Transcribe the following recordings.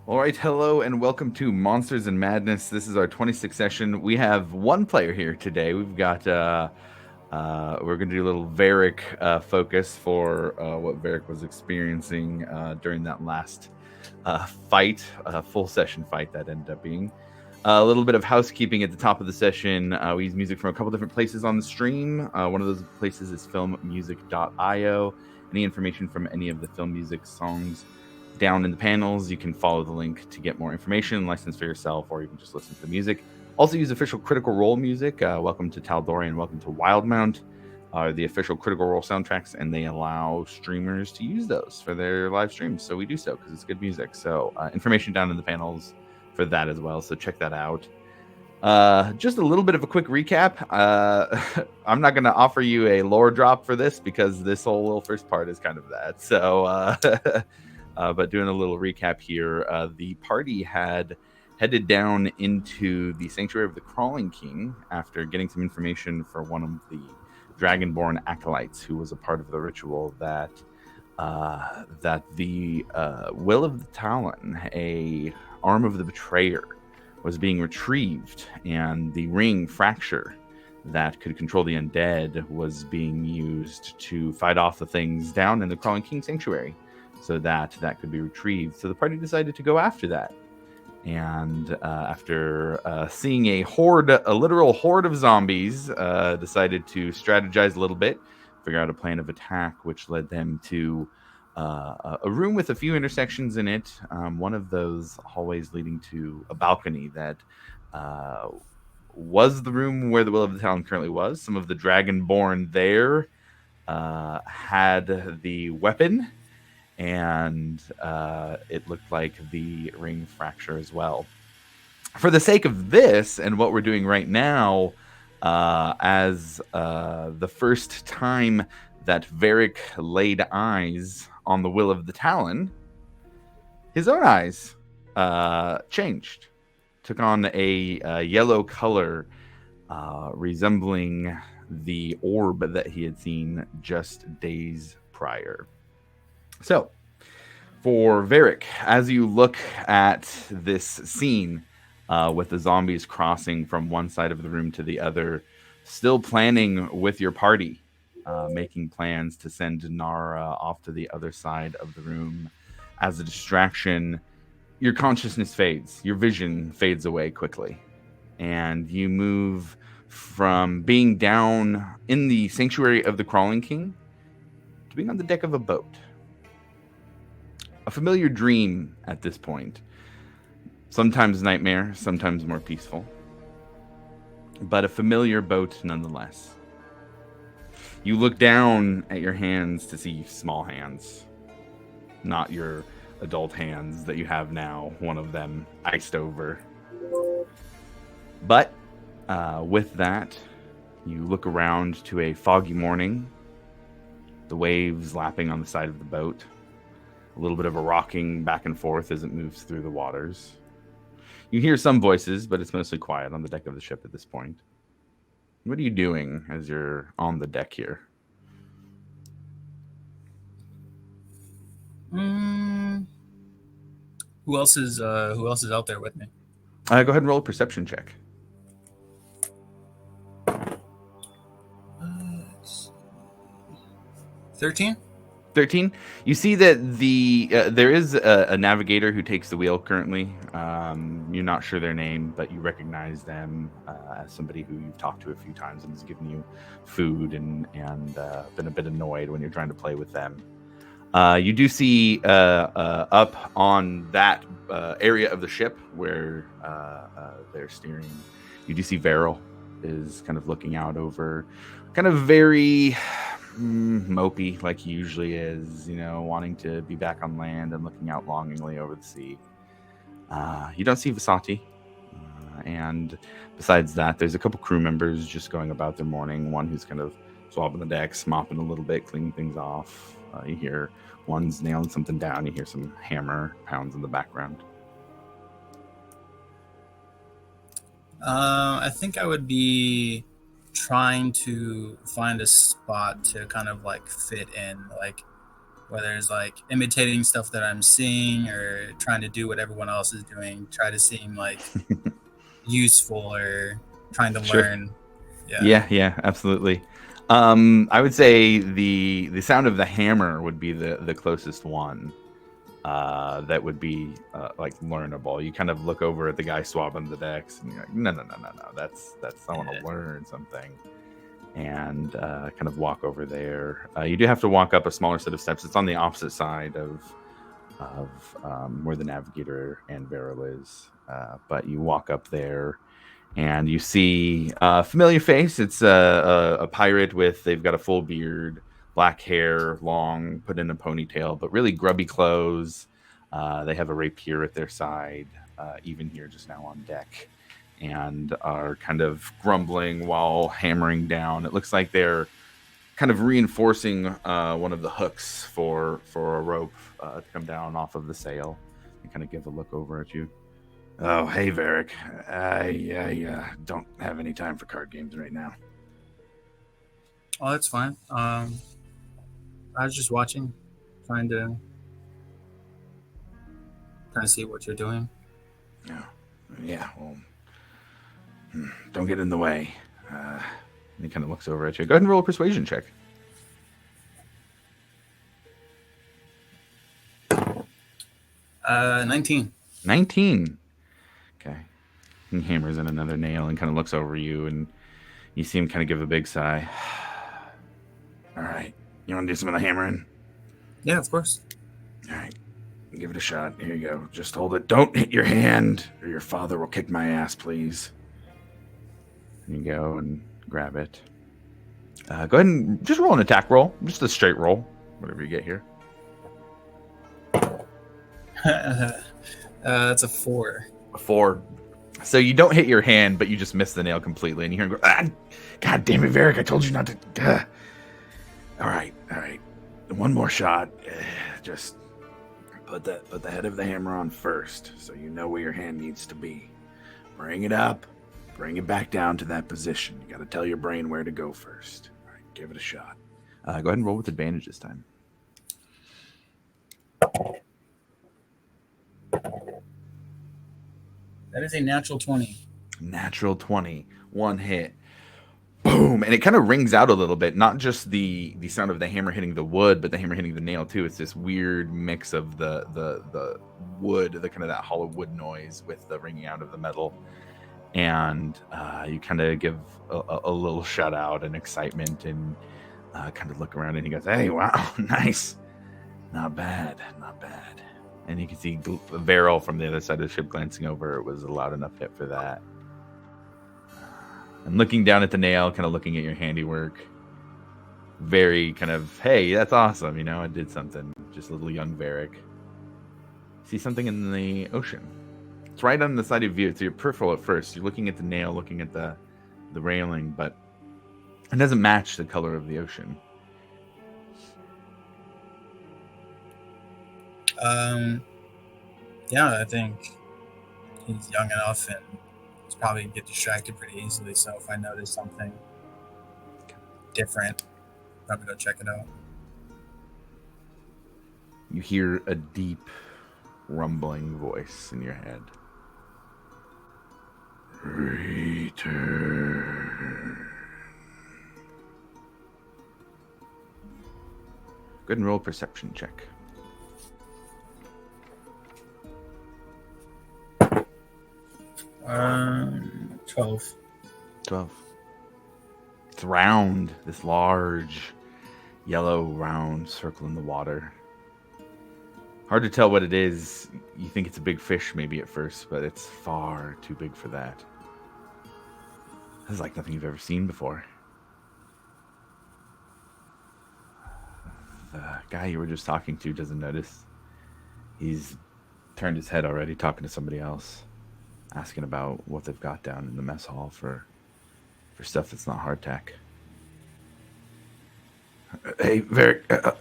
All right, hello and welcome to Monsters and Madness. This is our 26th session. We have one player here today. We've got we're going to do a little Varric focus for what Varric was experiencing during that last fight, full session fight that ended up being. A little bit of housekeeping at the top of the session. We use music from a couple different places on the stream. One of those places is filmmusic.io. Any information from any of the film music songs down in the panels, you can follow the link to get more information, license for yourself, or you can just listen to the music. Also use official Critical Role music. Welcome to Tal'Dorei and welcome to Wildmount are the official Critical Role soundtracks, and they allow streamers to use those for their live streams. So we do so because it's good music. So information down in the panels for that as well. So check that out. Just a little bit of a quick recap. I'm not going to offer you a lore drop for this because this whole little first part is kind of that. So, but doing a little recap here, the party had headed down into the Sanctuary of the Crawling King after getting some information for one of the Dragonborn acolytes who was a part of the ritual that the Will of the Talon, a arm of the Betrayer, was being retrieved, and the ring fracture that could control the undead was being used to fight off the things down in the Crawling King Sanctuary, so that could be retrieved. So the party decided to go after that. And after seeing a literal horde of zombies, decided to strategize a little bit, figure out a plan of attack, which led them to a room with a few intersections in it. One of those hallways leading to a balcony that was the room where the Will of the Talon currently was. Some of the Dragonborn there had the weapon, and it looked like the ring fracture as well. For the sake of this and what we're doing right now, as the first time that Varric laid eyes on the Will of the Talon, his own eyes changed, took on a yellow color resembling the orb that he had seen just days prior. So, for Varric, as you look at this scene with the zombies crossing from one side of the room to the other, still planning with your party, making plans to send Nara off to the other side of the room as a distraction, your consciousness fades, your vision fades away quickly, and you move from being down in the Sanctuary of the Crawling King to being on the deck of a boat. A familiar dream at this point. Sometimes nightmare, sometimes more peaceful. But a familiar boat nonetheless. You look down at your hands to see small hands. Not your adult hands that you have now, one of them iced over. But with that, you look around to a foggy morning. The waves lapping on the side of the boat. A little bit of a rocking back and forth as it moves through the waters. You hear some voices, but it's mostly quiet on the deck of the ship at this point. What are you doing as you're on the deck here? Who else is out there with me? Go ahead and roll a perception check. 13? 13. You see that there is a navigator who takes the wheel currently. You're not sure their name, but you recognize them as somebody who you've talked to a few times and has given you food and been a bit annoyed when you're trying to play with them. You do see up on that area of the ship where they're steering, you do see Varel is kind of looking out over, kind of very mopey like he usually is, wanting to be back on land and looking out longingly over the sea. You don't see Vasati. And besides that, there's a couple crew members just going about their morning. One who's kind of swabbing the decks, mopping a little bit, cleaning things off. You hear one's nailing something down. You hear some hammer pounds in the background. I think I would be trying to find a spot to kind of like fit in. Like, whether it's like imitating stuff that I'm seeing or trying to do what everyone else is doing, try to seem like useful or trying to Sure. learn. Yeah. Yeah, absolutely. I would say the sound of the hammer would be the closest one. That would be like learnable. You kind of look over at the guy swabbing the decks, and you're like, no. That's I want Yeah. to learn something, and kind of walk over there. You do have to walk up a smaller set of steps. It's on the opposite side of where the navigator and barrel is, but you walk up there and you see a familiar face. It's a pirate with they've got a full beard, black hair, long, put in a ponytail, but really grubby clothes. They have a rapier at their side, even here just now on deck, and are kind of grumbling while hammering down. It looks like they're kind of reinforcing one of the hooks for a rope to come down off of the sail. And kind of give a look over at you. Oh, hey, Varric. I don't have any time for card games right now. Oh, that's fine. I was just watching, trying to see what you're doing. Oh, yeah, well, don't get in the way. He kind of looks over at you. Go ahead and roll a persuasion check. 19. 19. Okay. He hammers in another nail and kind of looks over you, and you see him kind of give a big sigh. All right. You want to do some of the hammering? Yeah, of course. All right. Give it a shot. Here you go. Just hold it. Don't hit your hand, or your father will kick my ass, please. And you go and grab it. Go ahead and just roll an attack roll. Just a straight roll. Whatever you get here. That's a 4. A 4. So you don't hit your hand, but you just miss the nail completely. And you hear him go, God damn it, Varric, I told you not to. All right. One more shot. Just put the head of the hammer on first, so you know where your hand needs to be. Bring it up. Bring it back down to that position. You got to tell your brain where to go first. All right, give it a shot. Go ahead and roll with advantage this time. That is a natural 20. Natural 20. One hit. Boom. And it kind of rings out a little bit. Not just the sound of the hammer hitting the wood, but the hammer hitting the nail too. It's this weird mix of the wood, the kind of that hollow wood noise with the ringing out of the metal. And you kind of give a little shout out and excitement and kind of look around, and he goes, hey, wow, nice. Not bad. And you can see Varel from the other side of the ship glancing over. It was a loud enough hit for that. And looking down at the nail, kind of looking at your handiwork. Very kind of, hey, that's awesome. You know, I did something. Just a little young Varric. See something in the ocean. It's right on the side of you. It's your peripheral at first. You're looking at the nail, looking at the railing, but it doesn't match the color of the ocean. Yeah, I think he's young enough and he's probably get distracted pretty easily. So if I notice something different, probably go check it out. You hear a deep rumbling voice in your head. Return. Go ahead and roll a perception check. 12. 12. It's round, this large yellow round circle in the water. Hard to tell what it is. You think it's a big fish maybe at first, but it's far too big for that. This is like nothing you've ever seen before. The guy you were just talking to doesn't notice. He's turned his head already, talking to somebody else, asking about what they've got down in the mess hall for stuff that's not hardtack. Hey, Varric,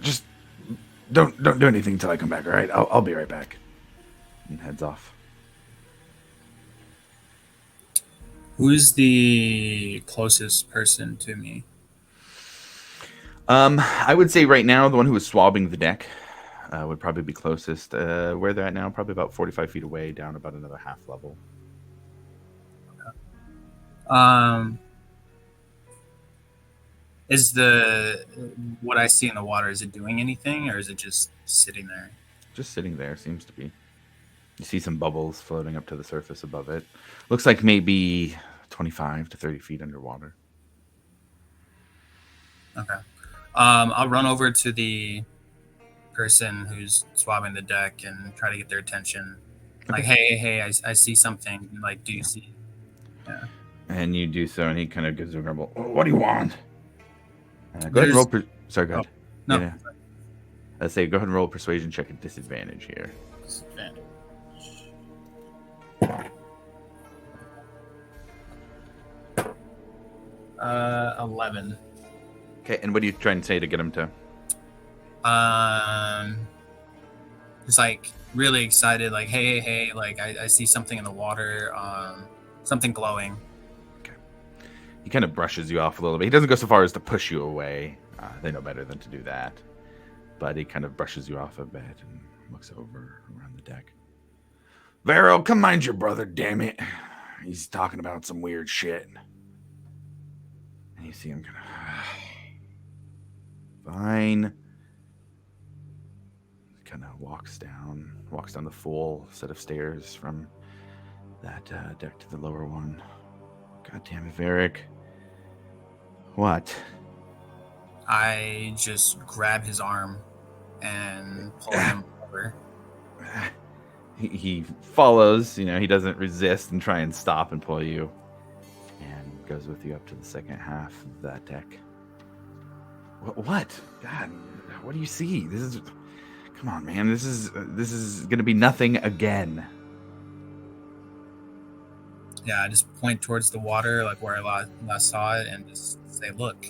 just don't do anything until I come back, all right? I'll be right back. And heads off. Who's the closest person to me? I would say right now the one who was swabbing the deck would probably be closest. Where they're at now, probably about 45 feet away, down about another half level. Is what I see in the water, is it doing anything, or is it just sitting there? Just sitting there, seems to be. You see some bubbles floating up to the surface above it. Looks like maybe 25 to 30 feet underwater. Okay. I'll run over to the person who's swabbing the deck and try to get their attention. Like, hey, I see something. Like, do you see? Yeah. And you do so, and he kind of gives a grumble. What do you want? Go ahead and roll. Sorry, go ahead. No. Yeah. Let's say go ahead and roll a persuasion check at disadvantage here. Disadvantage. 11. Okay, and what are you trying to say to get him to? Just like really excited, like, hey, like I see something in the water, something glowing. Okay. He kind of brushes you off a little bit. He doesn't go so far as to push you away. They know better than to do that. But he kind of brushes you off a bit and looks over around the deck. Vero, come mind your brother, damn it. He's talking about some weird shit. And you see him kind of... Fine. Kind of walks down the full set of stairs from that deck to the lower one. God damn it, Varric. What? I just grab his arm and pull him over. He follows, he doesn't resist and try and stop and pull you, and goes with you up to the second half of that deck. What? God, what do you see? Come on, man. This is going to be nothing again. Yeah, I just point towards the water, like where I last saw it, and just say, look.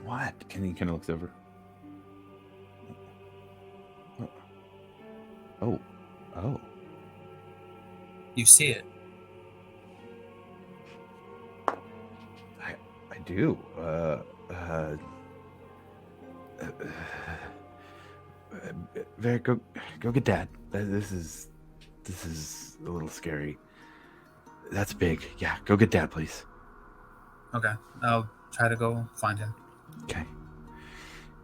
What? And he kind of looks over. Oh. You see it. I do. Varric, go get Dad. This is a little scary. That's big. Yeah, go get Dad, please. Okay, I'll try to go find him. Okay.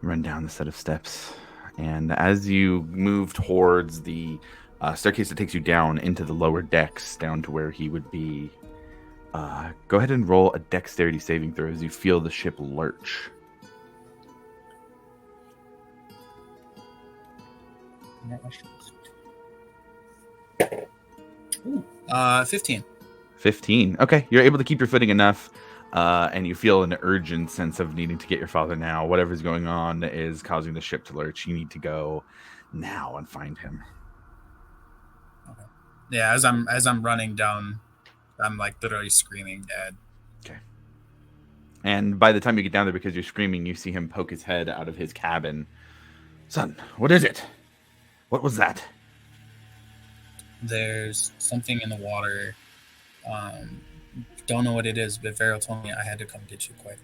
Run down the set of steps, and as you move towards the staircase that takes you down into the lower decks, down to where he would be, go ahead and roll a dexterity saving throw as you feel the ship lurch. 15. 15. Okay, you're able to keep your footing enough, and you feel an urgent sense of needing to get your father now. Whatever's going on is causing the ship to lurch. You need to go now and find him. Okay. Yeah, as I'm running down, I'm like literally screaming, Dad. Okay. And by the time you get down there, because you're screaming, you see him poke his head out of his cabin. Son, what is it? What was that? There's something in the water. Don't know what it is, but Vero told me I had to come get you quick.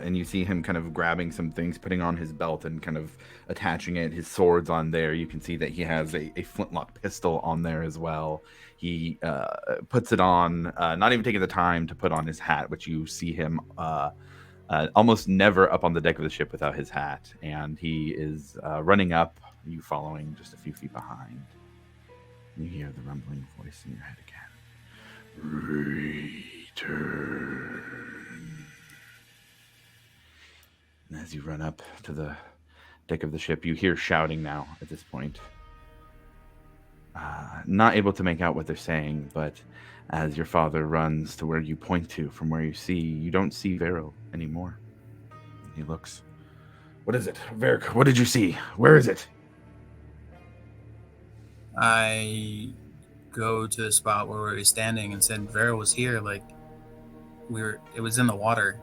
And you see him kind of grabbing some things, putting on his belt and kind of attaching it. His sword's on there. You can see that he has a flintlock pistol on there as well. He puts it on, not even taking the time to put on his hat, which you see him almost never up on the deck of the ship without his hat. And he is running up, you following just a few feet behind. You hear the rumbling voice in your head again. Return. And as you run up to the deck of the ship, you hear shouting now at this point. Not able to make out what they're saying, but as your father runs to where you point to, from where you see, you don't see Vero anymore. He looks. What is it? Varric, what did you see? Where is it? I go to the spot where we were standing and said Vero was here, like it was in the water.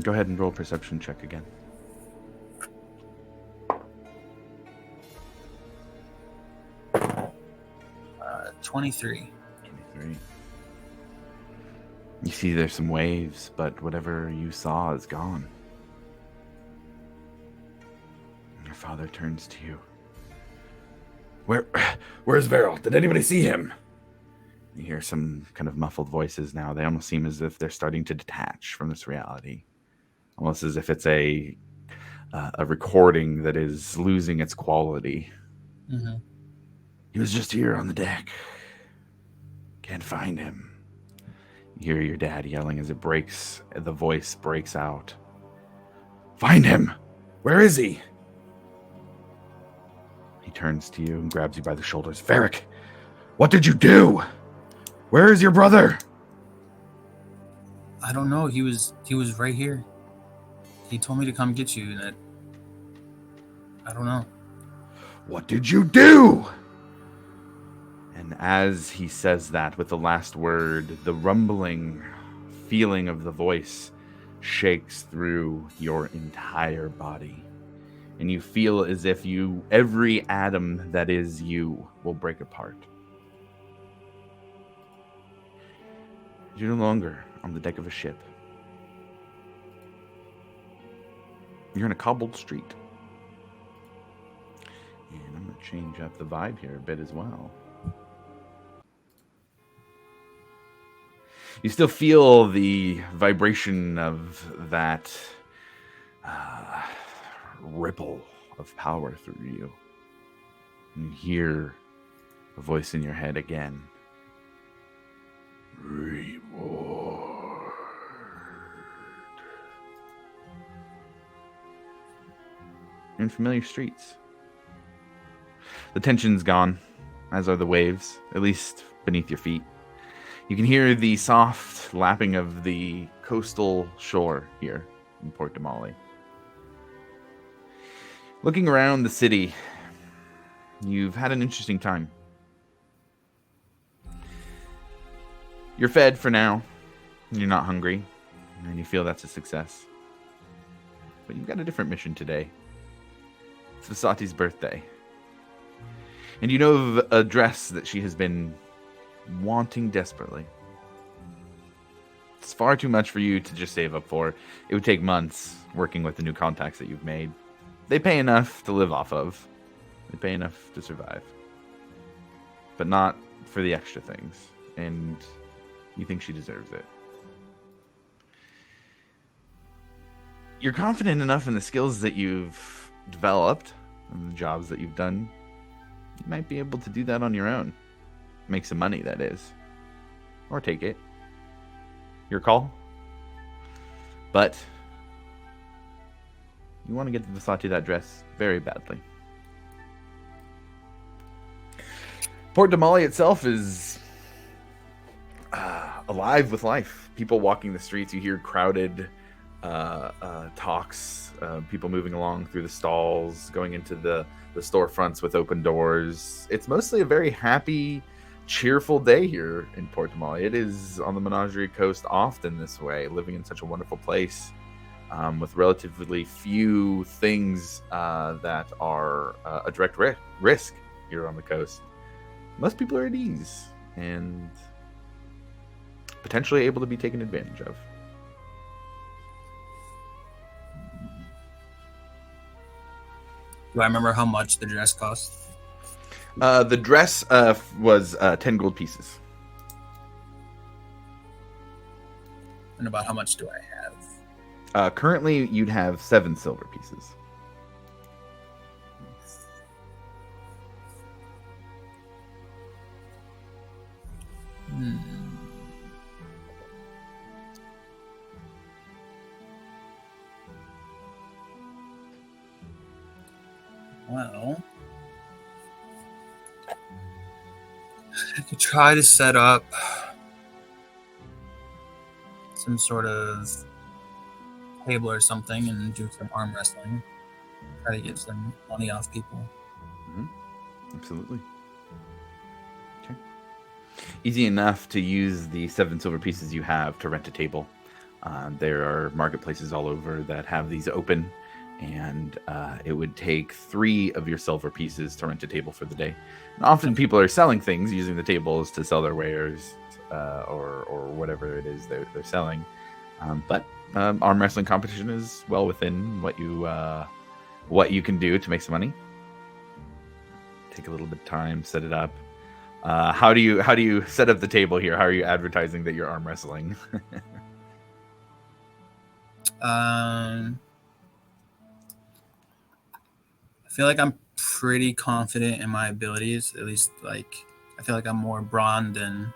Go ahead and roll a perception check again. 23. 23. You see there's some waves, but whatever you saw is gone. Your father turns to you. Where's Veril? Did anybody see him? You hear some kind of muffled voices now. They almost seem as if they're starting to detach from this reality. Almost as if it's a recording that is losing its quality. Mm-hmm. He was just here on the deck. Can't find him. You hear your dad yelling as the voice breaks out. Find him! Where is he? He turns to you and grabs you by the shoulders. Varric, what did you do? Where is your brother? I don't know. He was right here. He told me to come get you, and I don't know. What did you do? And as he says that with the last word, the rumbling feeling of the voice shakes through your entire body. And you feel as if every atom that is you will break apart. You're no longer on the deck of a ship. You're in a cobbled street. And I'm going to change up the vibe here a bit as well. You still feel the vibration of that ripple of power through you. And you hear a voice in your head again. Reward. You're in familiar streets. The tension's gone, as are the waves, at least beneath your feet. You can hear the soft lapping of the coastal shore here in Port Damali. Looking around the city, you've had an interesting time. You're fed for now. You're not hungry, and you feel that's a success. But you've got a different mission today. It's Vasati's birthday. And you know of a dress that she has been wanting desperately. It's far too much for you to just save up for. It would take months working with the new contacts that you've made. They pay enough to live off of. They pay enough to survive. But not for the extra things. And you think she deserves it. You're confident enough in the skills that you've developed and the jobs that you've done. You might be able to do that on your own. Make some money, that is. Or take it. Your call. But you want to get Vasati that dress very badly. Port Damali itself is alive with life. People walking the streets. You hear crowded talks. People moving along through the stalls, going into the storefronts with open doors. It's mostly a very happy, cheerful day here in Port Damali. It is on the Menagerie Coast often this way, living in such a wonderful place with relatively few things that are a direct risk here on the coast. Most people are at ease and potentially able to be taken advantage of. Do I remember how much the dress cost? The dress was 10 gold pieces. And about how much do I have? Currently, you'd have 7 silver pieces. Well, I could try to set up some sort of table or something and do some arm wrestling. Try to get some money off people. Mm-hmm. Absolutely. Okay. Easy enough to use the 7 silver pieces you have to rent a table. There are marketplaces all over that have these open, and it would take 3 of your silver pieces to rent a table for the day. And often people are selling things using the tables to sell their wares. or whatever it is they're selling. But arm wrestling competition is well within what you can do to make some money. Take a little bit of time, set it up. How do you set up the table here? How are you advertising that you're arm wrestling? I feel like I'm pretty confident in my abilities. At least, like, I feel like I'm more brawn than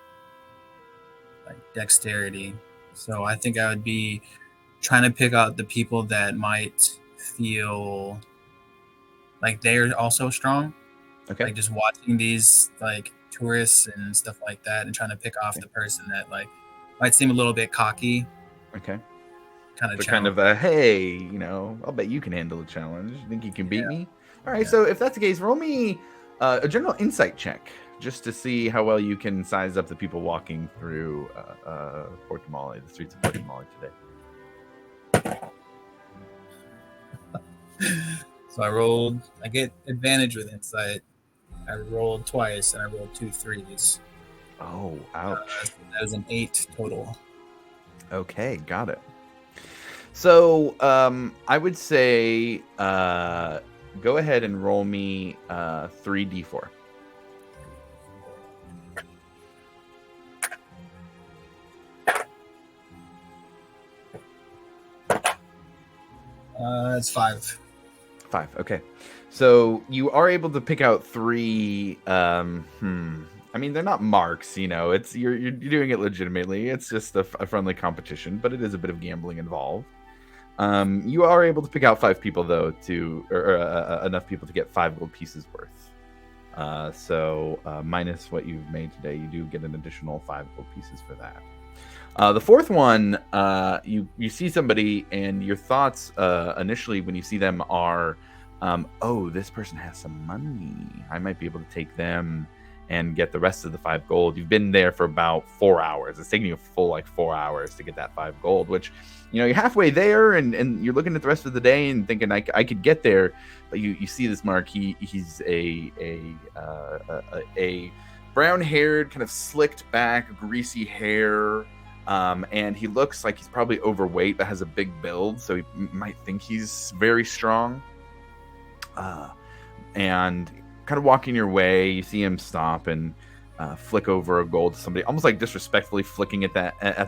like dexterity. So I think I would be trying to pick out the people that might feel like they're also strong. Okay. Like just watching these like tourists and stuff like that, and trying to pick off the person that like might seem a little bit cocky. Okay. Kind of So kind challenge. of a, hey, I'll bet you can handle a challenge. Think you can beat me? All right. Yeah. So if that's the case, roll me a general insight check just to see how well you can size up the people walking through Portamale, the streets of Portamale today. So I get advantage with insight. I rolled twice and I rolled 2 3s. Oh, ouch. That was an 8 total. Okay, got it. So I would say go ahead and roll me 3d4. It's 5. 5. Okay. So you are able to pick out 3. I mean, they're not marks, It's you're doing it legitimately. It's just a friendly competition, but it is a bit of gambling involved. You are able to pick out 5 people though, or enough people to get 5 gold pieces worth. So minus what you've made today, you do get an additional 5 gold pieces for that. The fourth one, you see somebody, and your thoughts initially when you see them are, oh, this person has some money. I might be able to take them and get the rest of the 5 gold. You've been there for about 4 hours. It's taking you a full 4 hours to get that 5 gold, which you're halfway there, and you're looking at the rest of the day and thinking I could get there, but you see this mark. He's a brown-haired, kind of slicked back, greasy hair. And he looks like he's probably overweight, but has a big build, so he might think he's very strong. And kind of walking your way, you see him stop and flick over a gold to somebody, almost like disrespectfully flicking at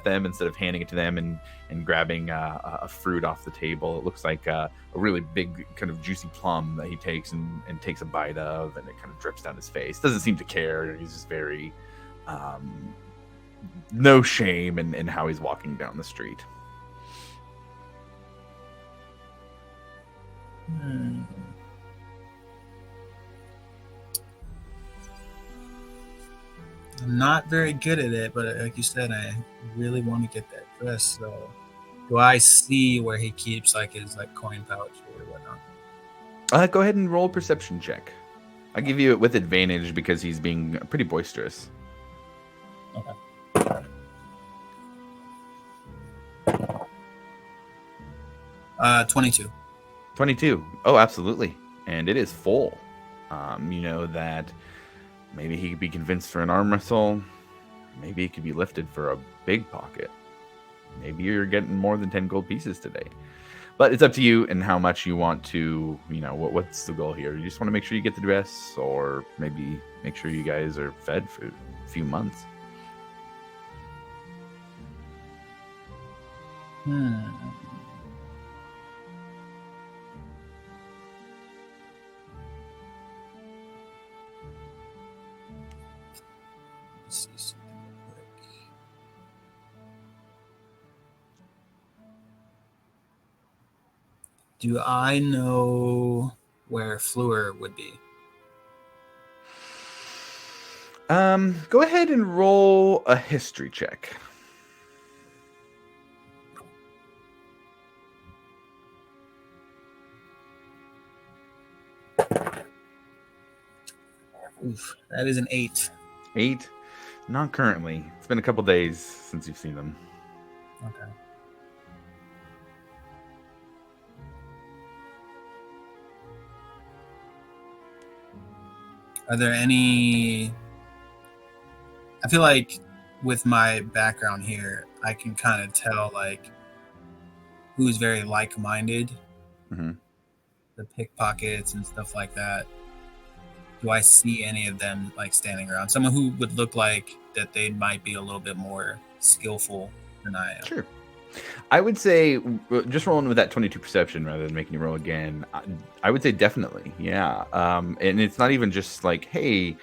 them instead of handing it to them, and grabbing a fruit off the table. It looks like a really big, kind of juicy plum that he takes and takes a bite of, and it kind of drips down his face. Doesn't seem to care. He's just very no shame in how he's walking down the street. I'm not very good at it, but like you said, I really want to get that dress. So, do I see where he keeps like his coin pouch or whatnot? Go ahead and roll a perception check. I'll give you it with advantage because he's being pretty boisterous. Okay. 22. 22. Oh, absolutely. And it is full. You know that maybe he could be convinced for an arm wrestle. Maybe it could be lifted for a big pocket. Maybe you're getting more than 10 gold pieces today. But it's up to you and how much you want to, what's the goal here? You just want to make sure you get the dress, or maybe make sure you guys are fed for a few months. Let's see something real quick. Do I know where Fleur would be? Go ahead and roll a history check. Oof, that is an 8. 8? Not currently. It's been a couple days since you've seen them. Okay. Are there any... I feel like with my background here, I can kind of tell like who's very like-minded, Mm-hmm. the pickpockets and stuff like that. Do I see any of them like standing around? Someone who would look like that they might be a little bit more skillful than I am. Sure. I would say just rolling with that 22 perception rather than making you roll again. I would say definitely, yeah. And it's not even just like, hey,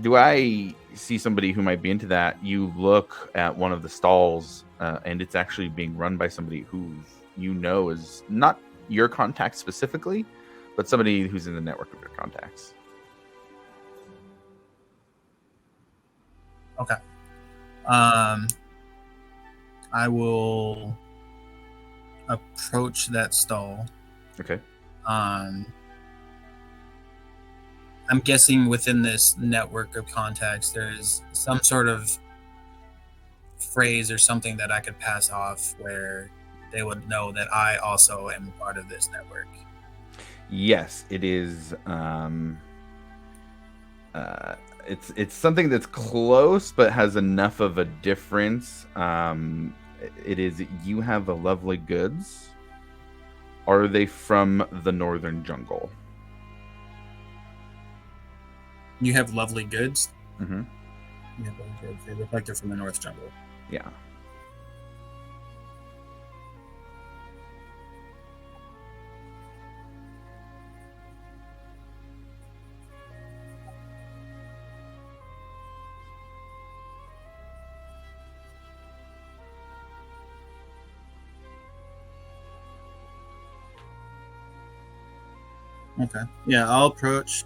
do I see somebody who might be into that? You look at one of the stalls, and it's actually being run by somebody who is not your contact specifically, but somebody who's in the network of your contacts. Okay. I will approach that stall. Okay. I'm guessing within this network of contacts, there's some sort of phrase or something that I could pass off where they would know that I also am part of this network. Yes, it is. It's something that's close but has enough of a difference. It is you have the lovely goods. Are they from the northern jungle? You have lovely goods. Mm-hmm. You have lovely goods. They look like they're from the North Jungle. Yeah. Okay. Yeah, I'll approach.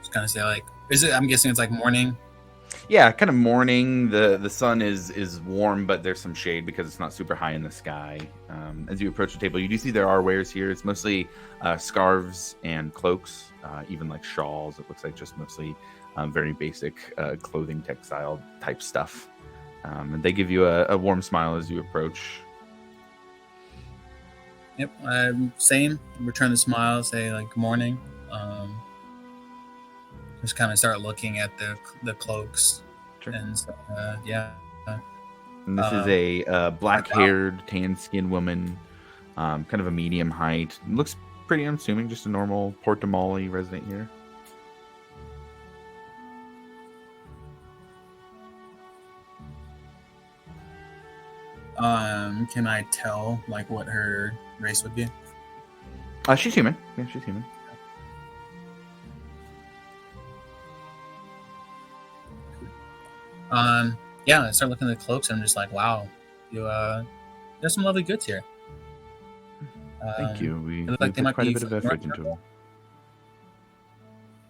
Just kind of say like, is it? I'm guessing it's like morning. Yeah, kind of morning. The sun is warm, but there's some shade because it's not super high in the sky. As you approach the table, you do see there are wares here. It's mostly scarves and cloaks, even like shawls. It looks like just mostly very basic clothing, textile type stuff. And they give you a warm smile as you approach. Yep. Same. Return the smile. Say like good morning. Just kind of start looking at the cloaks. Sure. And yeah. And this is a black-haired, tan-skinned woman, kind of a medium height. Looks pretty unassuming, just a normal Port de Molly resident here. Can I tell like what her race would be? She's human. Yeah, she's human. Yeah, I start looking at the cloaks and I'm just like, wow, there's some lovely goods here. Thank you. We look like they put might quite a be bit of effort into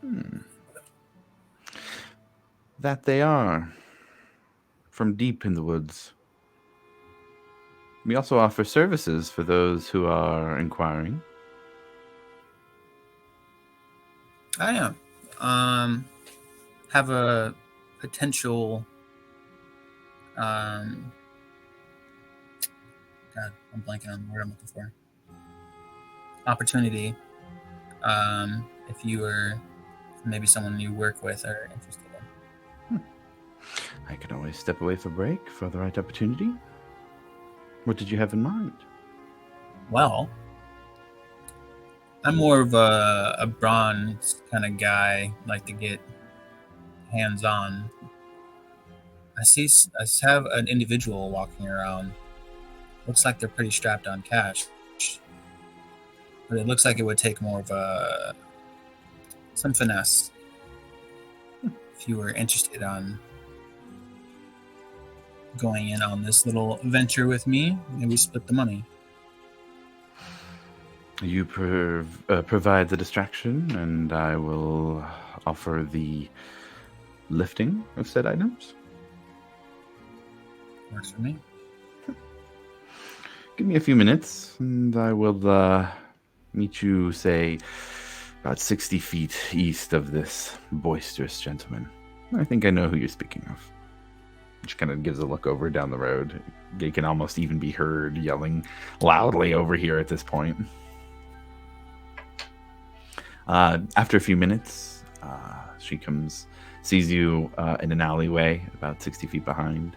them. That they are. From deep in the woods. We also offer services for those who are inquiring. I am. Have a potential. God, I'm blanking on the word I'm looking for. Opportunity. If you were maybe someone you work with or interested in. I can always step away for break for the right opportunity. What did you have in mind? Well, I'm more of a bronze kind of guy, like to get hands-on. I have an individual walking around. Looks like they're pretty strapped on cash, but it looks like it would take more of some finesse. If you were interested on going in on this little venture with me, maybe split the money. You provide the distraction, and I will offer the lifting of said items. Works for me. Give me a few minutes, and I will meet you, say, about 60 feet east of this boisterous gentleman. I think I know who you're speaking of. She kind of gives a look over down the road. You can almost even be heard yelling loudly over here at this point. After a few minutes, She sees you in an alleyway about 60 feet behind.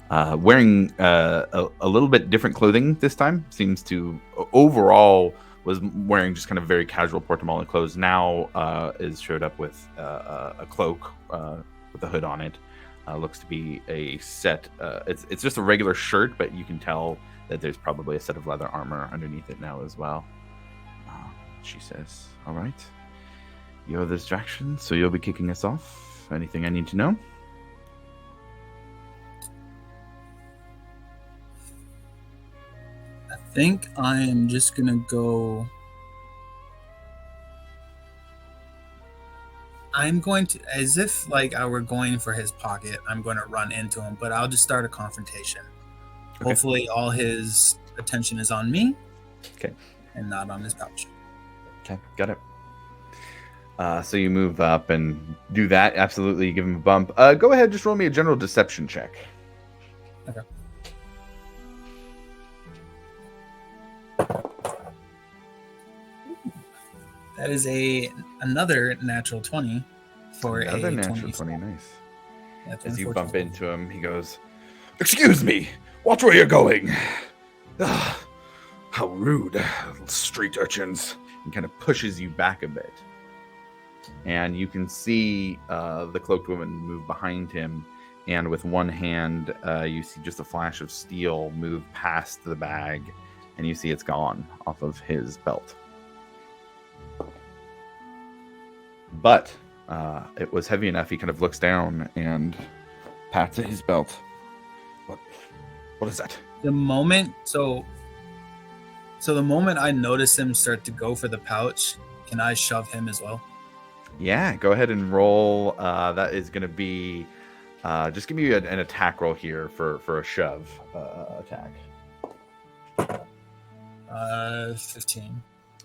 Wearing a little bit different clothing this time. Seems to overall was wearing just kind of very casual Portamale clothes. Now is showed up with a cloak with a hood on it. Looks to be a set. It's just a regular shirt, but you can tell that there's probably a set of leather armor underneath it now as well. She says, "All right, you're the distraction, so you'll be kicking us off. Anything I need to know?" I think I am just gonna go. I'm going to, as if like I were going for his pocket, I'm going to run into him, but I'll just start a confrontation. Okay. Hopefully all his attention is on me. Okay. And not on his pouch. Okay, got it. So you move up and do that. Absolutely, give him a bump. Go ahead, just roll me a general deception check. Okay. That is another natural 20 for another a natural 20. Nice. Yeah, as you bump into him, he goes, "Excuse me, watch where you're going." How rude, little street urchins. And kind of pushes you back a bit. And you can see the cloaked woman move behind him. And with one hand, you see just a flash of steel move past the bag. And you see it's gone off of his belt. But it was heavy enough. He kind of looks down and pats at his belt. What is that? The moment the moment I notice him start to go for the pouch, can I shove him as well? Yeah, go ahead and roll. That is going to be just give me an attack roll here for a shove attack. 15.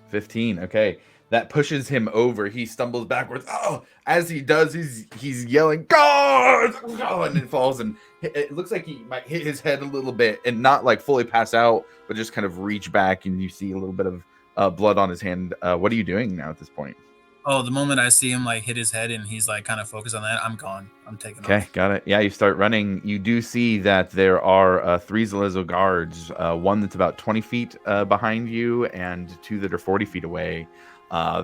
15. Okay. That pushes him over. He stumbles backwards. Oh, as he does, he's yelling, "God!" Oh, and it falls, and it looks like he might hit his head a little bit and not like fully pass out, but just kind of reach back, and you see a little bit of blood on his hand. What are you doing now at this point? Oh, the moment I see him like hit his head and he's like kind of focused on that, I'm gone. I'm taking off. Okay, got it. Yeah, you start running. You do see that there are 3 Zalezo guards, one that's about 20 feet behind you and 2 that are 40 feet away.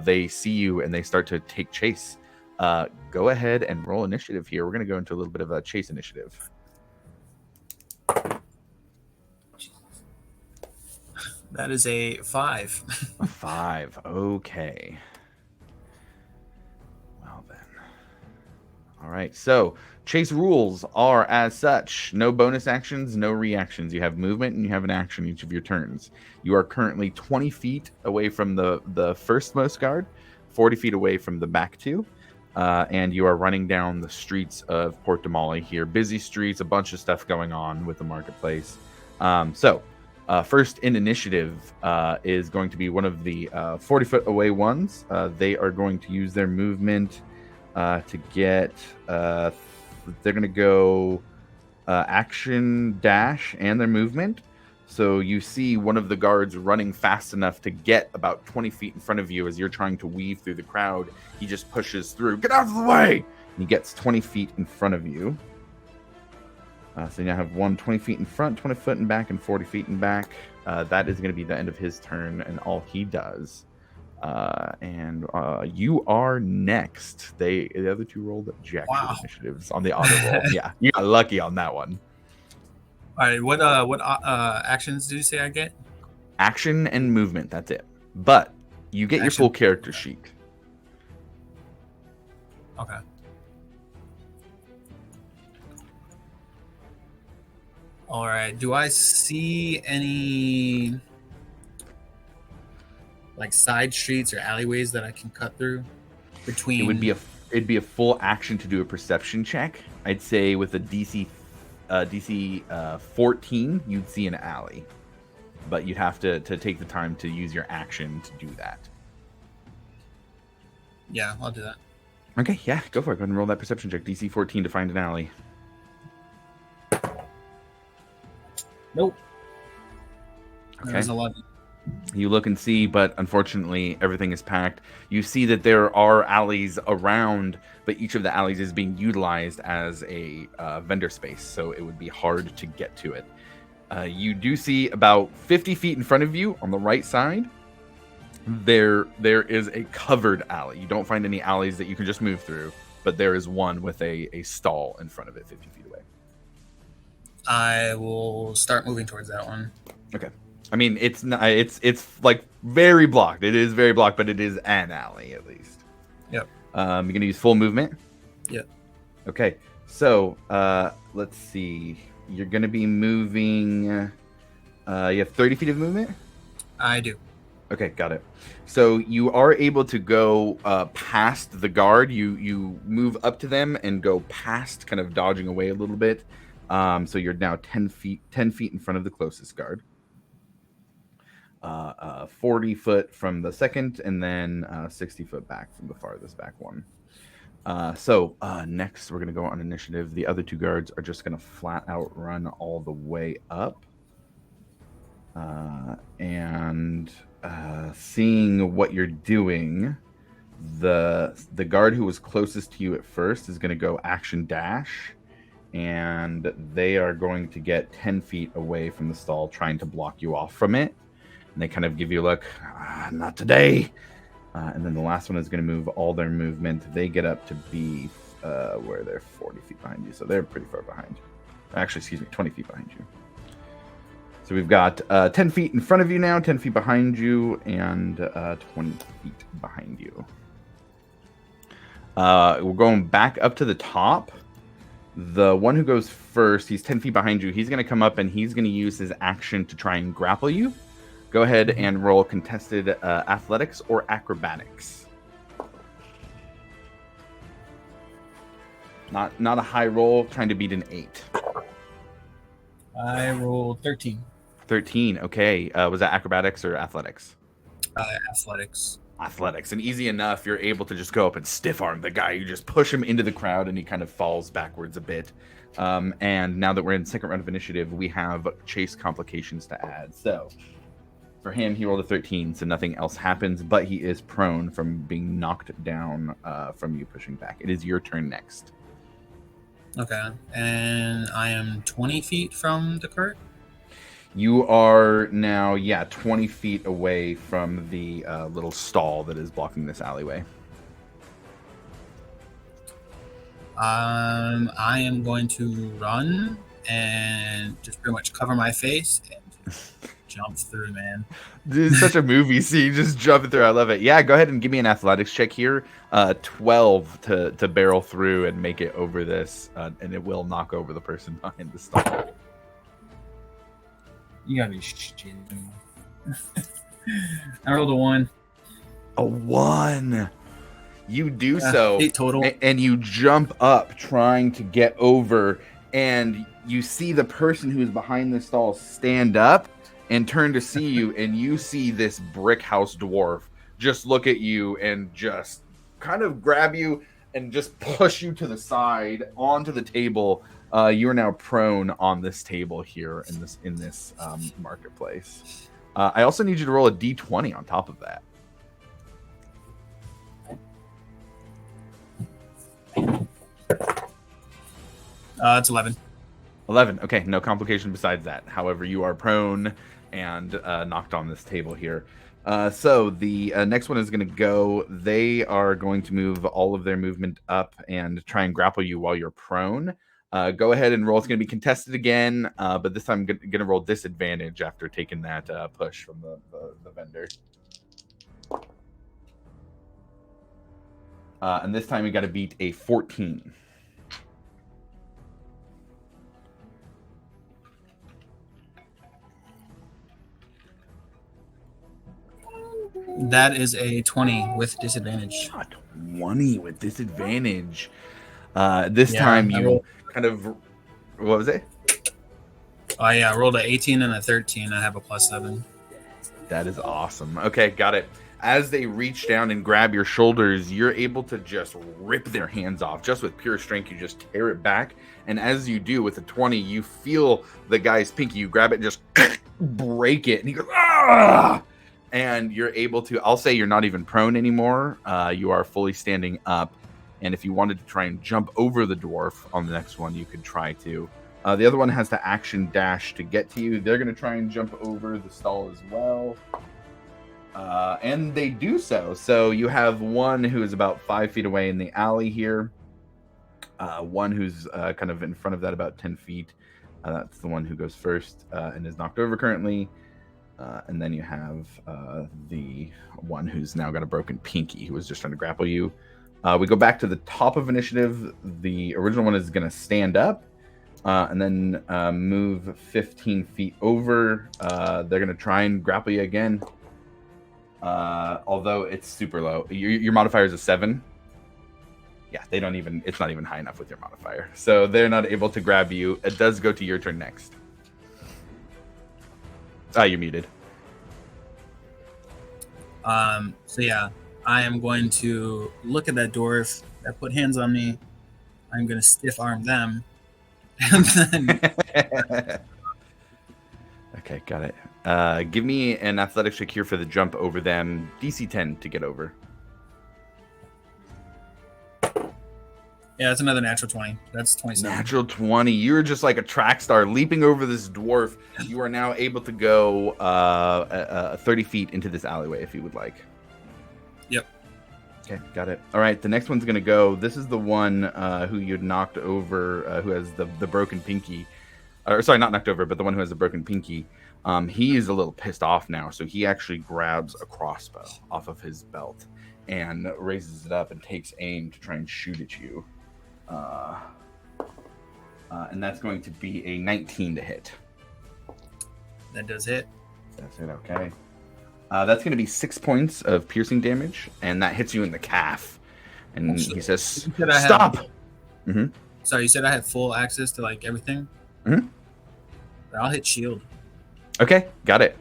They see you and they start to take chase. Go ahead and roll initiative here. We're going to go into a little bit of a chase initiative. That is a 5. A 5. Okay. Well then. All right. So chase rules are as such: no bonus actions, no reactions. You have movement and you have an action each of your turns. You are currently 20 feet away from the firstmost guard, 40 feet away from the back 2, and you are running down the streets of Port Damali here. Busy streets, a bunch of stuff going on with the marketplace. First in initiative is going to be one of the 40-foot away ones. They are going to use their movement to get... they're going to go action, dash, and their movement. So you see one of the guards running fast enough to get about 20 feet in front of you as you're trying to weave through the crowd. He just pushes through. "Get out of the way!" And he gets 20 feet in front of you. So you now have 20 feet in front, 20 foot in back, and 40 feet in back. That is going to be the end of his turn and all he does. And you are next. The other 2 rolled jack initiatives on the auto roll. Yeah, you got lucky on that one. All right, what actions did you say I get? Action and movement. That's it. But you get your full character sheet. Okay. All right. Do I see any like side streets or alleyways that I can cut through between? It'd be a full action to do a perception check. I'd say with a DC 14, you'd see an alley, but you'd have to take the time to use your action to do that. Yeah, I'll do that. Okay, yeah, go for it. Go ahead and roll that perception check. DC 14 to find an alley. Nope. Okay. There's 11. You look and see, but unfortunately, everything is packed. You see that there are alleys around, but each of the alleys is being utilized as a vendor space, so it would be hard to get to it. You do see about 50 feet in front of you on the right side. There is a covered alley. You don't find any alleys that you can just move through, but there is one with a stall in front of it, 50 feet away. I will start moving towards that one. Okay. I mean, it's not. It's like very blocked. It is very blocked, but it is an alley at least. Yep. You're gonna use full movement. Yep. Okay. So let's see. You're gonna be moving. You have 30 feet of movement. I do. Okay, got it. So you are able to go past the guard. You move up to them and go past, kind of dodging away a little bit. So you're now 10 feet in front of the closest guard. 40 foot from the second, and then 60 foot back from the farthest back one. So next we're going to go on initiative. The other two guards are just going to flat out run all the way up. And seeing what you're doing, the guard who was closest to you at first is going to go action dash, and they are going to get 10 feet away from the stall, trying to block you off from it. And they kind of give you a look, not today. And then the last one is going to move all their movement. They get up to be where they're 40 feet behind you. So they're pretty far behind. Actually, 20 feet behind you. So we've got 10 feet in front of you now, 10 feet behind you, and 20 feet behind you. We're going back up to the top. The one who goes first, he's 10 feet behind you. He's going to come up and he's going to use his action to try and grapple you. Go ahead and roll contested athletics or acrobatics. Not a high roll, trying to beat an 8. I rolled 13. 13, okay. Was that acrobatics or athletics? Athletics. Athletics. And easy enough, you're able to just go up and stiff arm the guy. You just push him into the crowd and he kind of falls backwards a bit. And now that we're in the second round of initiative, we have chase complications to add. So for him, he rolled a 13, so nothing else happens, but he is prone from being knocked down from you pushing back. It is your turn next. Okay, and I am 20 feet from the cart? You are now, 20 feet away from the little stall that is blocking this alleyway. I am going to run and just pretty much cover my face and jump through, man. It's such a movie scene, just jumping through. I love it. Yeah, go ahead and give me an athletics check here. 12 to barrel through and make it over this, and it will knock over the person behind the stall. You gotta be shitting. I rolled a 1. A 1. You do so. 8 total. And you jump up trying to get over, and you see the person who is behind the stall stand up and turn to see you, and you see this brick house dwarf just look at you and just kind of grab you and just push you to the side onto the table. You are now prone on this table here in this marketplace. I also need you to roll a d20 on top of that. It's 11. 11. Okay, no complication besides that. However, you are prone and knocked on this table here. So the next one is going to go. They are going to move all of their movement up and try and grapple you while you're prone. Go ahead and roll. It's going to be contested again, but this time I'm going to roll disadvantage after taking that push from the vendor. And this time we got to beat a 14. That is a 20 with disadvantage. 20 with disadvantage. This time you kind of... What was it? Oh, yeah. I rolled an 18 and a 13. I have a +7. That is awesome. Okay, got it. As they reach down and grab your shoulders, you're able to just rip their hands off. Just with pure strength, you just tear it back. And as you do with a 20, you feel the guy's pinky. You grab it and just break it. And he goes, ah! and you're able to, I'll say you're not even prone anymore. You are fully standing up. And if you wanted to try and jump over the dwarf on the next one, you could try to. The other one has to action dash to get to you. They're going to try and jump over the stall as well. And they do so. So you have one who is about 5 feet away in the alley here. One who's kind of in front of that about 10 feet. That's the one who goes first and is knocked over currently. And then you have the one who's now got a broken pinky, who was just trying to grapple you. We go back to the top of initiative. The original one is going to stand up and then move 15 feet over. They're going to try and grapple you again. Although it's super low. Your modifier is a 7. Yeah, they don't even, it's not even high enough with your modifier. So they're not able to grab you. It does go to your turn next. You're muted. So yeah, I am going to look at that dwarf that put hands on me. I'm going to stiff arm them. And then... Okay, got it. Give me an athletics check here for the jump over them. DC 10 to get over. Yeah, that's another natural 20. That's 27. Natural 20. You're just like a track star leaping over this dwarf. You are now able to go 30 feet into this alleyway if you would like. Yep. Okay, got it. All right, the next one's going to go. This is the one who you'd knocked over, who has the broken pinky. Or sorry, not knocked over, but the one who has the broken pinky. He is a little pissed off now, so he actually grabs a crossbow off of his belt and raises it up and takes aim to try and shoot at you. And that's going to be a 19 to hit. That does hit. That's it, okay. That's going to be 6 points of piercing damage, and that hits you in the calf. And he says, "Stop!" Sorry, you said I had full access to like everything? Mm-hmm. I'll hit shield. Okay, got it.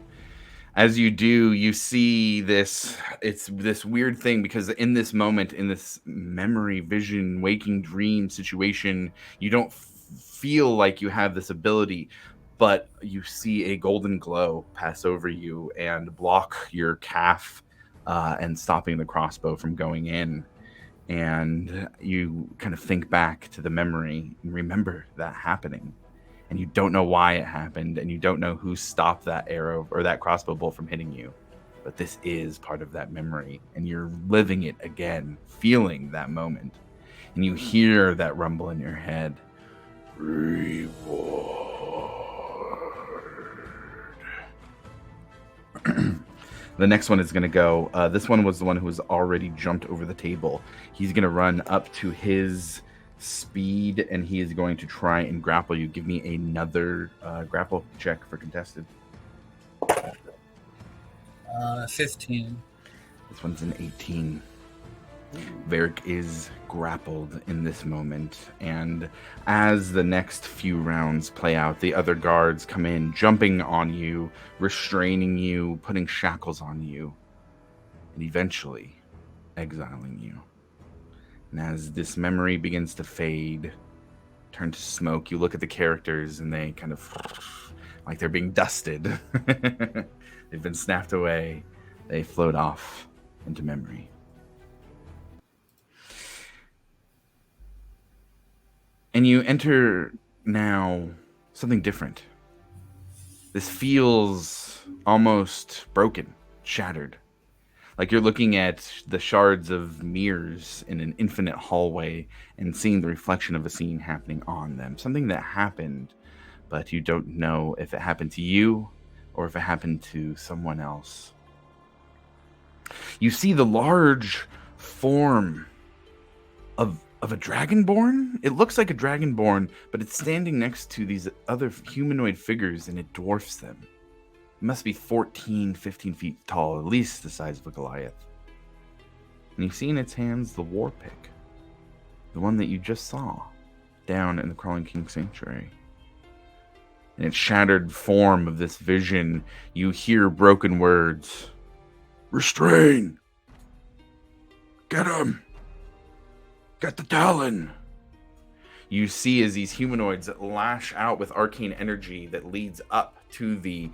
As you do, you see this, it's this weird thing, because in this moment, in this memory, vision, waking dream situation, you don't feel like you have this ability, but you see a golden glow pass over you and block your calf and stopping the crossbow from going in. And you kind of think back to the memory and remember that happening. And you don't know why it happened, and you don't know who stopped that arrow or that crossbow bolt from hitting you. But this is part of that memory, and you're living it again, feeling that moment. And you hear that rumble in your head. Reward. The next one is going to go. This one was the one who was already jumped over the table. He's going to run up to his speed, and he is going to try and grapple you. Give me another grapple check for contested. 15. This one's an 18. Varric is grappled in this moment, and as the next few rounds play out, the other guards come in, jumping on you, restraining you, putting shackles on you, and eventually exiling you. And as this memory begins to fade, turn to smoke, you look at the characters and they kind of, like they're being dusted. They've been snapped away. They float off into memory. And you enter now something different. This feels almost broken, shattered. Like you're looking at the shards of mirrors in an infinite hallway and seeing the reflection of a scene happening on them. Something that happened, but you don't know if it happened to you or if it happened to someone else. You see the large form of a dragonborn? It looks like a dragonborn, but it's standing next to these other humanoid figures and it dwarfs them. It must be 14, 15 feet tall, at least the size of a Goliath. And you see in its hands the war pick, the one that you just saw down in the Crawling King Sanctuary. In its shattered form of this vision, you hear broken words. Restrain! Get him! Get the Talon! You see as these humanoids lash out with arcane energy that leads up to the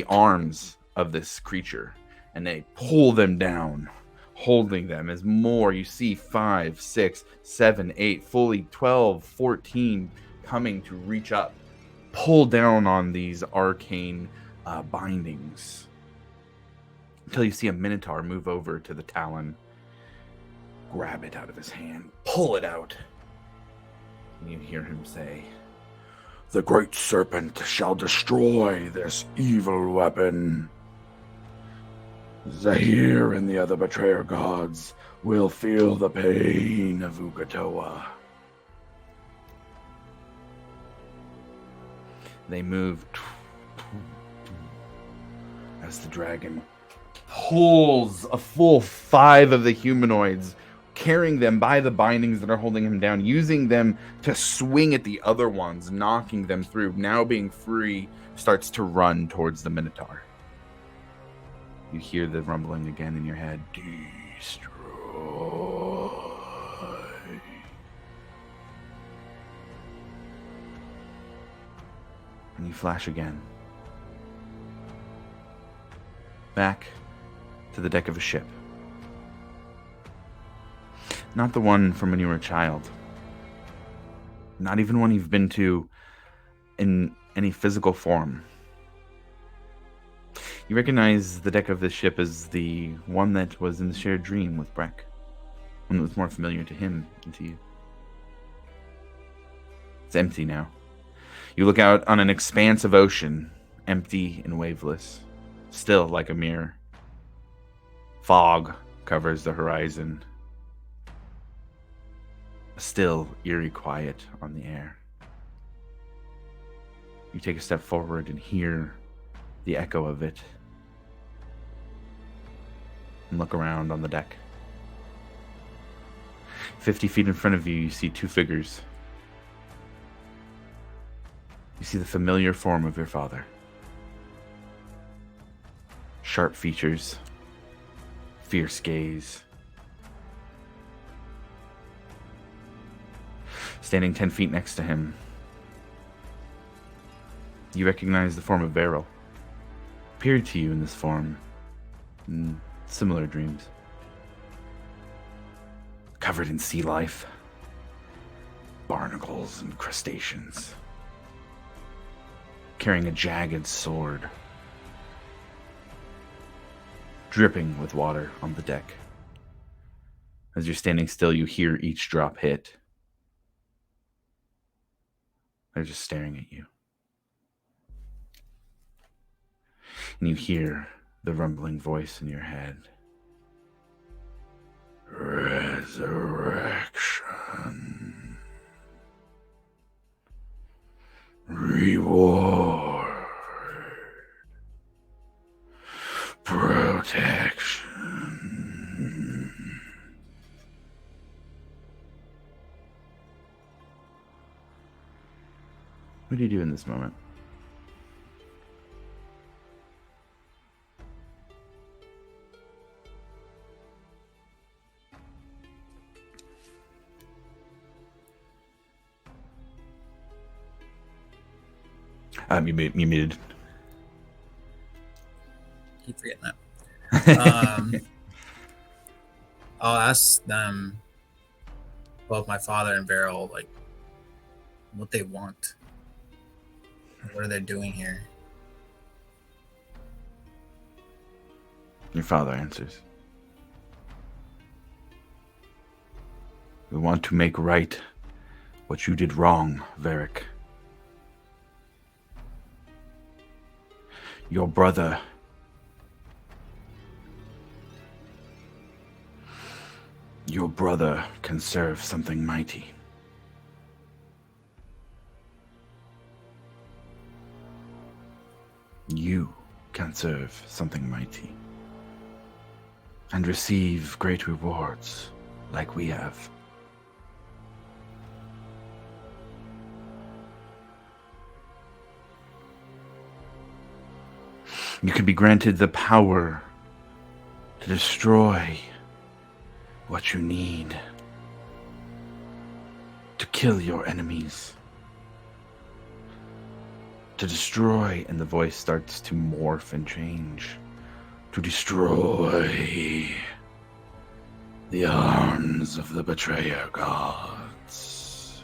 arms of this creature. and they pull them down, holding them as more. You see 5, 6, 7, 8, fully 12, 14 coming to reach up, pull down on these arcane bindings, until you see a Minotaur move over to the Talon, grab it out of his hand, pull it out, and you hear him say, "The great serpent shall destroy this evil weapon. Zahir and the other betrayer gods will feel the pain of Ukatoa." They move as the dragon pulls a full 5 of the humanoids, carrying them by the bindings that are holding him down, using them to swing at the other ones, knocking them through. Now being free, starts to run towards the Minotaur. You hear the rumbling again in your head. Destroy. And you flash again. Back to the deck of a ship. Not the one from when you were a child. Not even one you've been to in any physical form. You recognize the deck of this ship as the one that was in the shared dream with Breck. One that was more familiar to him than to you. It's empty now. You look out on an expanse of ocean, empty and waveless, still like a mirror. Fog covers the horizon. A still, eerie quiet on the air. You take a step forward and hear the echo of it, and look around on the deck. 50 feet in front of you, you see 2 figures. You see the familiar form of your father. Sharp features, fierce gaze. Standing 10 feet next to him, you recognize the form of Beryl. Appeared to you in this form in similar dreams. Covered in sea life, barnacles and crustaceans. Carrying a jagged sword. Dripping with water on the deck. As you're standing still, you hear each drop hit. They're just staring at you. And you hear the rumbling voice in your head. Resurrection. Reward. Protection. What do you do in this moment? You muted. Keep forgetting that. I'll ask them, both my father and Beryl, like, what they want. What are they doing here? Your father answers. We want to make right what you did wrong, Varric. Your brother can serve something mighty. You can serve something mighty and receive great rewards like we have. You can be granted the power to destroy what you need, to kill your enemies, to destroy, and the voice starts to morph and change, to destroy the arms of the betrayer gods.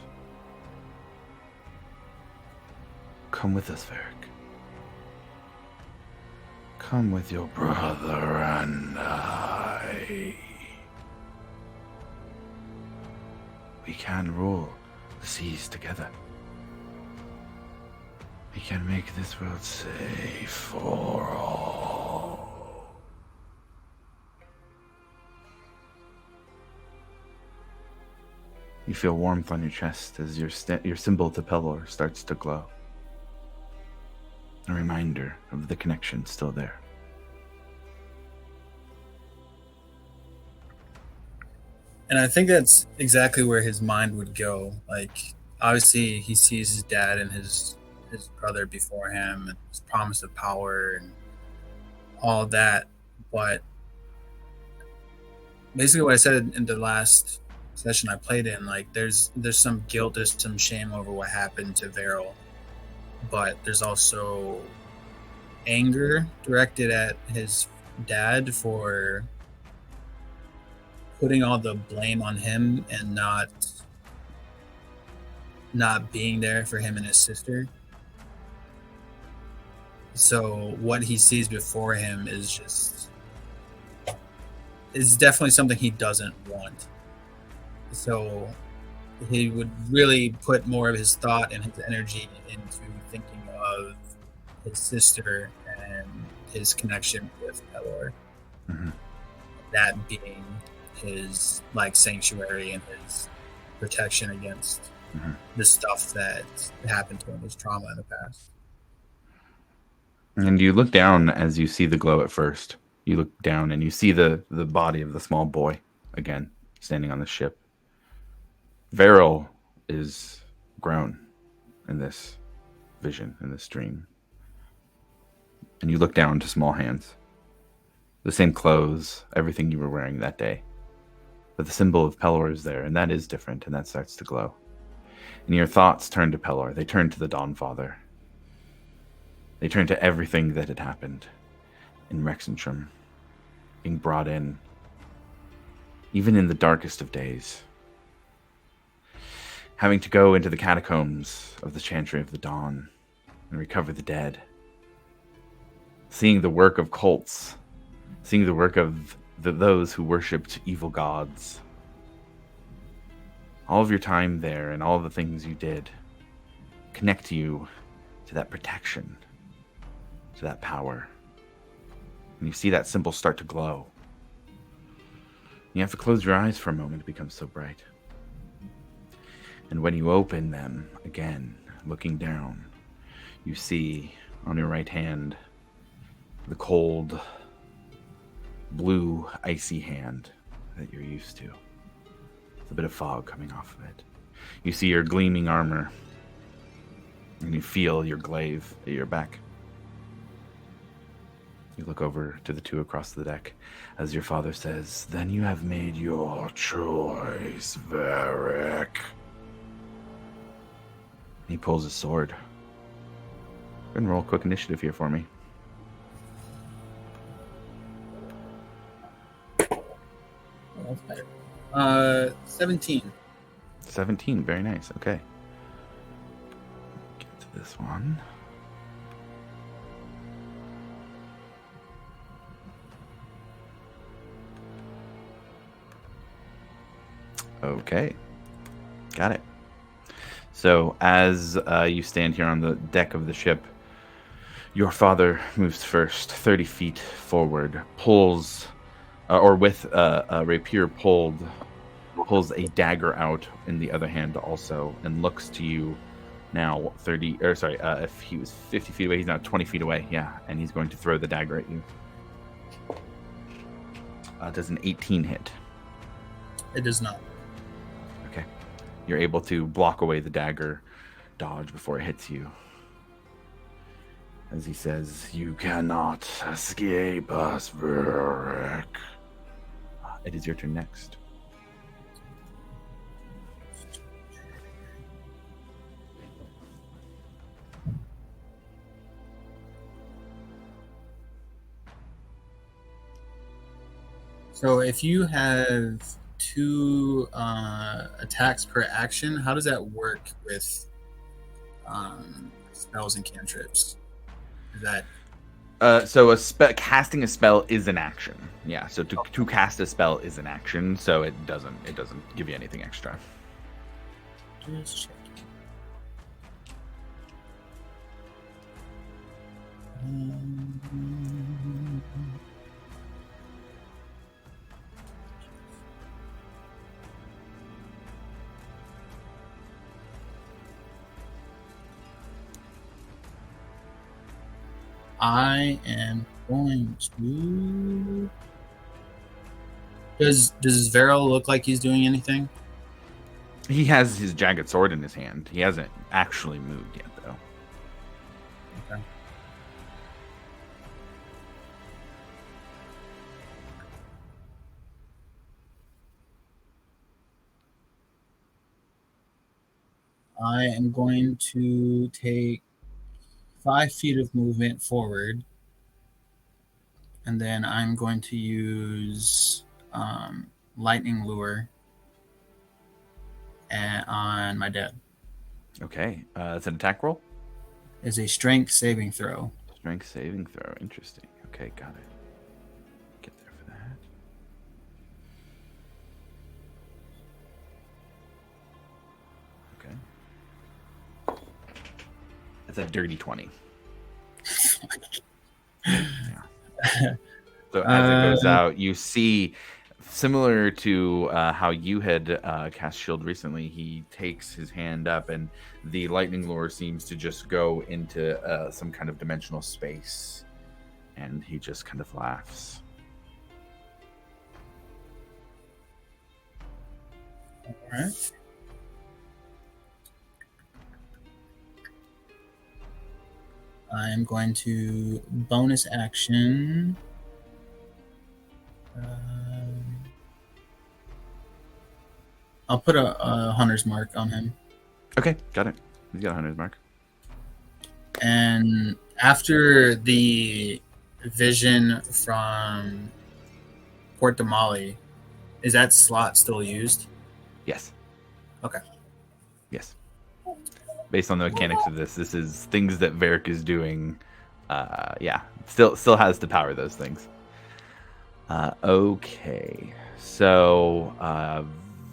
Come with us, Varric. Come with your brother and I. We can rule the seas together. We can make this world safe for all. You feel warmth on your chest as your symbol to Pelor starts to glow. A reminder of the connection still there. And I think that's exactly where his mind would go. Like, obviously, he sees his dad and his brother before him, and his promise of power and all that. But basically, what I said in the last session I played in, like, there's some guilt, there's some shame over what happened to Varel, but there's also anger directed at his dad for putting all the blame on him and not being there for him and his sister. So what he sees before him is definitely something he doesn't want. So he would really put more of his thought and his energy into thinking of his sister and his connection with Pelor. Mm-hmm. That being his like sanctuary and his protection against the stuff that happened to him, his trauma in the past. And you look down as you see the glow at first. You look down and you see the body of the small boy again, standing on the ship. Varel is grown in this vision, in this dream. And you look down to small hands. The same clothes, everything you were wearing that day. But the symbol of Pelor is there, and that is different, and that starts to glow. And your thoughts turn to Pelor. They turn to the Dawnfather. They turn to everything that had happened in Rexentrum, being brought in, even in the darkest of days. Having to go into the catacombs of the Chantry of the Dawn and recover the dead. Seeing the work of cults, seeing the work of those who worshipped evil gods. All of your time there and all of the things you did connect you to that protection, to that power. And you see that symbol start to glow. You have to close your eyes for a moment, it becomes so bright. And when you open them again, looking down, you see on your right hand the cold, blue, icy hand that you're used to. With a bit of fog coming off of it. You see your gleaming armor, and you feel your glaive at your back. You look over to the two across the deck as your father says, "Then you have made your choice, Varric." He pulls his sword. Go ahead and roll a quick initiative here for me. Oh, that's better. 17. 17, very nice. Okay. Get to this one. Okay. Got it. So as you stand here on the deck of the ship, your father moves first, 30 feet forward, pulls, or with a rapier pulled, pulls a dagger out in the other hand also, and looks to you now if he was 50 feet away, he's now 20 feet away, yeah, and he's going to throw the dagger at you. Does an 18 hit? It does not. Okay. You're able to block away the dagger, dodge before it hits you. As he says, "You cannot escape us, Varric." It is your turn next. So if you have 2 attacks per action, how does that work with spells and cantrips? Is that So casting a spell is an action. Yeah. So to cast a spell is an action. So it doesn't give you anything extra. just checking? I am going to. Does Vero look like he's doing anything? He has his jagged sword in his hand. He hasn't actually moved yet, though. Okay. I am going to take 5 feet of movement forward, and then I'm going to use lightning lure on my dad. Okay. It's an attack roll. Is a strength saving throw. Strength saving throw. Interesting. Okay, got it. Get there for that. Okay. That's a dirty 20. Yeah. So as it goes out, you see, similar to how you had cast shield recently, he takes his hand up and the lightning lure seems to just go into some kind of dimensional space, and he just kind of laughs. All right. I'm going to bonus action. I'll put a hunter's mark on him. Okay, got it. He's got a hunter's mark. And after the vision from Port Damali, is that slot still used? Yes. Okay. Yes. Based on the mechanics of this is things that Varric is doing. Yeah, still has to power those things. Okay, so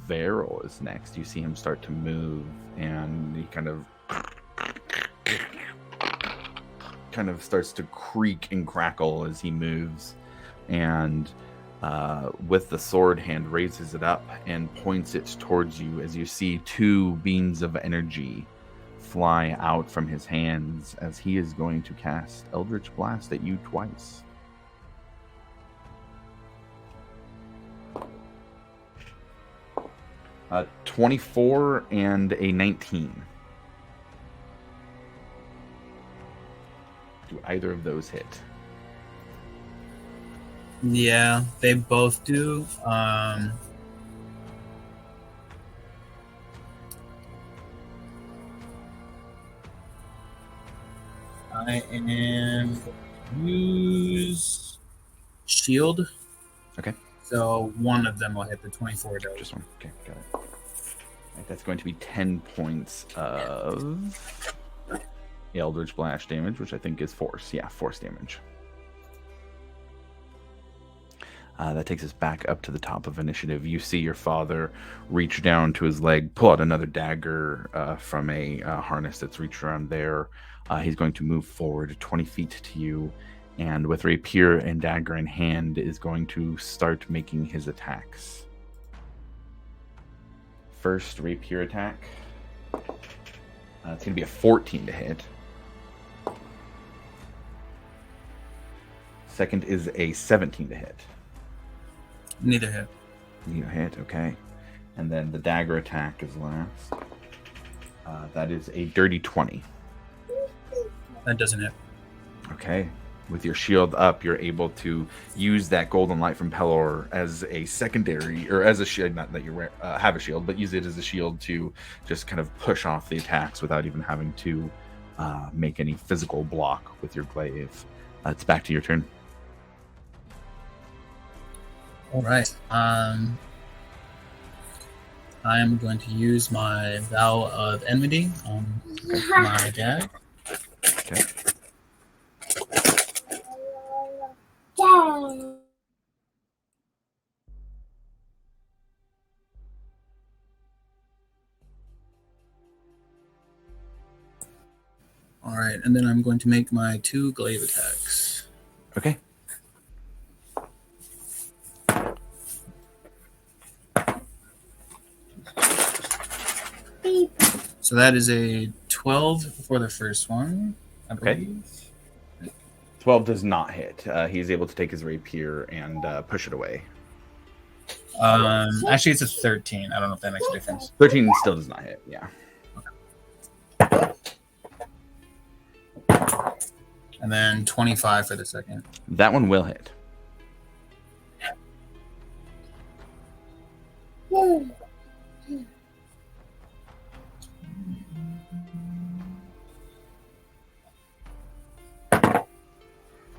Varel is next. You see him start to move, and he kind of starts to creak and crackle as he moves, and with the sword hand raises it up and points it towards you as you see 2 beams of energy fly out from his hands as he is going to cast Eldritch Blast at you twice. Uh, 24 and a 19. Do either of those hit? Yeah, they both do. I am use shield. Okay. So one of them will hit the 24 does. Just one. Okay, got it. Right, that's going to be 10 points of Eldritch Blast damage, which I think is force. Yeah, force damage. That takes us back up to the top of initiative. You see your father reach down to his leg, pull out another dagger from a harness that's reached around there. He's going to move forward 20 feet to you, and with rapier and dagger in hand, is going to start making his attacks. First rapier attack. It's going to be a 14 to hit. Second is a 17 to hit. Neither hit. Neither hit, okay. And then the dagger attack is last. That is a dirty 20. That doesn't hit. Okay. With your shield up, you're able to use that golden light from Pelor as a secondary, or as a shield, not that you have a shield, but use it as a shield to just kind of push off the attacks without even having to make any physical block with your glaive. It's back to your turn. All right. I'm going to use my Vow of Enmity on my dad. Okay. All right, and then I'm going to make my 2 glaive attacks. Okay. So that is a 12 for the first one, I believe. 12 does not hit. He's able to take his rapier and push it away. Actually, it's a 13. I don't know if that makes a difference. 13 still does not hit. Yeah. And then 25 for the second. That one will hit.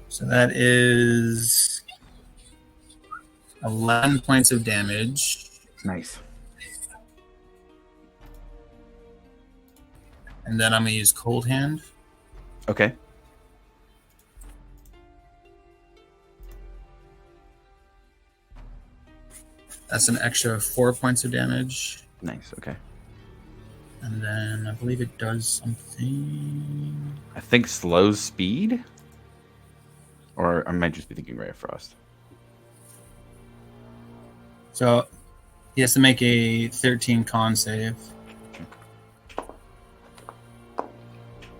So that is 11 points of damage. Nice. And then I'm going to use Cold Hand. Okay. That's an extra 4 points of damage. Nice. Okay. And then I believe it does something. I think slows speed. Or I might just be thinking Ray of Frost. So he has to make a 13 con save.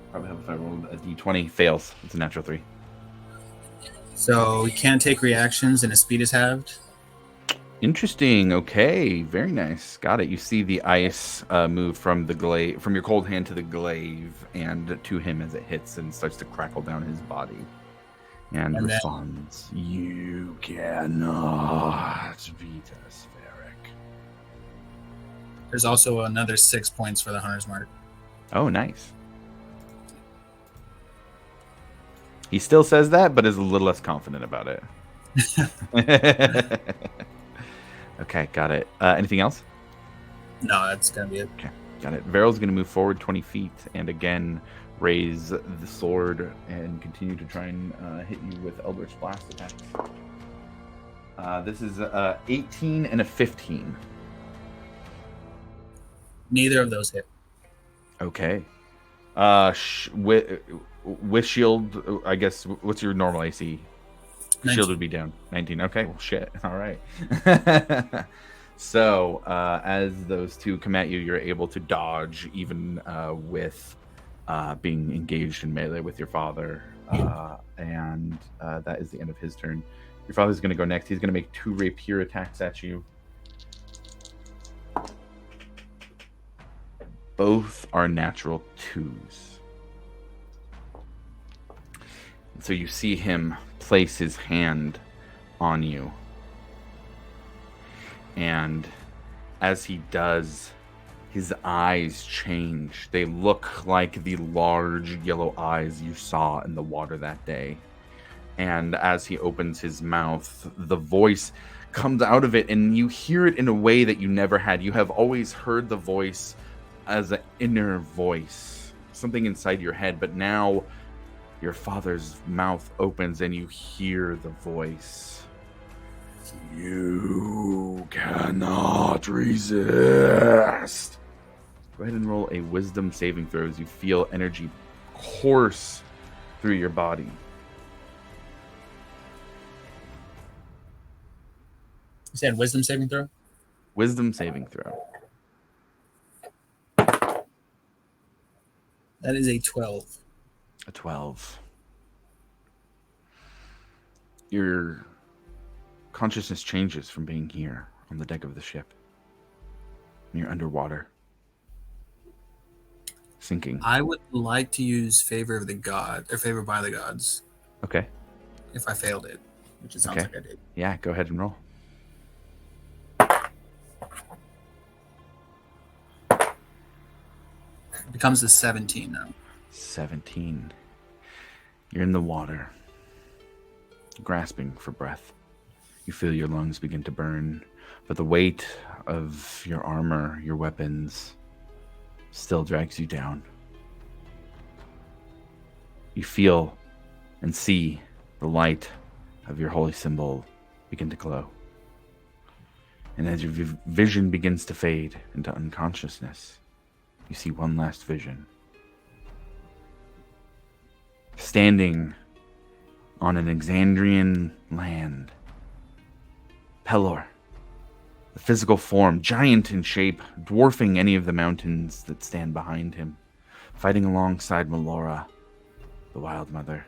Probably help if I rolled a d20. Fails. It's a natural 3. So he can't take reactions and his speed is halved. Interesting. Okay. Very nice. Got it. You see the ice move from the glaive, from your cold hand to the glaive, and to him as it hits and starts to crackle down his body. And responds, "You cannot beat us, Varric." There's also another 6 points for the Hunter's Mark. Oh, nice. He still says that, but is a little less confident about it. Okay, got it. Anything else? No, that's going to be it. Okay, got it. Varyl's going to move forward 20 feet and again raise the sword and continue to try and hit you with Eldritch Blast attacks. This is 18 and a 15. Neither of those hit. Okay. With shield, I guess, what's your normal AC? 19. Shield would be down. 19. Okay, well, shit. All right. So, as those two come at you, you're able to dodge even with being engaged in melee with your father. And that is the end of his turn. Your father's going to go next. He's going to make 2 rapier attacks at you. Both are natural 2s. So you see him place his hand on you. And as he does, his eyes change. They look like the large yellow eyes you saw in the water that day. And as he opens his mouth, the voice comes out of it, and you hear it in a way that you never had. You have always heard the voice as an inner voice, something inside your head, but now your father's mouth opens and you hear the voice. You cannot resist. Go ahead and roll a wisdom saving throw as you feel energy course through your body. You said wisdom saving throw? Wisdom saving throw. That is a 12. A 12. Your consciousness changes from being here on the deck of the ship. You're underwater. Sinking. I would like to use Favor of the God, or Favor by the Gods. Okay. If I failed it, which it sounds like I did. Yeah, go ahead and roll. It becomes a 17 now. 17. You're in the water, grasping for breath. You feel your lungs begin to burn, but the weight of your armor, your weapons, still drags you down. You feel and see the light of your holy symbol begin to glow. And as your vision begins to fade into unconsciousness, you see one last vision. Standing on an Exandrian land, Pelor, the physical form, giant in shape, dwarfing any of the mountains that stand behind him, fighting alongside Melora, the Wild Mother.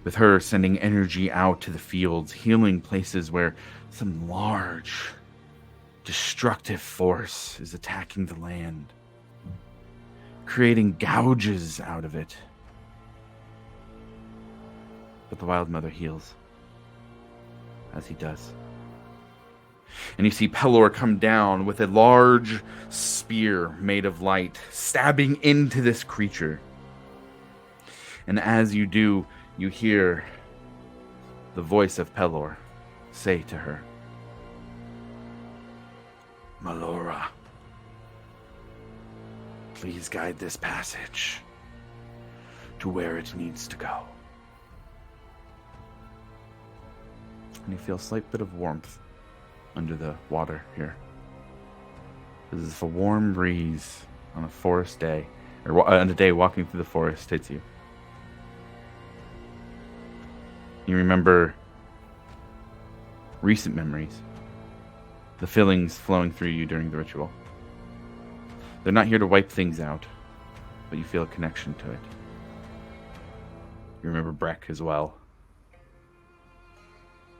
With her sending energy out to the fields, healing places where some large, destructive force is attacking the land, creating gouges out of it. But the Wild Mother heals, as he does. And you see Pelor come down with a large spear made of light, stabbing into this creature. And as you do, you hear the voice of Pelor say to her, "Melora, please guide this passage to where it needs to go." And you feel a slight bit of warmth under the water here. This is a warm breeze on a forest day, or on a day walking through the forest hits you. You remember recent memories, the feelings flowing through you during the ritual. They're not here to wipe things out, but you feel a connection to it. You remember Breck as well,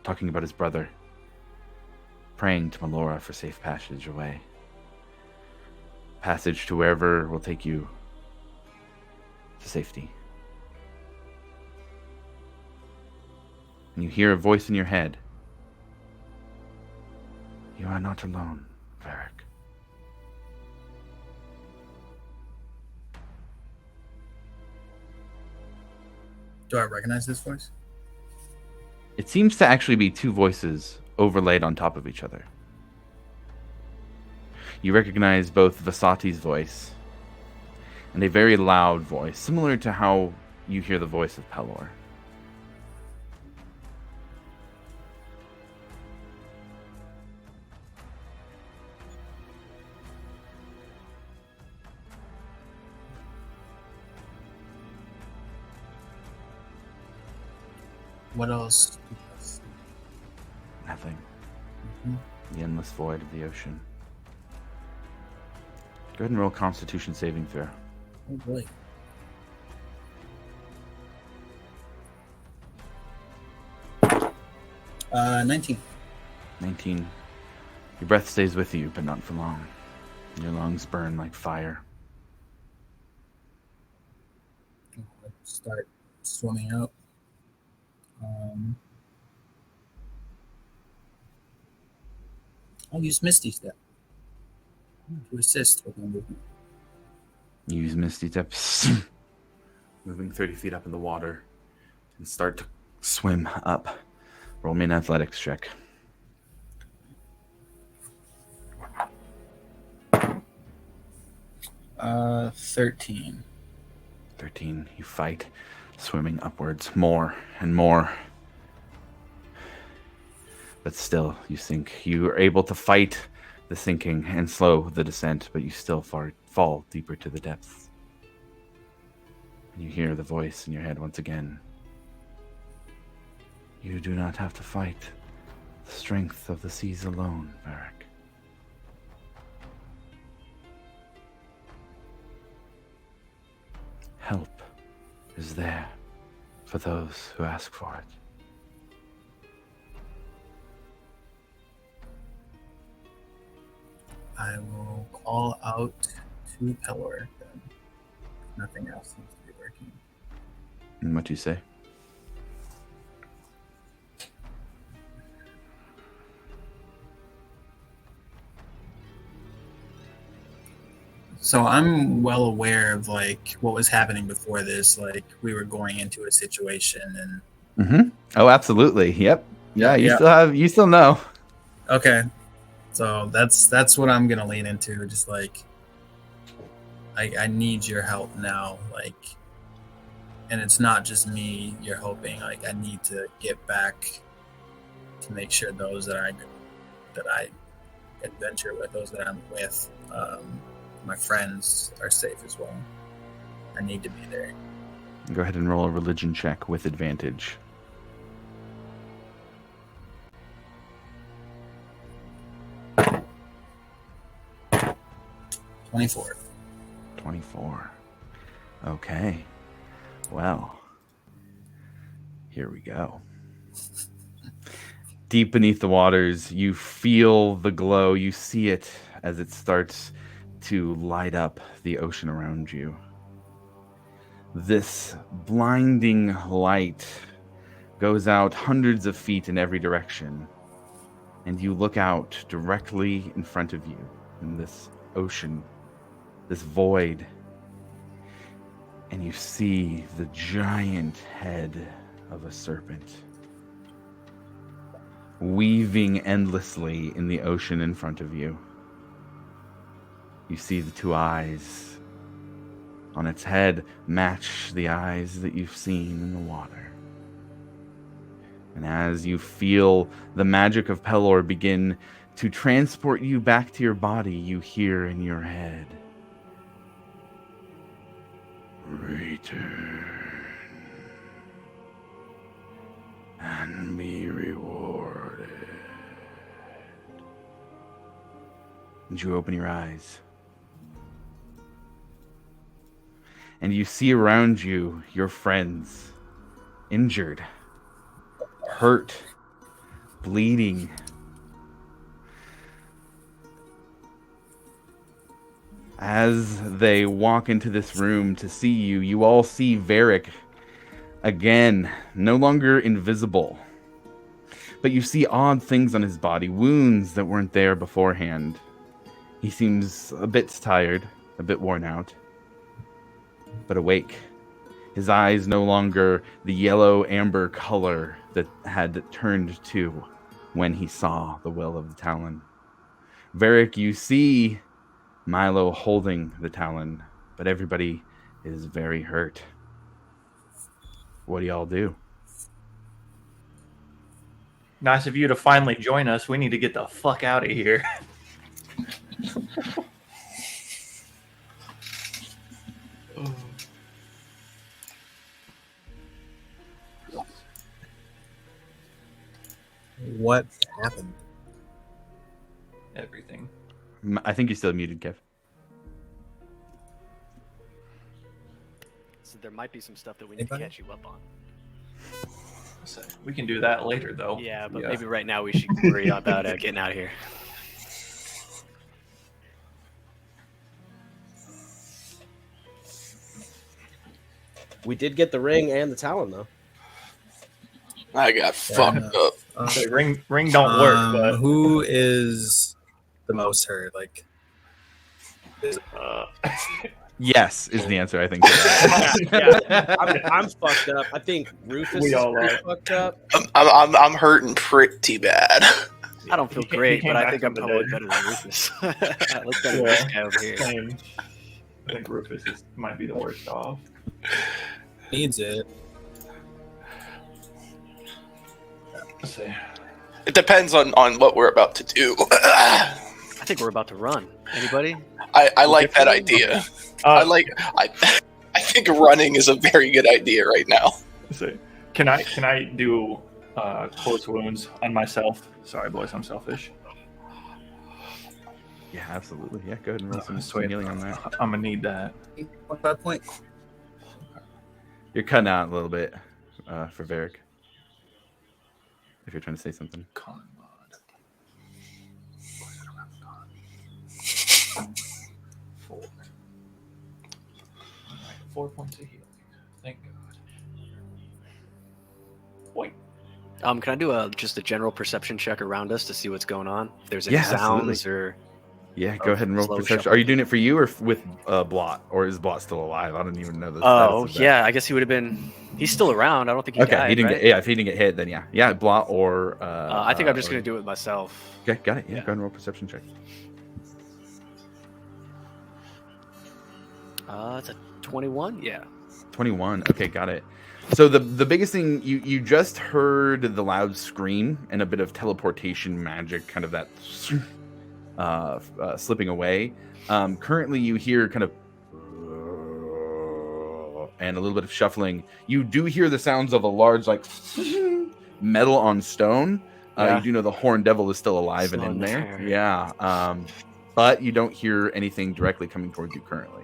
talking about his brother, praying to Melora for safe passage away. Passage to wherever will take you to safety. And you hear a voice in your head. "You are not alone, Varric." Do I recognize this voice? It seems to actually be two voices overlaid on top of each other. You recognize both Vasati's voice and a very loud voice, similar to how you hear the voice of Pelor. What else? Nothing. The endless void of the ocean. Go ahead and roll a Constitution saving throw. Oh boy. Uh, 19. 19. Your breath stays with you, but not for long. Your lungs burn like fire. Start swimming out. I'll use Misty Step to assist with my movement. You use Misty Steps, moving 30 feet up in the water, and start to swim up. Roll me an athletics check. Uh, 13. 13. You fight, swimming upwards more and more. But still, you sink. You are able to fight the sinking and slow the descent, but you still fall deeper to the depths. And you hear the voice in your head once again. "You do not have to fight the strength of the seas alone, Varric. Help is there for those who ask for it." I will call out to Pelor then. Nothing else seems to be working. And what do you say? So I'm well aware of like what was happening before this. Like we were going into a situation and Oh, absolutely. Yep. Yeah, Yeah. you still know. Okay. So that's what I'm gonna lean into. Just like I need your help now. Like, and it's not just me. You're hoping. Like, I need to get back to make sure those that I adventure with, those that I'm with, my friends are safe as well. I need to be there. Go ahead and roll a religion check with advantage. 24. 24. Okay. Well, here we go. Deep beneath the waters, you feel the glow. You see it as it starts to light up the ocean around you. This blinding light goes out hundreds of feet in every direction, and you look out directly in front of you in this ocean, this void, and you see the giant head of a serpent weaving endlessly in the ocean in front of you. You see the two eyes on its head match the eyes that you've seen in the water. And as you feel the magic of Pelor begin to transport you back to your body, you hear in your head, "Return and be rewarded." And you open your eyes. And you see around you your friends, injured, hurt, bleeding. As they walk into this room to see you, you all see Varric again, no longer invisible. But you see odd things on his body, wounds that weren't there beforehand. He seems a bit tired, a bit worn out, but awake. His eyes no longer the yellow amber color that had turned to when he saw the will of the Talon. Varric, you see Milo holding the Talon, but everybody is very hurt. What do y'all do? Nice of you to finally join us. We need to get the fuck out of here. What happened? Everything. I think you're still muted, Kev. So there might be some stuff that we need to catch you up on. So we can do that later, though. Yeah, but maybe right now we should worry about getting out of here. We did get the ring and the Talon, though. I got fucked up. The ring don't work, but who is the most hurt? Like, Yes, is the answer, I think. Yeah. I'm fucked up. I think Rufus We is all pretty are. fucked up. I'm hurting pretty bad. I don't feel He great, came but I back think from I'm the probably dead. better than Rufus. Let's better than this guy over here. same. I think Rufus might be the worst off. needs it. Let's see. It depends on what we're about to do. I think we're about to run. Anybody? I like that idea. Uh, I think running is a very good idea right now. let's see. Can I do close wounds on myself? Sorry, boys, I'm selfish. Yeah, absolutely. Yeah, go ahead and roll some Sweet. healing on that. I'm gonna need that. 5 points. You're cutting out a little bit for Varric. If you're trying to say something. Con mod. 4. Alright, 4 points of healing. Thank God. Wait. Can I do just a general perception check around us to see what's going on? If there's any Yeah, sounds absolutely. or Yeah, go ahead and roll slow perception. shuffle. Are you doing it for you or with Blot? Or is Blot still alive? I don't even know the Oh, status of that. yeah. I guess he would have been. He's still around. I don't think he Okay, died. he didn't right? get. Yeah, if he didn't get hit, then yeah. Yeah, Blot or. I think I'm just going to do it with myself. Okay, got it. Yeah, Yeah. go ahead and roll perception check. It's a 21. Yeah. 21. Okay, got it. So the biggest thing you just heard the loud scream and a bit of teleportation magic, kind of that slipping away. Currently, you hear kind of and a little bit of shuffling. You do hear the sounds of a large like metal on stone. Yeah. You do know the Horn Devil is still alive Still and in in there. there. Yeah. But you don't hear anything directly coming towards you currently.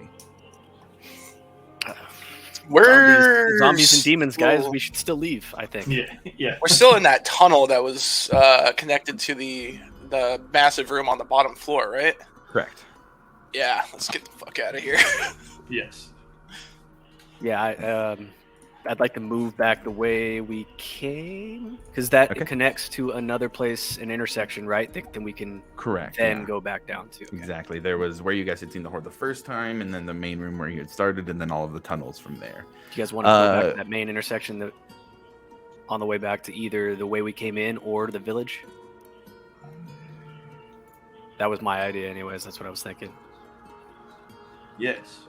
We're Zombies and demons, guys. still- We should still leave, I think. Yeah. We're still in that tunnel that was connected to the massive room on the bottom floor, right? Correct. Yeah, let's get the fuck out of here. Yes. Yeah, I'd like to move back the way we came, because that Okay. connects to another place, an intersection, right? Then we can Correct. then yeah. go back down to. Okay. Exactly. There was where you guys had seen the Horde the first time, and then the main room where you had started, and then all of the tunnels from there. Do you guys want to go back to that main intersection that on the way back to either the way we came in or to the village? That was my idea, anyways. That's what I was thinking. Yes.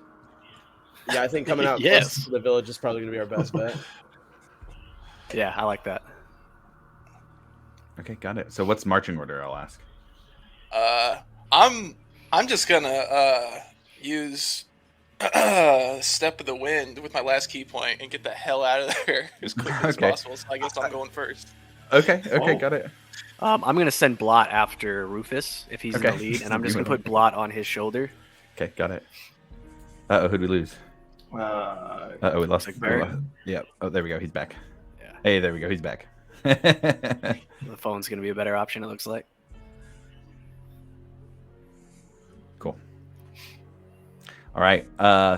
Yeah, I think coming out Yes. close to the village is probably going to be our best bet. Yeah, I like that. Okay, got it. So what's marching order? I'll ask. I'm just gonna use Step of the Wind with my last key point and get the hell out of there as quickly as Okay. possible. So I guess I'm going first. Okay. Oh. Got it. I'm gonna send Blot after Rufus if he's in Okay. the lead, and I'm just gonna put Blot on his shoulder. Okay, got it. Who'd we lose? We lost. Like we Barrett? lost- Yeah. Oh, there we go. He's back. Yeah. Hey, there we go. He's back. The phone's gonna be a better option, it looks like. Cool. All right.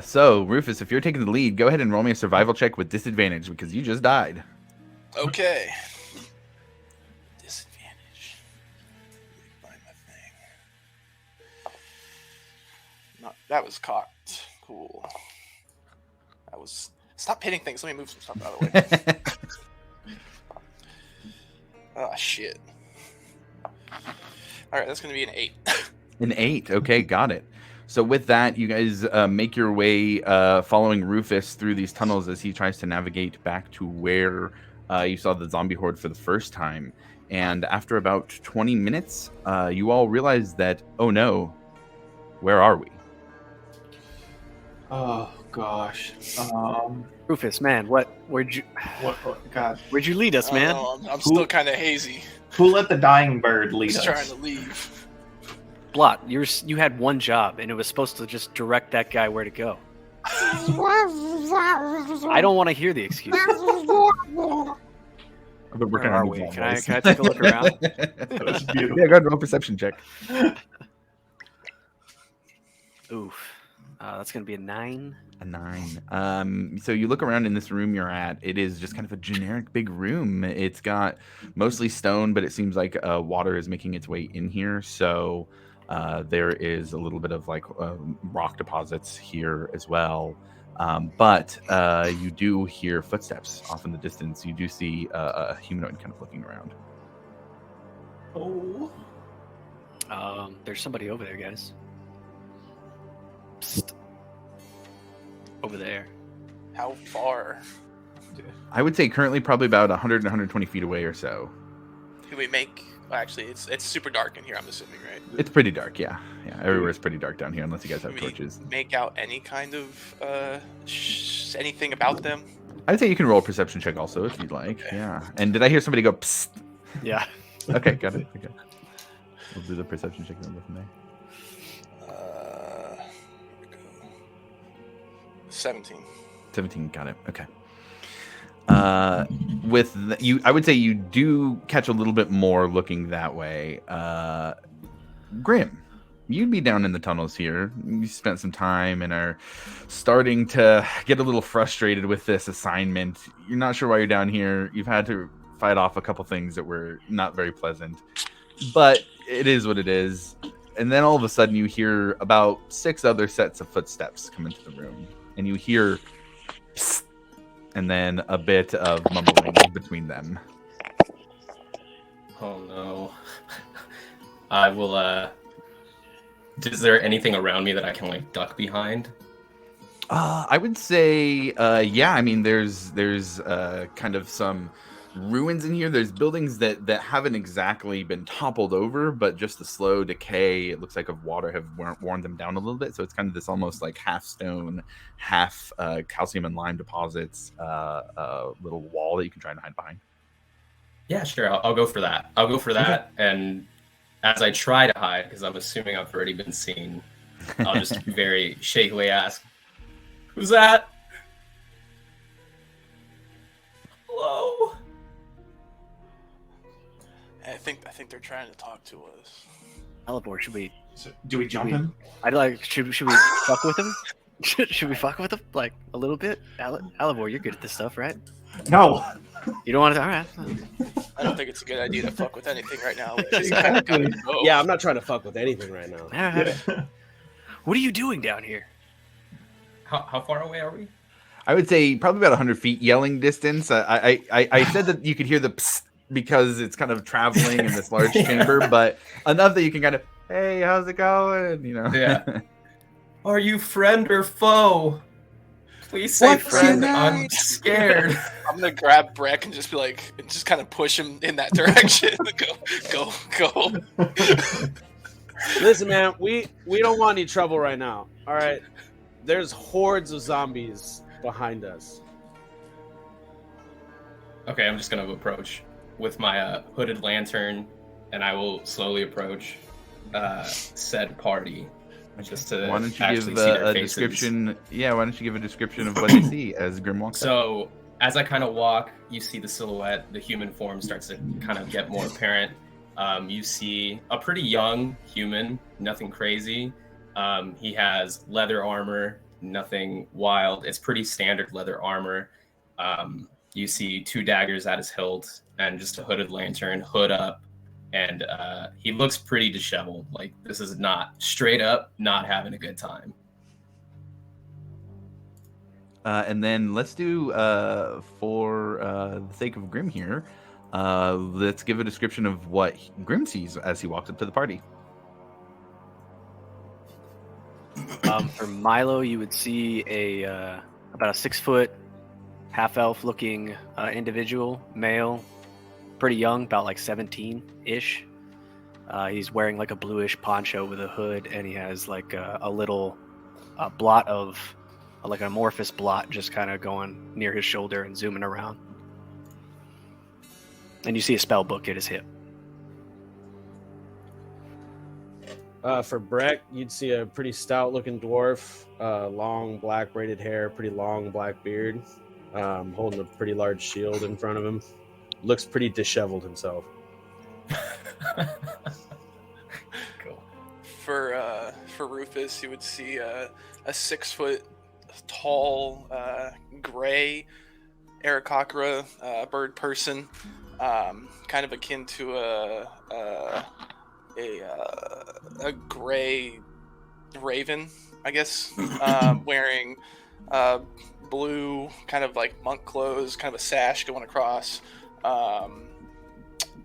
So Rufus, if you're taking the lead, go ahead and roll me a survival check with disadvantage because you just died. Okay. Disadvantage. Find my thing. That was cocked. Cool. That was. Stop hitting things. Let me move some stuff out of the way. Ah, shit. All right, that's gonna be an 8. An 8. Okay, got it. So with that, you guys make your way following Rufus through these tunnels as he tries to navigate back to where you saw the zombie horde for the first time. And after about 20 minutes, you all realize that, oh no, where are we? Oh gosh. Rufus, man, where'd you God? where'd you lead us, man? I'm still kind of hazy. Who let the dying bird lead Just us? trying to leave. Blot, you had one job, and it was supposed to just direct that guy where to go. I don't want to hear the excuse. I've been working Where on are we? these Can I levels. take a look around? That was beautiful. Yeah, go ahead and roll a perception check. Oof. That's gonna be a 9. A 9. So you look around in this room you're at. It is just kind of a generic big room. It's got mostly stone, but it seems like water is making its way in here. So there is a little bit of like rock deposits here as well. But you do hear footsteps off in the distance. You do see a humanoid kind of looking around. Oh. There's somebody over there, guys. Psst. Over there. How far? I would say currently probably about 100 and 120 feet away or so. Can we make? Well, actually, it's super dark in here. I'm assuming, right? It's pretty dark, yeah. Yeah, everywhere's pretty dark down here unless you guys have Can we torches. make out any kind of anything about them? I'd say you can roll a perception check also if you'd like. Okay. Yeah. And did I hear somebody go psst? Yeah. Okay, got it. Okay. We'll do the perception check and go from there. Here we go. 17. 17, got it. Okay. You, I would say you do catch a little bit more looking that way. Grim, you'd be down in the tunnels here. You spent some time and are starting to get a little frustrated with this assignment. You're not sure why you're down here. You've had to fight off a couple things that were not very pleasant, but it is what it is. and then all of a sudden you hear about 6 other sets of footsteps come into the room, and you hear psst, and then a bit of mumbling between them. Oh no. I will is there anything around me that I can like duck behind? I would say, yeah. I mean, there's kind of some ruins in here. There's buildings that haven't exactly been toppled over, but just the slow decay, it looks like, of water have worn them down a little bit. So it's kind of this almost like half stone, half calcium and lime deposits, little wall that you can try and hide behind. Yeah, sure. I'll go for that. I'll go for that. And as I try to hide, because I'm assuming I've already been seen, I'll just very shakily ask, "Who's that? Hello?" I think they're trying to talk to us. Alibor, should we? So, do we jump him? I'd like. Should we fuck with him? Should we fuck with him like a little bit? Alibor, you're good at this stuff, right? No. You don't want to? All right. I don't think it's a good idea to fuck with anything right now. Exactly. Yeah, I'm not trying to fuck with anything right now. All right. What are you doing down here? How far away are we? I would say probably about 100 feet yelling distance. I said that you could hear the psst because it's kind of traveling in this large chamber, but enough that you can kind of, hey, how's it going? You know? Yeah. Are you friend or foe? Please say What's friend. your I'm name? scared. I'm gonna grab Breck and just be like, and just kind of push him in that direction. Go. Listen, man, we don't want any trouble right now. All right, there's hordes of zombies behind us. Okay, I'm just gonna approach with my hooded lantern, and I will slowly approach said party. Just to why don't you actually give see their a faces. description? Yeah, why don't you give a description of what you see as Grim walks up? So as I kind of walk, you see the silhouette, the human form starts to kind of get more apparent. You see a pretty young human, nothing crazy. He has leather armor, nothing wild. It's pretty standard leather armor. You see 2 daggers at his hilt and just a hooded lantern, hood up. And he looks pretty disheveled. Like, this is not straight up not having a good time. And then let's do, for the sake of Grim here, let's give a description of what Grim sees as he walks up to the party. For Milo, you would see about a 6-foot, half-elf looking individual, male, pretty young, about like 17-ish. He's wearing like a bluish poncho with a hood, and he has like a little blot of like an amorphous blot just kind of going near his shoulder and zooming around. And you see a spell book at his hip. For Breck, you'd see a pretty stout-looking dwarf, long black braided hair, pretty long black beard, holding a pretty large shield in front of him. Looks pretty disheveled himself. Cool. For Rufus, you would see a 6-foot tall gray Aarakocra bird person, kind of akin to a gray raven, I guess, wearing blue kind of like monk clothes, kind of a sash going across,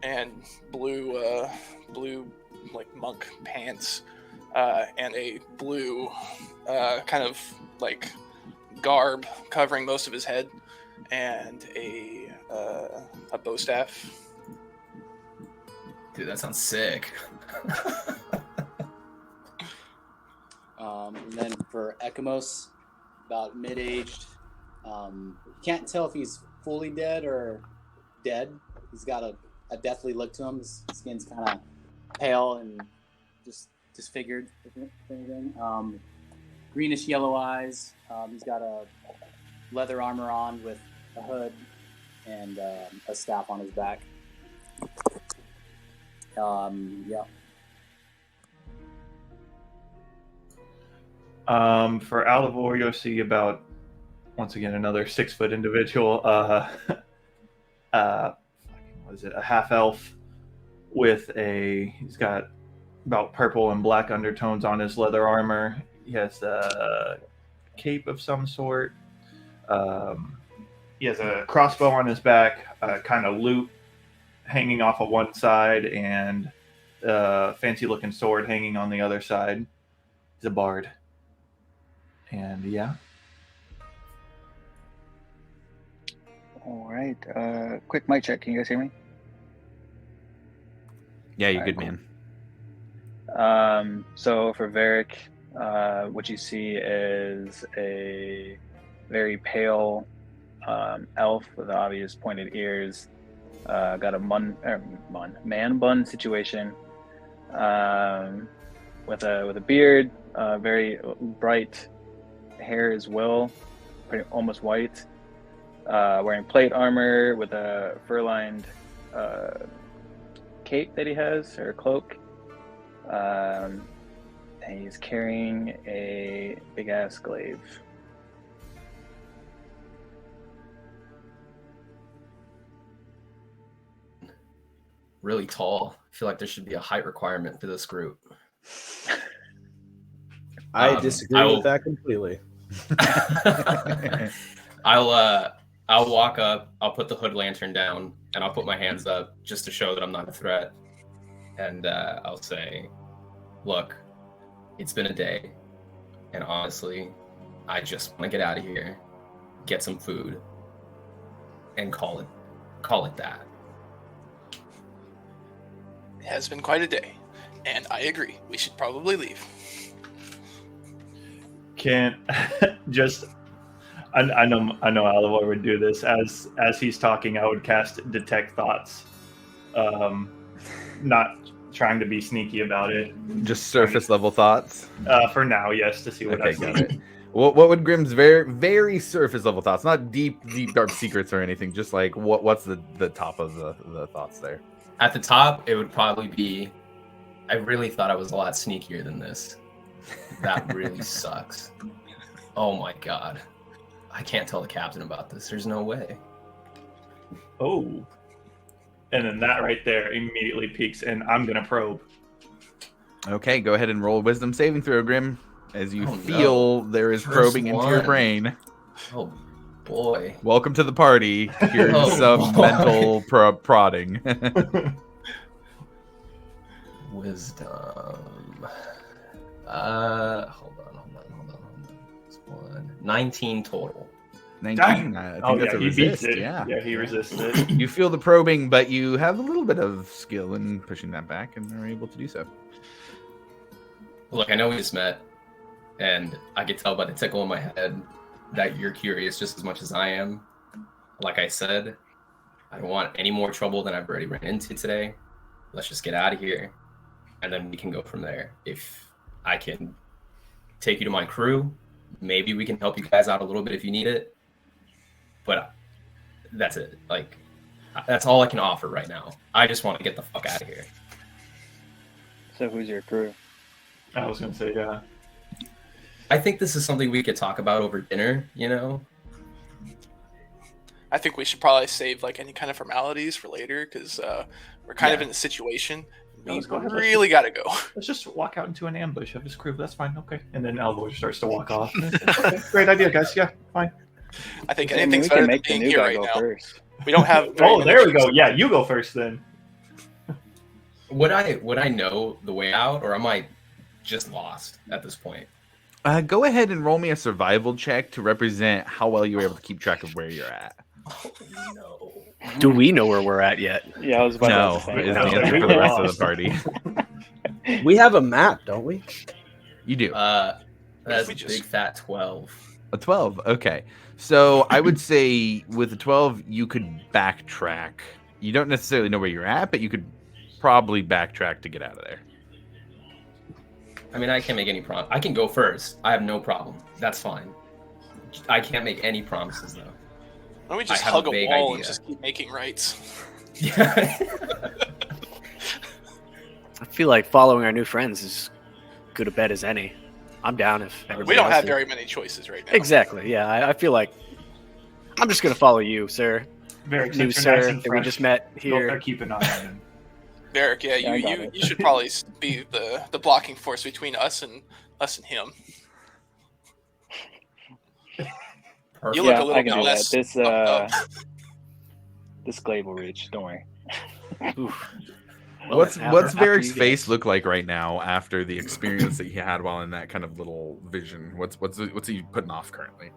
and blue like monk pants, and a blue kind of like garb covering most of his head, and a bow staff. Dude, that sounds sick. And then for Ekimos, about mid-aged. Can't tell if he's fully dead or dead. He's got a deathly look to him. His skin's kind of pale and just disfigured, if anything. Greenish yellow eyes. He's got a leather armor on with a hood and a staff on his back. Yeah. For Alivor, you'll see about, once again, another 6-foot individual. What is it? A half elf with he's got about purple and black undertones on his leather armor. He has a cape of some sort. He has a crossbow on his back, kind of loop hanging off of one side, and a fancy-looking sword hanging on the other side. He's a bard. And yeah. All right. Quick mic check. Can you guys hear me? Yeah, you're Alright, good, cool. man. So for Varric, what you see is a very pale elf with obvious pointed ears. Got a man bun situation, with a beard, very bright hair as well, almost white. Wearing plate armor with a fur-lined cape that he has, or cloak. And he's carrying a big-ass glaive. Really tall. I feel like there should be a height requirement for this group. I disagree with that completely. I'll walk up, I'll put the hood lantern down, and I'll put my hands up just to show that I'm not a threat. And I'll say, look, it's been a day, and honestly, I just want to get out of here, get some food, and call it that. It has been quite a day, and I agree. We should probably leave. Can't just. I know Alivor would do this. As he's talking, I would cast Detect Thoughts. Not trying to be sneaky about it. Just surface level thoughts. For now, yes, to see what I see. Got it. What would Grimm's very surface level thoughts? Not deep dark secrets or anything. Just like what's the top of the thoughts there? At the top, it would probably be, I really thought I was a lot sneakier than this. That really sucks. Oh my god. I can't tell the captain about this. There's no way. Oh. And then that right there immediately peaks, and I'm going to probe. Okay, go ahead and roll a wisdom saving throw, Grim, as you Oh, feel there is First probing into your one. brain. Oh boy. Welcome to the party. Here's Oh, some boy. mental prodding. Wisdom. Hold on. It's 19 total. 19. I think Oh, that's yeah, a he resist. beats it. Yeah. Yeah, he resisted it. You feel the probing, but you have a little bit of skill in pushing that back and are able to do so. Look, I know we just met, and I could tell by the tickle in my head that you're curious just as much as I am. Like I said, I don't want any more trouble than I've already ran into today. Let's just get out of here, and then we can go from there. If I can take you to my crew, maybe we can help you guys out a little bit if you need it. But that's it. Like, that's all I can offer right now. I just want to get the fuck out of here. So who's your crew? I was going to say, yeah. I think this is something we could talk about over dinner, you know? I think we should probably save like any kind of formalities for later, because we're kind of in a situation. No, We let's go ahead. really got to go. Let's just walk out into an ambush of his crew. That's fine. Okay. And then Alivor starts to walk off. Okay, great idea, guys. Yeah, fine. I think I mean, anything's we better can than make the being new here guy right go now. first. We don't have. very Oh, many there we go. choices. Yeah, you go first then. Would I know the way out, or am I just lost at this point? Go ahead and roll me a survival check to represent how well you were able to keep track of where you're at. Oh no. Do we know where we're at yet? Yeah, I was about No, to say. is the No, answer we for the rest of lost. the party. We have a map, don't we? You do. That's we a just- big fat 12. A 12. Okay. So I would say with a 12, you could backtrack. You don't necessarily know where you're at, but you could probably backtrack to get out of there. I mean, I can't make any promise. I can go first. I have no problem. That's fine. I can't make any promises though. Why don't we just I have a hug a vague wall and idea. just keep making rights? Yeah. I feel like following our new friends is as good a bet as any. I'm down if everybody We don't else have is. very many choices right now. Exactly. Yeah, I feel like I'm just gonna follow you, sir. Very New nice sir and that we fresh. just met Go there, here. keep an eye on him. Varric, yeah, Yeah, I got it. you should probably be the blocking force between us and him. Perfect. You look Yeah, a little I can bit do that. less This fucked up. this glaive will reach. Don't worry. Oof. Well, What's then, after Varric's you face guys- look like right now after the experience that he had while in that kind of little vision? What's he putting off currently?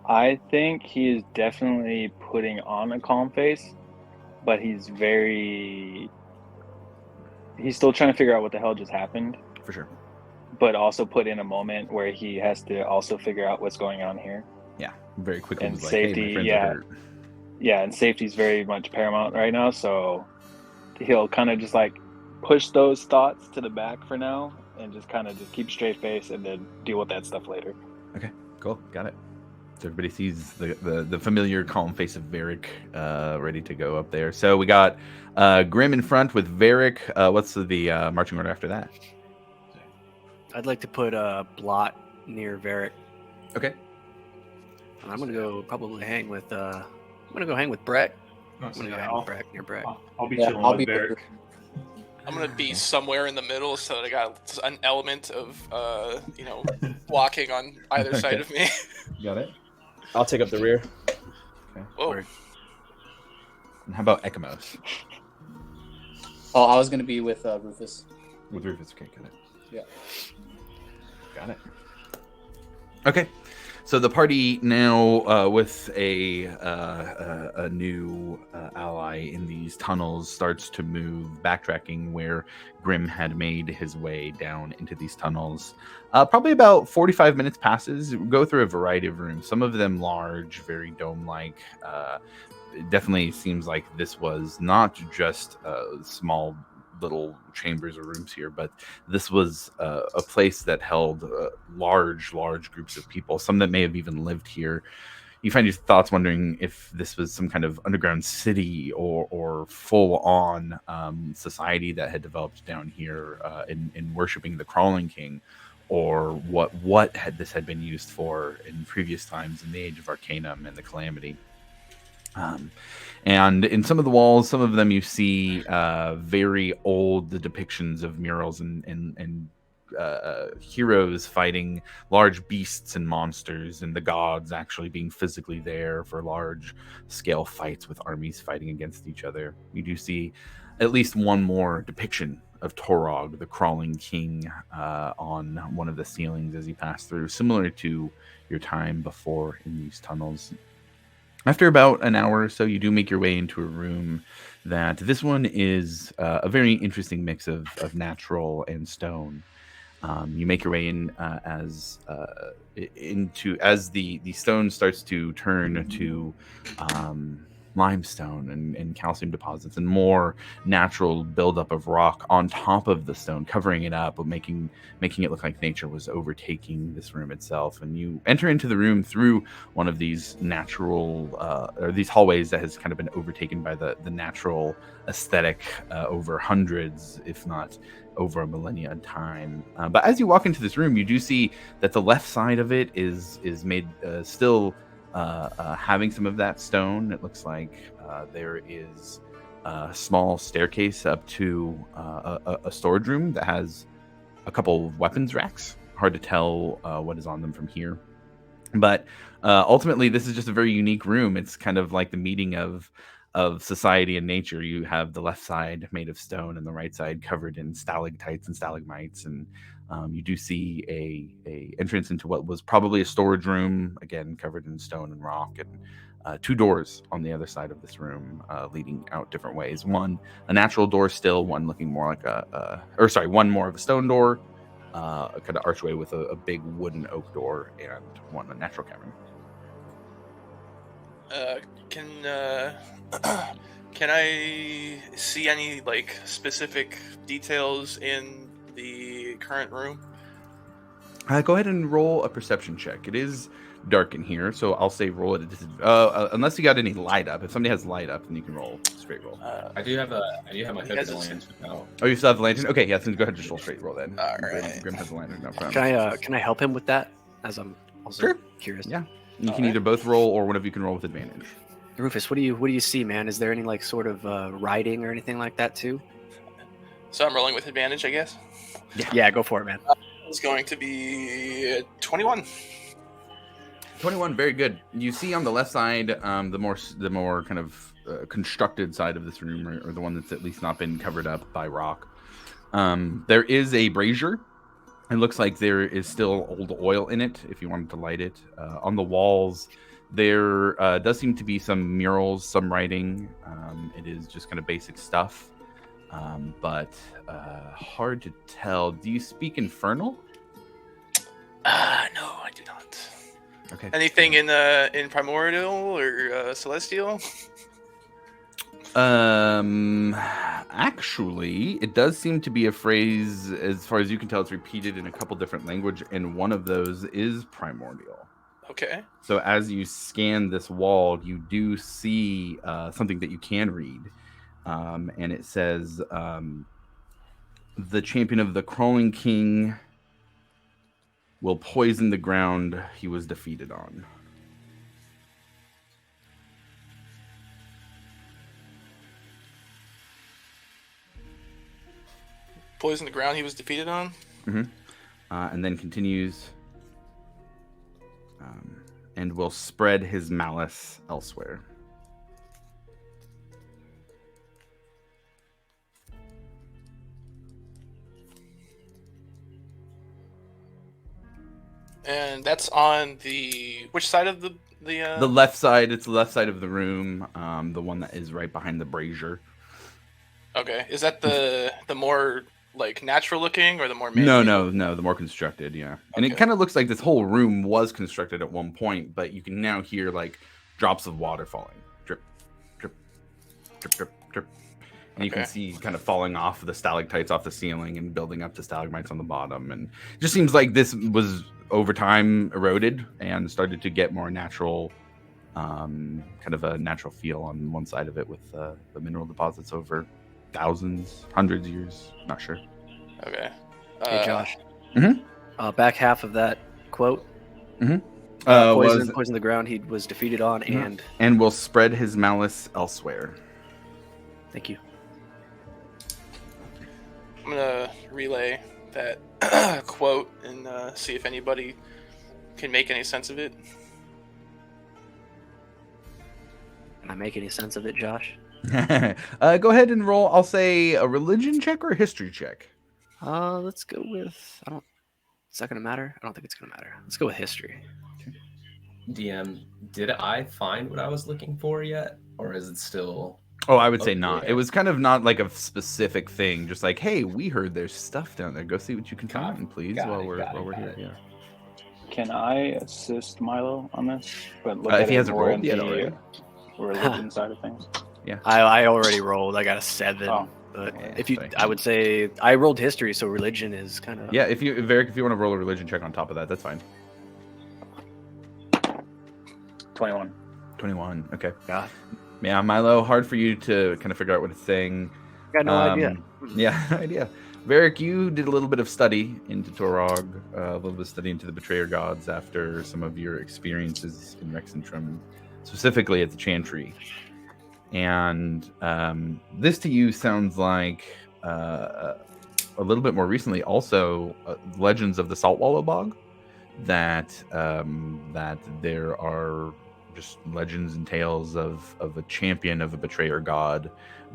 I think he is definitely putting on a calm face, but he's still trying to figure out what the hell just happened, For sure. but also put in a moment where he has to also figure out what's going on here. Yeah, very quickly. And Was like, hey, safety, my friends yeah. are hurt. Yeah, and safety's very much paramount right now, so he'll kind of just like push those thoughts to the back for now and just kind of just keep straight face and then deal with that stuff later. Okay, cool, got it. So everybody sees the familiar calm face of Varric ready to go up there. So we got Grim in front with Varric. What's the marching order after that? I'd like to put a blot near Varric. Okay. And I'm gonna go probably hang with Brett. I'm gonna go hang with Brett near Brett. I'll be Yeah, chilling I'll with be Varric. I'm gonna be somewhere in the middle, so that I got an element of walking on either side of me. Got it. I'll take up the rear. Whoa. Word. And how about Ekamos? Oh, I was gonna be with Rufus. With Rufus, okay, got it. Yeah. Got it. Okay, so the party now with a new ally in these tunnels starts to move, backtracking where Grim had made his way down into these tunnels. Probably about 45 minutes passes. Go through a variety of rooms, some of them large, very dome-like. It definitely seems like this was not just small little chambers or rooms here, but this was a place that held large groups of people, some that may have even lived here. You find your thoughts wondering if this was some kind of underground city or full-on society that had developed down here in worshiping the Crawling King, or what this had been used for in previous times in the Age of Arcanum and the Calamity. And in some of the walls, some of them you see very old depictions of murals and heroes fighting large beasts and monsters, and the gods actually being physically there for large scale fights with armies fighting against each other. You do see at least one more depiction of Torog, the Crawling King, on one of the ceilings as you pass through, similar to your time before in these tunnels. After about an hour or so, you do make your way into a room that this one is a very interesting mix of natural and stone. You make your way in as the stone starts to turn to limestone and calcium deposits and more natural buildup of rock on top of the stone, covering it up, but making it look like nature was overtaking this room itself. And you enter into the room through one of these natural or these hallways that has kind of been overtaken by the natural aesthetic over hundreds, if not over a millennia in time. But as you walk into this room, you do see that the left side of it is made still having some of that stone. It looks like there is a small staircase up to a storage room that has a couple of weapons racks. Hard to tell what is on them from here. But ultimately, this is just a very unique room. It's kind of like the meeting of society and nature. You have the left side made of stone and the right side covered in stalactites and stalagmites, and you do see a entrance into what was probably a storage room, again covered in stone and rock, and two doors on the other side of this room leading out different ways. One a natural door still, one looking more like one more of a stone door, a kind of archway with a big wooden oak door, and one a natural cavern. Can I see any like specific details in the current room? Go ahead and roll a perception check. It is dark in here, so I'll say roll it at unless you got any light up. If somebody has light up, then you can roll straight roll. I do have my hook and lantern out. Oh, you still have the lantern? Okay, yeah, then go ahead and just roll straight roll then. All right. Grim has the lantern up front. Can I help him with that? As I'm also Sure. curious. Yeah. You can either both roll or one of you can roll with advantage. Rufus, what do you see, man? Is there any like sort of writing or anything like that too? So I'm rolling with advantage, I guess. Yeah, go for it, man. It's going to be 21. 21, very good. You see on the left side, the more kind of constructed side of this room, or the one that's at least not been covered up by rock. There is a brazier. It looks like there is still old oil in it if you wanted to light it. On the walls, there does seem to be some murals, some writing. It is just kind of basic stuff, but hard to tell. Do you speak Infernal? No, I do not. Okay. Anything in Primordial or Celestial? Actually, it does seem to be a phrase, as far as you can tell, it's repeated in a couple different languages, and one of those is Primordial. Okay. So as you scan this wall, you do see something that you can read, and it says, "The champion of the Crawling King will poison the ground he was defeated on." Poison the ground he was defeated on? Mm-hmm. And then continues, and will spread his malice elsewhere. And that's on the which side of the The left side. It's the left side of the room. The one that is right behind the brazier. Okay. Is that the more like natural looking or the more No, man-made? no, the more constructed, yeah. And it Okay. kind of looks like this whole room was constructed at one point, but you can now hear like drops of water falling. Drip, drip, drip, drip, drip. And you can Okay. see kind of falling off the stalactites off the ceiling and building up to stalagmites on the bottom. And it just seems like this was over time eroded and started to get more natural, kind of a natural feel on one side of it with the mineral deposits over thousands, hundreds of years. Not sure. Okay. Hey, Josh. Mhm. Back half of that quote. Was Poison the ground he was defeated on, Yeah. and and will spread his malice elsewhere. thank you. I'm gonna relay that quote and see if anybody can make any sense of it. Can I make any sense of it, Josh? Go ahead and roll. I'll say a religion check or a history check. Let's go with. Is that gonna matter? I don't think it's gonna matter. Let's go with history. DM, did I find what I was looking for yet, or is it still? Oh, I would say Okay. not. It was kind of not like a specific thing. Just like, hey, we heard there's stuff down there. Go see what you can Got find, please, got while it, we're got it, while we're got here. it. Yeah. Can I assist Milo on this? But look If at he it hasn't more rolled in yet the already. religion side of things. I already rolled. I got a 7. Oh. But Yeah, if you, sorry. I would say I rolled history, so religion is kind of. Yeah, if you Varric, if you want to roll a religion check on top of that, that's fine. 21. 21. Okay. God. Yeah, Milo, hard for you to kind of figure out what it's saying. Got no idea. Yeah, no idea. Varric, you did a little bit of study into Torog, a little bit of study into the Betrayer Gods after some of your experiences in Rexentrum, specifically at the Chantry. And this to you sounds like a little bit more recently also legends of the Saltwallow Bog, that that there are just legends and tales of a champion of a betrayer god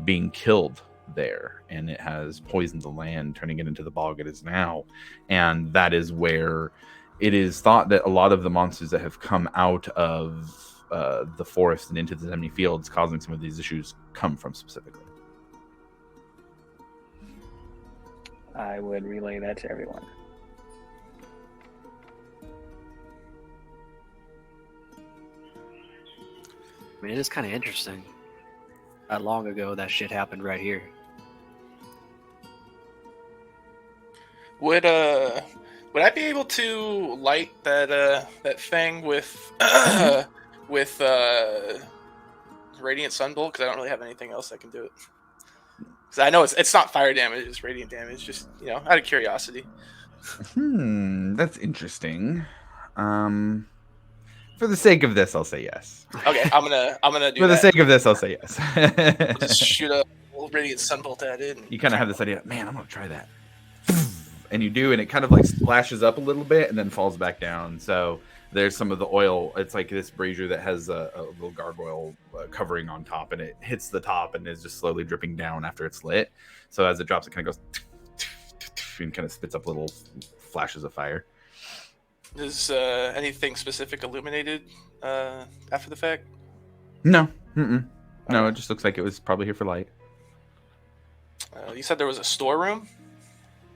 being killed there, and it has poisoned the land, turning it into the bog it is now. And that is where it is thought that a lot of the monsters that have come out of the forest and into the Zemni fields causing some of these issues come from specifically. I would relay that to everyone. I mean, it is kind of interesting. That long ago, that shit happened right here. Would I be able to light that thing with with radiant sunbolt? Because I don't really have anything else that can do it. Because I know it's not fire damage; it's radiant damage. Just out of curiosity. That's interesting. For the sake of this, I'll say yes. Okay, I'm gonna do For the that. sake of this, I'll say yes. I'll just shoot a little radiant sunbolt at it. You kind of have this idea, man, I'm gonna try that, and you do, and it kind of like splashes up a little bit and then falls back down. So there's some of the oil. It's like this brazier that has a little gargoyle covering on top, and it hits the top and is just slowly dripping down after it's lit. So as it drops, it kind of goes and kind of spits up little flashes of fire. Is anything specific illuminated after the fact? No, no, it just looks like it was probably here for light. You said there was a storeroom?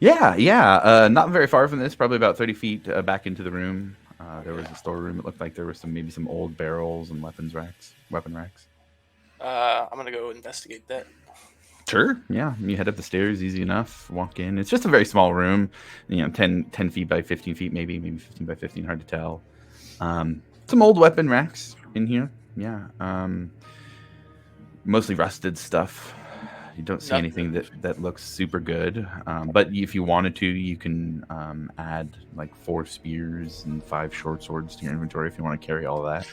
Yeah. Not very far from this, probably about 30 feet back into the room. There was a storeroom. It looked like there was maybe some old barrels and weapon racks. I'm gonna go investigate that. Sure. Yeah. You head up the stairs, easy enough. Walk in. It's just a very small room. 10 feet by 15 feet, maybe 15 by 15. Hard to tell. Some old weapon racks in here. Yeah. Mostly rusted stuff. You don't see anything that looks super good. But if you wanted to, you can add like 4 spears and 5 short swords to your inventory if you want to carry all that.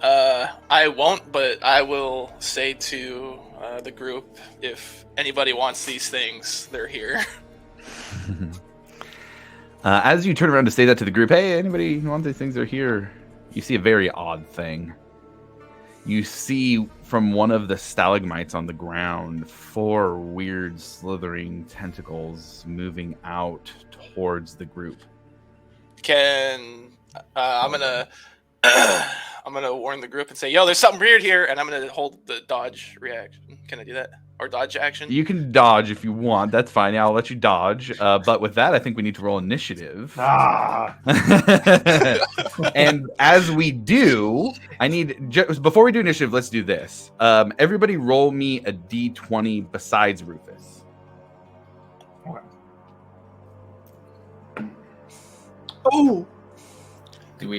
I won't, but I will say to the group, if anybody wants these things, they're here. As you turn around to say that to the group, hey, anybody who wants these things, they're here. You see a very odd thing. You see from one of the stalagmites on the ground 4 weird slithering tentacles moving out towards the group. I'm gonna warn the group and say, "Yo, there's something weird here," and I'm gonna hold the dodge reaction. Can I do that? Or dodge action? You can dodge if you want. That's fine. Yeah, I'll let you dodge. But with that, I think we need to roll initiative. And as we do, I need before we do initiative, let's do this. Everybody, roll me a d20 besides Rufus. Oh.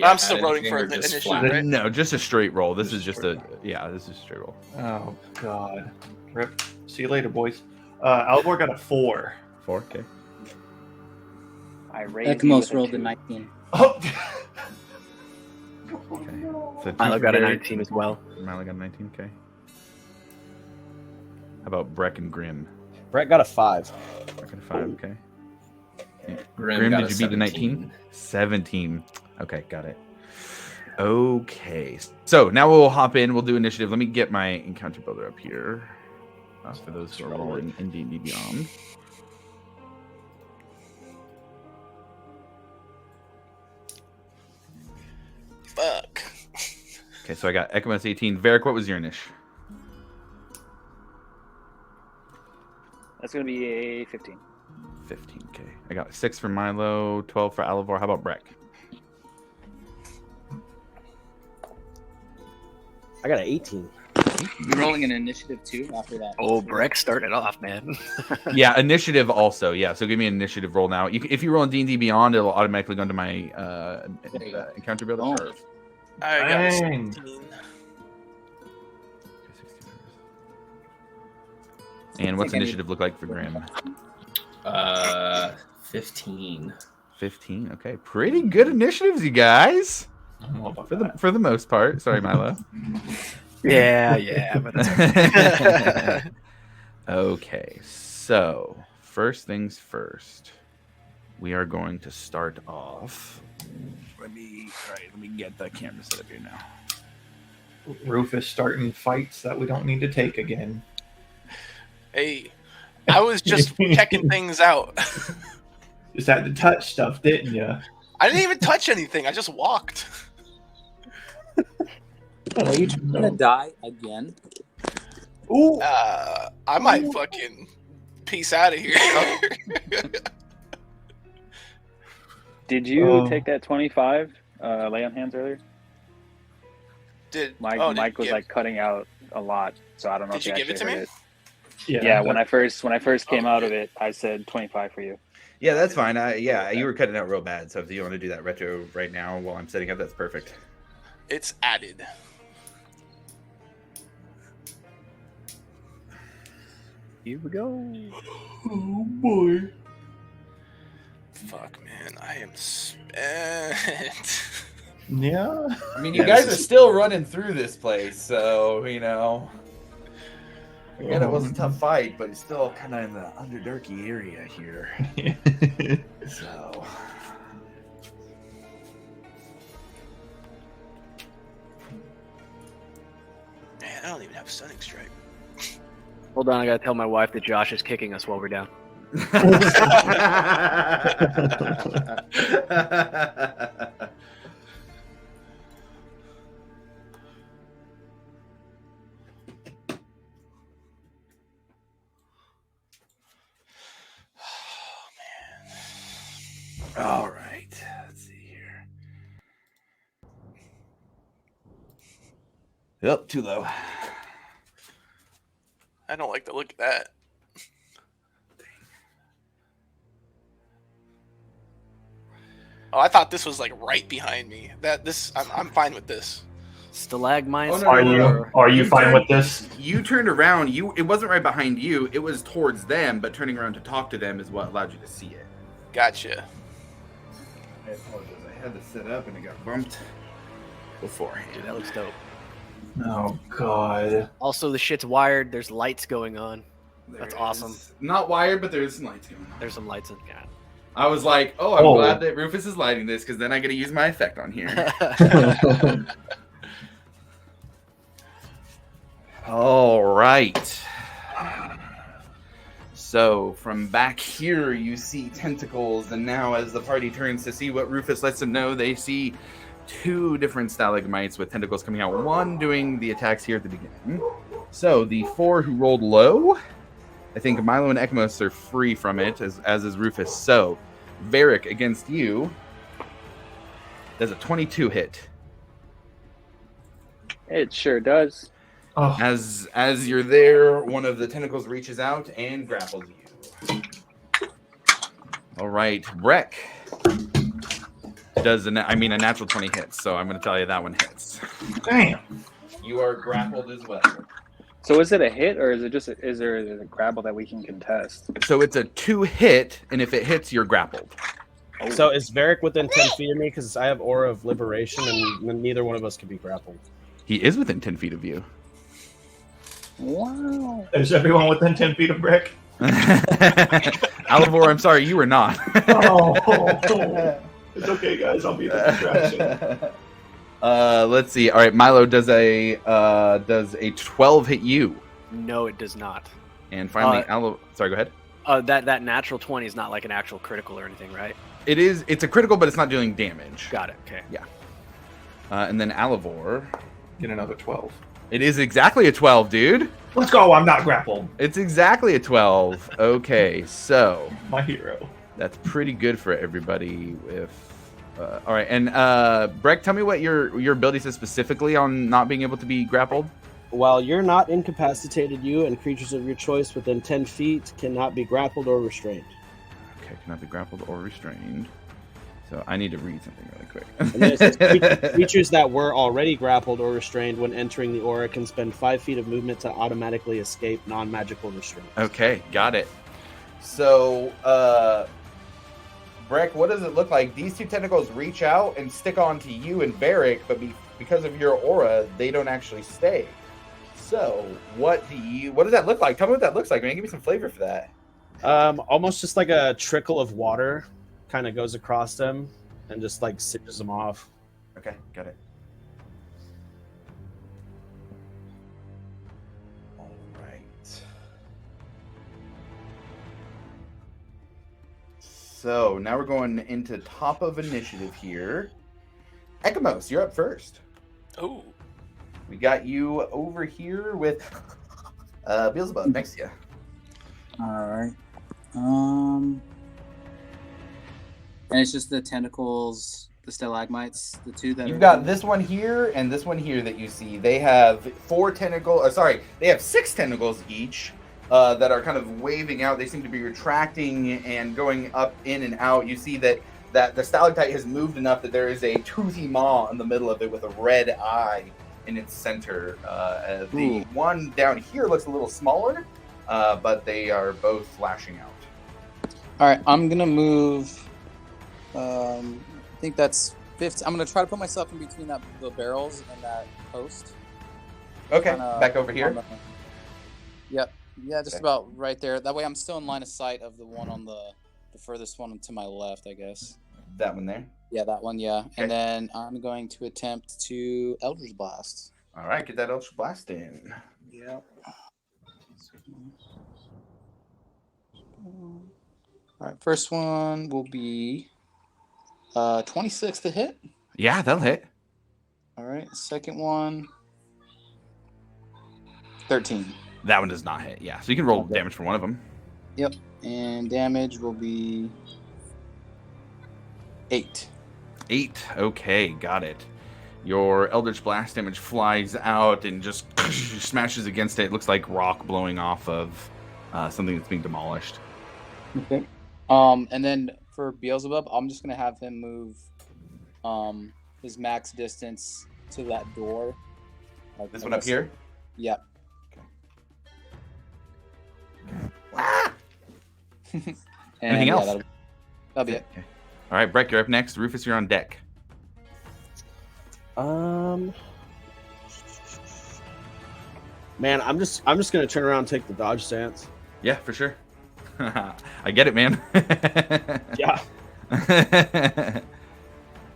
I'm still voting for the initiative, right? No, just a straight roll. This is just a straight roll. Oh God. Rip. See you later, boys. Albor got a 4. 4, okay. I raised Ekmos rolled a 19. Oh. Okay. So Milo got a 19 as well. Milo got a 19, okay. How about Breck and Grim? Brett got a 5. Breck got a 5, okay. Grim got did you beat the 19? 17. Okay, got it. Okay, so now we'll hop in. We'll do initiative. Let me get my encounter builder up here for those who are rolling in D&D Beyond. Fuck. Okay, so I got Ekmos 18. Varric, what was your initiative? That's going to be a 15. 15, okay. I got 6 for Milo, 12 for Alivor. How about Breck? I got an 18. You're rolling an initiative too after that. Oh, Breck started off, man. Yeah, initiative also. Yeah, so give me an initiative roll now. If you roll in D&D Beyond, it'll automatically go into my encounter builder. Oh. I got a Dang. 16. And what's initiative look like for Grim? 15. 15. Okay, pretty good initiatives, you guys. For the most part. Sorry, Milo. yeah. But it's Okay, so first things first. We are going to start off. Let me get the camera set up here now. Rufus starting fights that we don't need to take again. Hey, I was just checking things out. Just had to touch stuff, didn't you? I didn't even touch anything. I just walked. Are you trying to die again? Ooh. I might fucking peace out of here. Did you take that 25 lay on hands earlier? Mike was like cutting out a lot, so I don't know Did if you give it to me? Yeah, when I first came out of it, I said 25 for you. Yeah, that's fine. You were cutting out real bad. So if you want to do that retro right now while I'm setting up, that's perfect. It's added. here we go. Oh boy. Fuck, man. I am spent. Yeah. I mean, you Yeah, guys this are is- still running through this place, so you know. Again, it was a tough fight, but it's still kind of in the Underdarky area here. So. Man, I don't even have Stunning Strike. Hold on, I gotta tell my wife that Josh is kicking us while we're down. All right. Let's see here. Yep, too low. I don't like the look of that. Oh, I thought this was like right behind me. I'm fine with this. Stalagmites. Oh, no, Are no, you no. are you fine turned- with this? You turned around. It wasn't right behind you. It was towards them, but turning around to talk to them is what allowed you to see it. Gotcha. I apologize. I had this set up and it got bumped beforehand. Dude, that looks dope. Oh God. Also, the shit's wired. There's lights going on. There That's is- awesome. Not wired, but there's some lights going on. There's some lights in God. I was like, oh, I'm Oh. glad that Rufus is lighting this because then I get to use my effect on here. All right. So from back here, you see tentacles, and now as the party turns to see what Rufus lets them know, they see two different stalagmites with tentacles coming out. One doing the attacks here at the beginning. So the 4 who rolled low, I think Milo and Ekmos are free from it, as is Rufus. So Varric against you does a 22 hit. It sure does. Oh, As you're there, one of the tentacles reaches out and grapples you. All right, Breck does a natural 20 hits, so I'm going to tell you that one hits. damn. You are grappled as well. So is it a hit, or is it just is there a grapple that we can contest? So it's a 2 hit, and if it hits, you're grappled. So is Varric within 10 feet of me? Because I have Aura of Liberation, and neither one of us can be grappled. He is within 10 feet of you. Wow. Is everyone within 10 feet of Brick? Alivor, I'm sorry, you are not. Oh, it's okay, guys. I'll be the distraction. Let's see. All right, Milo does a 12 hit you, No, it does not. and finally, sorry, go ahead. That natural 20 is not like an actual critical or anything, right? It is. It's a critical, but it's not doing damage. Got it. Okay. And then Alivor, Get another 12. it is exactly a 12, dude. Let's go. I'm not grappled. It's exactly a 12. Okay, so My hero. that's pretty good for everybody. All right, and Breck, tell me what your ability says specifically on not being able to be grappled. While you're not incapacitated, you and creatures of your choice within 10 feet cannot be grappled or restrained. Okay, cannot be grappled or restrained. So I need to read something really quick. And then it says creatures that were already grappled or restrained when entering the aura can spend 5 feet of movement to automatically escape non-magical restraint. Okay, got it. So, Breck, what does it look like? These two tentacles reach out and stick onto you and Varric, but because of your aura, they don't actually stay. So, what does that look like? Tell me what that looks like, man. Give me some flavor for that. Almost just like a trickle of water kind of goes across them and just like singes them off. Okay, got it. All right. So now we're going into top of initiative here. Ekamos, you're up first. Oh, We got you over here with Beelzebub next to you. All right. And it's just the tentacles, the stalagmites, the two that You've are got this one here and this one here that you see. They have they have 6 tentacles each that are kind of waving out. They seem to be retracting and going up, in, and out. You see that the stalactite has moved enough that there is a toothy maw in the middle of it with a red eye in its center. The one down here looks a little smaller, but they are both flashing out. All right, I'm gonna move. I think that's 15. I'm gonna try to put myself in between the barrels and that post. Okay, Kinda back over on here. Yep. Yeah, just Okay. about right there. That way I'm still in line of sight of the one on the furthest one to my left, I guess. That one there. Yeah, that one, yeah. Okay. And then I'm going to attempt to Eldritch Blast. All right, get that Eldritch Blast in. Yep. All right, first one will be 26 to hit. Yeah, that'll hit. All right, second one 13. That one does not hit. Yeah, so you can roll Okay. damage for one of them. Yep. And damage will be 8. 8. Okay, got it. Your Eldritch Blast damage flies out and just smashes against it. It looks like rock blowing off of something that's being demolished. Okay. And then for Beelzebub, I'm just gonna have him move his max distance to that door. This one up here? Yep. Anything else? That'll be it. Okay. All right, Breck, you're up next. Rufus, you're on deck. Man, I'm just gonna turn around and take the dodge stance. Yeah, for sure. I get it, man. Yeah.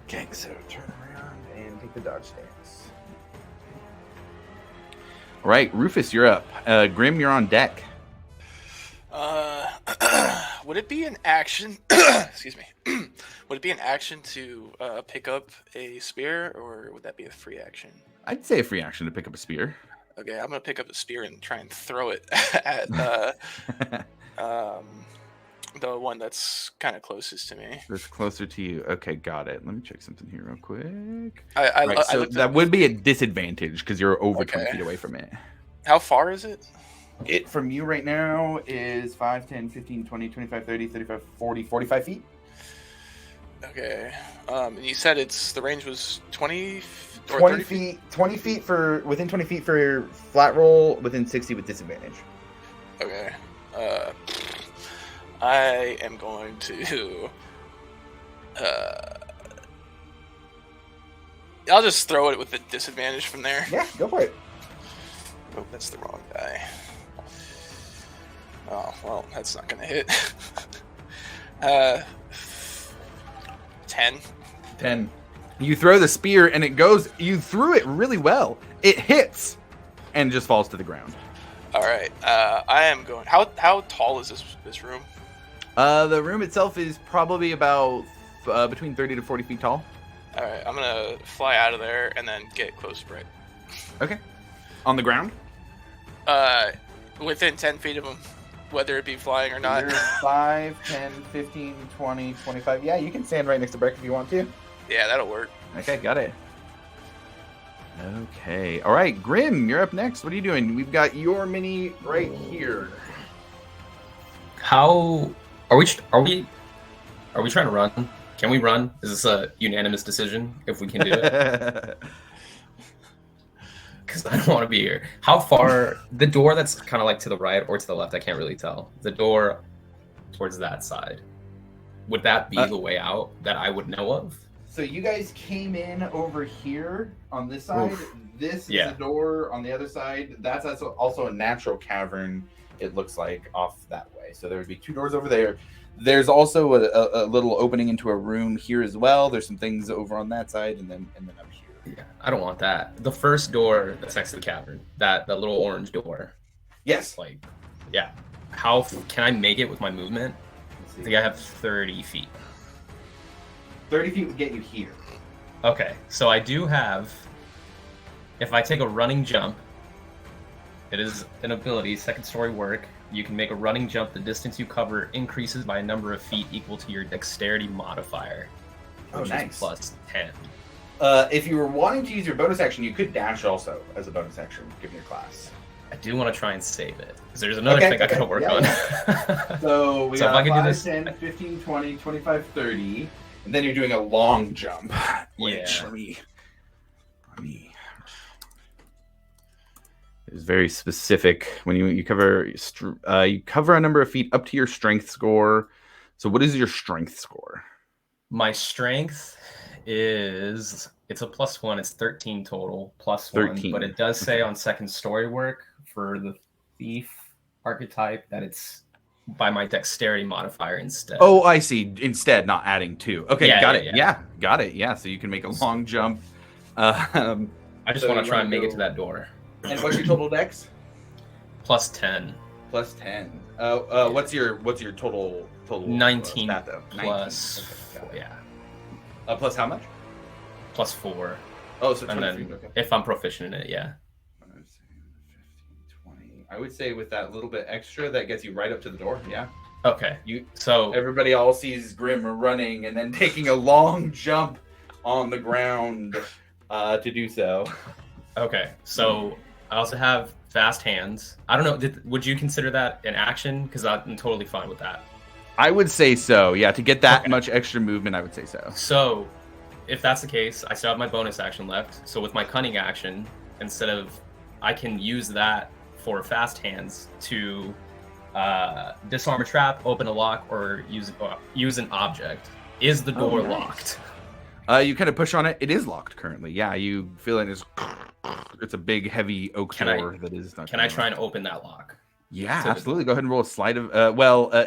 Okay, so turn around and take the dodge stance. All right, Rufus, you're up. Grim, you're on deck. Would it be an action? Excuse me. Would it be an action to pick up a spear, or would that be a free action? I'd say a free action to pick up a spear. Okay, I'm gonna pick up a spear and try and throw it at the one that's kind of closest to me. That's closer to you. Okay, got it. Let me check something here real quick. I So looked that at- would be a disadvantage because you're over 20 Okay. feet away from it. How far is it? It from you right now is 5, 10, 15, 20, 25, 30, 35, 40, 45 feet. Okay. And you said the range was 20 or 20 30 feet, 20 feet for within 20 feet for flat roll, within 60 with disadvantage. Okay. I am going to. I'll just throw it with the disadvantage from there. Yeah, go for it. Oh, that's the wrong guy. Oh, well, that's not going to hit. 10. 10. You throw the spear and it goes, you threw it really well. It hits and just falls to the ground. All right. I am going. How tall is this room? The room itself is probably about between 30 to 40 feet tall. All right. I'm going to fly out of there and then get close to Brick. Okay. On the ground? Within 10 feet of him, whether it be flying or not. You're 5, 10, 15, 20, 25. Yeah, you can stand right next to Breck if you want to. Yeah, that'll work. Okay, got it. Okay. All right, Grim, you're up next. What are you doing? We've got your mini right here. How are we trying to run? Can we run? Is this a unanimous decision if we can do it? Because I don't want to be here. How far? The door that's kind of like to the right or to the left, I can't really tell. The door towards that side. Would that be the way out that I would know of? So you guys came in over here on this side. Oof. This Yeah. is a door on the other side. That's also a natural cavern, it looks like, off that way. So there would be 2 doors over there. There's also a little opening into a room here as well. There's some things over on that side and then up here. Yeah, I don't want that. The first door that's next to the cavern, that little orange door. Yes. Like, yeah. How can I make it with my movement? I think I have 30 feet. 30 feet would get you here. Okay, so I do have. If I take a running jump, it is an ability, second story work. You can make a running jump. The distance you cover increases by a number of feet equal to your dexterity modifier, Oh, which nice. is plus 10. If you were wanting to use your bonus action, you could dash also as a bonus action, given your class. I do want to try and save it, because there's another Okay, thing I gotta okay, work yeah, on. So we So if got I can do 5, this- 10, 15, 20, 25, 30. And then you're doing a long jump. Which, Yeah. let me. It's very specific. When you cover a number of feet up to your strength score. So what is your strength score? My strength is it's a +1. It's 13 total, +1. 13. But it does say on second story work for the thief archetype that it's by my dexterity modifier instead. Oh, I see. Instead, not adding 2. Okay, Yeah, got yeah, it. yeah. Yeah, got it. Yeah, so you can make a long jump. I just So want you to try wanna and make it go- to that door. And what's your total dex? +10. Plus 10. What's your total 19 stat though? plus 19. Okay, got it. yeah, Plus how much? +4. Oh, so And 23. then Okay. if I'm proficient in it, yeah. 15, 20. I would say with that little bit extra, that gets you right up to the door. Yeah. Okay. You. So Everybody all sees Grim running and then taking a long jump on the ground to do so. okay. So I also have fast hands. I don't know. Would you consider that an action? Because I'm totally fine with that. I would say so. Yeah, to get that Okay. much extra movement, I would say so. So if that's the case, I still have my bonus action left. So with my cunning action, instead of I can use that for fast hands to disarm a trap, open a lock, or use an object. Is the door locked? You kind of push on it. It is locked currently. Yeah, you feel it is. It's a big, heavy oak door that is not. Can I try and open that lock? Yeah, So absolutely. Go ahead and roll a sleight of.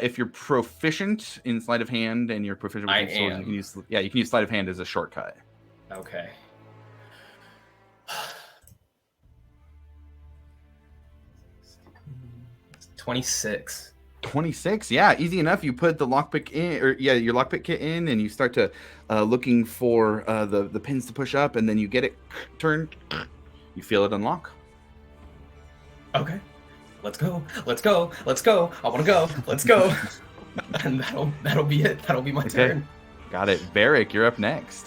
If you're proficient in sleight of hand and you're proficient with I swords, am. you can use. Yeah, you can use sleight of hand as a shortcut. Okay. 26. 26. Yeah, easy enough. You put the lockpick in, or yeah, your lockpick kit in, and you start to looking for the pins to push up, and then you get it turned. You feel it unlock. Okay. Let's go. Let's go. Let's go. I want to go. Let's go. And that'll be it. That'll be my turn. Got it. Barrick, you're up next.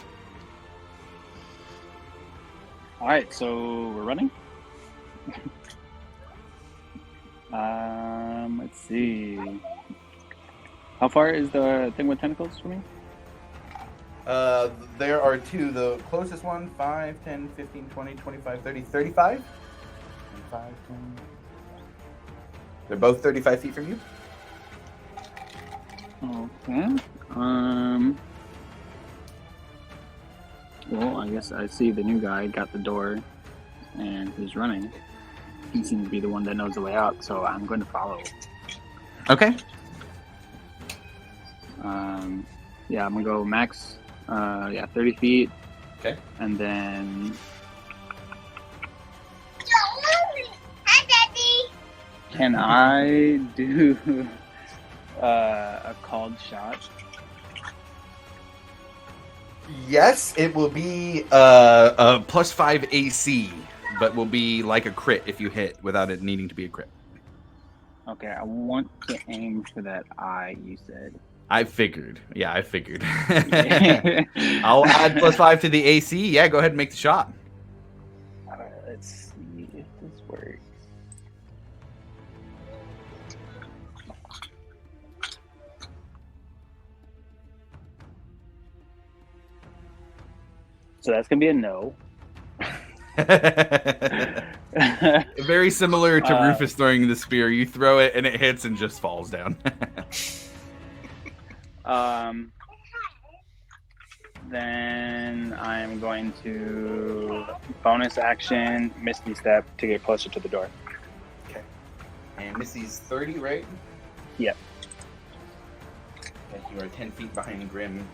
All right, so we're running. Let's see. How far is the thing with tentacles for me? There are two. The closest one, 5, 10, 15, 20, 25, 30, 35. 5, 10. They're both 35 feet from you. Okay. Well, I guess I see the new guy got the door and he's running. He seems to be the one that knows the way out, so I'm going to follow. Okay. Yeah, I'm going to go max, 30 feet. Okay. And then... Hi, Daddy. Can I do a called shot? Yes, it will be a +5 AC, but will be like a crit if you hit without it needing to be a crit. Okay, I want to aim for that eye you said. I figured. Yeah, I figured. I'll add +5 to the AC. Yeah, go ahead and make the shot. Alright, let's see if this works. So that's gonna be a no. Very similar to Rufus throwing the spear. You throw it and it hits and just falls down. Then I'm going to bonus action Misty Step to get closer to the door. Okay. And Missy's 30, right? Yep. Okay, you are 10 feet behind Grim,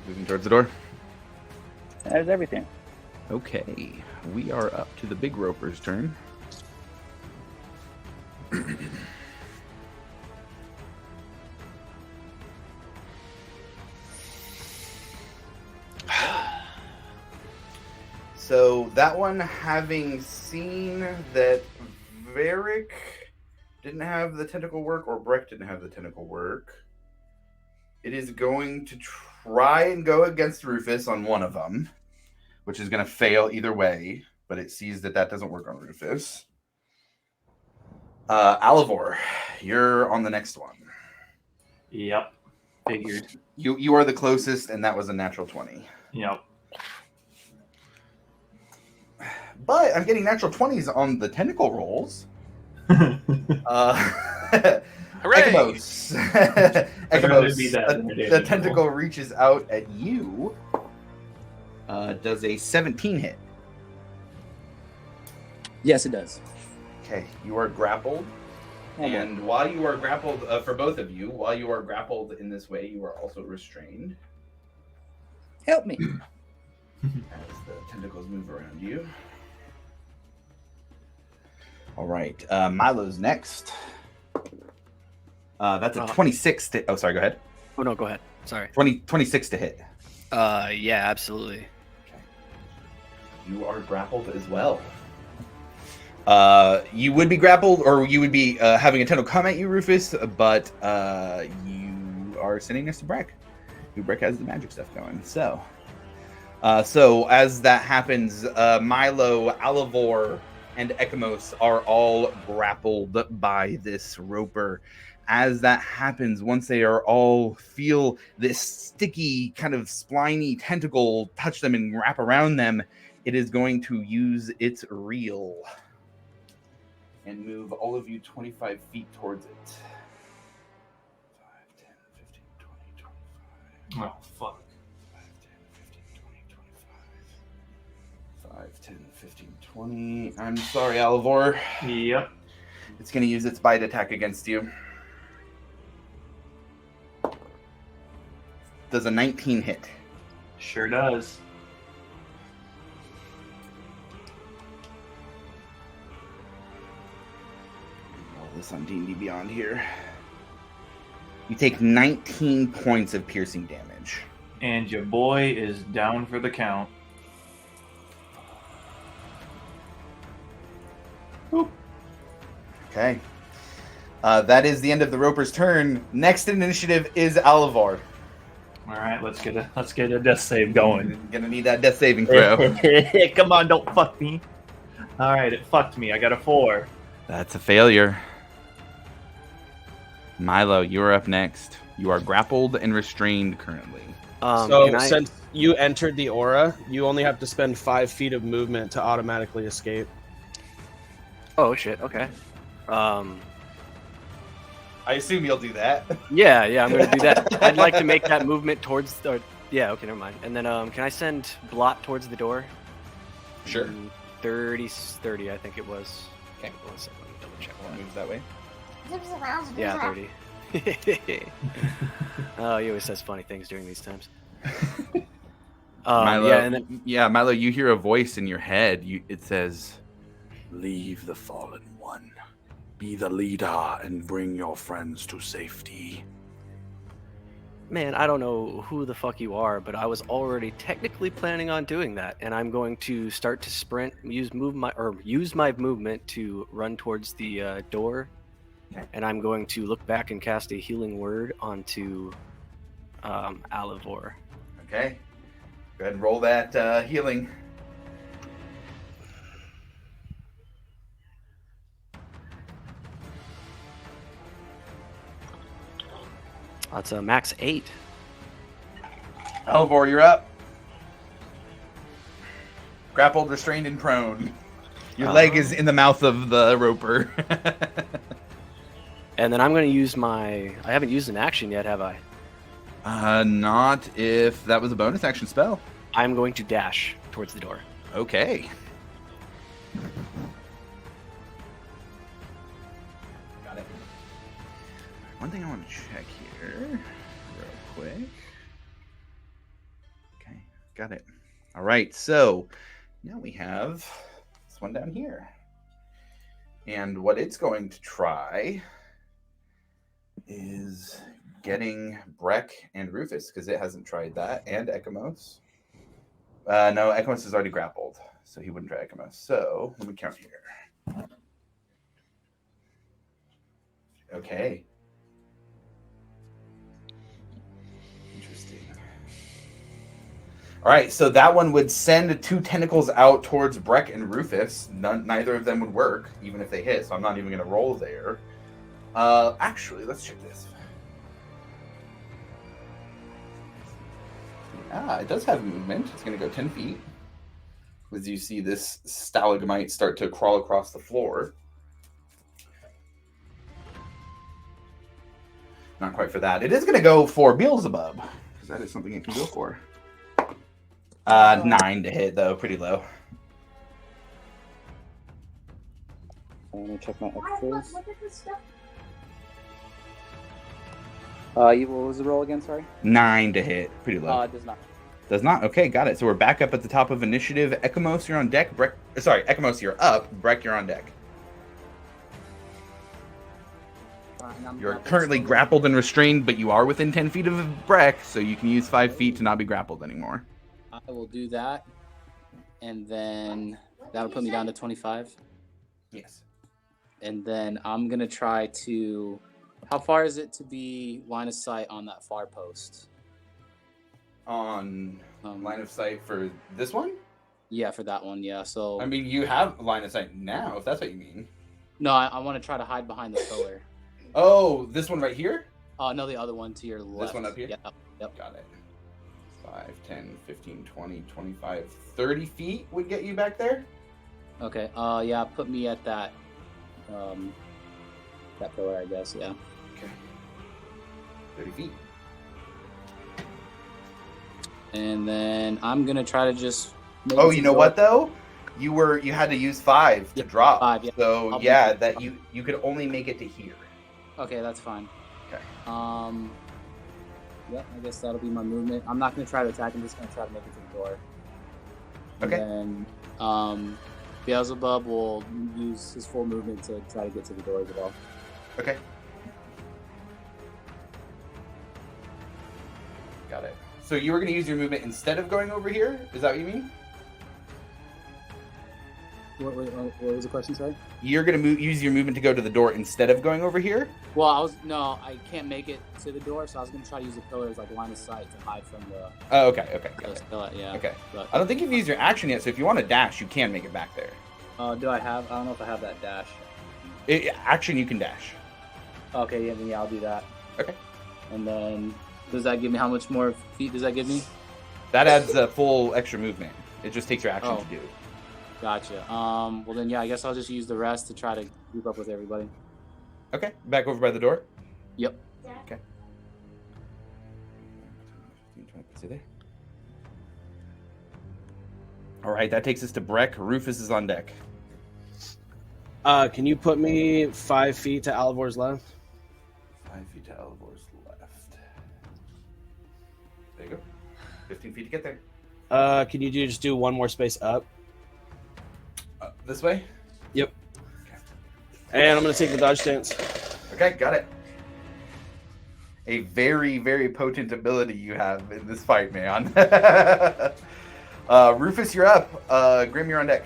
moving towards the door. That's everything. Okay, we are up to the big roper's turn. So that one, having seen that Varric didn't have the tentacle work or Breck didn't have the tentacle work, it is going to try and go against Rufus on one of them, which is going to fail either way, but it sees that that doesn't work on Rufus. Alivor, you're on the next one. Yep. Figured. You are the closest, and that was a natural 20. Yep. But I'm getting natural 20s on the tentacle rolls. Hooray! Ekamos. I'd rather be that than I the did tentacle reaches out at you Does a 17 hit? Yes, it does. Okay, you are grappled. And while you are grappled, for both of you, while you are grappled in this way, you are also restrained. Help me. As the tentacles move around you. All right, Milo's next. That's a 26 to... Oh, sorry, go ahead. Oh, no, go ahead. Sorry. 26 to hit. Yeah, absolutely. Okay. You are grappled as well. You would be grappled, or you would be having a tentacle come at you, Rufus, but you are sitting next to Breck. Breck has the magic stuff going. So as that happens, Milo, Alivor, and Ekamos are all grappled by this roper. As that happens, once they are all feel this sticky, kind of spliny tentacle touch them and wrap around them, it is going to use its reel and move all of you 25 feet towards it. 5, 10, 15, 20, 25. Oh, fuck. 5, 10, 15, 20, 25. 5, 10, 15, 20. I'm sorry, Alivor. Yep. It's going to use its bite attack against you. Does a 19 hit? Sure does. Roll this on D&D Beyond here. You take 19 points of piercing damage. And your boy is down for the count. Boop. Okay. That is the end of the Roper's turn. Next in initiative is Alivor. All right, let's get a death save going. Gonna need that death saving throw. Come on, don't fuck me. All right, it fucked me. I got a 4. That's a failure. Milo, you are up next. You are grappled and restrained currently. Since you entered the aura, you only have to spend 5 feet of movement to automatically escape. Oh, shit. Okay. I assume you'll do that. Yeah, I'm going to do that. I'd like to make that movement towards... yeah, okay, never mind. And then can I send Blot towards the door? Sure. 30, I think it was. Okay, one second. Let me double check. What moves that way? Yeah, 30. Oh, he always says funny things during these times. Milo, Milo, you hear a voice in your head. It says, "Leave the fallen one. Be the leader and bring your friends to safety." Man, I don't know who the fuck you are, but I was already technically planning on doing that, and I'm going to start to sprint, use my movement to run towards the door, and I'm going to look back and cast a healing word onto Alivor. Okay, go ahead and roll that healing. That's a max 8. Alivor, you're up. Grappled, restrained, and prone. Your leg is in the mouth of the roper. And then I'm going to use I haven't used an action yet, have I? Not if that was a bonus action spell. I'm going to dash towards the door. Okay. Got it. One thing I want to check here real quick. Okay, got it. All right, so now we have this one down here. And what it's going to try is getting Breck and Rufus, because it hasn't tried that, and Ekamos. No, Ekamos is already grappled, so he wouldn't try Ekamos. So let me count here. Okay. Interesting. All right, so that one would send 2 tentacles out towards Breck and Rufus. Neither of them would work, even if they hit, so I'm not even going to roll there. Actually, let's check this. It does have movement. It's going to go 10 feet. As you see this stalagmite start to crawl across the floor. Not quite for that. It is going to go for Beelzebub, because that is something it can go for. 9 to hit though, pretty low. Let me check my extras. What was the roll again? Sorry. 9 to hit, pretty low. It does not. Does not? Okay, got it. So we're back up at the top of initiative. Ekamos, you're on deck. Ekamos, you're up. Breck, you're on deck. You're currently grappled and restrained, but you are within 10 feet of Breck, so you can use 5 feet to not be grappled anymore. I will do that, and then that'll put me down to 25. Yes. And then I'm gonna try to. How far is it to be line of sight on that far post? On line of sight for this one? Yeah, for that one. Yeah. So. I mean, you have line of sight now, if that's what you mean. No, I want to try to hide behind the pillar. Oh, this one right here? No, the other one to your left. This one up here? Yep. Got it. 5, 10, 15, 20, 25, 30 feet would get you back there? Okay. Yeah, put me at that pillar, I guess. Yeah. Okay. 30 feet. And then I'm gonna try to just. Oh, you know what though? You had to use 5 to drop. 5, yeah. So I'll yeah, be- that you could only make it to here. Okay, that's fine. Okay. Yeah, I guess that'll be my movement. I'm not gonna try to attack. I'm just gonna try to make it to the door. Okay. And then, Beelzebub will use his full movement to try to get to the door as well. Okay. Got it. So you were going to use your movement instead of going over here? Is that what you mean? What was the question, sorry? You're going to use your movement to go to the door instead of going over here? Well, I can't make it to the door, so I was gonna try to use the pillars like line of sight to hide from the. Oh, okay. Got it. Yeah. Okay. But, I don't think you've used your action yet, so if you want to dash, you can make it back there. do I have? I don't know if I have that dash. Action, you can dash. Okay, yeah, I'll do that. Okay. And then, does that give me how much more feet does that give me? That adds a full extra movement. It just takes your action to do. Gotcha. Well then, yeah, I guess I'll just use the rest to try to keep up with everybody. Okay. Back over by the door? Yep. Okay. All right, that takes us to Breck. Rufus is on deck. Can you put me 5 feet to Alivor's left? 5 feet to Alivor's left. There you go. 15 feet to get there. Can you just do one more space up? This way? Yep. Okay. And I'm going to take the dodge stance. Okay, got it. A very, very potent ability you have in this fight, man. Rufus, you're up. Grim, you're on deck.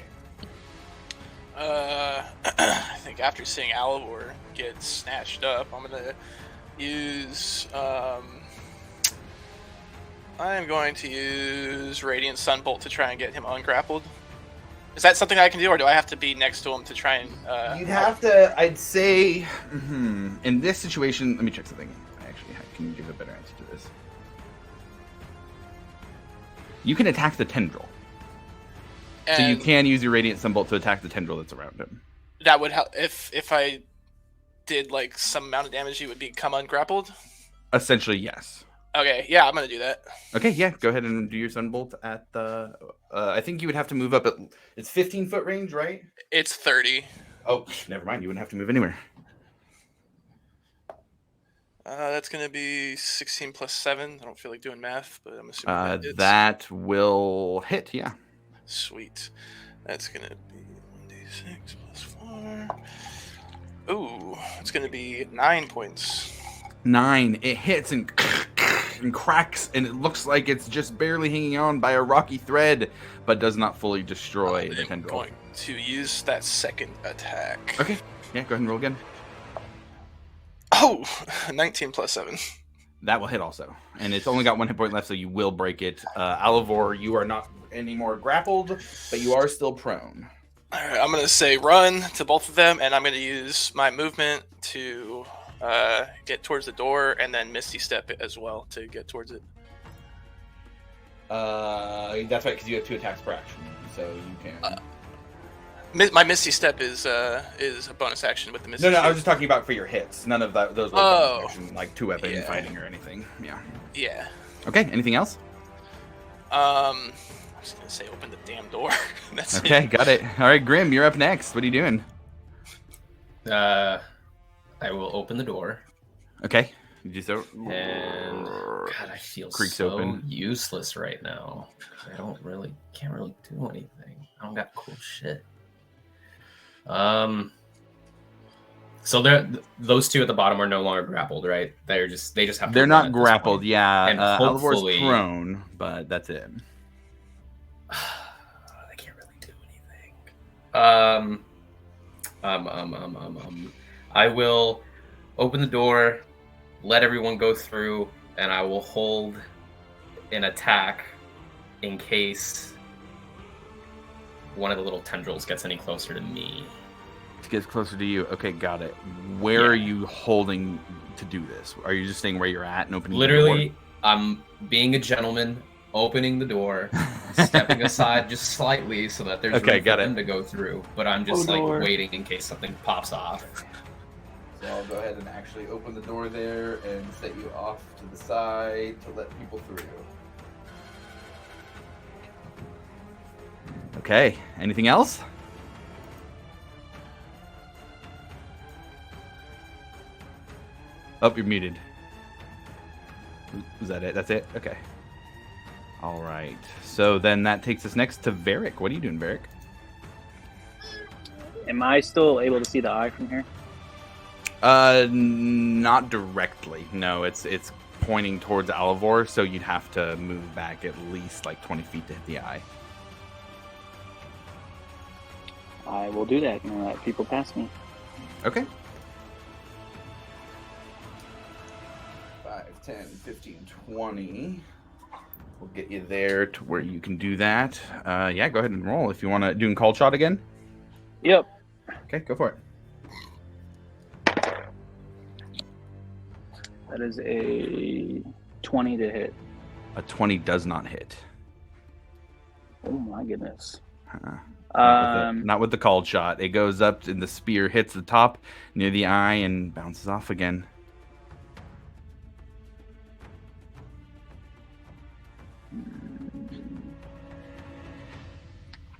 I think after seeing Alivor get snatched up, I'm gonna use. I am going to use Radiant Sunbolt to try and get him ungrappled. Is that something I can do, or do I have to be next to him to try and? You'd have to. I'd say in this situation. Let me check something. I actually can give a better answer to this. You can attack the tendril. So you can use your Radiant Sunbolt to attack the tendril that's around him. That would help if I did like some amount of damage. He would become ungrappled. Essentially, yes. Okay, yeah, I'm gonna do that. Okay, yeah, go ahead and do your Sunbolt at the. I think you would have to move up at. It's 15-foot range, right? It's 30. Oh, never mind. You wouldn't have to move anywhere. That's gonna be 16 plus 7. I don't feel like doing math, but I'm assuming that will hit. Yeah. Sweet. That's gonna be 1d6 plus 4. Ooh, it's gonna be 9 points. 9. It hits and cracks, and it looks like it's just barely hanging on by a rocky thread, but does not fully destroy the tendril. I'm going to use that second attack. Okay. Yeah, go ahead and roll again. Oh, 19 plus 7. That will hit also. And it's only got 1 hit point left, so you will break it. Alivor, you are not anymore grappled, but you are still prone. All right, I'm going to say run to both of them, and I'm going to use my movement to get towards the door, and then Misty Step it as well to get towards it. That's right, because you have 2 attacks per action, so you can... My Misty Step is a bonus action with the Misty No, Step. I was just talking about for your hits. None of those were bonus action, like 2-weapon fighting or anything. Yeah. Yeah. Okay, anything else? I I'm just gonna say open the damn door. That's Okay, it. got it. All right, Grim, you're up next. What are you doing? I will open the door. Okay. You just And God, I feel Creaks so open. useless right now. I can't really do anything. I don't got cool shit. So those two at the bottom are no longer grappled, right? They just have to They're run not at this grappled. point. Yeah, And Alivor's hopefully prone, but that's it. I can't really do anything. I will open the door, let everyone go through, and I will hold an attack in case one of the little tendrils gets any closer to me. Gets closer to you. Okay, got it. Where are you holding to do this? Are you just staying where you're at and opening Literally, the door? I'm being a gentleman, opening the door, stepping aside just slightly so that there's room for them to go through. But I'm just waiting in case something pops off. So I'll go ahead and actually open the door there and set you off to the side to let people through. Okay. Anything else? Oh, you're muted. Was that it? That's it? Okay. All right. So then that takes us next to Varric. What are you doing, Varric? Am I still able to see the eye from here? Not directly. No, it's pointing towards Alivor, so you'd have to move back at least like 20 feet to hit the eye. I will do that and let people pass me. Okay. 5, 10, 15, 20. We'll get you there to where you can do that. Yeah, go ahead and roll if you want to. Doing call shot again? Yep. Okay, go for it. That is a 20 to hit. A 20 does not hit. Oh my goodness. Not with the called shot. It goes up and the spear hits the top near the eye and bounces off again.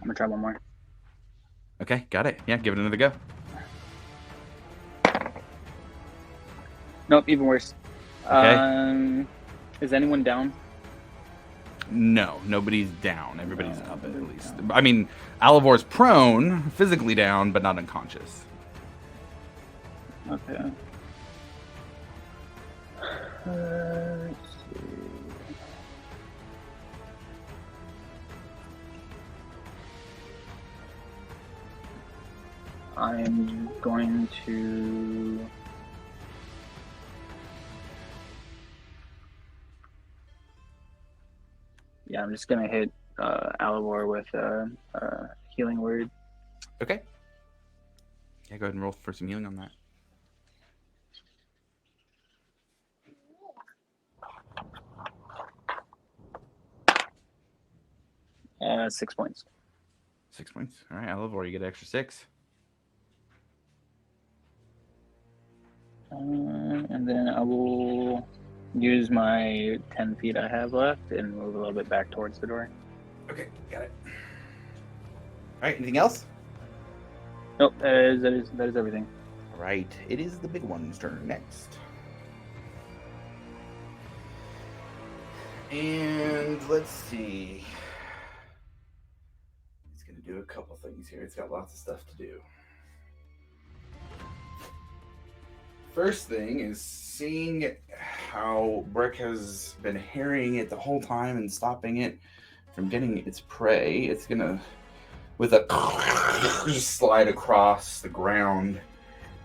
I'm gonna try one more. Okay, got it. Yeah, give it another go. Nope, even worse. Okay. Is anyone down? No, nobody's down. Everybody's up at least. I mean, Alivor's prone, physically down, but not unconscious. Okay. Let's see. I'm going to... Yeah, I'm just going to hit Alivor with a healing word. Okay. Yeah, go ahead and roll for some healing on that. 6 points. 6 points. All right, Alivor, you get an extra 6. And then I will use my 10 feet I have left and move a little bit back towards the door. Okay, got it. All right, anything else? Nope, that is everything. All right, it is the big one's turn next. And let's see. It's going to do a couple things here. It's got lots of stuff to do. First thing is seeing how Brick has been harrying it the whole time and stopping it from getting its prey. It's going to, with a just slide across the ground.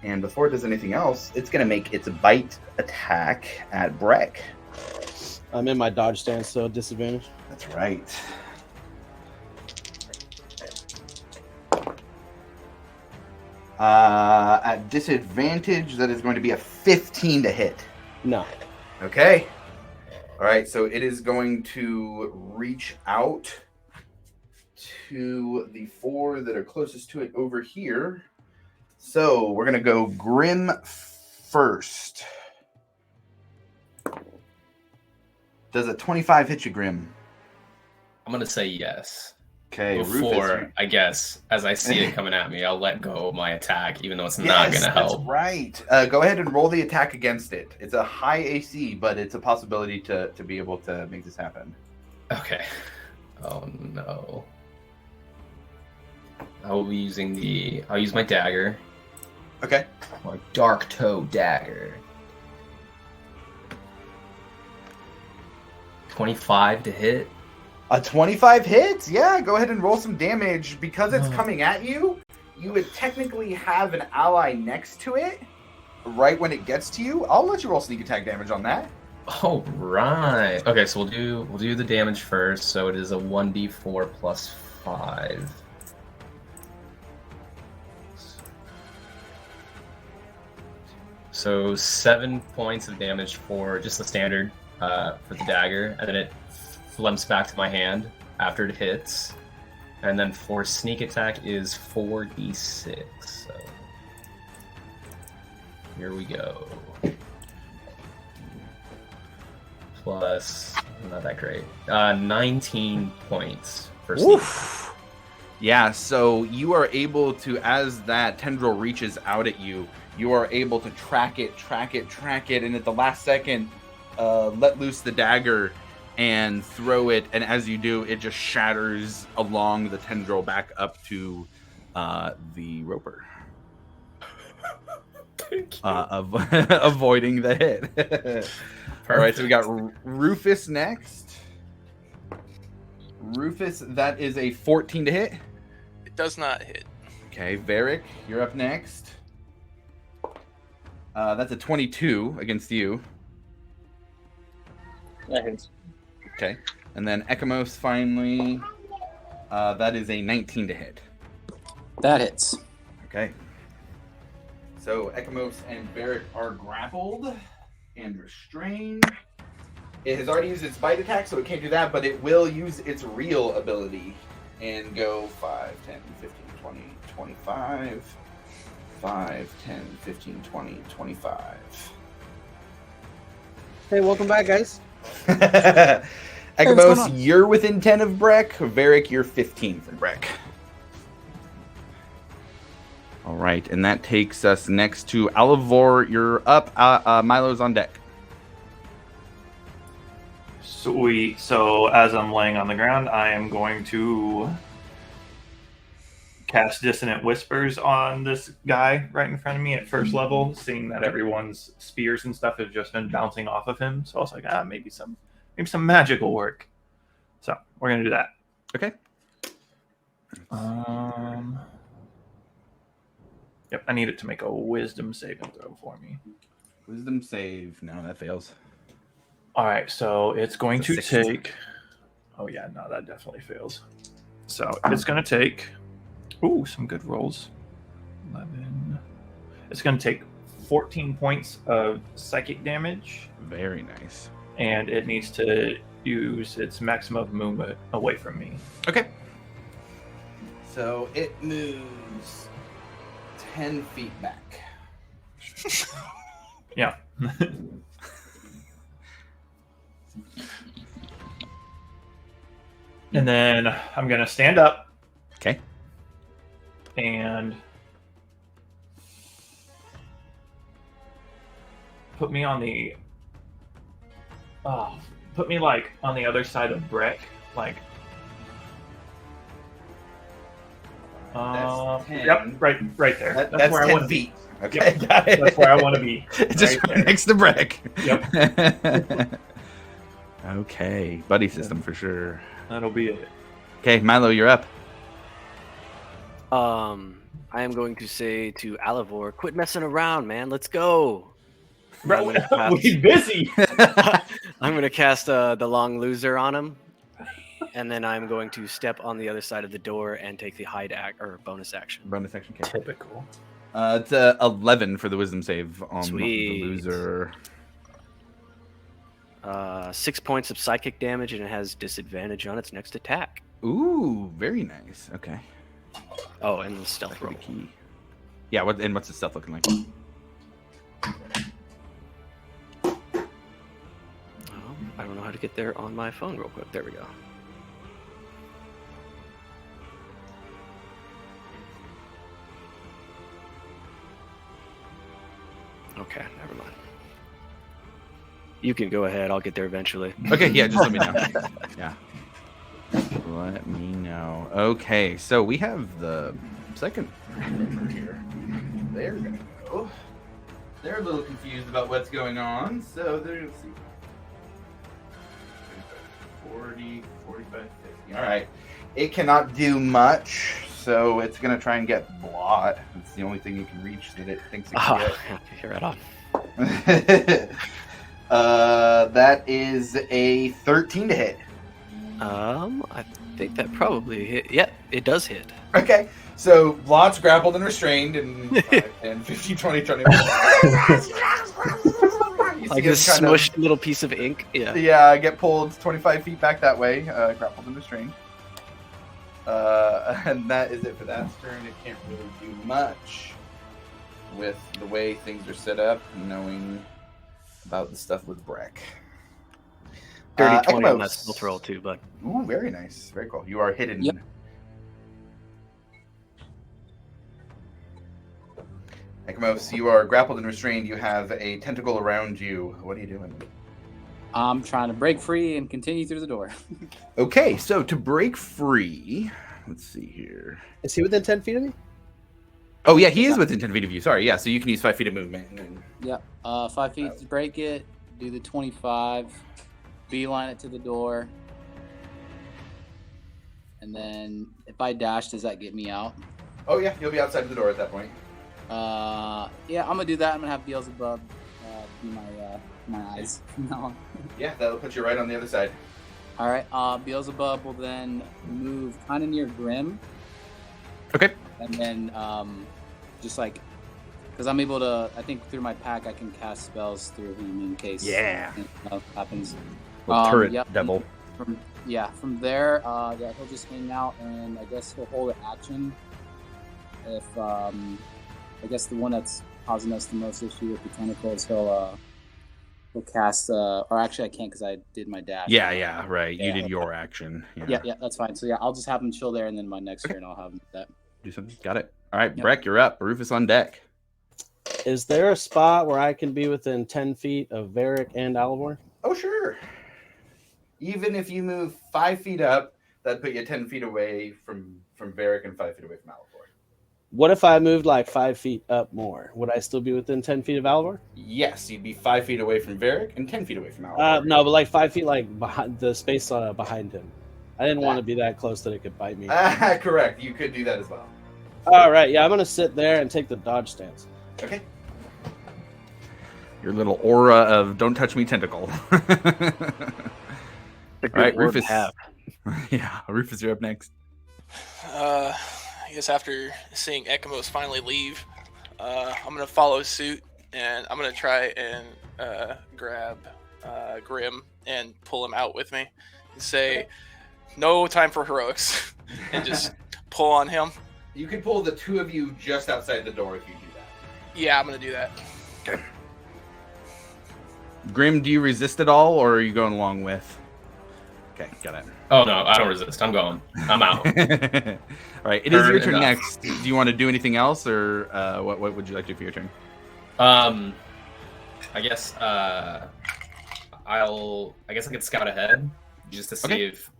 And before it does anything else, it's going to make its bite attack at Breck. I'm in my dodge stance, so disadvantage. That's right. At disadvantage, that is going to be a 15 to hit. No. Okay. All right, so it is going to reach out to the 4 that are closest to it over here. So we're going to go Grim first. Does a 25 hit you, Grim? I'm gonna say yes. Okay, Before, Rufus. I guess, as I see it coming at me, I'll let go of my attack, even though it's not Yes, gonna that's help. right. Go ahead and roll the attack against it. It's a high AC, but it's a possibility to be able to make this happen. Okay. Oh no. I'll use my dagger. Okay. My dark toe dagger. 25 to hit. A 25 hits? Yeah, go ahead and roll some damage. Because it's coming at you, you would technically have an ally next to it right when it gets to you. I'll let you roll sneak attack damage on that. Oh right. Okay, so we'll do the damage first. So it is a 1d4 plus 5. So 7 points of damage for just the standard for the dagger, and then it flimps back to my hand after it hits. And then for sneak attack is 4d6. So here we go. Plus, not that great. 19 points for sneak attack. Yeah, so you are able to, as that tendril reaches out at you, you are able to track it, and at the last second, let loose the dagger and throw it. And as you do, it just shatters along the tendril back up to the roper. Avoiding the hit. All right, so we got Rufus next. Rufus, that is a 14 to hit. It does not hit. Okay, Varric, you're up next. That's a 22 against you. That hits. Okay, and then Ekamos finally. That is a 19 to hit. That hits. Okay. So Ekamos and Varric are grappled and restrained. It has already used its bite attack, so it can't do that, but it will use its real ability and go 5, 10, 15, 20, 25. 5, 10, 15, 20, 25. Hey, welcome back, guys. Ekamos, you're within 10 of Breck. Varric, you're 15 from Breck. All right, and that takes us next to Alivor. You're up. Milo's on deck. Sweet. So as I'm laying on the ground, I am going to cast Dissonant Whispers on this guy right in front of me at first level, seeing that everyone's spears and stuff have just been bouncing off of him. So I was like, maybe some magical work. So we're gonna do that. Okay. Yep, I need it to make a Wisdom saving throw for me. Wisdom save. No, that fails. All right, so it's going to 16. take. Oh yeah, no, that definitely fails. So it's going to take. Ooh, some good rolls. 11. It's going to take 14 points of psychic damage. Very nice. And it needs to use its maximum movement away from me. Okay. So it moves 10 feet back. Yeah. And then I'm going to stand up. Okay. And put me on the like on the other side of Breck, like That's 10. Yep, right there. That's where 10 I want to feet. be. Okay, Yep, got it. that's where I want to be. Just right there. next to Breck. Yep. Okay, buddy system for sure. That'll be it. Okay, Milo, you're up. I am going to say to Alivor, quit messing around, man. Let's go. Bro, we busy. I'm going to cast the long loser on him. And then I'm going to step on the other side of the door and take the hide act or bonus action. Bonus action. Okay. Typical. It's 11 for the wisdom save on Sweet. the loser. 6 points of psychic damage, and it has disadvantage on its next attack. Ooh, very nice. Okay. Oh, and the stealth roll. Pretty key. Yeah, what's the stuff looking like? Oh, I don't know how to get there on my phone real quick. There we go. Okay, never mind. You can go ahead. I'll get there eventually. Okay, yeah, just let me know. Yeah. Let me know. Okay, so we have the second member here. They're gonna go. They're a little confused about what's going on, so they're gonna see. 40, 45, 50. All right. It cannot do much, so it's gonna try and get blot. It's the only thing you can reach that it thinks it can You're right on. get. That is a 13 to hit. I think that probably hit. Yep, it does hit. Okay, so Blot's grappled and restrained, and 10, 15, 20, 20. Like a smushed little piece of ink. Yeah. Yeah, get pulled 25 feet back that way, grappled and restrained. And that is it for that turn. It can't really do much with the way things are set up, knowing about the stuff with Breck. Dirty 20 on that Ekmos. stealth roll too, but Ooh, very nice. Very cool. You are hidden. Yep. Ekmos, you are grappled and restrained. You have a tentacle around you. What are you doing? I'm trying to break free and continue through the door. Okay, so to break free, let's see here. Is he within 10 feet of me? Oh, yeah, he is within 10 feet of you. Sorry, yeah, so you can use 5 feet of movement. And... Yep. 5 feet to break it. Do the 25. Beeline it to the door. And then if I dash, does that get me out? Oh, yeah, you'll be outside of the door at that point. Yeah, I'm gonna do that. I'm gonna have Beelzebub be my eyes from now on. Yeah, that'll put you right on the other side. All right. Beelzebub will then move kind of near Grim, Okay. and then just like, because I'm able to, I think through my pack I can cast spells through him in case anything else happens. Turret yep. devil. From there, yeah, he'll just hang out, and I guess he'll hold an action. If I guess the one that's causing us the most issue with the tentacles, he'll cast. Or actually, I can't because I did my dash. Yeah, right. You Yeah. did your action. Yeah, that's fine. So yeah, I'll just have him chill there, and then my next turn I'll have him do that. Do something. Got it. All right, Yep. Breck, you're up. Rufus on deck. Is there a spot where I can be within 10 feet of Varric and Alvor? Oh, sure. Even if you move 5 feet up, that'd put you 10 feet away from Varric and 5 feet away from Alvor. What if I moved like 5 feet up more? Would I still be within 10 feet of Alvor? Yes, you'd be 5 feet away from Varric and 10 feet away from Alvor. No, but like 5 feet like behind the space behind him. I didn't want to be that close that it could bite me. Correct. You could do that as well. All right, yeah, I'm gonna sit there and take the dodge stance. Okay. Your little aura of "Don't touch me" tentacle. All right, Rufus. Yeah, Rufus, you're up next. I guess after seeing Ekimos finally leave, I'm gonna follow suit, and I'm gonna try and grab Grim and pull him out with me, and say, "No time for heroics," and just pull on him. You can pull the two of you just outside the door if you do that. Yeah, I'm gonna do that. Okay. Grim, do you resist at all, or are you going along with? Okay, got it. Oh no, I don't resist. I'm going. I'm out. All right, it is your turn enough. next. Do you want to do anything else, or what would you like to do for your turn? I guess I could scout ahead just to see if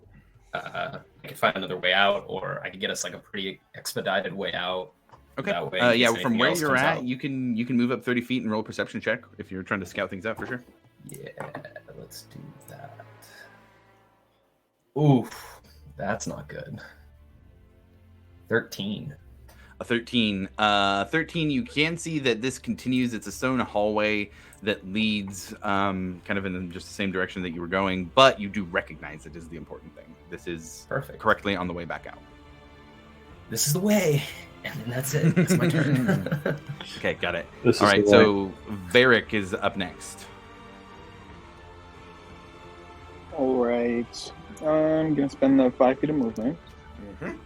I could find another way out, or I could get us like a pretty expedited way out. Okay. That way, in case Yeah, from anything where else you're comes at, out. you can move up 30 feet and roll a perception check if you're trying to scout things out for sure. Yeah, let's do that. Oof, that's not good. 13. A 13. 13, you can see that this continues. It's a stone hallway that leads kind of in just the same direction that you were going, but you do recognize it is the important thing. This is Perfect. correctly on the way back out. This is the way. And then that's it. It's my turn. Okay, got it. This All is right, the so Varric is up next. All right. I'm gonna spend the 5 feet of movement. Mm-hmm.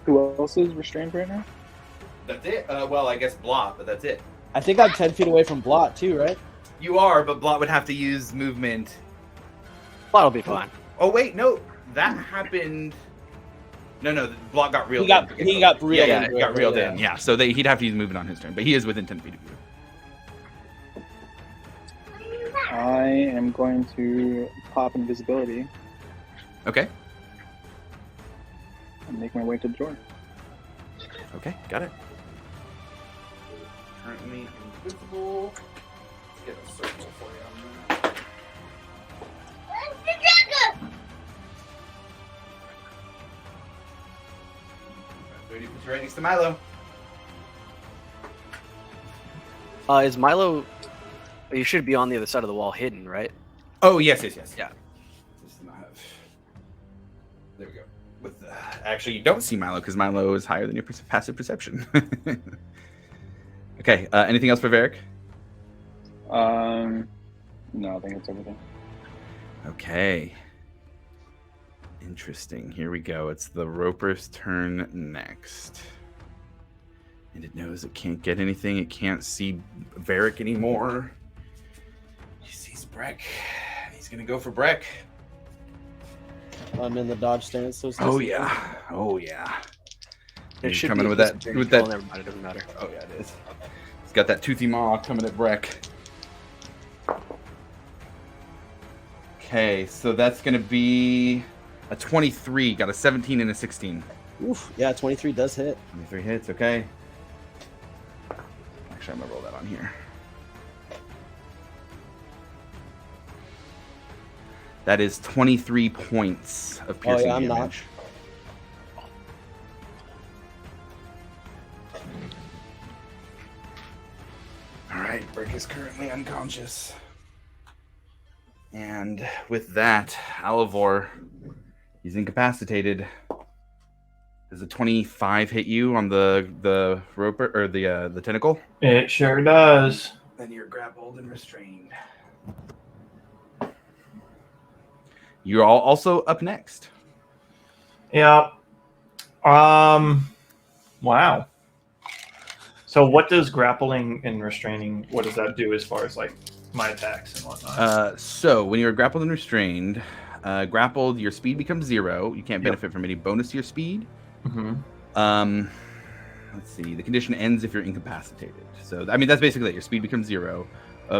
Who else is restrained right now? That's it. Well, I guess Blot, but that's it. I think I'm 10 feet away from Blot too, right? You are, but Blot would have to use movement. That'll be fine. Oh, wait, no. That happened. No, the block got reeled He in. got reeled Yeah, into it got it, reeled yeah. in. Yeah, so he'd have to use movement on his turn, but he is within 10 feet of you. I am going to pop invisibility Okay. and make my way to the door. Okay, got it. Currently invisible. Let's get a circle for you on that. Ready, put you right next to Milo. Is Milo? You should be on the other side of the wall, hidden, right? Oh, yes. Yeah. Just not have... There we go. Actually, you don't see Milo because Milo is higher than your passive perception. Okay, anything else for Varric? No, I think it's everything. Okay. Interesting. Here we go. It's the Roper's turn next. And it knows it can't get anything. It can't see Varric anymore. He sees Breck. He's going to go for Breck. I'm in the dodge stance. So Oh, yeah. It He's should coming be with that. disadvantage. With that. Oh, never mind. It doesn't matter. Oh, yeah, it is. He's got that toothy maw coming at Breck. Okay, so that's going to be a 23. Got a 17 and a 16. Oof. Yeah, 23 does hit. 23 hits, okay. Actually, I'm going to roll that on here. That is 23 points of piercing I'm damage. All right, Brick is currently unconscious. And with that, Alivor, he's incapacitated. Does a 25 hit you on the roper or the tentacle? It sure does. Then you're grappled and restrained. You're all also up next. Yeah. Wow. So what does grappling and restraining, what does that do as far as like my attacks and whatnot? So when you're grappled and restrained, grappled, your speed becomes 0. You can't benefit from any bonus to your speed. Mm-hmm. Let's see. The condition ends if you're incapacitated. So I mean that's basically it. Your speed becomes 0.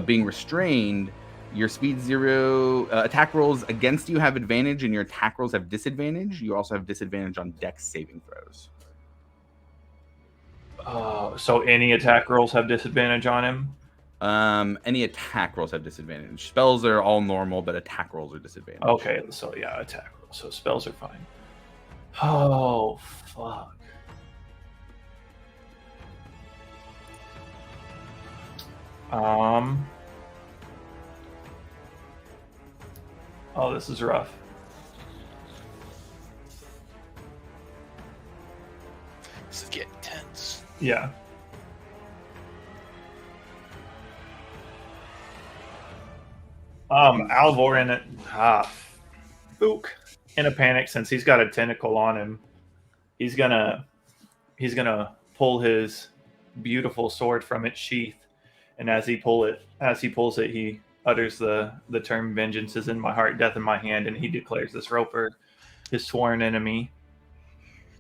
Being restrained, your speed 0. Attack rolls against you have advantage, and your attack rolls have disadvantage. You also have disadvantage on Dex saving throws. So any attack rolls have disadvantage on him? Any attack rolls have disadvantage. Spells are all normal, but attack rolls are disadvantage. Okay, so yeah, attack rolls. So spells are fine. Oh, fuck. Oh, this is rough. This is getting tense. Yeah. Alvor in it. Book. In a panic, since he's got a tentacle on him, he's gonna pull his beautiful sword from its sheath, and as he pulls it, he utters the term "Vengeance is in my heart, death in my hand," and he declares this Roper his sworn enemy.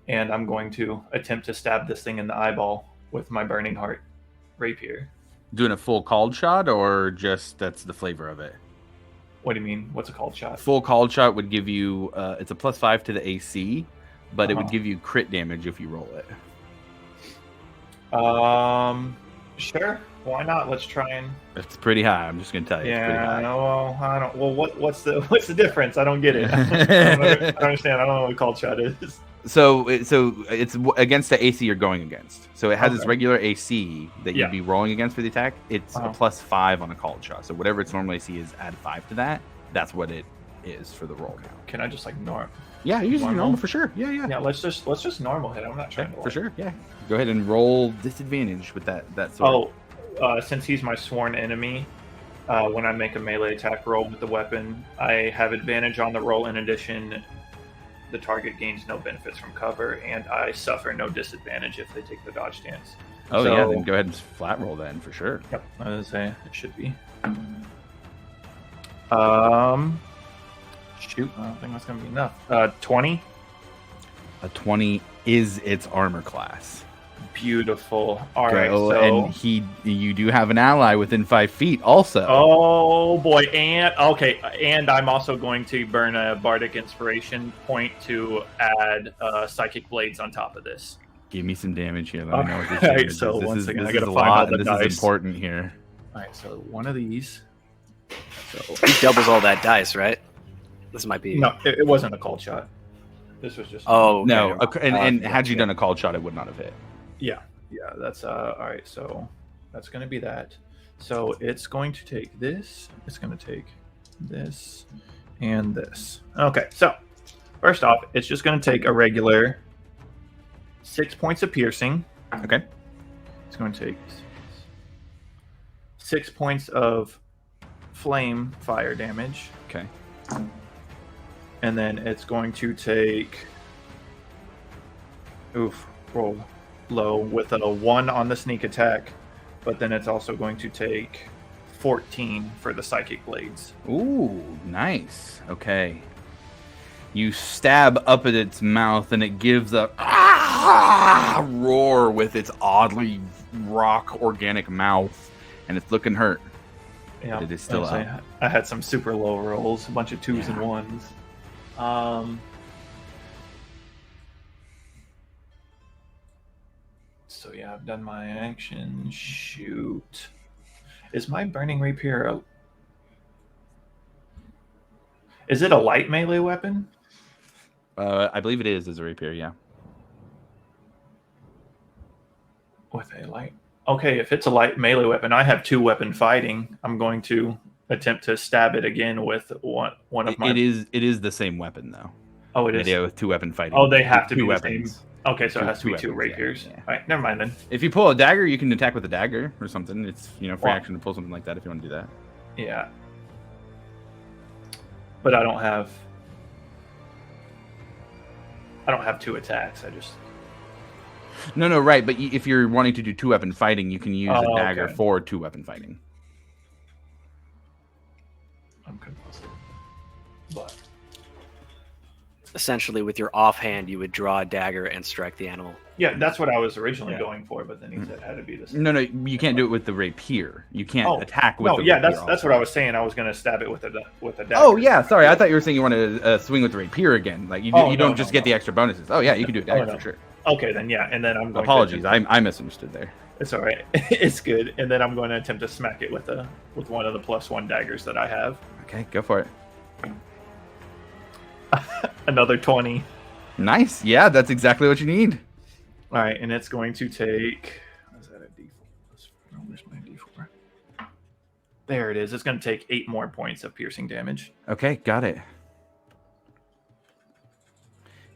And I'm going to attempt to stab this thing in the eyeball with my burning heart rapier. Doing a full called shot, or just that's the flavor of it? What do you mean? What's a called shot? Full called shot would give you it's a +5 to the AC, but it would give you crit damage if you roll it. Sure. Why not? Let's try and. It's pretty high. I'm just gonna tell you. Yeah. It's pretty high. Well, I don't. Well, what's the difference? I don't get it. I don't understand. I don't know what a called shot is. So it's against the AC you're going against. So it has its Okay. regular AC that you'd Yeah. be rolling against for the attack. It's a +5 on a called shot. So whatever its normal AC is, add 5 to that. That's what it is for the roll now. Can I just like norm? Yeah, usually Normal? normal for sure. Yeah. Yeah. Let's just normal hit. I'm not trying to. For sure. Yeah. Go ahead and roll disadvantage with that sword. Since he's my sworn enemy, when I make a melee attack roll with the weapon, I have advantage on the roll. In addition, the target gains no benefits from cover, and I suffer no disadvantage if they take the dodge stance. Oh, yeah, then go ahead and flat roll then for sure. Yep, I was say it should be. Shoot, I don't think that's gonna be enough. 20. A 20 is its armor class. Beautiful. All right, Go, so and you do have an ally within 5 feet also. oh boy, and I'm also going to burn a bardic inspiration point to add psychic blades on top of this. Give me some damage here. Let me know what this Alright, damage is. so This once is, again, this I gotta is a find all lot, the and this dice. is important here. All right, so one of these. So He doubles all that dice, right? This might be. no, it wasn't a cold shot. This was just Oh, okay, No, never mind. and had you done a called shot, it would not have hit. yeah. That's all right. So that's going to be that. So it's going to take this. It's going to take this and this. Okay. So first off, it's just going to take a regular 6 points of piercing. Okay. It's going to take 6 points of flame fire damage. Okay. And then it's going to take roll low with a 1 on the sneak attack, but then it's also going to take 14 for the psychic blades. Ooh, nice. Okay. You stab up at its mouth and it gives a roar with its oddly rock organic mouth, and it's looking hurt. Yeah, It is still up. I had some super low rolls, a bunch of 2s and 1s. So yeah, I've done my action. Shoot. Is my burning rapier is it a light melee weapon? I believe it is as a rapier, yeah. With a light. Okay, if it's a light melee weapon, I have 2-weapon fighting. I'm going to attempt to stab it again with one of my. It is the same weapon though. Oh, it is. Yeah, with 2-weapon fighting. Oh, they have to be two the weapons. same. Okay, so it has to be 2 weapons, rapiers. yeah. All right, never mind then. If you pull a dagger, you can attack with a dagger or something. It's free Well- action to pull something like that if you want to do that. Yeah. But I don't have 2 attacks. I just. No, right. But if you're wanting to do 2-weapon fighting, you can use a Oh, dagger okay. for 2-weapon fighting. I'm confused. But Essentially, with your offhand, you would draw a dagger and strike the animal. yeah, that's what I was originally Yeah. going for. But then he said it had to be the same. No, you can't do it with the rapier. You can't attack with No, the yeah, rapier. that's also. what I was saying. I was going to stab it with a dagger. Oh yeah, sorry. I thought you were saying you want to swing with the rapier again. Like you Oh, don't no, just no, get the extra bonuses. Oh yeah, you can do a dagger no. for sure. Okay, then yeah, and then I'm going. Apologies, To I misunderstood there. It's all right. It's good. And then I'm going to attempt to smack it with one of the +1 daggers that I have. Okay, go for it. Another 20. Nice. Yeah, that's exactly what you need. All right, and it's going to take. Is that a D4? Where's my D4? There it is. It's going to take 8 more points of piercing damage. Okay, got it.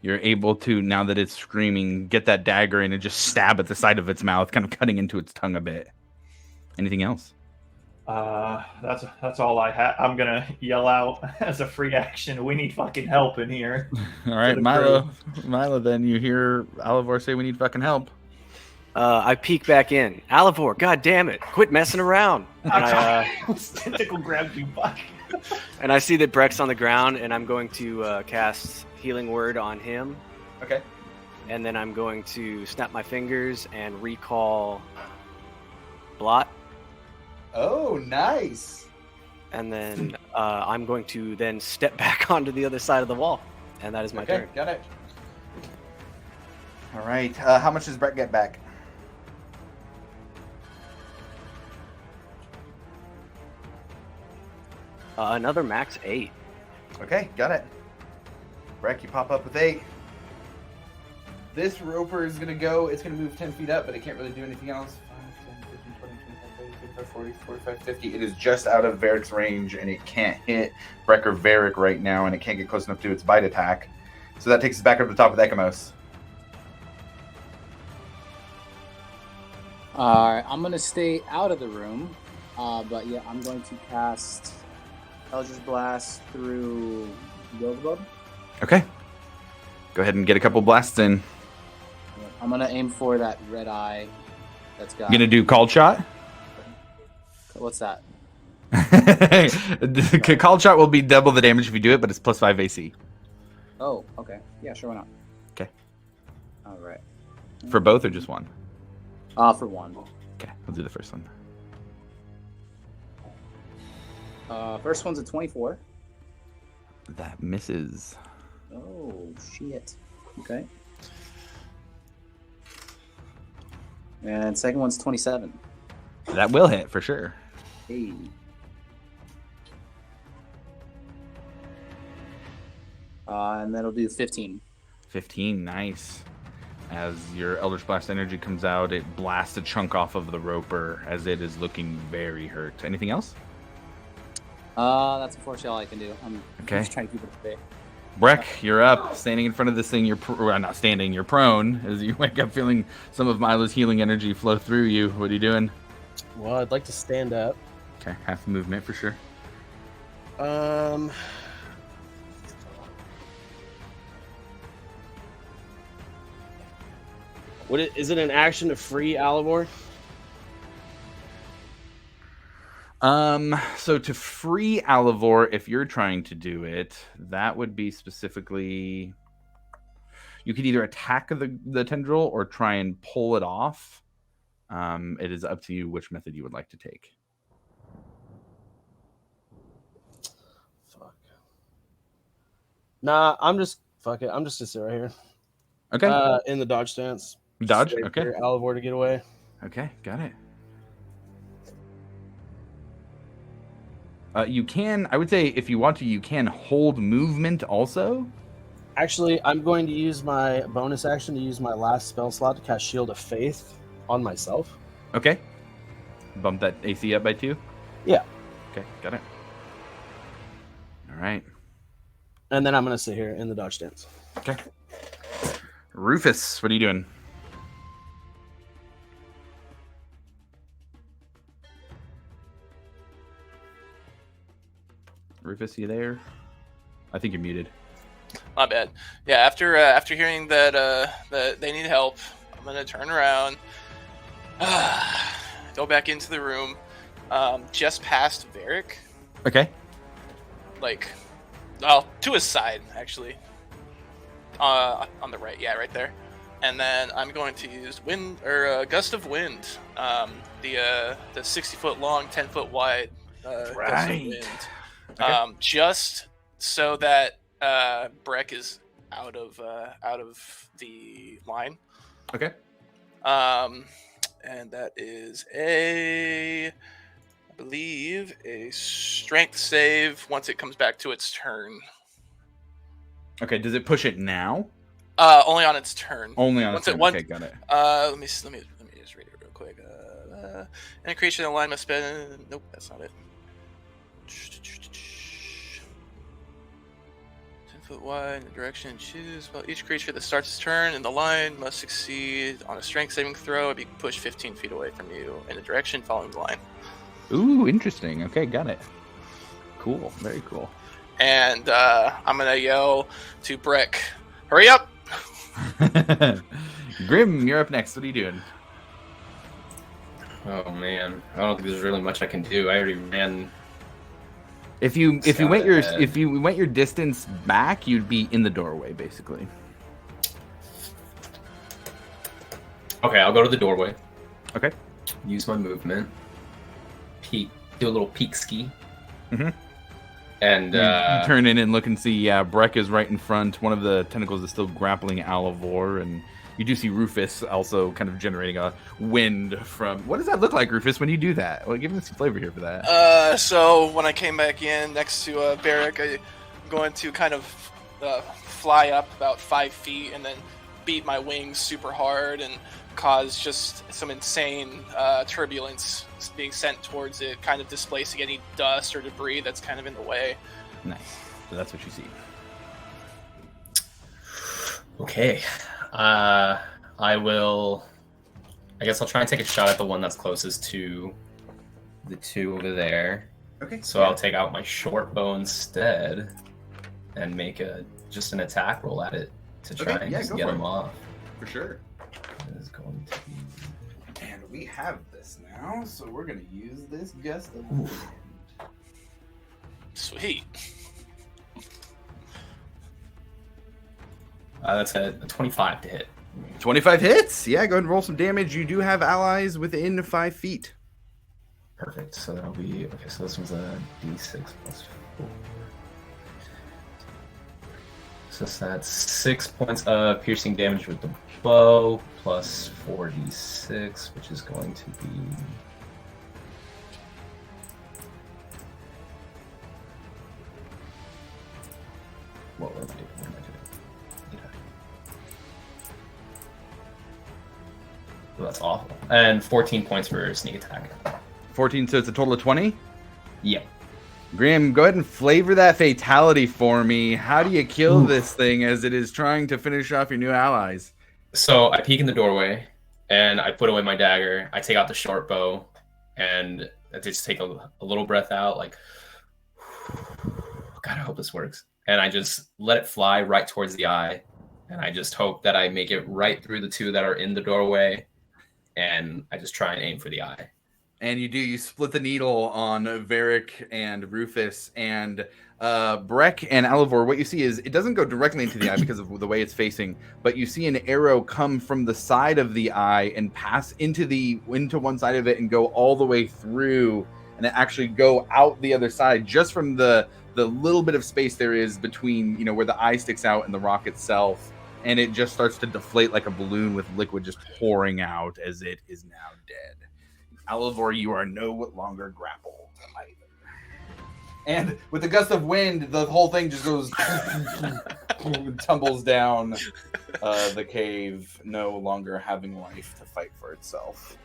You're able to, now that it's screaming, get that dagger in and just stab at the side of its mouth, kind of cutting into its tongue a bit. Anything else? That's all I have. I'm gonna yell out as a free action. We need fucking help in here. All right, the Milo. Then you hear Alivor say, "We need fucking help." I peek back in. Alivor, god damn it, quit messing around. And Tentacle grabbed you, fuck. and I see that Breck's on the ground, and I'm going to cast Healing Word on him. Okay. And then I'm going to snap my fingers and recall Blot. Oh, nice. And then I'm going to then step back onto the other side of the wall. And that is my turn. Got it. All right. How much does Brett get back? Another max 8. Okay, got it. Breck, you pop up with 8. This roper is going to go, it's going to move 10 feet up, but it can't really do anything else. 5, 10, 15, 20, 25, 30, 35, 40, 45, 50. It is just out of Varric's range, and it can't hit Breck or Varric right now, and it can't get close enough to its bite attack. So that takes us back up to the top with Ekamos. Alright, I'm gonna stay out of the room, but yeah, I'm going to cast Eldritch Blast through Beelzebub. Okay. Go ahead and get a couple blasts in. I'm gonna aim for that red eye that's got. You gonna do called shot? What's that? Called shot will be double the damage if you do it, but it's +5 AC. Oh, okay. Yeah, sure, why not? Okay. All right. For both or just one? For one. Okay, we'll do the first one. First one's a 24. That misses. Oh, shit. Okay. And second one's 27. That will hit for sure. Hey. And that'll do 15. 15, nice. As your Eldritch Blast energy comes out, it blasts a chunk off of the roper as it is looking very hurt. Anything else? That's unfortunately all I can do. I'm Okay. just trying to keep it at bay. Breck, you're up. Standing in front of this thing, well, not standing, you're prone as you wake up feeling some of Milo's healing energy flow through you. What are you doing? Well, I'd like to stand up. Okay, half movement for sure. Is it an action to free Alivor? So to free Alivor, if you're trying to do it, that would be specifically... You could either attack the tendril or try and pull it off. It is up to you which method you would like to take. Fuck. Nah, fuck it. I'm just gonna sit right here. Okay. In the dodge stance. Dodge? Just wait Okay. for Alivor to get away. Okay, got it. You can, I would say, if you want to, you can hold movement also. Actually, I'm going to use my bonus action to use my last spell slot to cast Shield of Faith on myself. Okay. Bump that AC up by 2? Yeah. Okay, got it. All right. And then I'm going to sit here in the dodge stance. Okay. Rufus, what are you doing? Rufus, you there? I think you're muted. My bad. Yeah, after hearing that that they need help, I'm gonna turn around, go back into the room, just past Varric, Okay. like, well, to his side actually, on the right, yeah, right there, and then I'm going to use gust of wind, the 60-foot long, 10-foot wide gust of wind, Okay. just so that Breck is out of the line. Okay. And that is I believe, a strength save once it comes back to its turn. Okay, does it push it now? Only on its turn. Only on Once its it- turn. once- Okay, got it. Let me just read it real quick. And a creature in the line must spend. Nope, that's not it. 10 foot wide in the direction and choose. Well, each creature that starts its turn in the line must succeed on a strength saving throw and be pushed 15 feet away from you in the direction following the line. Ooh, interesting. Okay, got it. Cool. Very cool. And I'm gonna yell to Breck, "Hurry up!" Grim, you're up next. What are you doing? Oh man, I don't think there's really much I can do. I already ran. If you Scout went ahead. your distance back, you'd be in the doorway basically. Okay, I'll go to the doorway. Okay. Use my movement. Peek, do a little peek ski. Mhm. And You turn in and look and see, yeah, Breck is right in front. One of the tentacles is still grappling Alivor, and you do see Rufus also kind of generating a wind from... What does that look like, Rufus, when you do that? Well, give me some flavor here for that. So when I came back in next to Varric, I'm going to kind of fly up about 5 feet and then beat my wings super hard and cause just some insane turbulence being sent towards it, kind of displacing any dust or debris that's kind of in the way. Nice. So that's what you see. okay, I guess I'll try and take a shot at the one that's closest to the two over there. Okay. So I'll take out my short bow instead and make just an attack roll at it to try Okay, and yeah, just go get for him it. off. For sure. It is going to be... And we have this now, so we're going to use this gust of wind. Sweet. That's a 25 to hit. 25 hits. Yeah, go ahead and roll some damage. You do have allies within 5 feet. Perfect. So that'll be okay. So this one's a D6 plus 4. So that's 6 points of piercing damage with the bow plus 4d6, which is going to be. What am I doing? Oh, that's awful. And 14 points for sneak attack. 14, so it's a total of 20? Yep. Graham, go ahead and flavor that fatality for me. How do you kill this thing as it is trying to finish off your new allies? So I peek in the doorway, and I put away my dagger. I take out the short bow, and I just take a little breath out, like, God, I hope this works. And I just let it fly right towards the eye, and I just hope that I make it right through the two that are in the doorway, and I just try and aim for the eye. And you split the needle on Varric and Rufus, and Breck and Alivor. What you see is it doesn't go directly into the eye because of the way it's facing, but you see an arrow come from the side of the eye and pass into one side of it and go all the way through, and it actually go out the other side just from the little bit of space there is between, where the eye sticks out and the rock itself, and it just starts to deflate like a balloon with liquid just pouring out as it is now dead. Alivor, you are no longer grappled either. And with the gust of wind, the whole thing just goes tumbles down the cave, no longer having life to fight for itself.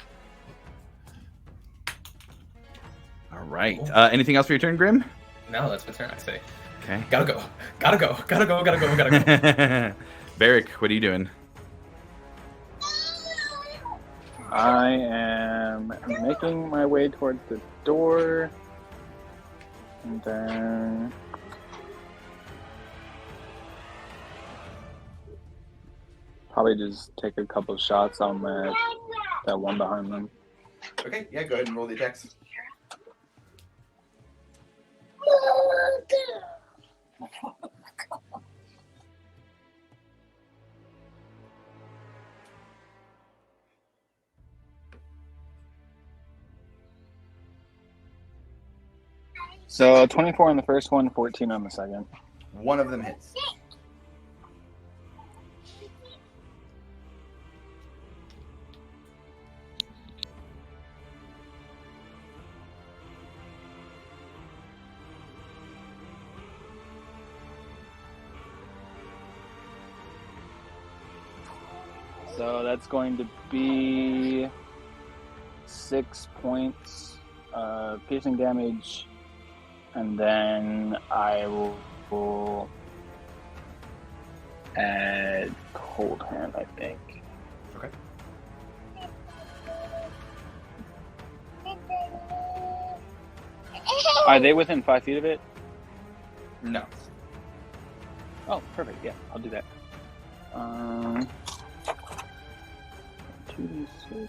All right. Anything else for your turn, Grim? No, that's my turn, I say. Okay. Gotta go. Varric, what are you doing? I am making my way towards the door, and then probably just take a couple shots on that one behind them. Okay, yeah, go ahead and roll the attacks. So 24 on the first one, 14 on the second. One of them hits. So that's going to be 6 points piercing damage, and then I will add cold hand, I think. Okay. Are they within 5 feet of it? No. Oh, perfect. Yeah, I'll do that. 2d6.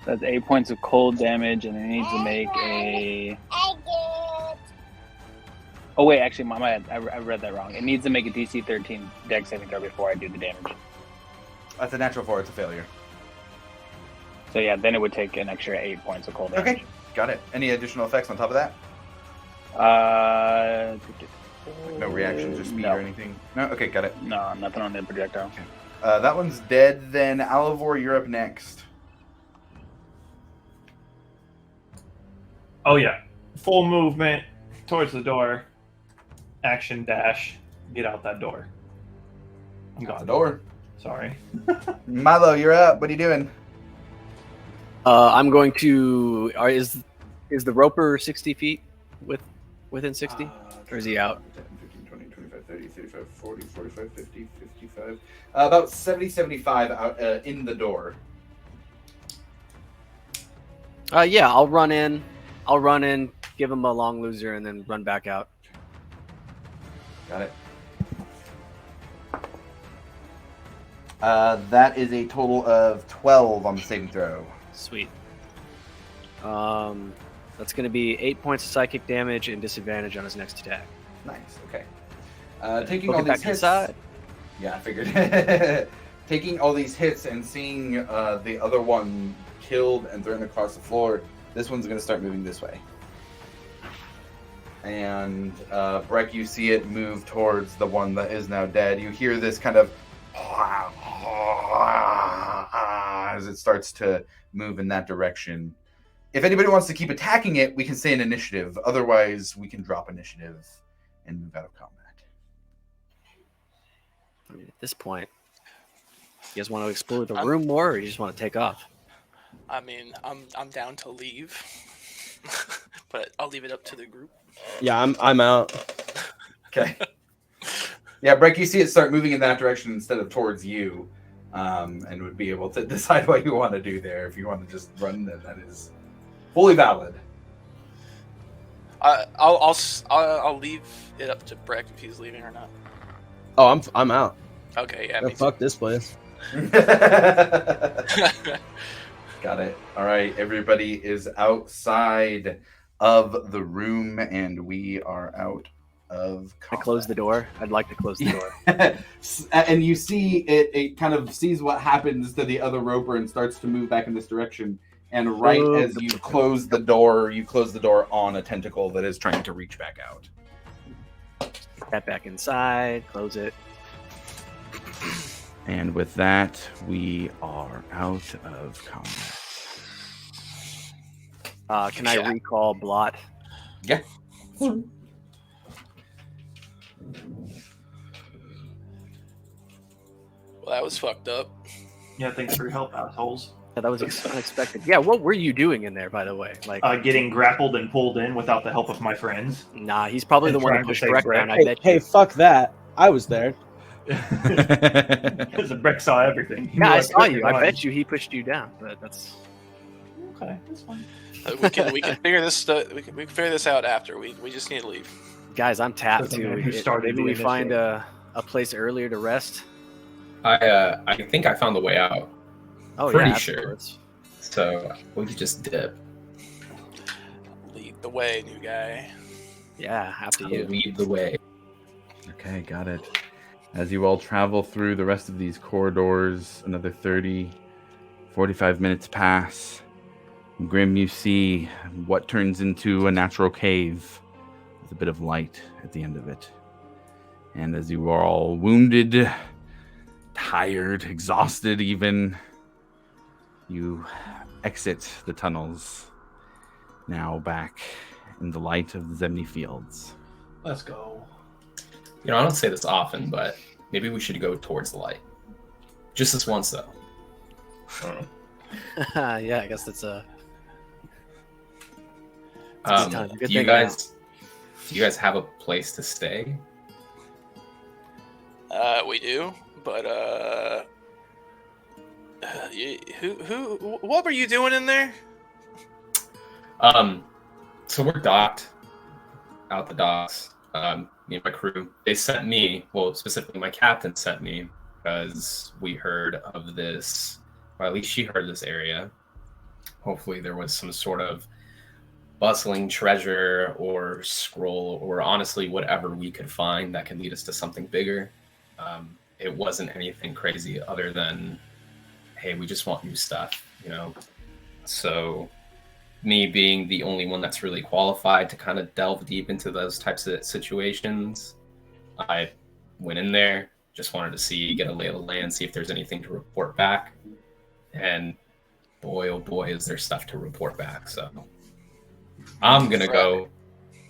That's 8 points of cold damage, and it needs to make a. Oh wait, actually, I read that wrong. It needs to make a DC 13 Dex saving throw before I do the damage. That's a natural 4. It's a failure. So yeah, then it would take an extra 8 points of cold damage. Okay, got it. Any additional effects on top of that? No reaction to speed or anything? No? Okay, got it. No, nothing on the projectile. Okay. That one's dead. Then Alivor, you're up next. Oh yeah, full movement towards the door. Action dash. Get out that door. I'm Out gone. the door. Sorry. Milo, you're up. What are you doing? I'm going to. Is the roper 60 feet within 60? Or is he out? 10, 15, 20, 25, 30, 35, 40, 45, 50, 55. About 70, 75 out in the door. Yeah, I'll run in, give him a long loser, and then run back out. Got it. That is a total of 12 on the saving throw. Sweet. That's going to be 8 points of psychic damage and disadvantage on his next attack. Nice. Okay. Taking all Looking these back hits. inside. Yeah, I figured. Taking all these hits and seeing the other one killed and thrown across the floor, this one's going to start moving this way. And Breck, you see it move towards the one that is now dead. You hear this kind of as it starts to move in that direction. If anybody wants to keep attacking it, we can say an initiative. Otherwise, we can drop initiative and move out of combat. I mean, at this point, you guys want to explore the room more, or you just want to take off? I mean, I'm down to leave, but I'll leave it up to the group. Yeah, I'm out. Okay. Yeah, Breck, you see it start moving in that direction instead of towards you, and would be able to decide what you want to do there. If you want to just run, then that is fully valid. I'll leave it up to Breck if he's leaving or not. Oh, I'm out. Okay, yeah. Yeah, fuck this place. Got it. All right, everybody is outside of the room, and we are out of I combat. close the door. I'd like to close the door. And you see it kind of sees what happens to the other roper and starts to move back in this direction. And right as you close the door on a tentacle that is trying to reach back out. Step back inside, close it. And with that, we are out of combat. Can I recall Blot? Yeah. Well, that was fucked up. Yeah, thanks for your help, assholes. Yeah, that was unexpected. Yeah, what were you doing in there, by the way? Like, Getting grappled and pulled in without the help of my friends. nah, he's probably and the one trying who to pushed save Breck Breck. down. I bet you. Hey, fuck that. I was there. Because Breck saw everything. He Yeah, I was saw like, you. I bet you he pushed you down. But that's Okay, that's fine. We can figure this we can figure this out after. We just need to leave. guys. I'm tapped Doesn't too. matter who started Maybe the we find initiative. a place earlier to rest. I think I found the way out. Oh Pretty yeah, sure. afterwards. So we could just dip. Lead the way, new guy. Yeah, after I'll you. lead the way. Okay, got it. As you all travel through the rest of these corridors, another 30, 45 minutes pass. Grim, you see what turns into a natural cave with a bit of light at the end of it. And as you are all wounded, tired, exhausted even, you exit the tunnels, now back in the light of the Zemni fields. Let's go. You know, I don't say this often, but maybe we should go towards the light. Just this once, though. Yeah, I guess that's a. Good Do you thing guys have a place to stay? We do, but what were you doing in there? So we're docked out the docks. Me and my crew. They sent me, well, specifically my captain sent me because we heard of this, or at least she heard of this area. Hopefully there was some sort of bustling treasure or scroll or honestly whatever we could find that could lead us to something bigger. It wasn't anything crazy other than, hey, we just want new stuff, you know? So me being the only one that's really qualified to kind of delve deep into those types of situations, I went in there, just wanted to get a lay of the land, see if there's anything to report back. And boy, oh boy, is there stuff to report back. So I'm going to go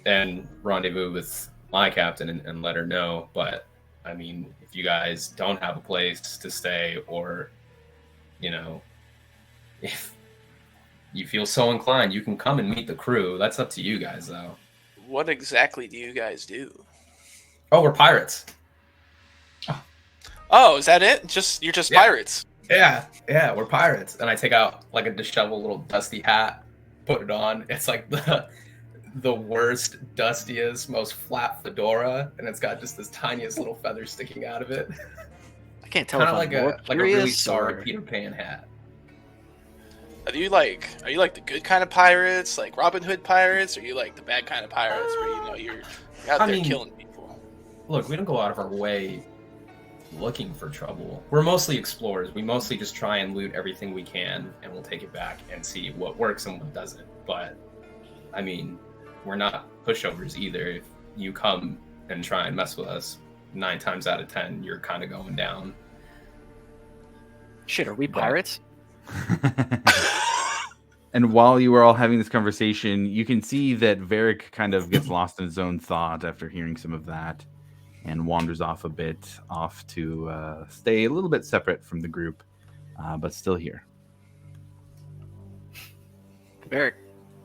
and rendezvous with my captain and let her know. But I mean, if you guys don't have a place to stay or, you know, if you feel so inclined, you can come and meet the crew. That's up to you guys, though. What exactly do you guys do? Oh, we're pirates. Oh, is that it? You're just pirates. Yeah, we're pirates. And I take out like a disheveled little dusty hat, put it on. It's like the worst, dustiest, most flat fedora, and it's got just this tiniest little feather sticking out of it. I can't tell Kind if of I'm like more a really curious sorry or... Peter Pan hat. Are you like the good kind of pirates, like Robin Hood pirates, or are you like the bad kind of pirates where you're out there killing people? look, we don't go out of our way looking for trouble. We're mostly explorers. We mostly just try and loot everything we can, and we'll take it back and see what works and what doesn't. But, I mean, we're not pushovers either. If you come and try and mess with us, 9 times out of 10, you're kind of going down. Shit, are we pirates? And while you were all having this conversation, you can see that Varric kind of gets lost in his own thought after hearing some of that and wanders off a bit, off to stay a little bit separate from the group, but still here. Eric,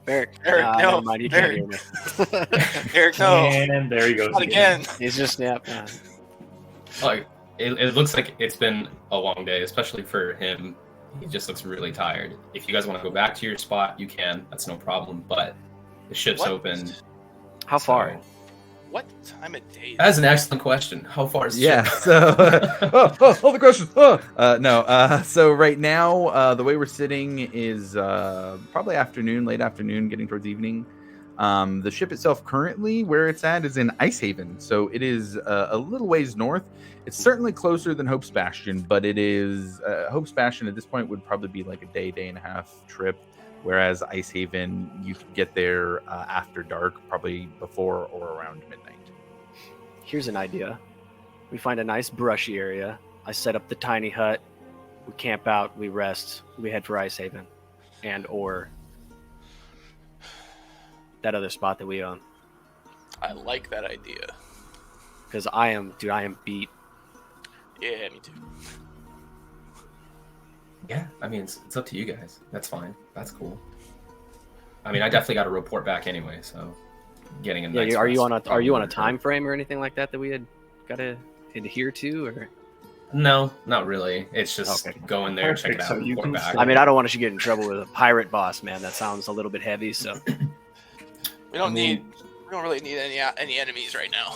Eric, no. no. Never mind, you can't hear me. Eric, no. And there he goes Not again. He's just, yeah. Like, it looks like it's been a long day, especially for him. He just looks really tired. If you guys want to go back to your spot, you can. That's no problem. But the ship's What? open. How far? What time of day? That's an excellent question. How far is the Yeah, ship? so all the questions. So right now, the way we're sitting is probably afternoon, late afternoon, getting towards evening. The ship itself currently, where it's at, is in Icehaven, so it is a little ways north. It's certainly closer than Hope's Bastion, but it is Hope's Bastion at this point would probably be like a day and a half trip, whereas Icehaven, you could get there after dark, probably before or around midnight. Here's an idea. We find a nice brushy area. I set up the tiny hut. We camp out. We rest. We head for Icehaven, and or that other spot that we own. I like that idea. Because I am beat. Yeah, me too. Yeah, I mean, it's up to you guys. That's fine. That's cool. I mean, I definitely got to report back anyway, so getting a night's Yeah, are you rest on a would time hurt. frame or anything like that we had got to adhere to, or? No, not really. It's just Okay. go in there, check it Perfect, out, so you report can back. stay. I mean, I don't want to get in trouble with a pirate boss, man. That sounds a little bit heavy. So We don't I mean- we don't really need any enemies right now.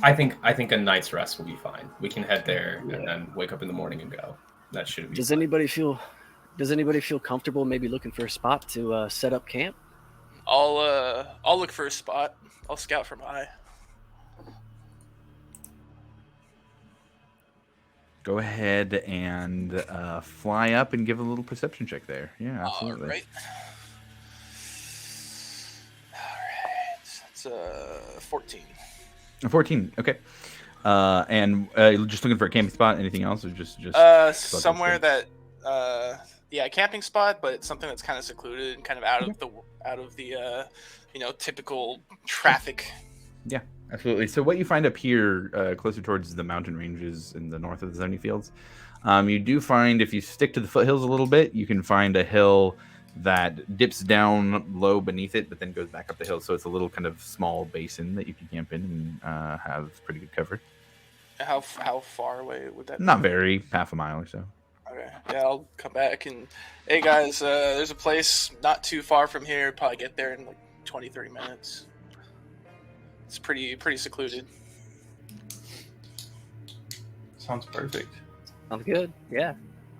I think a night's rest will be fine. We can head there and then wake up in the morning and go. That should be. does fine. anybody feel comfortable maybe looking for a spot to set up camp? I'll look for a spot. I'll scout from high. Go ahead and fly up and give a little perception check there. Yeah, absolutely. All right. It's 14. 14. Okay. And just looking for a camping spot. Anything else, or just Somewhere that camping spot, but something that's kind of secluded and kind of out of the typical traffic. Yeah, absolutely. So what you find up here, closer towards the mountain ranges in the north of the Zony Fields, you do find, if you stick to the foothills a little bit, you can find a hill that dips down low beneath it, but then goes back up the hill. So it's a little kind of small basin that you can camp in and have pretty good cover. How far away would that be? Not very, half a mile or so. Okay. Yeah, I'll come back and, hey guys, there's a place not too far from here. Probably get there in like 20-30 minutes. It's pretty secluded. Sounds perfect. Sounds good. Yeah,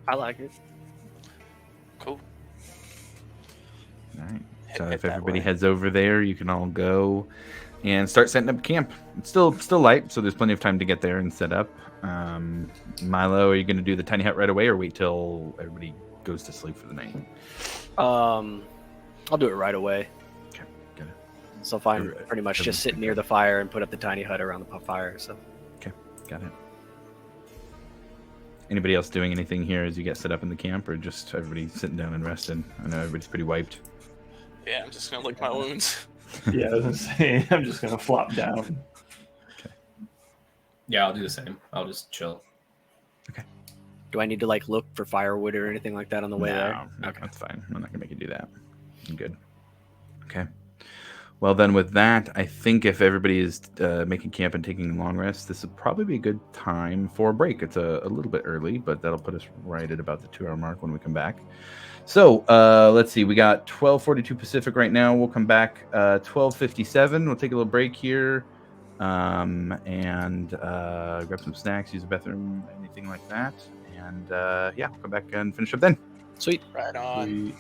I like it. Cool. All right. Head So if that everybody way. heads over there, you can all go and start setting up camp. It's still light, so there's plenty of time to get there and set up. Milo, are you going to do the tiny hut right away, or wait till everybody goes to sleep for the night? I'll do it right away. Okay, got it. So if I'm Every- pretty much every- just sit near the fire and put up the tiny hut around the fire. So Got it. Anybody else doing anything here as you get set up in the camp, or just everybody sitting down and resting? I know everybody's pretty wiped. Yeah, I'm just gonna lick my wounds. Yeah, I was gonna say, I'm just gonna flop down. Yeah, I'll do the same. I'll just chill. do I need to like look for firewood or anything like that on the way there? No, that's fine. I'm not gonna make you do that. I'm good. Okay. Well, then with that, I think if everybody is making camp and taking a long rest, this would probably be a good time for a break. It's a little bit early, but that'll put us right at about the 2-hour mark when we come back. So let's see. We got 12:42 Pacific right now. We'll come back 12:57. We'll take a little break here and grab some snacks, use the bathroom, anything like that. And yeah, we'll come back and finish up then. Sweet. Right on.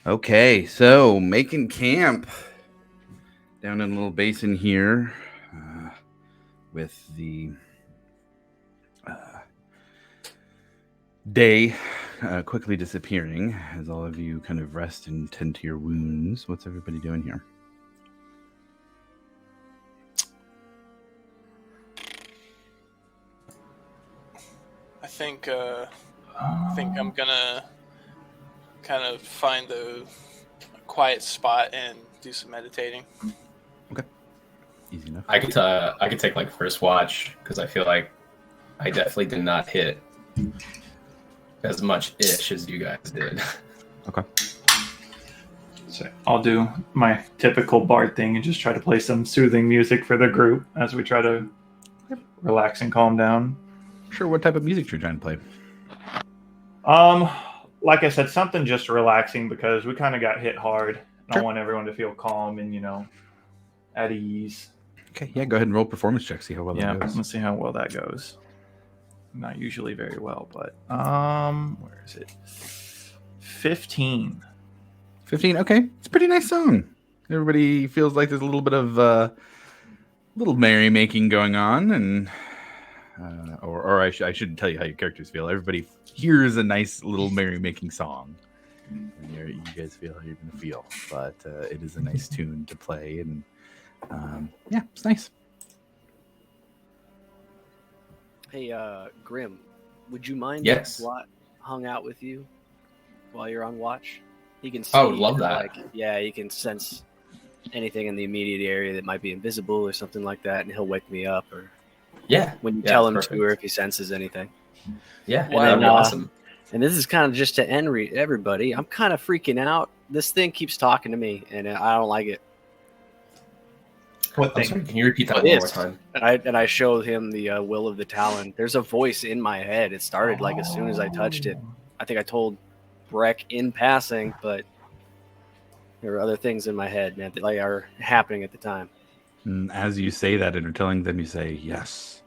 Okay, so making camp down in a little basin here with the day quickly disappearing as all of you kind of rest and tend to your wounds. What's everybody doing here? I think I'm gonna kind of find a quiet spot and do some meditating. Okay, easy enough. I could take like first watch because I feel like I definitely did not hit as much ish as you guys did. Okay. So I'll do my typical bard thing and just try to play some soothing music for the group as we try to relax and calm down. Sure. What type of music you're trying to play? Like I said, something just relaxing because we kind of got hit hard. Sure. I want everyone to feel calm and at ease. Okay. Yeah. Go ahead and roll performance check. See how well that goes. Let's see how well that goes. Not usually very well, but where is it? 15. 15. Okay, it's a pretty nice song. Everybody feels like there's a little bit of little merrymaking going on, and I shouldn't tell you how your characters feel. Everybody hears a nice little merrymaking song, and you guys feel how you're going to feel. But it is a nice tune to play, and yeah, it's nice. Hey, Grim, would you mind Yes. if Watt hung out with you while you're on watch? He can see. I would love that. He can sense anything in the immediate area that might be invisible or something like that, and he'll wake me up. Or Yeah. when you Yeah, tell him perfect. to, or if he senses anything. Yeah, And that'd then, be awesome. And this is kind of just to end everybody. I'm kind of freaking out. This thing keeps talking to me, and I don't like it. What I'm thing? sorry, can you repeat that one more This. time? And I showed him the will of the Talon. There's a voice in my head. It started like as soon as I touched it. I think I told Breck in passing, but there are other things in my head, man, that are happening at the time. And as you say that and are telling them, you say, "Yes,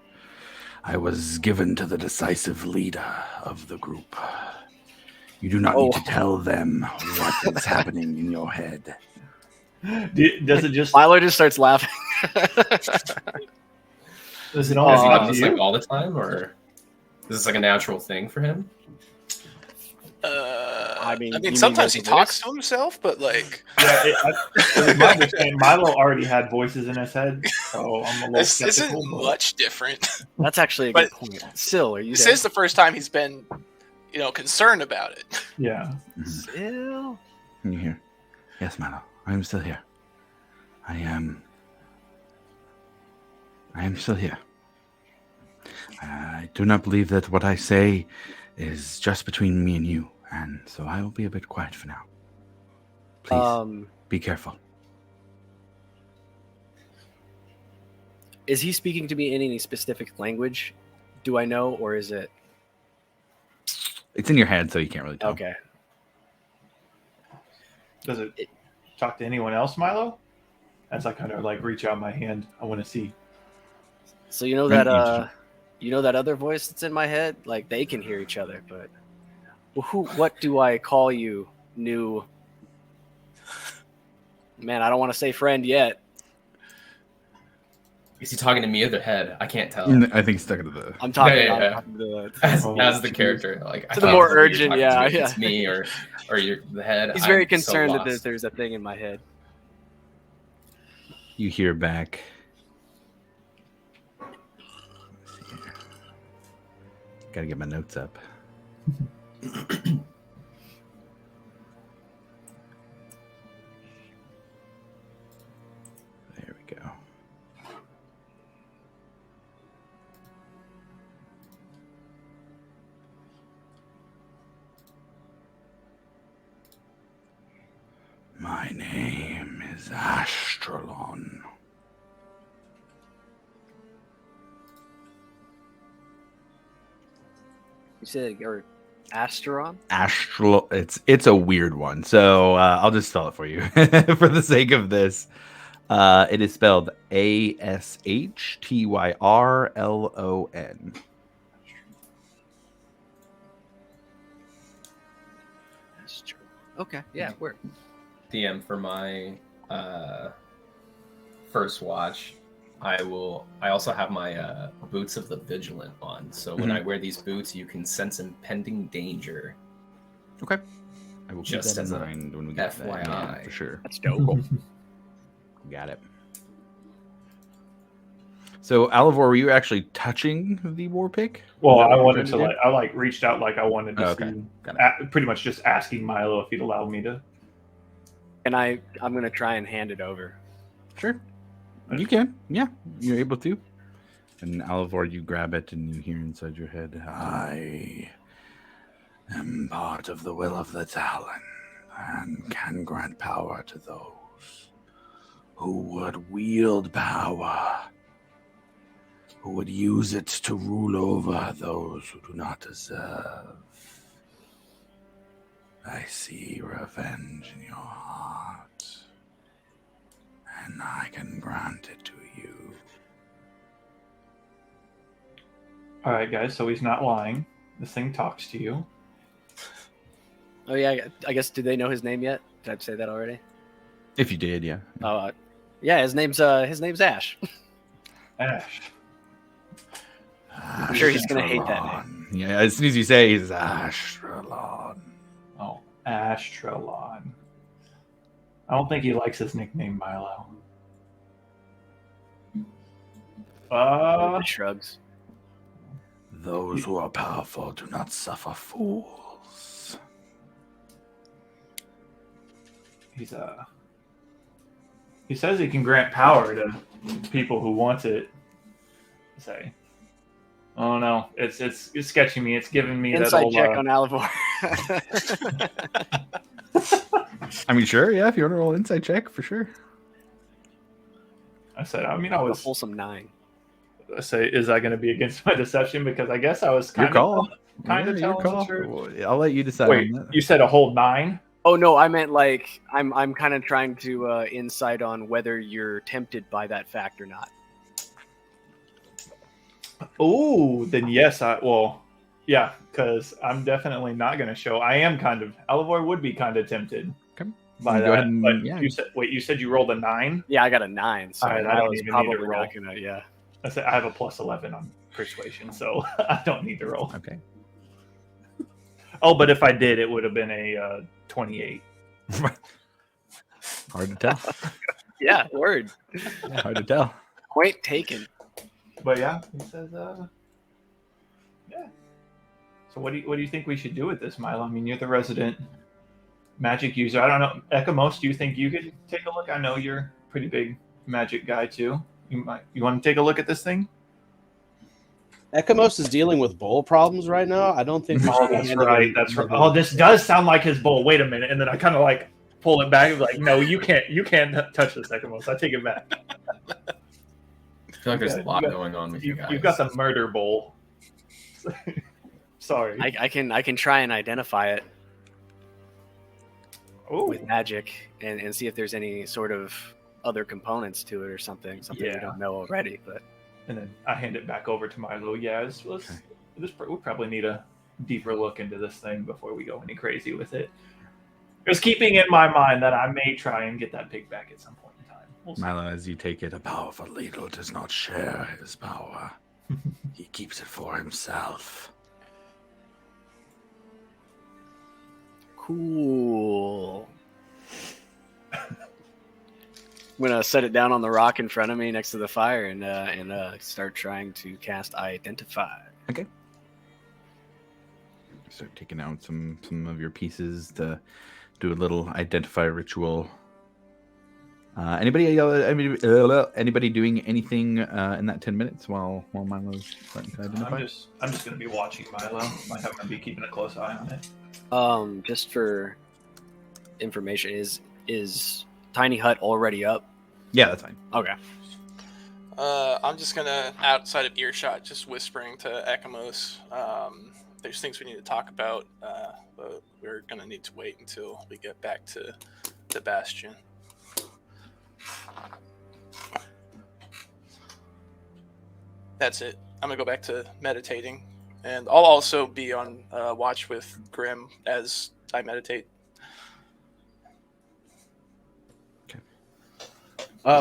I was given to the decisive leader of the group. You do not need to tell them what is happening in your head." Does it just? Milo just starts laughing. Does it Does always he come do to this you? like all the time, or is this like a natural thing for him? I mean, you mean sometimes he there's a talks voice? to himself, but like Yeah, it was my understanding. Milo already had voices in his head, so I'm a little this isn't skeptical. but- much different. That's actually a But- good point. Sil, are you This there? is the first time he's been, concerned about it. Yeah. Sil? And you hear, "Yes, Milo, I am still here. I am still here. I do not believe that what I say is just between me and you, and so I will be a bit quiet for now. Please, be careful." Is he speaking to me in any specific language? Do I know, or is it It's in your head, so you can't really tell. okay? Does it talk to anyone else, Milo? As I kind of like reach out my hand, I want to see. So you know that other voice that's in my head? Like they can hear each other, but what do I call you, new man? I don't want to say friend yet. Is he talking to me or the head? I can't tell. I think stuck into the. I'm talking, Yeah. I'm talking to As the character, like I the can't more tell if you're urgent, talking yeah, to me, if yeah. It's me or you're the head. He's very I'm concerned so that lost. there's a thing in my head. You hear back. Gotta get my notes up. There we go. My name is Astralon. You said or Asteron? Astral. It's a weird one, so I'll just spell it for you for the sake of this. It is spelled Ashtyrlon. Okay. Yeah. Work. DM, for my first watch, I also have my boots of the vigilant on. So when I wear these boots, you can sense impending danger. Okay. I will keep Just that as in a mind when we get to that. Yeah, FYI. for sure. That's dope. Got it. So, Alivor, were you actually touching the war pick? Well, Is that I what you're wanted trying to do? reached out like I wanted to Oh, okay. see, Got pretty much just asking Milo if he'd allow me to. And I'm gonna try and hand it over. Sure. You can. Yeah, you're able to. And Alivor, you grab it and you hear inside your head, I am part of the will of the Talon and can grant power to those who would wield power, who would use it to rule over those who do not deserve. I see revenge in your heart, and I can grant it to you. All right, guys. So he's not lying. This thing talks to you. Oh yeah. I guess. Did they know his name yet? Did I say that already? If you did, yeah. Yeah. His name's Ash. Ash. I'm sure he's gonna hate that name. Yeah, as soon as you say he's Ashtralon. Oh, Ashtralon. I don't think he likes his nickname, Milo. Shrugs. Those who are powerful do not suffer fools. He says he can grant power to people who want it. Say, oh no, it's sketching me. It's giving me Inside that old check on Alivor. I mean, sure, yeah. If you want to roll an insight check, for sure. I said, I a was wholesome 9. I say, is that going to be against my deception? Because I guess I was Your kind call. of telling the truth. Well, I'll let you decide. Wait, on that. you said a whole 9? Oh no, I meant like I'm kind of trying to insight on whether you're tempted by that fact or not. Oh, then yes, yeah, because I'm definitely not going to show. I am Alivor would be kind of tempted by that. Go ahead and, but yeah. you said you rolled a 9? Yeah, I got a 9, so All right, I was probably roll. not gonna. Yeah, I said I have a plus 11 on persuasion, so I don't need to roll. Okay. Oh, but if I did, it would have been a 28. Hard to tell. yeah, word. Yeah, hard to tell. Point taken. But yeah, he says, yeah. So what do you think we should do with this, Milo? I mean, you're the resident magic user. I don't know, Ekamos, do you think you could take a look? I know you're a pretty big magic guy too. You want to take a look at this thing? Ekamos is dealing with bowl problems right now. I don't think. Oh, that's right. That's right. Oh, this does sound like his bowl. Wait a minute, and then I kind of like pull it back and be like, no, you can't touch this, Ekamos. I take it back. I feel like there's a lot going on with you guys. You've got the murder bowl. Sorry. I can try and identify it Ooh. with magic and see if there's any sort of other components to it or something we don't know already. But and then I hand it back over to Milo. Yeah, we probably need a deeper look into this thing before we go any crazy with it. Just keeping in my mind that I may try and get that pig back at some point in time. We'll see. Milo, as you take it, a powerful leader does not share his power. He keeps it for himself. cool. I'm gonna set it down on the rock in front of me next to the fire and start trying to cast Identify. Okay. Start taking out some of your pieces to do a little identify ritual. Anybody doing anything in that 10 minutes while Milo's starting to identify? I'm just gonna be watching Milo. I'm gonna be keeping a close eye on it. Just for information, is Tiny Hut already up? Yeah, that's fine. Okay. I'm just gonna, outside of earshot, just whispering to Ekamos. There's things we need to talk about, but we're gonna need to wait until we get back to the Bastion. That's it. I'm gonna go back to meditating, and I'll also be on watch with Grim as I meditate.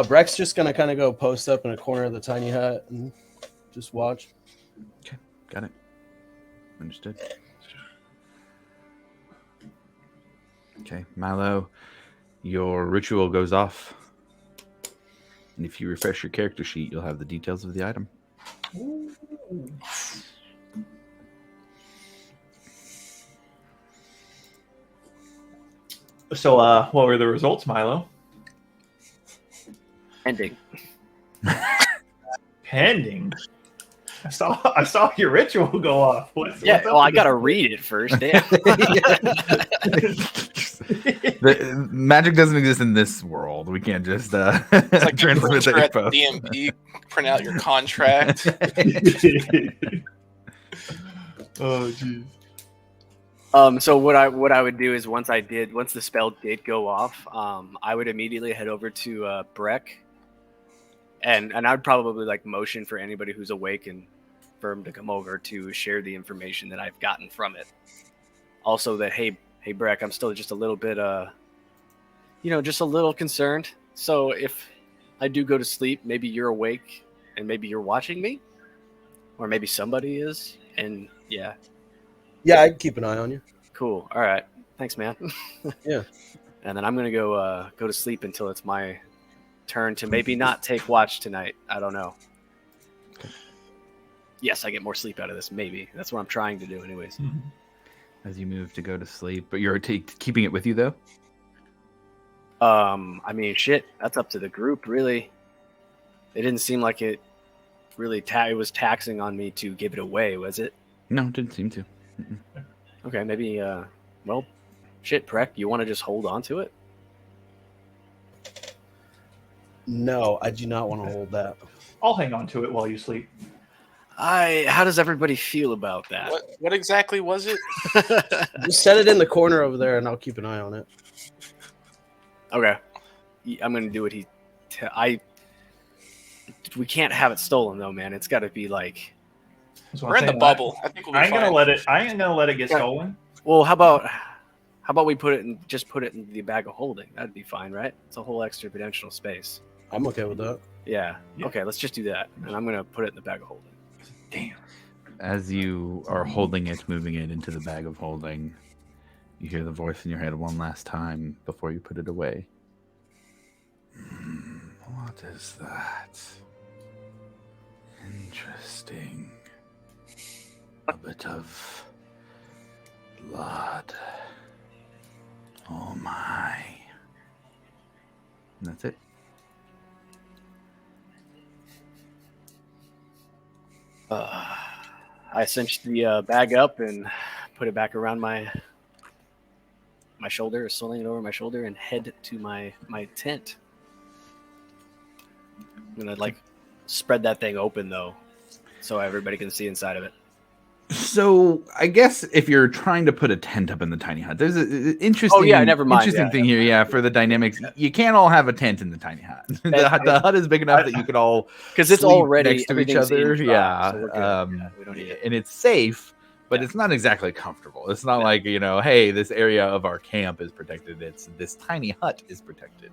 Breck's just gonna kind of go post up in a corner of the tiny hut and just watch. Okay, got it. Understood. Okay, Milo, your ritual goes off. And if you refresh your character sheet, you'll have the details of the item. So, what were the results, Milo? Ending. Pending. I saw your ritual go off. What's Yeah, up well, I with gotta this? read it first. Damn. The magic doesn't exist in this world. We can't just It's like the transmit printer that at the info. DMV, print out your contract. Oh, jeez. So what I would do is once the spell did go off, I would immediately head over to Breck, and I'd probably like motion for anybody who's awake and for him to come over to share the information that I've gotten from it. Also, that hey Breck, I'm still just a little bit just a little concerned. So if I do go to sleep, maybe you're awake and maybe you're watching me, or maybe somebody is, and yeah. Yeah, I can keep an eye on you. Cool. All right. Thanks, man. Yeah. And then I'm gonna go to sleep until it's my turn to maybe not take watch tonight. I don't know. Yes, I get more sleep out of this. Maybe that's what I'm trying to do, anyways. As you move to go to sleep, but you're keeping it with you though. I mean, shit. That's up to the group, really. It didn't seem like it really. It was taxing on me to give it away, was it? No, it didn't seem to. Okay, maybe. Well, shit, Breck. You want to just hold on to it? No, I do not want to hold that. I'll hang on to it while you sleep. How does everybody feel about that? What exactly was it? Just set it in the corner over there, and I'll keep an eye on it. Okay, I'm gonna do what we can't have it stolen though, man. It's got to be like. We're in the bubble. I think we'll be I ain't gonna fine. let it. I ain't gonna let it get stolen. Well, how about we put it in the bag of holding? That'd be fine, right? It's a whole extra dimensional space. I'm okay with that. Yeah. Okay, let's just do that, and I'm gonna put it in the bag of holding. Damn. As you are holding it, moving it into the bag of holding, you hear the voice in your head one last time before you put it away. What is that? Interesting. A bit of blood. Oh my. And that's it. I cinched the bag up and put it back around my shoulder, slinging it over my shoulder, and head to my tent. I'm gonna like spread that thing open though, so everybody can see inside of it. So I guess if you're trying to put a tent up in the tiny hut, there's an interesting. Oh yeah, never mind. Interesting thing here, yeah, for the dynamics, you can't all have a tent in the tiny hut. the hut is big enough that you could all because it's sleep already next to each everything's other. in Yeah, so we're good. We don't need it. and it's safe, but it's not exactly comfortable. It's not like hey, this area of our camp is protected. It's this tiny hut is protected.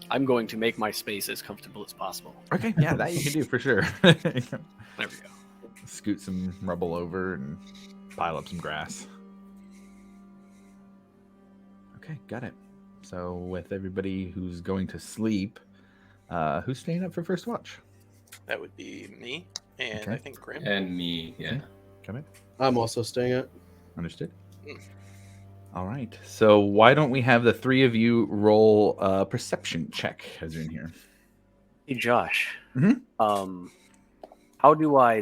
I'm going to make my space as comfortable as possible. Okay, yeah, that you can do for sure. There we go. Scoot some rubble over and pile up some grass. Okay, got it. So with everybody who's going to sleep, who's staying up for first watch? That would be me, and Okay. I think Grim. And me, yeah. Come in. I'm also staying at. Understood. All right. So why don't we have the three of you roll a perception check as you're in here? Hey Josh. Mhm. How do I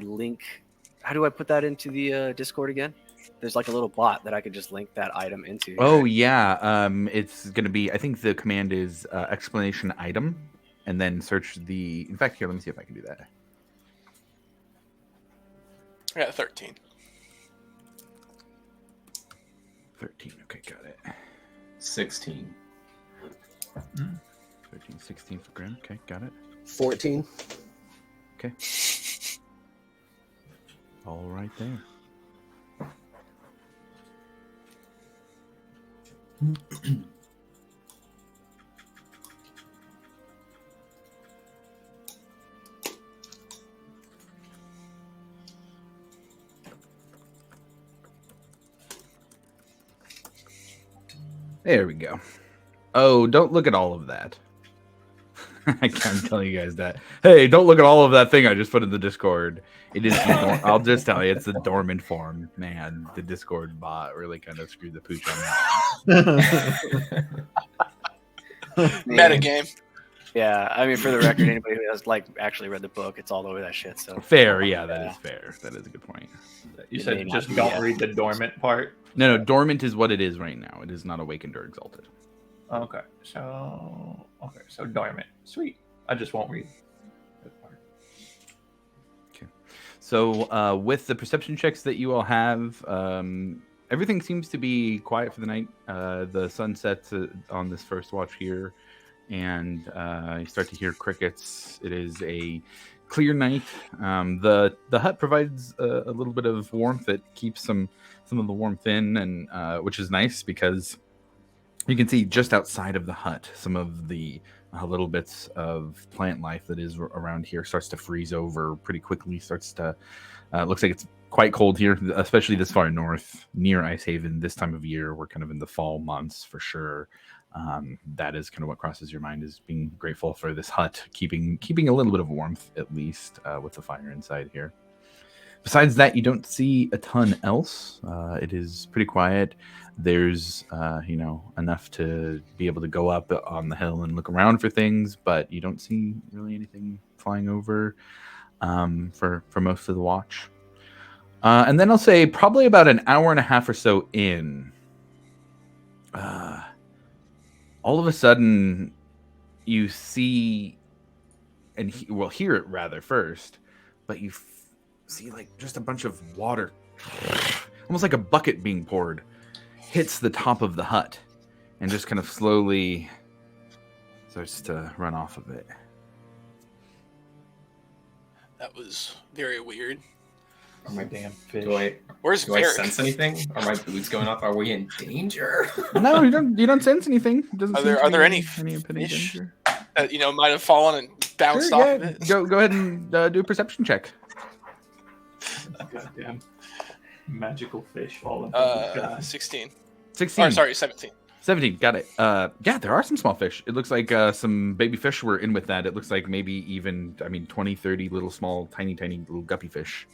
put that into the Discord again? There's like a little bot that I could just link that item into. Oh yeah. It's gonna be. I think the command is explanation item, and then search the. In fact, here, let me see if I can do that. I got 13. 13. Okay, got it. 16. 13, 16 for Grim. Okay, got it. 14. Okay. All right there. There we go. Oh, don't look at all of that. I can't tell you guys that. Hey, don't look at all of that thing I just put in the Discord. It is. I'll just tell you, it's the dormant form. Man, the Discord bot really kind of screwed the pooch on that. Meta game. Yeah, I mean, for the record, anybody who has like actually read the book, it's all over that shit. So Fair, yeah, that is fair. That is a good point. You It said may just not be don't yet. read the dormant part. No, dormant is what it is right now. It is not awakened or exalted. Okay, so dormant. Sweet. I just won't read that part. So with the perception checks that you all have, everything seems to be quiet for the night. The sun sets on this first watch here, and you start to hear crickets. It is a clear night. The hut provides a little bit of warmth that keeps some of the warmth in, and which is nice because you can see just outside of the hut some of the little bits of plant life that is around here starts to freeze over pretty quickly. Starts to looks like it's quite cold here, especially this far north near Ice Haven. This time of year, we're kind of in the fall months for sure. That is kind of what crosses your mind, is being grateful for this hut, keeping a little bit of warmth at least with the fire inside here. Besides that, you don't see a ton else. It is pretty quiet. There's enough to be able to go up on the hill and look around for things, but you don't see really anything flying over for most of the watch. And then I'll say probably about an hour and a half or so in, all of a sudden you see and hear it rather first, but you see like just a bunch of water, almost like a bucket being poured, hits the top of the hut and just kind of slowly starts to run off of it. That was very weird. Oh my damn fish. Where's Do I Varric? sense anything? Are my boots going off? Are we in danger? No, you don't sense anything. It doesn't Are seem there- to are be there any impending fish? danger. That might have fallen and bounced Sure, off yeah. of it. Go ahead and do a perception check. Goddamn magical fish falling. 16. 16. Or sorry, 17. 17, got it. Yeah, there are some small fish. It looks like some baby fish were in with that. It looks like maybe even, 20, 30 little small, tiny little guppy fish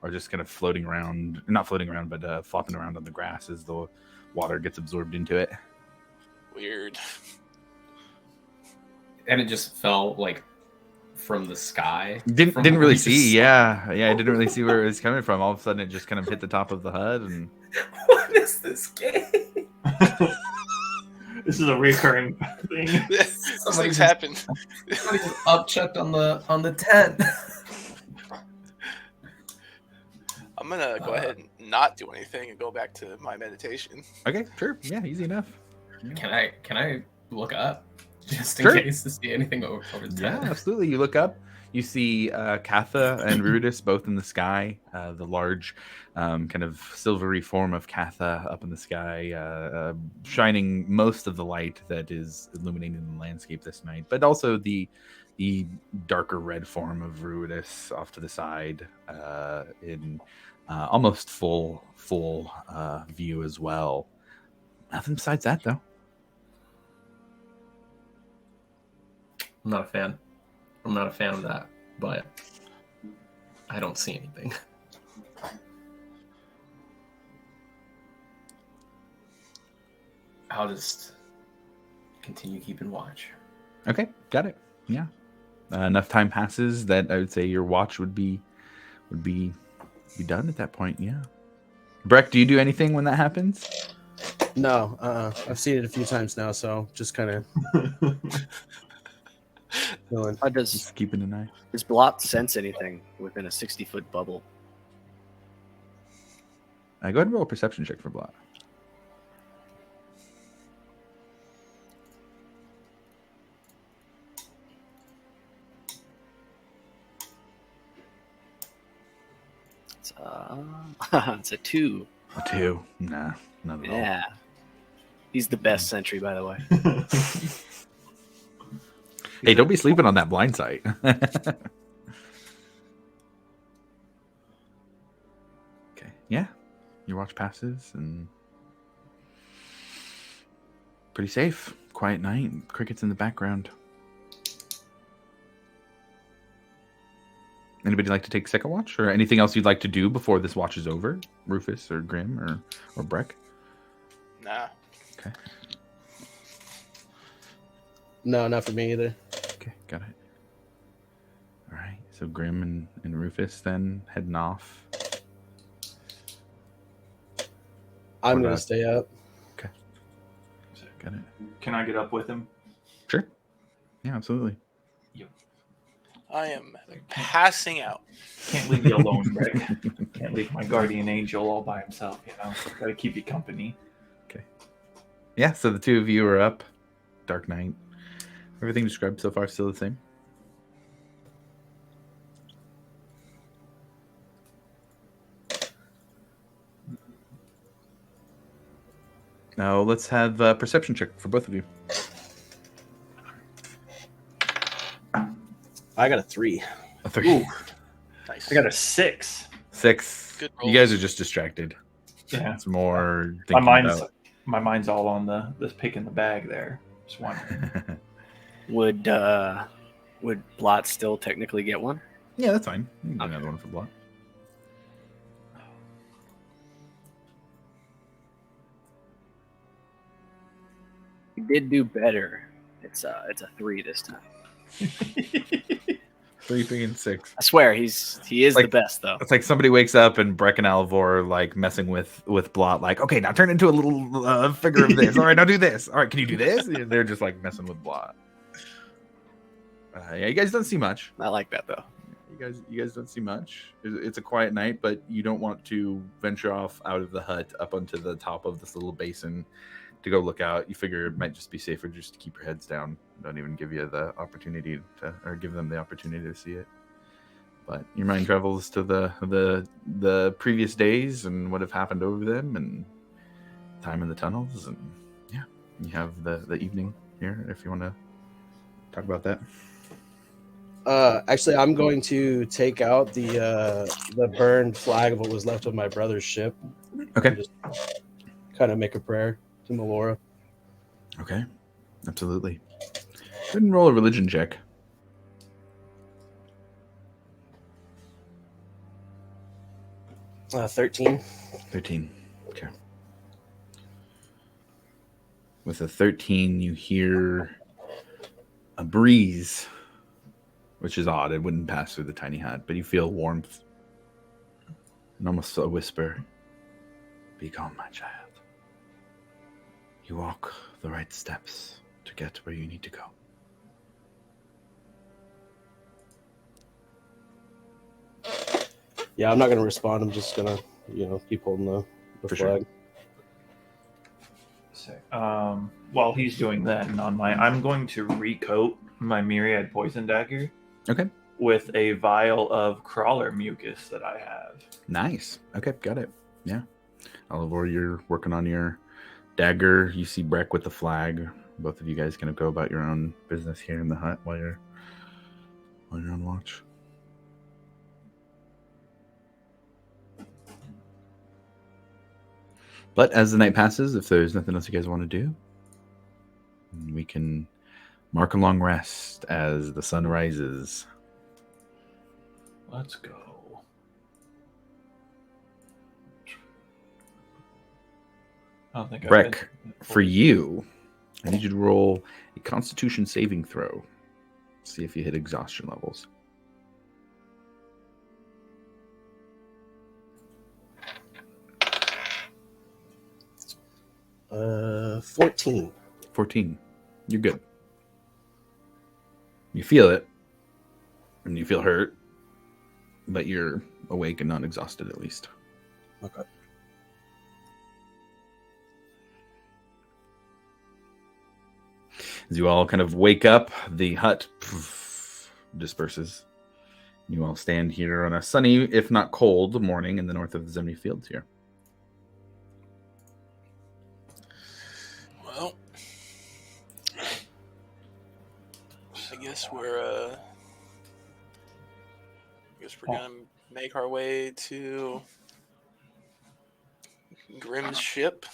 are just kind of floating around. Not floating around, but flopping around on the grass as the water gets absorbed into it. Weird. And it just fell like from the sky. Didn't From really where we just see. saw- Yeah, I didn't really see where it was coming from. All of a sudden, it just kind of hit the top of the hut, and What is this game? This is a recurring thing. These Somebody things just- happen. Somebody just upchucked on the tent. I'm gonna go ahead and not do anything and go back to my meditation. okay, sure, yeah, easy enough. Can I look up just in Sure. case to see anything over the Yeah, tent? absolutely. You look up, you see Katha and Rudis both in the sky. The large, kind of silvery form of Katha up in the sky, shining most of the light that is illuminating the landscape this night, but also the darker red form of Rudis off to the side in almost full view as well. Nothing besides that, though. I'm not a fan. I'm not a fan of that, but I don't see anything. I'll just continue keeping watch. Okay, got it. Yeah, enough time passes that I would say your watch would be done at that point. Yeah. Breck, do you do anything when that happens? No, I've seen it a few times now, so just kind of chilling. Does Just keeping an eye. Blot sense anything within a 60-foot bubble? Go ahead and roll a perception check for Blot. It's a 2. A 2. Nah, not at all. Yeah. He's the best sentry, by the way. Hey, don't be sleeping on that blind sight. Okay. Yeah. Your watch passes, and pretty safe. Quiet night. Crickets in the background. Anybody like to take second watch, or anything else you'd like to do before this watch is over? Rufus or Grim or Breck? Nah. Okay. No, not for me either. Okay, got it. All right. So Grim and Rufus then heading off. I'm What gonna about- stay up. Okay. Got it. Can I get up with him? Sure. Yeah, absolutely. I am passing out. Can't leave you alone, Greg. Can't leave my guardian angel all by himself, you know. Gotta keep you company. Yeah, so the two of you are up. Dark night. Everything described so far still the same? Now let's have a perception check for both of you. I got a 3. A 3. Ooh, Nice. I got a 6. 6. Good You guys are rolls. just distracted. Yeah. It's more My thinking mind's about... my mind's all on this pick in the bag there. Just wondering. Would Blot still technically get one? Yeah, that's fine. You can do another one for Block. He did do better. It's a 3 this time. 3, 3, and 6. I swear he is the Like- best though. It's like somebody wakes up and Breck and Alvor are like messing with Blot, like, okay, now turn into a little figure of this. All right, now do this. All right, can you do this? And they're just like messing with Blot. Yeah, you guys don't see much. I like that though. You guys don't see much. It's a quiet night, but you don't want to venture off out of the hut up onto the top of this little basin to go look out. You figure it might just be safer just to keep your heads down. Don't even give you the opportunity to, or give them the opportunity to see it. But your mind travels to the previous days and what have happened over them, and time in the tunnels, and yeah, you have the evening here if you want to talk about that. Actually, I'm going to take out the burned flag of what was left of my brother's ship. Okay. And just kind of make a prayer to Melora. Okay, absolutely. Go ahead and roll a religion check. 13. 13. Okay. With a 13, you hear a breeze, which is odd. It wouldn't pass through the tiny hut, but you feel warmth and almost a whisper. Be calm, my child. You walk the right steps to get where you need to go. Yeah, I'm not going to respond. I'm just going to, keep holding the For sure. flag. While he's doing that, and I'm going to recoat my myriad poison dagger. Okay. With a vial of crawler mucus that I have. Nice. Okay, got it. Yeah. Oliver, you're working on your dagger. You see Breck with the flag. Both of you guys gonna go about your own business here in the hut while you're on watch. But as the night passes, if there's nothing else you guys want to do, we can mark a long rest as the sun rises. Let's go. I don't think Breck, for you, I need you to roll a Constitution saving throw. See if you hit exhaustion levels. 14. 14. You're good. You feel it, and you feel hurt, but you're awake and not exhausted at least. Okay. As you all kind of wake up, the hut disperses. You all stand here on a sunny, if not cold, morning in the north of the Zemni Fields here. Well, I guess we're gonna make our way to Grimm's ship.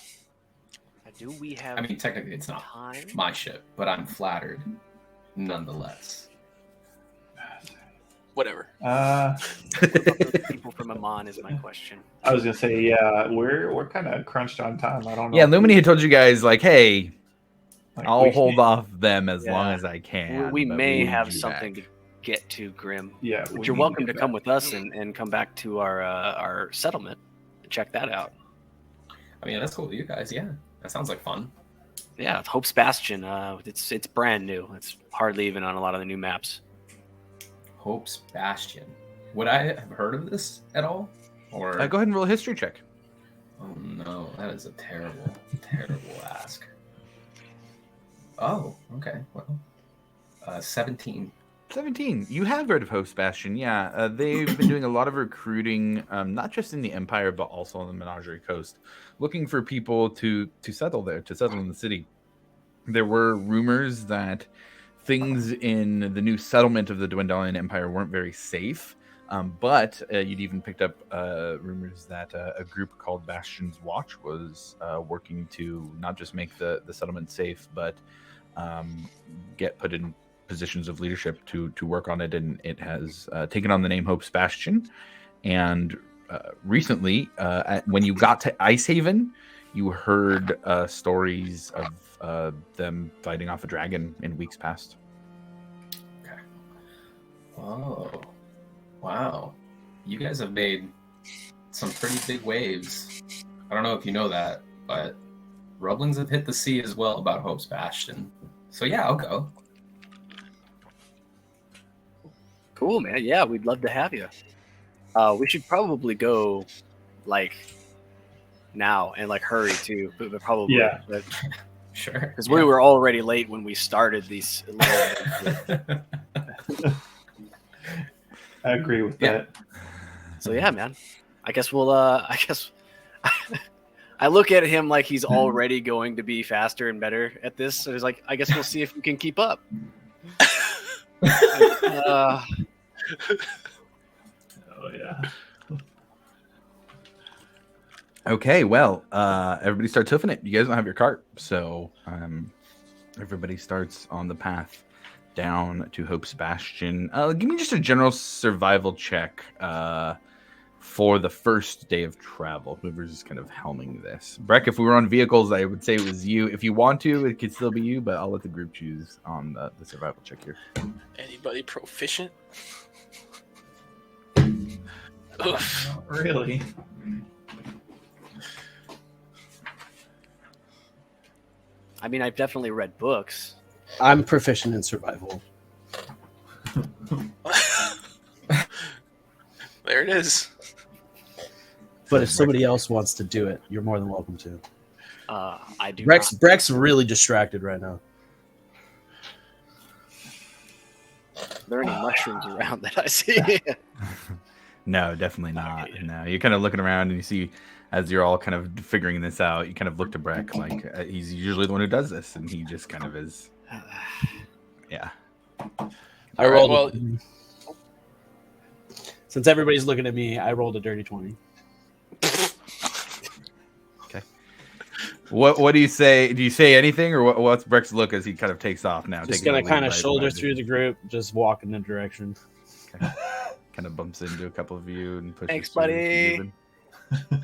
Do we have? I mean, technically, it's not time? my ship, but I'm flattered, nonetheless. Whatever. People from Amon is my question. I was gonna say, yeah, we're kind of crunched on time. I don't know. Yeah, if Lumini we- had told you guys like, hey, like, I'll we hold can't- off them as long Yeah. as I can. We but may need have you something back. to get to, Grim. Yeah, But we you're need welcome get to come back. with us and come back to our settlement and check that out. I mean, that's cool with you guys. Yeah, that sounds like fun. Yeah, Hope's Bastion. It's brand new. It's hardly even on a lot of the new maps. Hope's Bastion. Would I have heard of this at all? Or Go ahead and roll a history check. oh no, that is a terrible, terrible ask. Oh, okay. Well, 17. 17. You have heard of Hope's Bastion, yeah. They've been doing a lot of recruiting, not just in the Empire, but also on the Menagerie Coast, looking for people to settle there, to settle in the city. There were rumors that things in the new settlement of the Dwendalian Empire weren't very safe, but you'd even picked up rumors that a group called Bastion's Watch was working to not just make the settlement safe, but get put in positions of leadership to work on it, and it has taken on the name Hope's Bastion. And recently, when you got to Icehaven, you heard stories of them fighting off a dragon in weeks past. Okay. Oh, wow. You guys have made some pretty big waves. I don't know if you know that, but rumblings have hit the sea as well about Hope's Bastion. So yeah, I'll go. Cool, man. Yeah, we'd love to have you. We should probably go, like, now and like hurry too. But probably, Yeah. Sure. Because we were already late when we started these. I agree with that. So yeah, man. I guess we'll. I guess. I look at him like he's already going to be faster and better at this. So it's like, I guess we'll see if we can keep up. Oh yeah. Okay, well, everybody starts hoofing it. You guys don't have your cart, so everybody starts on the path down to Hope's Bastion. Give me just a general survival check for the first day of travel. Whoever's just kind of helming this. Breck, if we were on vehicles, I would say it was you. If you want to, it could still be you, but I'll let the group choose on the survival check here. Anybody proficient? Not really. I mean, I've definitely read books. I'm proficient in survival. There it is. But if somebody else wants to do it, you're more than welcome to. I do. Breck's really distracted right now. Are there any mushrooms around that I see? No, definitely not. No, you're kind of looking around and you see, as you're all kind of figuring this out, you kind of look to Breck like he's usually the one who does this, and he just kind of is. Yeah. I rolled. Well, Since everybody's looking at me, I rolled a dirty 20. Okay. What do you say? Do you say anything, or what's Breck's look as he kind of takes off now? Just taking gonna the lead kind of right shoulder behind you? through the group, just walk in the direction. Okay. Kind of bumps into a couple of you and pushes. Thanks, through, buddy. moving.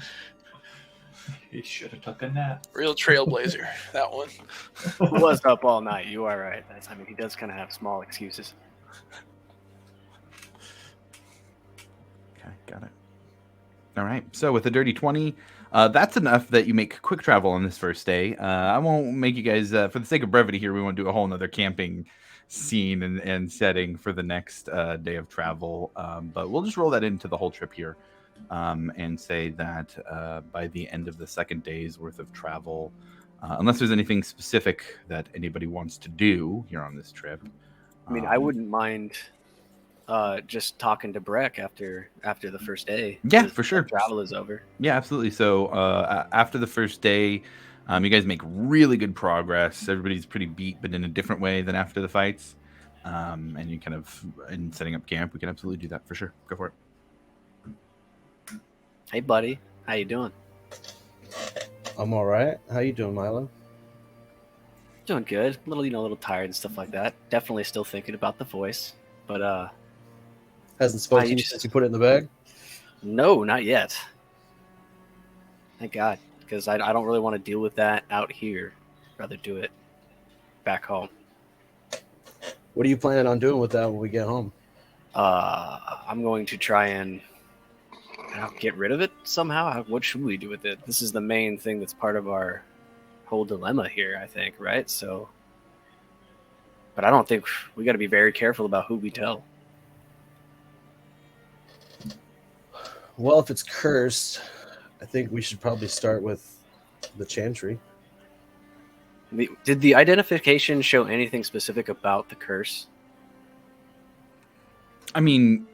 He should have took a nap. real trailblazer, that one. He was up all night. You are right. I mean, he does kind of have small excuses. Okay, got it. All right. So with a dirty 20, that's enough that you make quick travel on this first day. I won't make you guys, for the sake of brevity here, we won't do a whole nother camping scene and setting for the next day of travel. But we'll just roll that into the whole trip here and say that by the end of the second day's worth of travel, unless there's anything specific that anybody wants to do here on this trip. I mean, I wouldn't mind just talking to Breck after the first day. Yeah, Because for sure. Travel is over. Yeah, absolutely. So after the first day, you guys make really good progress. Everybody's pretty beat, but in a different way than after the fights. And you kind of, in setting up camp, we can absolutely do that for sure. Go for it. Hey, buddy, how you doing? I'm all right. How you doing, Milo? Doing good. A little, a little tired and stuff like that. Definitely still thinking about the voice, but Hasn't spoken to you you just- since you put it in the bag? no, not yet. Thank God, because I don't really want to deal with that out here. Rather do it back home. What are you planning on doing with that when we get home? I'm going to try and get rid of it somehow. What should we do with it? This is the main thing that's part of our whole dilemma here, I think, right? So, but I don't think we got to be very careful about who we tell. Well, if it's cursed, I think we should probably start with the Chantry. Did the identification show anything specific about the curse? I mean,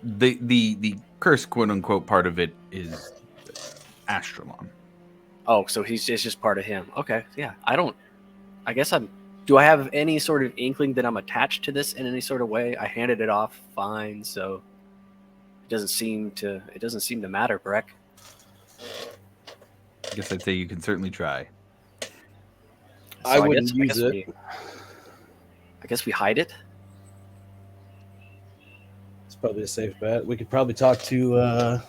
the curse, quote unquote, part of it is Astralon. Oh, so it's just part of him. Okay, yeah. I guess I'm. Do I have any sort of inkling that I'm attached to this in any sort of way? I handed it off fine, so it doesn't seem to matter, Breck. I guess I'd say you can certainly try. So I wouldn't use it. I guess we hide it. It's probably a safe bet. We could probably talk to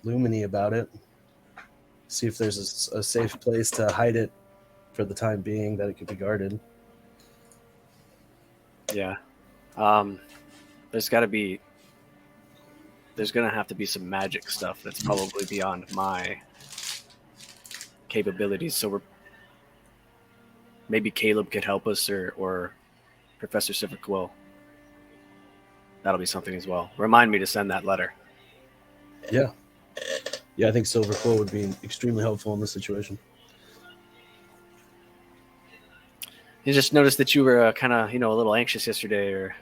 Lumini about it. See if there's a safe place to hide it for the time being, that it could be guarded. Yeah. There's gonna have to be some magic stuff that's probably beyond my capabilities. So maybe Caleb could help us, or Professor Civic will. That'll be something as well. Remind me to send that letter. Yeah, I think Silver Quill would be extremely helpful in this situation. You just noticed that you were kind of, a little anxious yesterday, or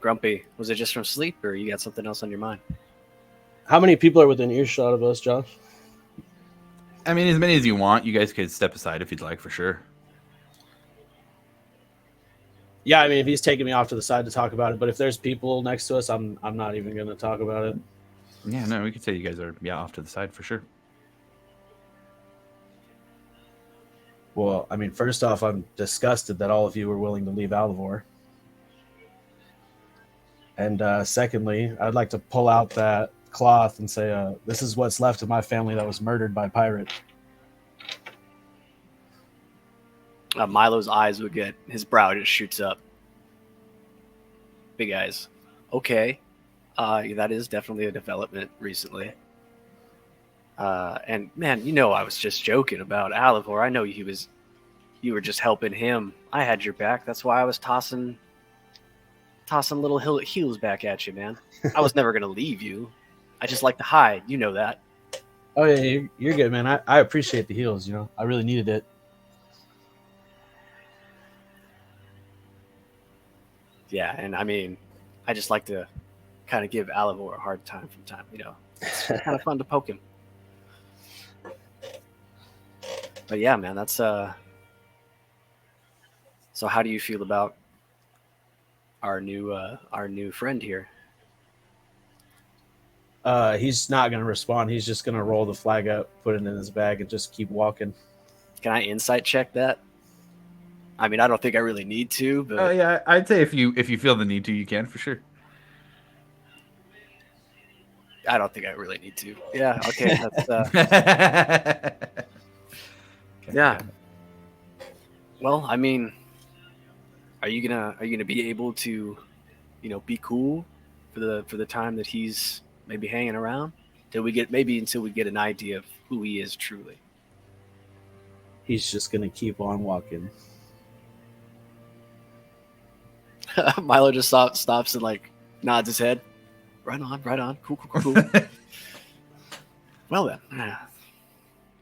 grumpy. Was it just from sleep, or you got something else on your mind? How many people are within earshot of us, Josh? I mean, as many as you want. You guys could step aside if you'd like, for sure. Yeah, I mean, if he's taking me off to the side to talk about it, but if there's people next to us, I'm not even going to talk about it. Yeah, no, we could say you guys are off to the side for sure. Well, I mean, first off, I'm disgusted that all of you were willing to leave Alivor. And secondly, I'd like to pull out that cloth and say, this is what's left of my family that was murdered by pirate. Milo's eyes would his brow just shoots up. Big eyes. Okay. That is definitely a development recently. And man, I was just joking about Alivor. I know you were just helping him. I had your back. That's why I was tossing little heels back at you, man. I was never going to leave you. I just like to hide. You know that. Oh, yeah, you're good, man. I appreciate the heels, I really needed it. Yeah, and I mean, I just like to kind of give Alivor a hard time from time. It's kind of fun to poke him. But yeah, man, that's So how do you feel about our new friend here? He's not going to respond. He's just going to roll the flag up, put it in his bag, and just keep walking. Can I insight check that? I mean, I don't think I really need to, but yeah, I'd say if you feel the need to, you can for sure. I don't think I really need to. Yeah, okay. That's yeah. Well, I mean, are you gonna be able to, be cool for the time that he's maybe hanging around? Until we get an idea of who he is truly. He's just going to keep on walking. Milo just stops and nods his head. Right on. Cool. Well then,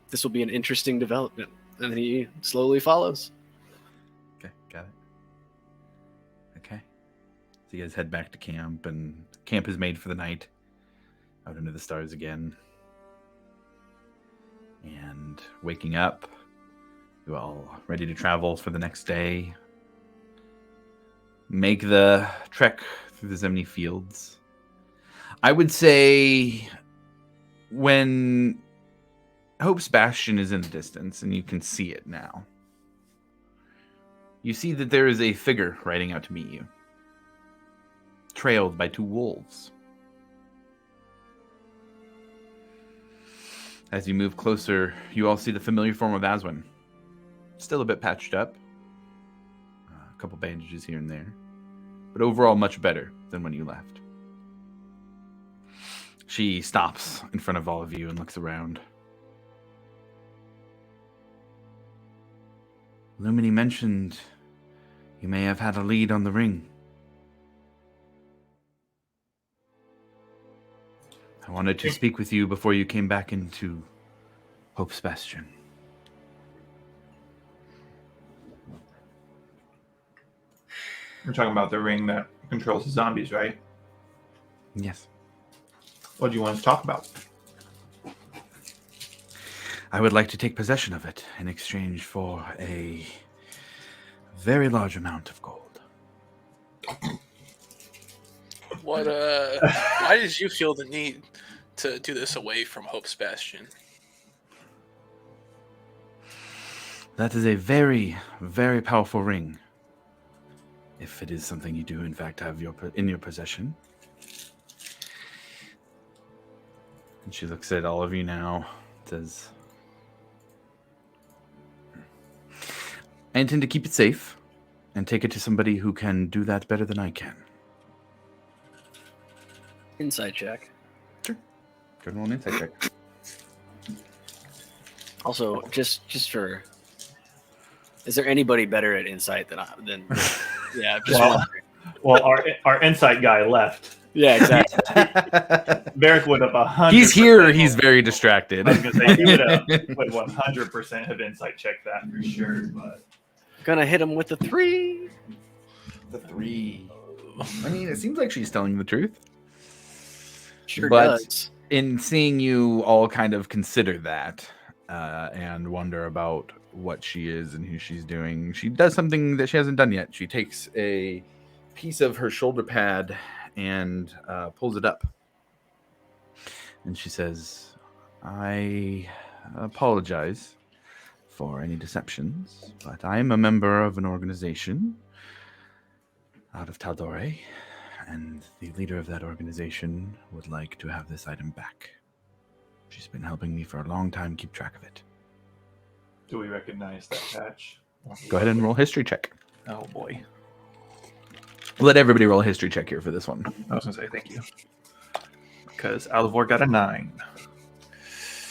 this will be an interesting development. And then he slowly follows. Okay, got it. Okay. So you guys head back to camp, and camp is made for the night. Out into the stars again. And waking up, you all ready to travel for the next day. Make the trek through the Zemni fields. I would say when Hope's Bastion is in the distance, and you can see it now, you see that there is a figure riding out to meet you, trailed by 2 wolves. As you move closer, you all see the familiar form of Aswin. Still a bit patched up. A couple bandages here and there. But overall, much better than when you left. She stops in front of all of you and looks around. Lumini mentioned you may have had a lead on the ring. I wanted to speak with you before you came back into Hope's Bastion. We're talking about the ring that controls the zombies, right? Yes. What do you want to talk about? I would like to take possession of it in exchange for a very large amount of gold. What? Why did you feel the need to do this away from Hope's Bastion? That is a very, very powerful ring. If it is something you do, in fact, have in your possession. And she looks at all of you now, says, I intend to keep it safe and take it to somebody who can do that better than I can. Inside check. Sure. Go roll an insight check. Also, just for, is there anybody better at insight than yeah, just Well, wondering. well, our insight guy left. Yeah, exactly. Barrick would have 100%. He's here. He's very distracted. I was gonna say he would 100% have insight checked that for sure. But Gonna hit him with the 3. The 3. I mean, it seems like she's telling the truth. Sure But does. in seeing you all kind of consider that and wonder about what she is and who she's doing, she does something that she hasn't done yet. She takes a piece of her shoulder pad and pulls it up. And she says, I apologize for any deceptions, but I am a member of an organization out of Taldore, and the leader of that organization would like to have this item back. She's been helping me for a long time keep track of it. do we recognize that patch? Go ahead and roll a history check. Oh boy. Let everybody roll a history check here for this one. I was gonna say thank you. Because Alivor got a 9.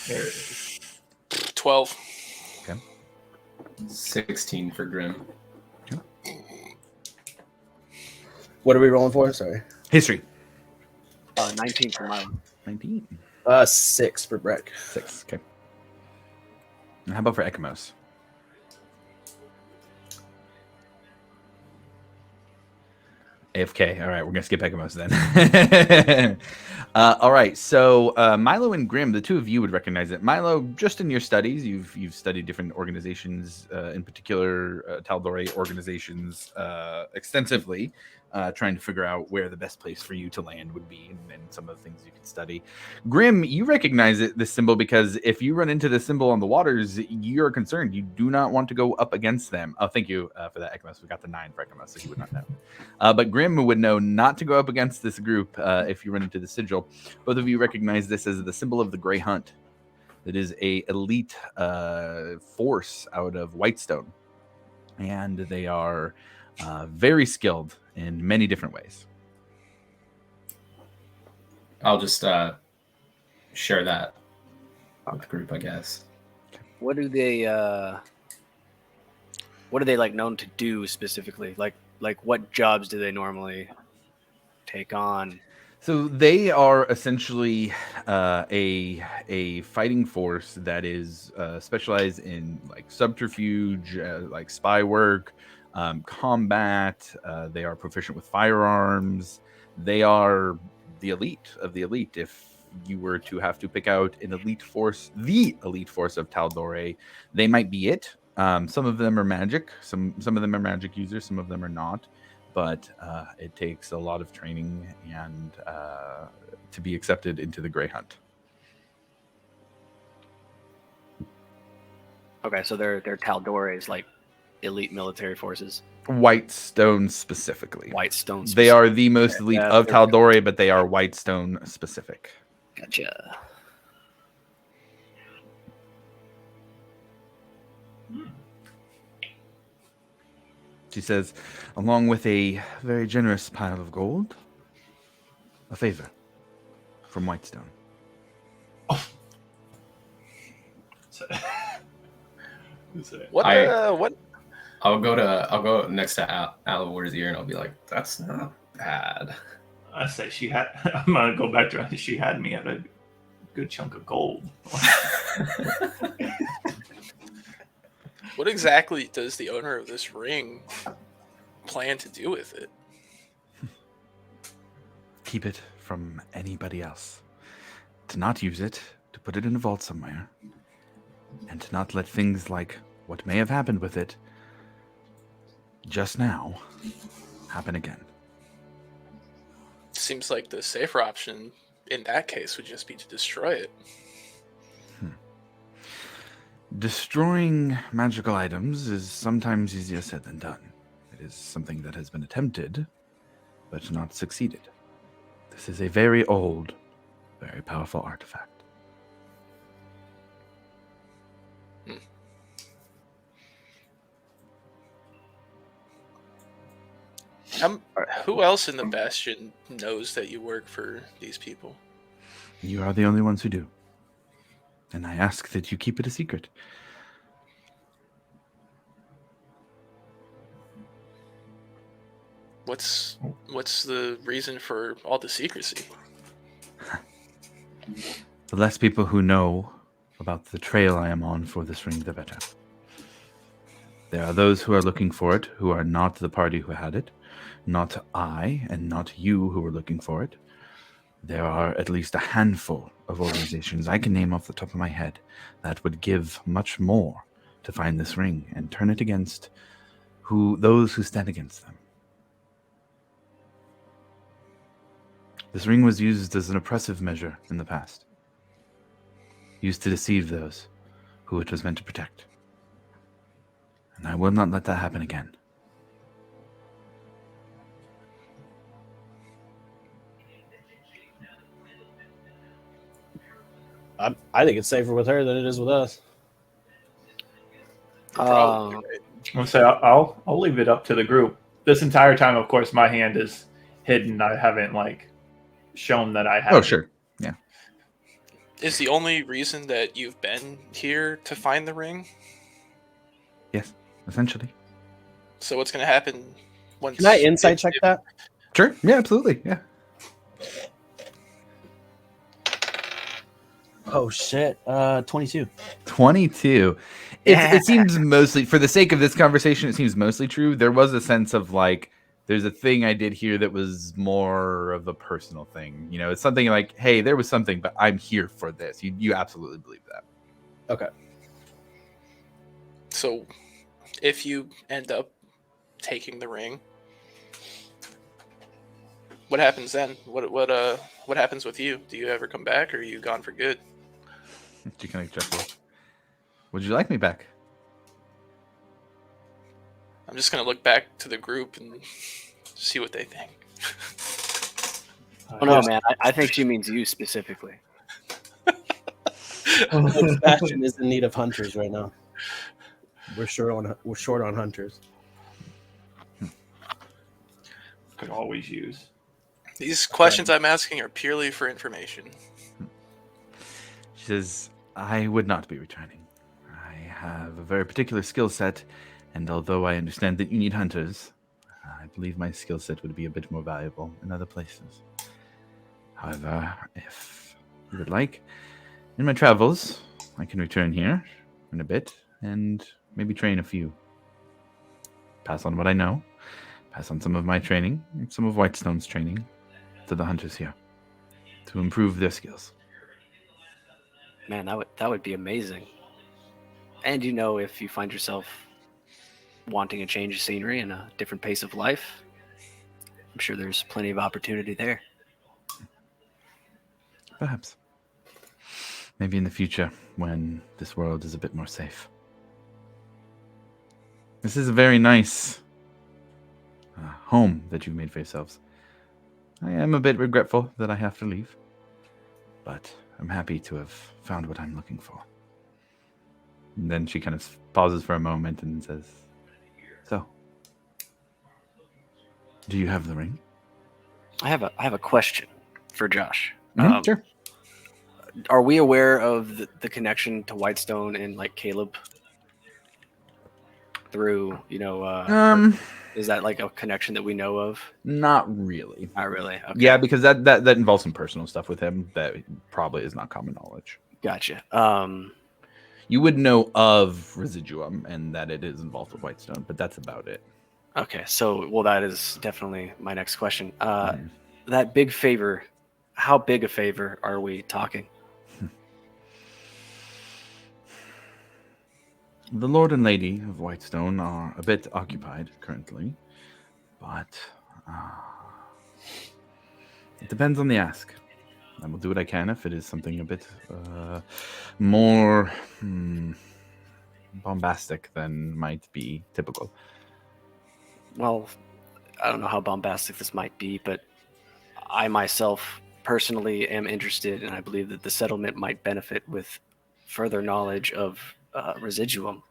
There it is. 12. 16 for Grim. What are we rolling for? Sorry. History. 19 for mine. 19. 6 for Breck. 6. Okay. And how about for Ekimos? AFK. All right, we're gonna skip Ekimos then. All right, so Milo and Grim, the two of you would recognize it. Milo, just in your studies, you've studied different organizations, in particular Taldore organizations, extensively, trying to figure out where the best place for you to land would be, and some of the things you could study. Grim, you recognize this symbol because if you run into the symbol on the waters, you're concerned. You do not want to go up against them. Oh, thank you for that, Ekimos. We got the 9 for Ekimos, so you would not know. But Grim would know not to go up against this group if you run into the sigil. Both of you recognize this as the symbol of the Grey Hunt. It is a elite force out of Whitestone, and they are very skilled in many different ways. I'll just share that with the group, I guess. What are they like known to do specifically? Like what jobs do they normally take on? So they are essentially a fighting force that is specialized in like subterfuge, like spy work, combat. They are proficient with firearms. They are the elite of the elite. If you were to have to pick out an elite force, the elite force of Taldore, they might be it. Some of them are magic. Some of them are magic users. Some of them are not. But it takes a lot of training and to be accepted into the Grey Hunt. Okay, so they're Taldores, like elite military forces. Whitestone specifically. White Stone. They are the most Okay, elite yeah, of they're- Taldore, but they are Whitestone specific. Gotcha. She says, along with a very generous pile of gold, a favor from Whitestone. What? I- What? I'll go next to Alawar's ear and I'll be like, that's not bad. I say she had. I'm gonna go back to her. She had me at a good chunk of gold. What exactly does the owner of this ring plan to do with it? Keep it from anybody else. To not use it, to put it in a vault somewhere, and to not let things like what may have happened with it just now happen again. Seems like the safer option in that case would just be to destroy it. Destroying magical items is sometimes easier said than done. It is something that has been attempted, but not succeeded. This is a very old, very powerful artifact. Who else in the Bastion knows that you work for these people? You are the only ones who do. And I ask that you keep it a secret. What's the reason for all the secrecy? The less people who know about the trail I am on for this ring, the better. There are those who are looking for it, who are not the party who had it, not I, and not you who were looking for it. There are at least a handful of organizations I can name off the top of my head that would give much more to find this ring and turn it against those who stand against them. This ring was used as an oppressive measure in the past, used to deceive those who it was meant to protect. And I will not let that happen again. I think it's safer with her than it is with us. Probably, right? I'm gonna say I'll leave it up to the group. This entire time, of course, my hand is hidden. I haven't shown that I have. Oh, sure. Yeah. Is the only reason that you've been here to find the ring? Yes, essentially. So what's going to happen once? Can I insight check that? Sure. Yeah, absolutely. Yeah. Oh shit. 22. 22. It seems mostly, for the sake of this conversation, it seems mostly true. There was a sense of there's a thing I did here that was more of a personal thing. You know, it's something like, hey, there was something, but I'm here for this. You absolutely believe that. Okay. So if you end up taking the ring, what happens then? What happens with you? Do you ever come back, or are you gone for good? She kind of chuckles. Would you like me back? I'm just gonna look back to the group and see what they think. Oh no, man! I think she means you specifically. Bastion is in need of hunters right now. We're short on hunters. Could always use. These questions I'm asking are purely for information. She says, I would not be returning. I have a very particular skill set, and although I understand that you need hunters, I believe my skill set would be a bit more valuable in other places. However, if you would like, in my travels, I can return here in a bit and maybe train a few. Pass on what I know, pass on some of my training, and some of Whitestone's training to the hunters here to improve their skills. Man, that would be amazing. And if you find yourself wanting a change of scenery and a different pace of life, I'm sure there's plenty of opportunity there. Perhaps. Maybe in the future, when this world is a bit more safe. This is a very nice home that you've made for yourselves. I am a bit regretful that I have to leave, but I'm happy to have found what I'm looking for. And then she kind of pauses for a moment and says, "So, do you have the ring?" I have a question for Josh. Sure. Are we aware of the connection to Whitestone and like Caleb through, is that like a connection that we know of? Not really. Not really. Okay. Yeah, because that involves some personal stuff with him that probably is not common knowledge. Gotcha. You would know of Residuum and that it is involved with Whitestone, but that's about it. Okay, so that is definitely my next question. That big favor, how big a favor are we talking? The Lord and Lady of Whitestone are a bit occupied currently, but it depends on the ask. I will do what I can if it is something a bit more bombastic than might be typical. Well, I don't know how bombastic this might be, but I myself personally am interested, and I believe that the settlement might benefit with further knowledge of Residuum.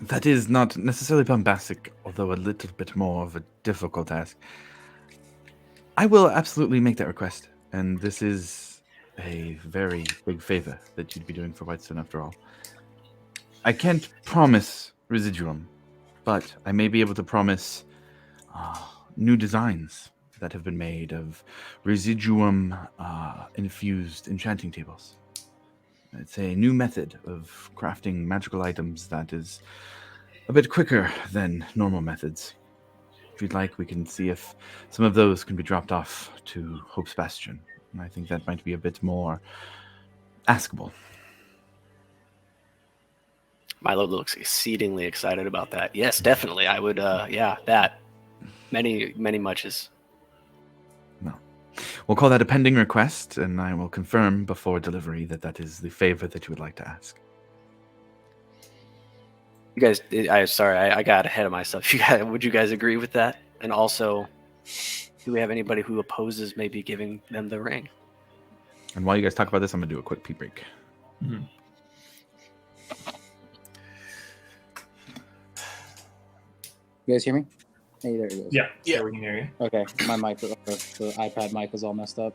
That is not necessarily bombastic, although a little bit more of a difficult task. I will absolutely make that request, and this is a very big favor that you'd be doing for Whitestone after all. I can't promise Residuum, but I may be able to promise new designs that have been made of Residuum infused enchanting tables. It's a new method of crafting magical items that is a bit quicker than normal methods. If you'd like, we can see if some of those can be dropped off to Hope's Bastion. And I think that might be a bit more askable. Milo looks exceedingly excited about that. Yes, definitely. I would, that. Many, many muches. We'll call that a pending request, and I will confirm before delivery that is the favor that you would like to ask. You guys, I got ahead of myself. Would you guys agree with that? And also, do we have anybody who opposes maybe giving them the ring? And while you guys talk about this, I'm going to do a quick pee break. Mm-hmm. You guys hear me? Hey, there it goes. Yeah, we can hear you. Okay, my mic, the iPad mic was all messed up.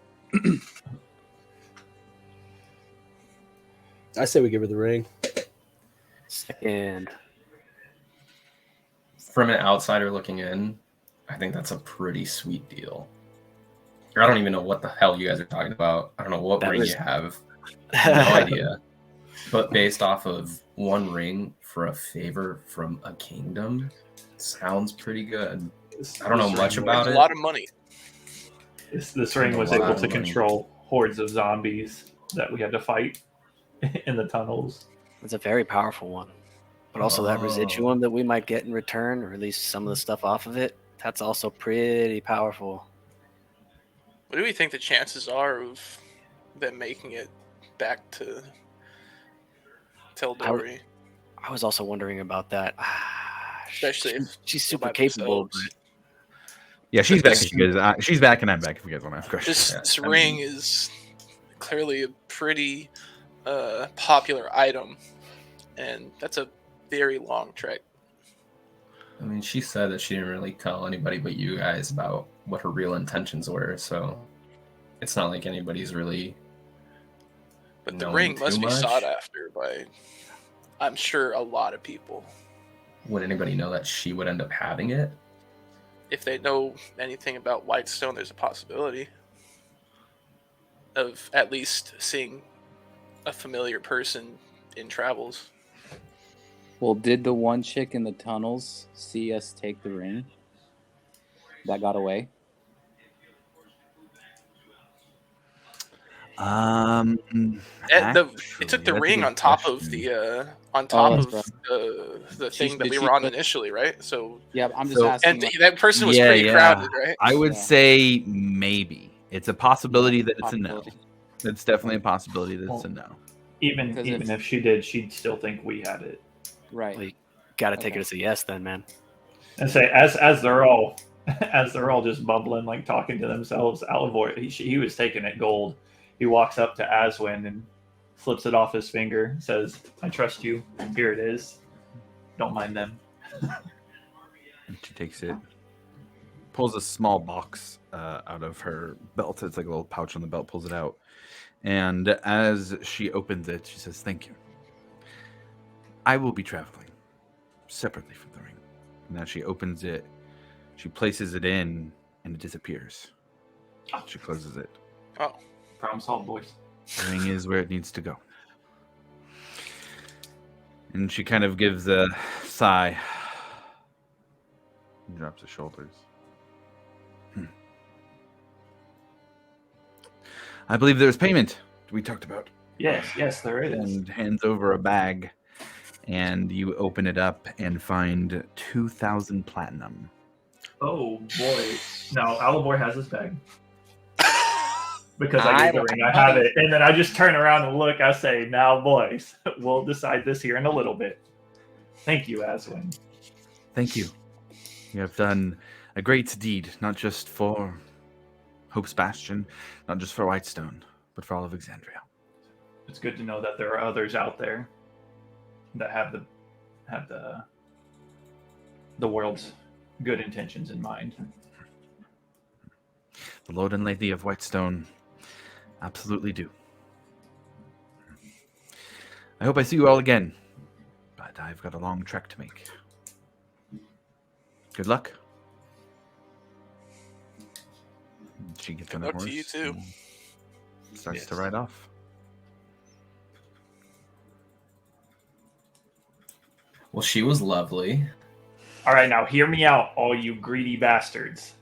I say we give her the ring. Second. From an outsider looking in, I think that's a pretty sweet deal. I don't even know what the hell you guys are talking about. I don't know what ring you have. No idea. But based off of one ring for a favor from a kingdom, sounds pretty good. I don't know much about it. A lot of money. This ring was able to control hordes of zombies that we had to fight in the tunnels. It's a very powerful one. But also that Residuum that we might get in return, or at least some of the stuff off of it, that's also pretty powerful. What do we think the chances are of them making it back to Teldori? I was also wondering about that. Especially if she's super capable. But... Yeah, she's back. She's back, and I'm back. If you guys want to ask questions. This ring is clearly a pretty popular item, and that's a very long trek. I mean, she said that she didn't really tell anybody but you guys about what her real intentions were, so it's not like anybody's really. But the ring must be sought after by, I'm sure, a lot of people. Would anybody know that she would end up having it? If they know anything about Whitestone, there's a possibility of at least seeing a familiar person in travels. Well, did the one chick in the tunnels see us take the ring? That got away? It took the ring on top of the thing that we were on initially, right? So yeah, I'm just asking. And that person was pretty crowded, right? I would say maybe it's a possibility that it's a no. It's definitely a possibility that it's a no. Even if she did, she'd still think we had it. Right. Well, you gotta take it as a yes, then, man. And say as they're all just bumbling, like talking to themselves, Alivor, he was taking it gold. He walks up to Aswin and flips it off his finger, says, "I trust you. Here it is. Don't mind them." And she takes it, pulls a small box out of her belt. It's like a little pouch on the belt, pulls it out. And as she opens it, she says, "Thank you. I will be traveling separately from the ring." And as she opens it, she places it in, and it disappears. She closes it. Oh. Problem solved, boys. The ring is where it needs to go. And she kind of gives a sigh and drops her shoulders. I believe there's payment we talked about. Yes, there is. And hands over a bag, and you open it up and find 2,000 platinum. Oh boy! Now Alivor has his bag because I gave the ring. I have it, and then I just turn around and look. I say, "Now, boys, we'll decide this here in a little bit." Thank you, Aswin. Thank you. You have done a great deed, not just for Hope's Bastion, not just for Whitestone, but for all of Exandria. It's good to know that there are others out there that have the world's good intentions in mind. The Lord and Lady of Whitestone absolutely do. I hope I see you all again, but I've got a long trek to make. Good luck. She gets on the luck horse. to you too. And starts to ride off. Well, she was lovely. All right, now hear me out, all you greedy bastards.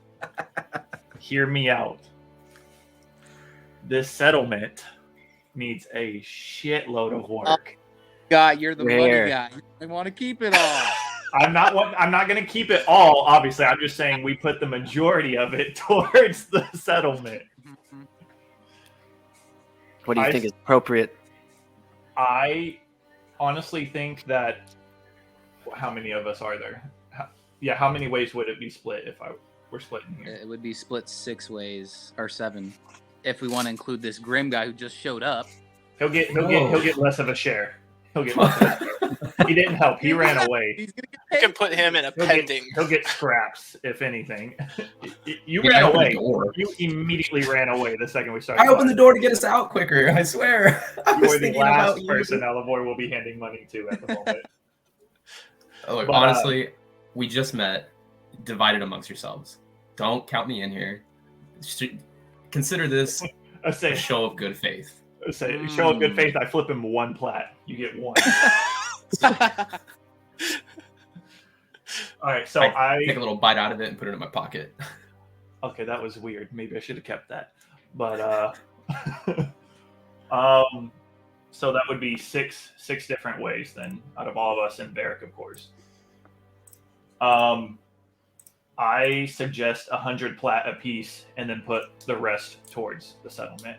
Hear me out. This settlement needs a shitload of work. God, you're the money Rare. guy. I want to keep it all. I'm not going to keep it all, obviously. I'm just saying we put the majority of it towards the settlement. What do you think is appropriate? I honestly think that... How many of us are there? How many ways would it be split if we're splitting here? It would be split 6 ways or 7 if we want to include this Grim guy who just showed up. He'll get less of a share. He'll get less of a share. He didn't help. He ran away. He's gonna get You paid. can put him in a pending. He'll get scraps, if anything. You Yeah, I ran opened away. the door. You immediately ran away the second we started. I opened the door to get us out quicker. I swear. I You was are the thinking about last you. person Alivor will be handing money to at the moment. Oh, look, But, honestly, we just met. Divide it amongst yourselves. Don't count me in here. Consider this I say, a show of good faith. show of good faith. I flip him 1 plat. You get 1. All right, so I take a little bite out of it and put it in my pocket. Okay, that was weird. Maybe I should have kept that. But so that would be six different ways then, out of all of us and Barrick, of course. I suggest 100 plat apiece, and then put the rest towards the settlement.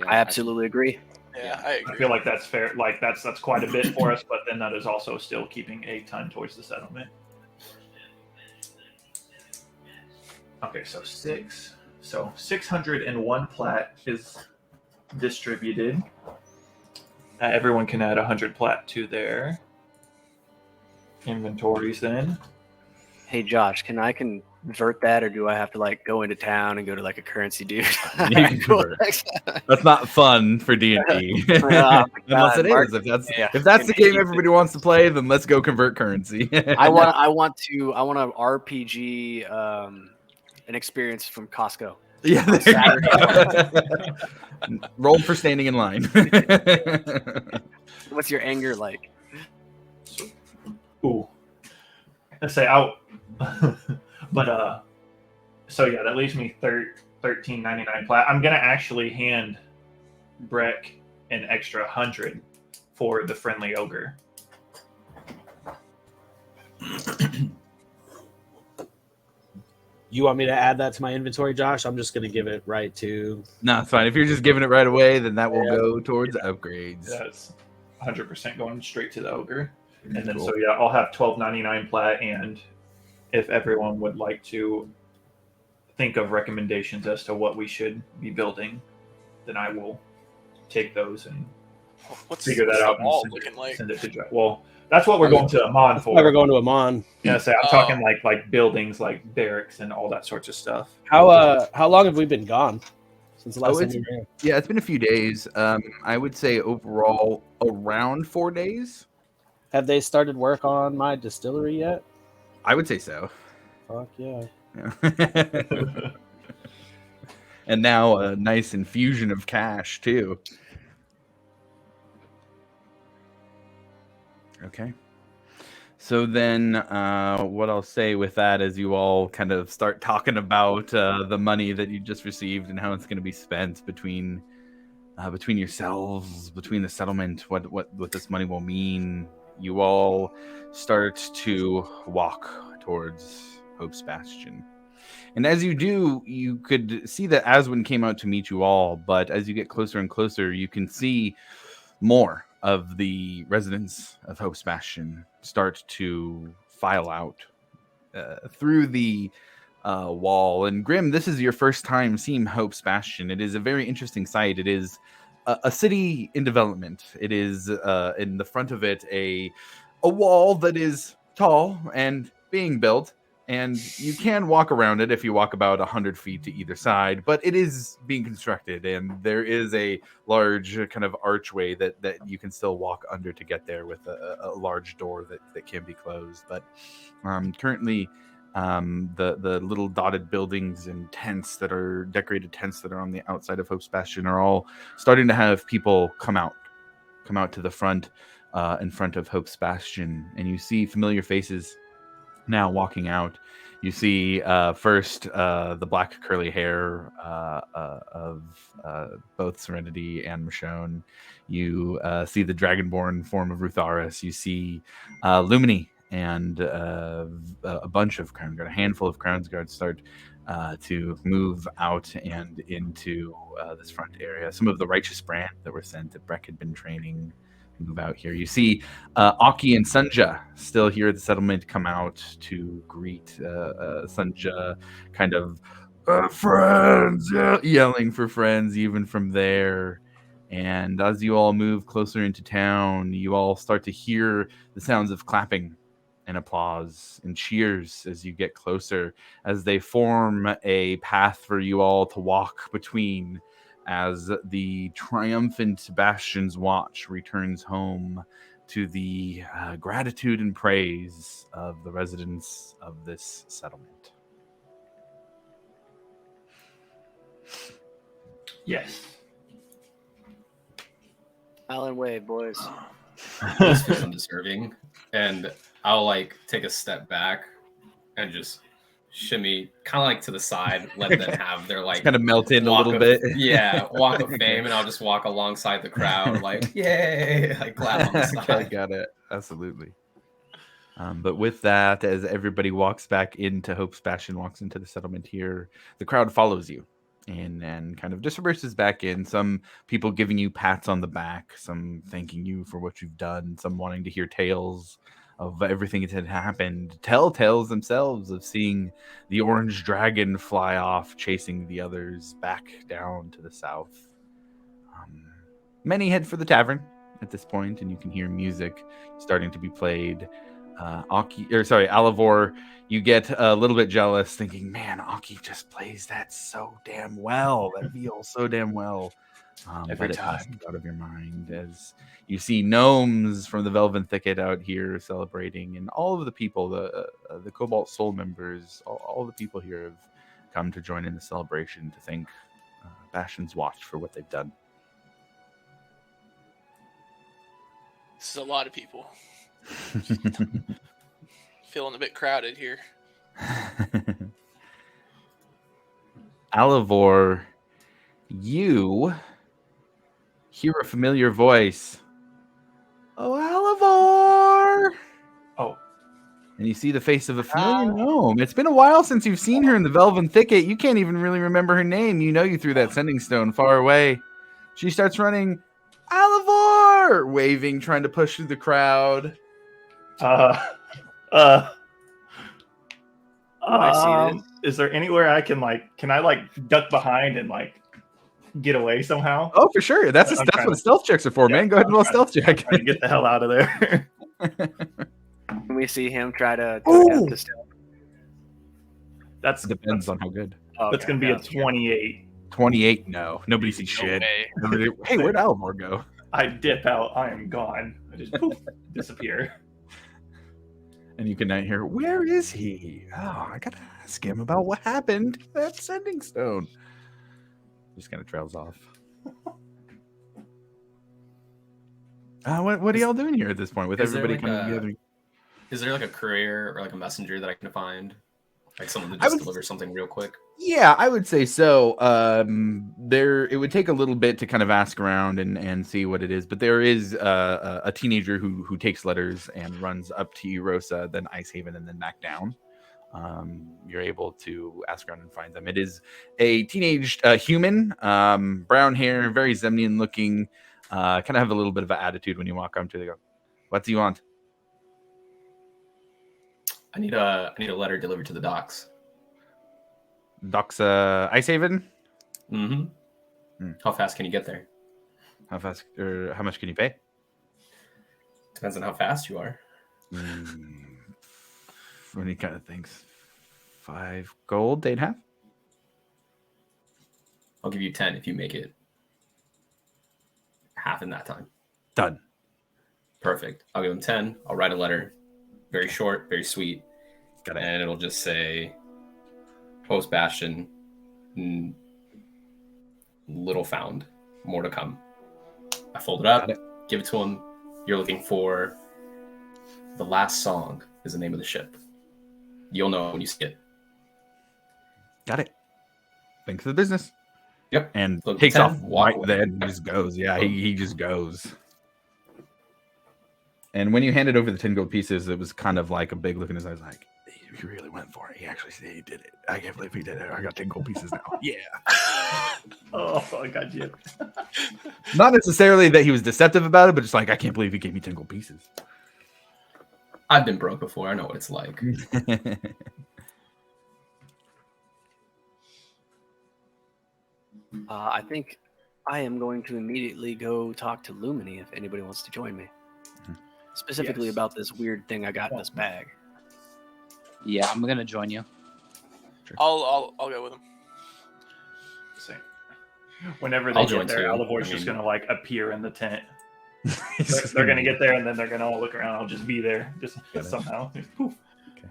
I absolutely agree. Yeah, I I agree. feel like that's fair. Like that's quite a bit for us, but then that is also still keeping a ton towards the settlement. Okay, so 601 plat is distributed. Everyone can add 100 plat to their inventories then. Hey Josh, can I convert that, or do I have to like go into town and go to like a currency dude? You can convert. That's not fun for D&D. Unless it is. If that's the game everybody wants to play, then let's go convert currency. I want a RPG an experience from Costco. Yeah. Roll for standing in line. What's your anger like? Ooh. Let's say out. But so yeah, that leaves me $13.99 plat. I'm gonna actually hand Breck an extra 100 for the friendly ogre. You want me to add that to my inventory, Josh? I'm just gonna give it right to. No, it's fine. If you're just giving it right away, then that will Yeah. go towards upgrades. That's 100% going straight to the ogre. And then, Cool. so yeah, I'll have 12.99 plat. And if everyone would like to think of recommendations as to what we should be building, then I will take those and What's figure that the out and wall send looking like? it to Jack. Well, that's what we're going to Amon Why we're for. going to Amon. Yeah, so I'm talking like buildings, like barracks and all that sorts of stuff. How long have we been gone since the last time we were here? Yeah, it's been a few days. I would say overall around 4 days. Have they started work on my distillery yet? I would say so. Fuck yeah. Yeah. And now a nice infusion of cash too. Okay. So then what I'll say with that is you all kind of start talking about the money that you just received and how it's going to be spent between yourselves, between the settlement, what this money will mean. You all start to walk towards Hope's Bastion. And as you do, you could see that Aswin came out to meet you all, but as you get closer and closer, you can see more of the residents of Hope's Bastion start to file out through the wall. And Grim, this is your first time seeing Hope's Bastion. It is a very interesting sight. It is a city in development. It is in the front of it a wall that is tall and being built. And you can walk around it if you walk about 100 feet to either side, but it is being constructed, and there is a large kind of archway that you can still walk under to get there with a large door that can be closed. But currently, the little dotted buildings and tents that are decorated tents that are on the outside of Hope's Bastion are all starting to have people come out to the front, in front of Hope's Bastion, and you see familiar faces now walking out. You see first the black curly hair of both Serenity and Michonne. You see the dragonborn form of Rutharis. You see Lumini and a bunch of Crown Guard, a handful of Crown Guards start to move out and into this front area. Some of the righteous brand that were sent that Breck had been training move out here. You see Aki and Sunja still here at the settlement come out to greet Sunja, kind of friends, yelling for friends even from there. And as you all move closer into town, you all start to hear the sounds of clapping and applause and cheers as you get closer, as they form a path for you all to walk between, as the triumphant Bastion's Watch returns home to the gratitude and praise of the residents of this settlement. Yes. Island Wave, boys. This feels undeserving, and I'll like take a step back and just shimmy kind of like to the side, let them have their like kind of melt in a walk little of- bit. Yeah, walk of fame, and I'll just walk alongside the crowd, like yay, like clap on the side. Okay, got it. Absolutely. But with that, as everybody walks back into Hope's Bastion, walks into the settlement here, the crowd follows you and kind of disperses back in. Some people giving you pats on the back, some thanking you for what you've done, some wanting to hear tales of everything that had happened, tell tales themselves of seeing the orange dragon fly off, chasing the others back down to the south. Many head for the tavern at this point, and you can hear music starting to be played. Alivor, you get a little bit jealous, thinking, "Man, Aki just plays that so damn well. That feels so damn well." Every But it time. passes out of your mind as you see gnomes from the Velvet Thicket out here celebrating, and all of the people, the Cobalt Soul members, all the people here have come to join in the celebration to thank Bastion's Watch for what they've done. This is a lot of people. Feeling a bit crowded here. Alivor, you hear a familiar voice. Oh, Alivor! Oh, And you see the face of a familiar gnome. It's been a while since you've seen her in the Velvet Thicket. You can't even really remember her name. You know you threw that sending stone far away. She starts running, Alivor! Waving, trying to push through the crowd. I see this. Is there anywhere I can can I duck behind and get away somehow? Oh, for sure. That's what stealth checks are for, man. Go ahead and roll a stealth check. Trying to get the hell out of there. Can we see him try to attempt to stealth? That's depends on how good. That's gonna be a 28. 28, no. Nobody sees shit. Nobody, hey, where'd Alivor go? I dip out. I am gone. I just poof, disappear. And you can hear, where is he? Oh, I gotta ask him about what happened to that sending stone. Just kind of trails off. What are y'all doing here at this point with everybody coming together? Is there a courier or a messenger that I can find? Someone to just deliver something real quick? Yeah, I would say so. It would take a little bit to kind of ask around and see what it is, but there is a teenager who takes letters and runs up to Erosa, then Icehaven, and then back down. You're able to ask around and find them. It is a teenage human, brown hair, very Zemnian looking, kind of have a little bit of an attitude when you walk up to them. They go, what do you want? I need a letter delivered to the docks. Docks, Icehaven? Mm-hmm. How fast can you get there? How fast, or how much can you pay? Depends on how fast you are. When he kind of thinks, 5 gold they'd have? I'll give you 10 if you make it half in that time. Done. Perfect. I'll give him 10. I'll write a letter. Very short, very sweet. Got it. And it'll just say, Post Bastion, little found, more to come. I fold it up, give it to him. You're looking for The Last Song is the name of the ship. You'll know when you see it. Got it. Thanks for the business. Yep. And Look, takes 10, off walk right away. then and just goes. Yeah, he just goes. And when you handed over the 10 gold pieces, it was kind of like a big look in his eyes, like, he really went for it. He actually said he did it. I can't believe he did it. I got 10 gold pieces now. Yeah. Oh, I got you. Not necessarily that he was deceptive about it, but just like, I can't believe he gave me 10 gold pieces. I've been broke before. I know what it's like. I think I am going to immediately go talk to Lumini if anybody wants to join me. Specifically about this weird thing I got in this bag. Yeah, I'm gonna join you. I'll go with him. Same. Whenever they get there, Alivor's just gonna appear in the tent. They're gonna get there and then they're gonna all look around. I'll just be there, just somehow. Poof. Okay.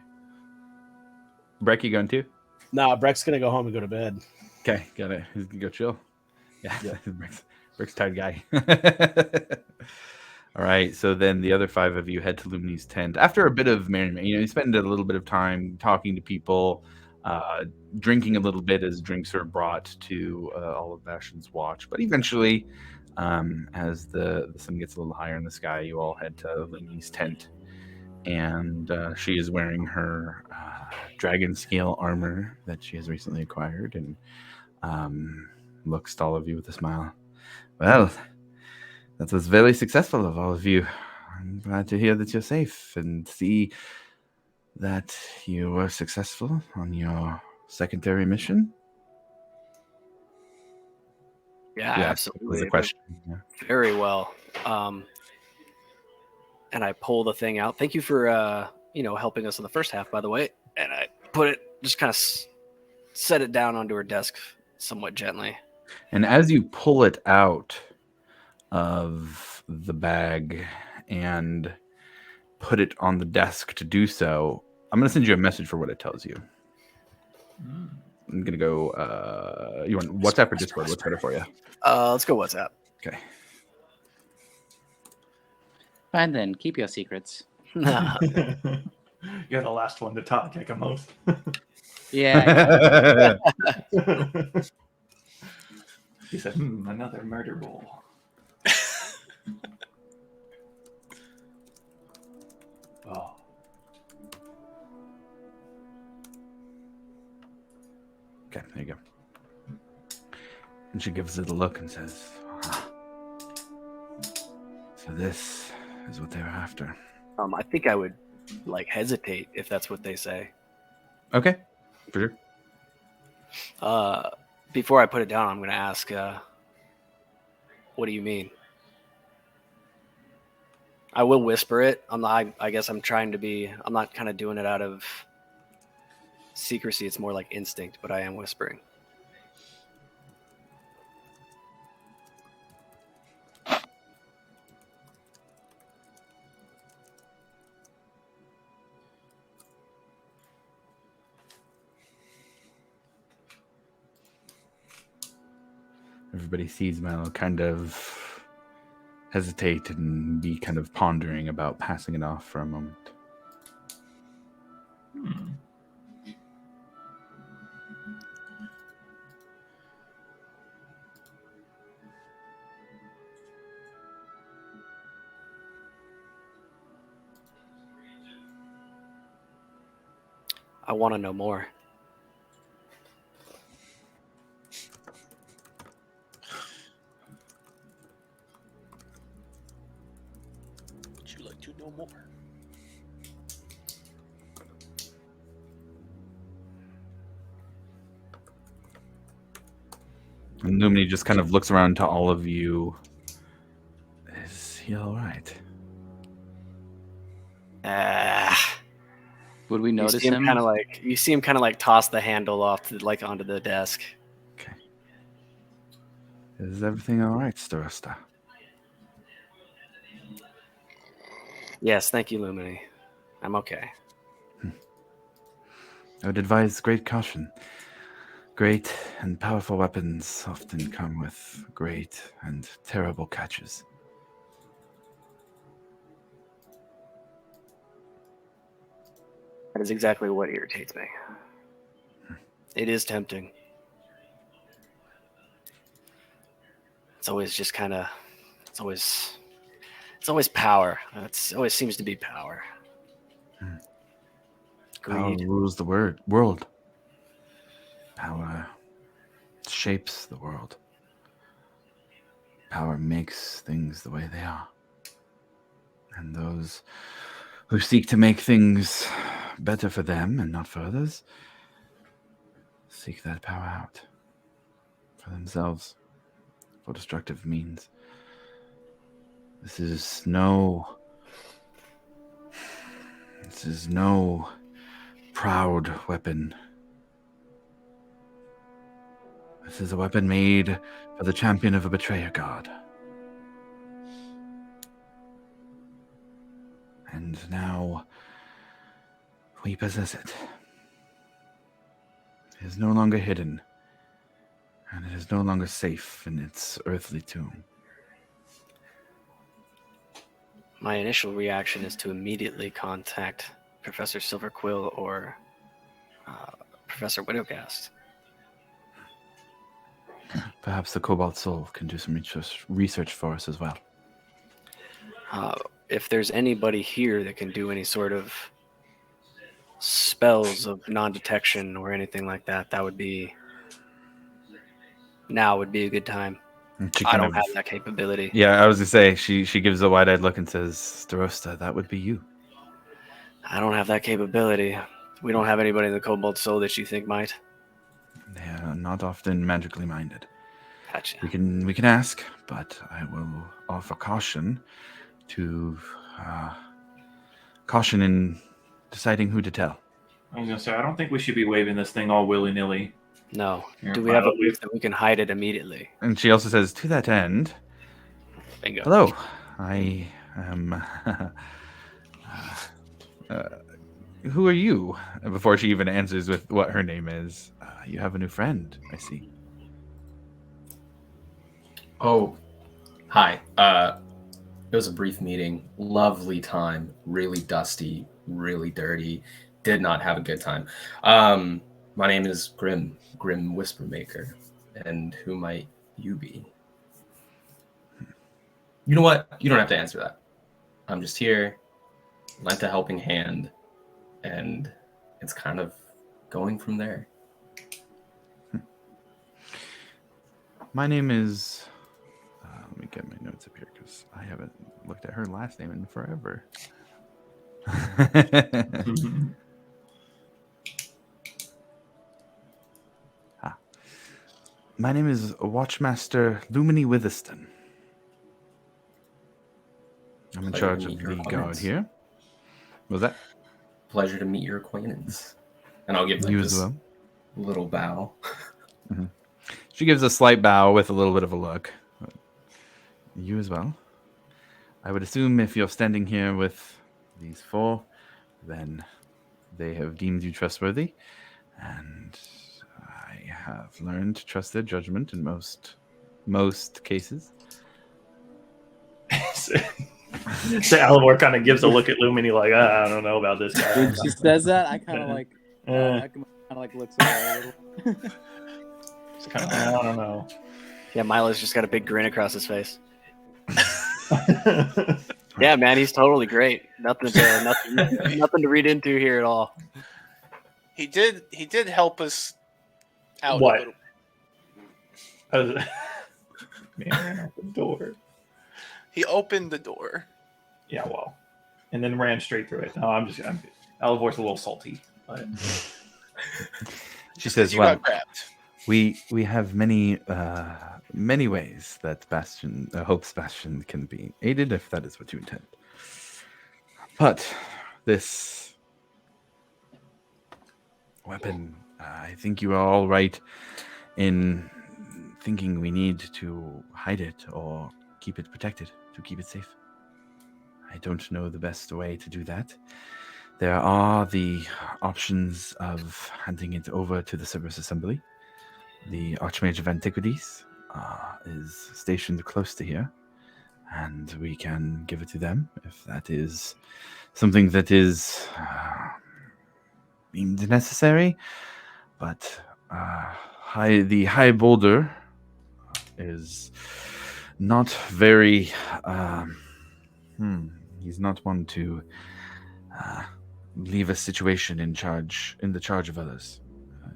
Breck, you going too? Nah, Breck's gonna go home and go to bed. Okay, got it. He's gonna go chill. Yeah. Breck's tired guy. All right, so then the other 5 of you head to Lumini's tent. After a bit of merriment, you spend a little bit of time talking to people, drinking a little bit as drinks are brought to all of Bastion's watch. But eventually, as the sun gets a little higher in the sky, you all head to Lumini's tent. And she is wearing her dragon scale armor that she has recently acquired and looks to all of you with a smile. Well, that was very successful of all of you. I'm glad to hear that you're safe and see that you were successful on your secondary mission. Yeah, absolutely. Was a question. Yeah. Very well. And I pull the thing out. Thank you for helping us in the first half, by the way. And I put it, just kind of set it down onto her desk somewhat gently. And as you pull it out of the bag and put it on the desk to do so, I'm going to send you a message for what it tells you. I'm going to go, you want WhatsApp or Discord? What's better for you? Let's go WhatsApp. Okay. Fine then, keep your secrets. You're the last one to talk, Ekamos. Yeah. He said, another murder bowl. Oh. Okay, there you go. And she gives it a look and says, so this is what they were after. I think I would hesitate if that's what they say. Okay, for sure. Before I put it down, I'm going to ask, what do you mean? I will whisper it. I guess I'm trying to be. I'm not kind of doing it out of secrecy. It's more like instinct, but I am whispering. Everybody sees Milo kind of hesitate and be kind of pondering about passing it off for a moment. I want to know more. Would you like to know more? And Lumini just kind of looks around to all of you. Is he all right? Would we notice you see him? You see him kind of toss the handle off onto the desk. Okay. Is everything all right, Starosta? Yes, thank you, Lumini. I'm okay. I would advise great caution. Great and powerful weapons often come with great and terrible catches. That is exactly what irritates me. It is tempting. It's always just kind of. It's always power. It always seems to be power. Power Greed. rules the world. Power shapes the world. Power makes things the way they are. And those who seek to make things better for them and not for others seek that power out for themselves, for destructive means. This is no proud weapon. This is a weapon made for the champion of a betrayer god. And now we possess it. It is no longer hidden, and it is no longer safe in its earthly tomb. My initial reaction is to immediately contact Professor Silverquill or Professor Widowcast. Perhaps the Cobalt Soul can do some research for us as well. If there's anybody here that can do any sort of spells of non-detection or anything like that, now would be a good time. I don't have that capability. Yeah, I was going to say, she gives a wide-eyed look and says, Starosta, that would be you. I don't have that capability. We don't have anybody in the Cobalt Soul that you think might. They are not often magically minded. Gotcha. We can ask, but I will offer caution in deciding who to tell. I was going to say, I don't think we should be waving this thing all willy-nilly. No. Here, Do we have a place that we can hide it immediately? And she also says, to that end, Bingo. hello, I am... who are you? Before she even answers with what her name is, you have a new friend, I see. Oh, hi. It was a brief meeting. Lovely time. Really dusty. Really dirty. Did not have a good time. My name is Grim Whispermaker. And who might you be? You know what? You don't have to answer that. I'm just here, lent a helping hand, and it's kind of going from there. My name is. Let me get my notes up here because I haven't looked at her last name in forever. My name is Watchmaster Lumini Witherston. I'm in Pleasure charge to of meet your the guard acquaintance. here. What was that? Pleasure to meet your acquaintance. And I'll give like You as this well. little bow. She gives a slight bow with a little bit of a look. You as well. I would assume if you're standing here with these four, then they have deemed you trustworthy, and I have learned to trust their judgment in most cases. So Alivor kind of gives a look at Lumini like, I don't know about this guy. When she says that, I kind of like, Eh. kind of like looks at her a little. It's kind of, I don't know. Yeah, Milo's just got a big grin across his face. Yeah, man, he's totally great. Nothing to read into here at all. He did help us out What? a little. Man ran out the door. He opened the door. Yeah, well, and then ran straight through it. No, Alivor's a little salty. But... She says, You "Well, got grabbed. we have many ways that Bastion, Hope's Bastion, can be aided if that is what you intend. But this weapon, I think you are all right in thinking we need to hide it or keep it protected to keep it safe. I don't know the best way to do that. There are the options of handing it over to the Cerberus Assembly. The Archmage of Antiquities is stationed close to here, and we can give it to them if that is something that is deemed necessary. But the High Boulder is not very. He's not one to leave a situation in the charge of others.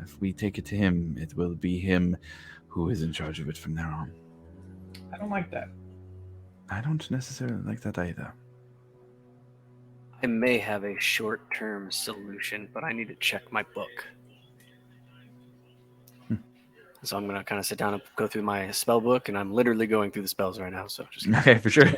If we take it to him, it will be him who is in charge of it from there on. I don't like that. I don't necessarily like that either. I may have a short-term solution, but I need to check my book. So I'm gonna kind of sit down and go through my spell book, and I'm literally going through the spells right now. So just Okay, for sure.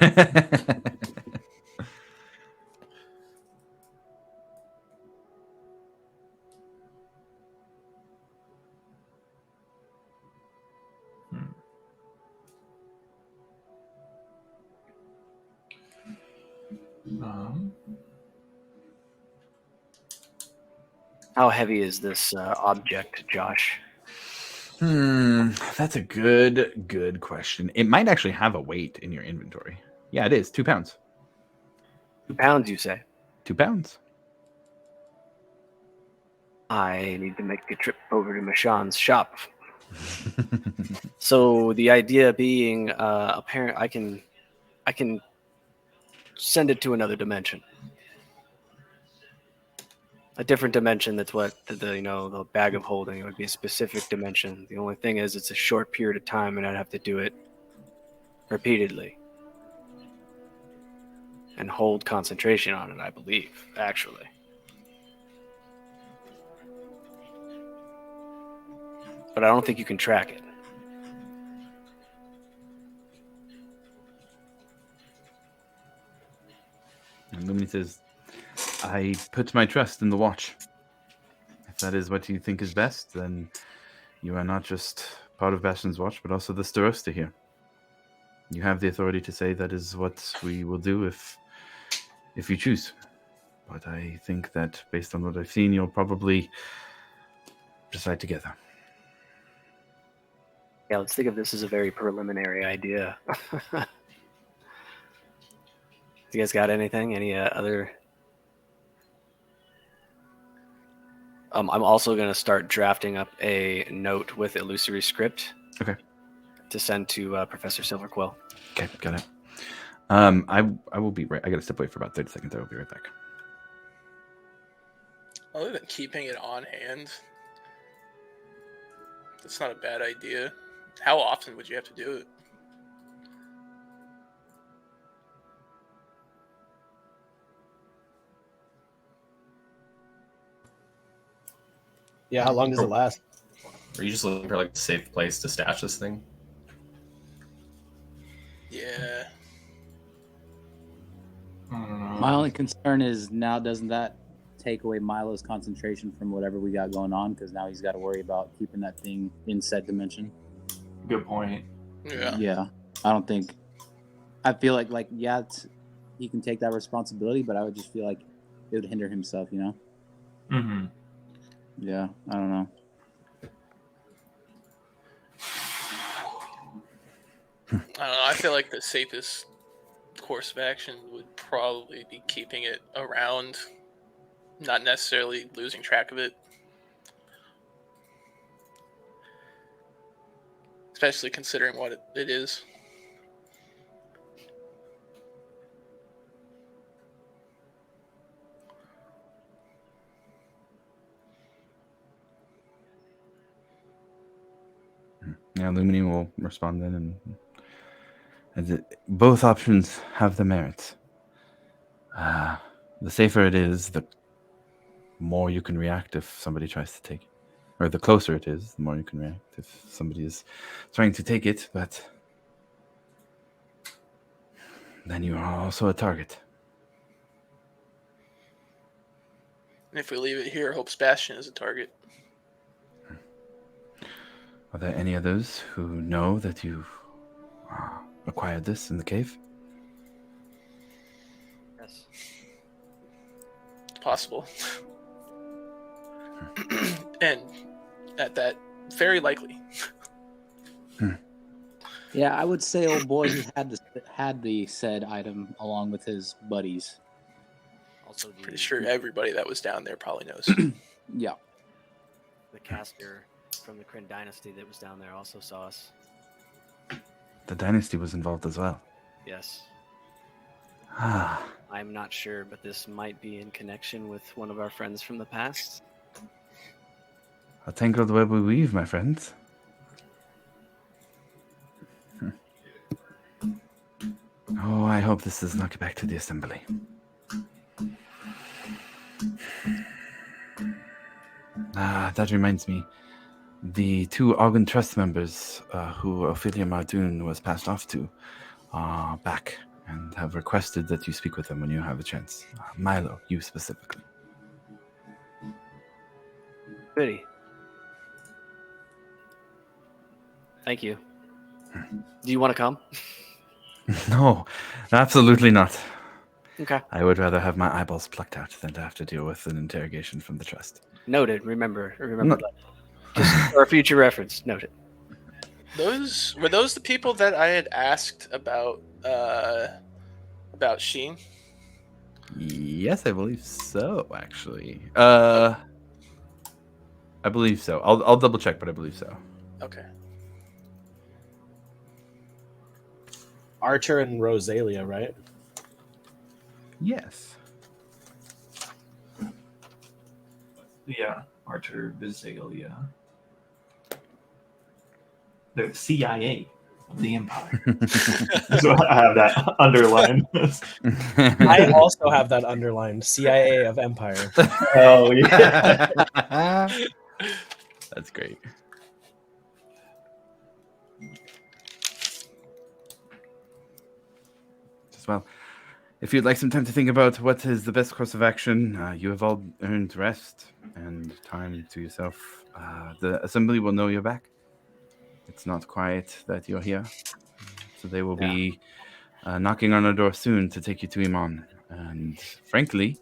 How heavy is this object, Josh? That's a good question. It might actually have a weight in your inventory. Yeah, it is 2 pounds. 2 pounds, you say? 2 pounds. I need to make a trip over to Mashan's shop. So the idea being, apparent, I can send it to another dimension, a different dimension. That's what the bag of holding. It would be a specific dimension. The only thing is, it's a short period of time, and I'd have to do it repeatedly and hold concentration on it. I believe, actually. But I don't think you can track it. And Lumini says, I put my trust in the watch. If that is what you think is best, then you are not just part of Bastion's watch, but also the Starosta here. You have the authority to say that is what we will do if you choose. But I think that based on what I've seen, you'll probably decide together. Yeah, let's think of this as a very preliminary idea. You guys got anything? Any other? I'm also going to start drafting up a note with illusory script. Okay. To send to Professor Silverquill. Okay, got it. I will be right. I got to step away for about 30 seconds. I will be right back. Other than keeping it on hand, that's not a bad idea. How often would you have to do it? Yeah, how long does it last? Are you just looking for like a safe place to stash this thing? Yeah. My only concern is now doesn't that take away Milo's concentration from whatever we got going on? Because now he's got to worry about keeping that thing in said dimension. Good point. Yeah. Yeah, I don't think. I feel like yeah, he can take that responsibility, but I would just feel like it would hinder himself. You know? Mm-hmm. Yeah, I don't know. I don't know. I feel like the safest course of action would probably be keeping it around, not necessarily losing track of it. Especially considering what it is. Yeah, Lumini will respond then, and both options have the merits. The safer it is, the more you can react if somebody tries to take it. Or the closer it is, the more you can react if somebody is trying to take it, but then you are also a target. And if we leave it here, Hope's Bastion is a target. Are there any others who know that you acquired this in the cave? Yes. It's possible. And at that, very likely. Yeah, I would say old boy he had the said item along with his buddies. Also, Pretty sure everybody that was down there probably knows. Yeah. the caster from the Kryn dynasty that was down there also saw us. The dynasty was involved as well. Yes. Ah, I'm not sure, but this might be in connection with one of our friends from the past. a tangled web we weave, my friends. Oh, I hope this does not get back to the assembly. That reminds me. The two Argon Trust members who Ophelia Mardoon was passed off to are back and have requested that you speak with them when you have a chance. Milo, you specifically. Goody. Thank you. Do you want to come? No, absolutely not. Okay. I would rather have my eyeballs plucked out than to have to deal with an interrogation from the Trust. Noted. Remember No. that. Just for future reference. Noted. Were those the people that I had asked about Sheen? Yes, I believe so, actually. I believe so. I'll double check, but I believe so. Okay. Archer and Rosalia, right? Yes. Yeah, Archer Visalia. They're the CIA of the Empire. So I have that underlined. I also have that underlined. CIA of Empire. Oh yeah. That's great. Well, if you'd like some time to think about what is the best course of action, you have all earned rest and time to yourself. The assembly will know you're back. It's not quiet that you're here. So they will be knocking on our door soon to take you to Iman. And frankly,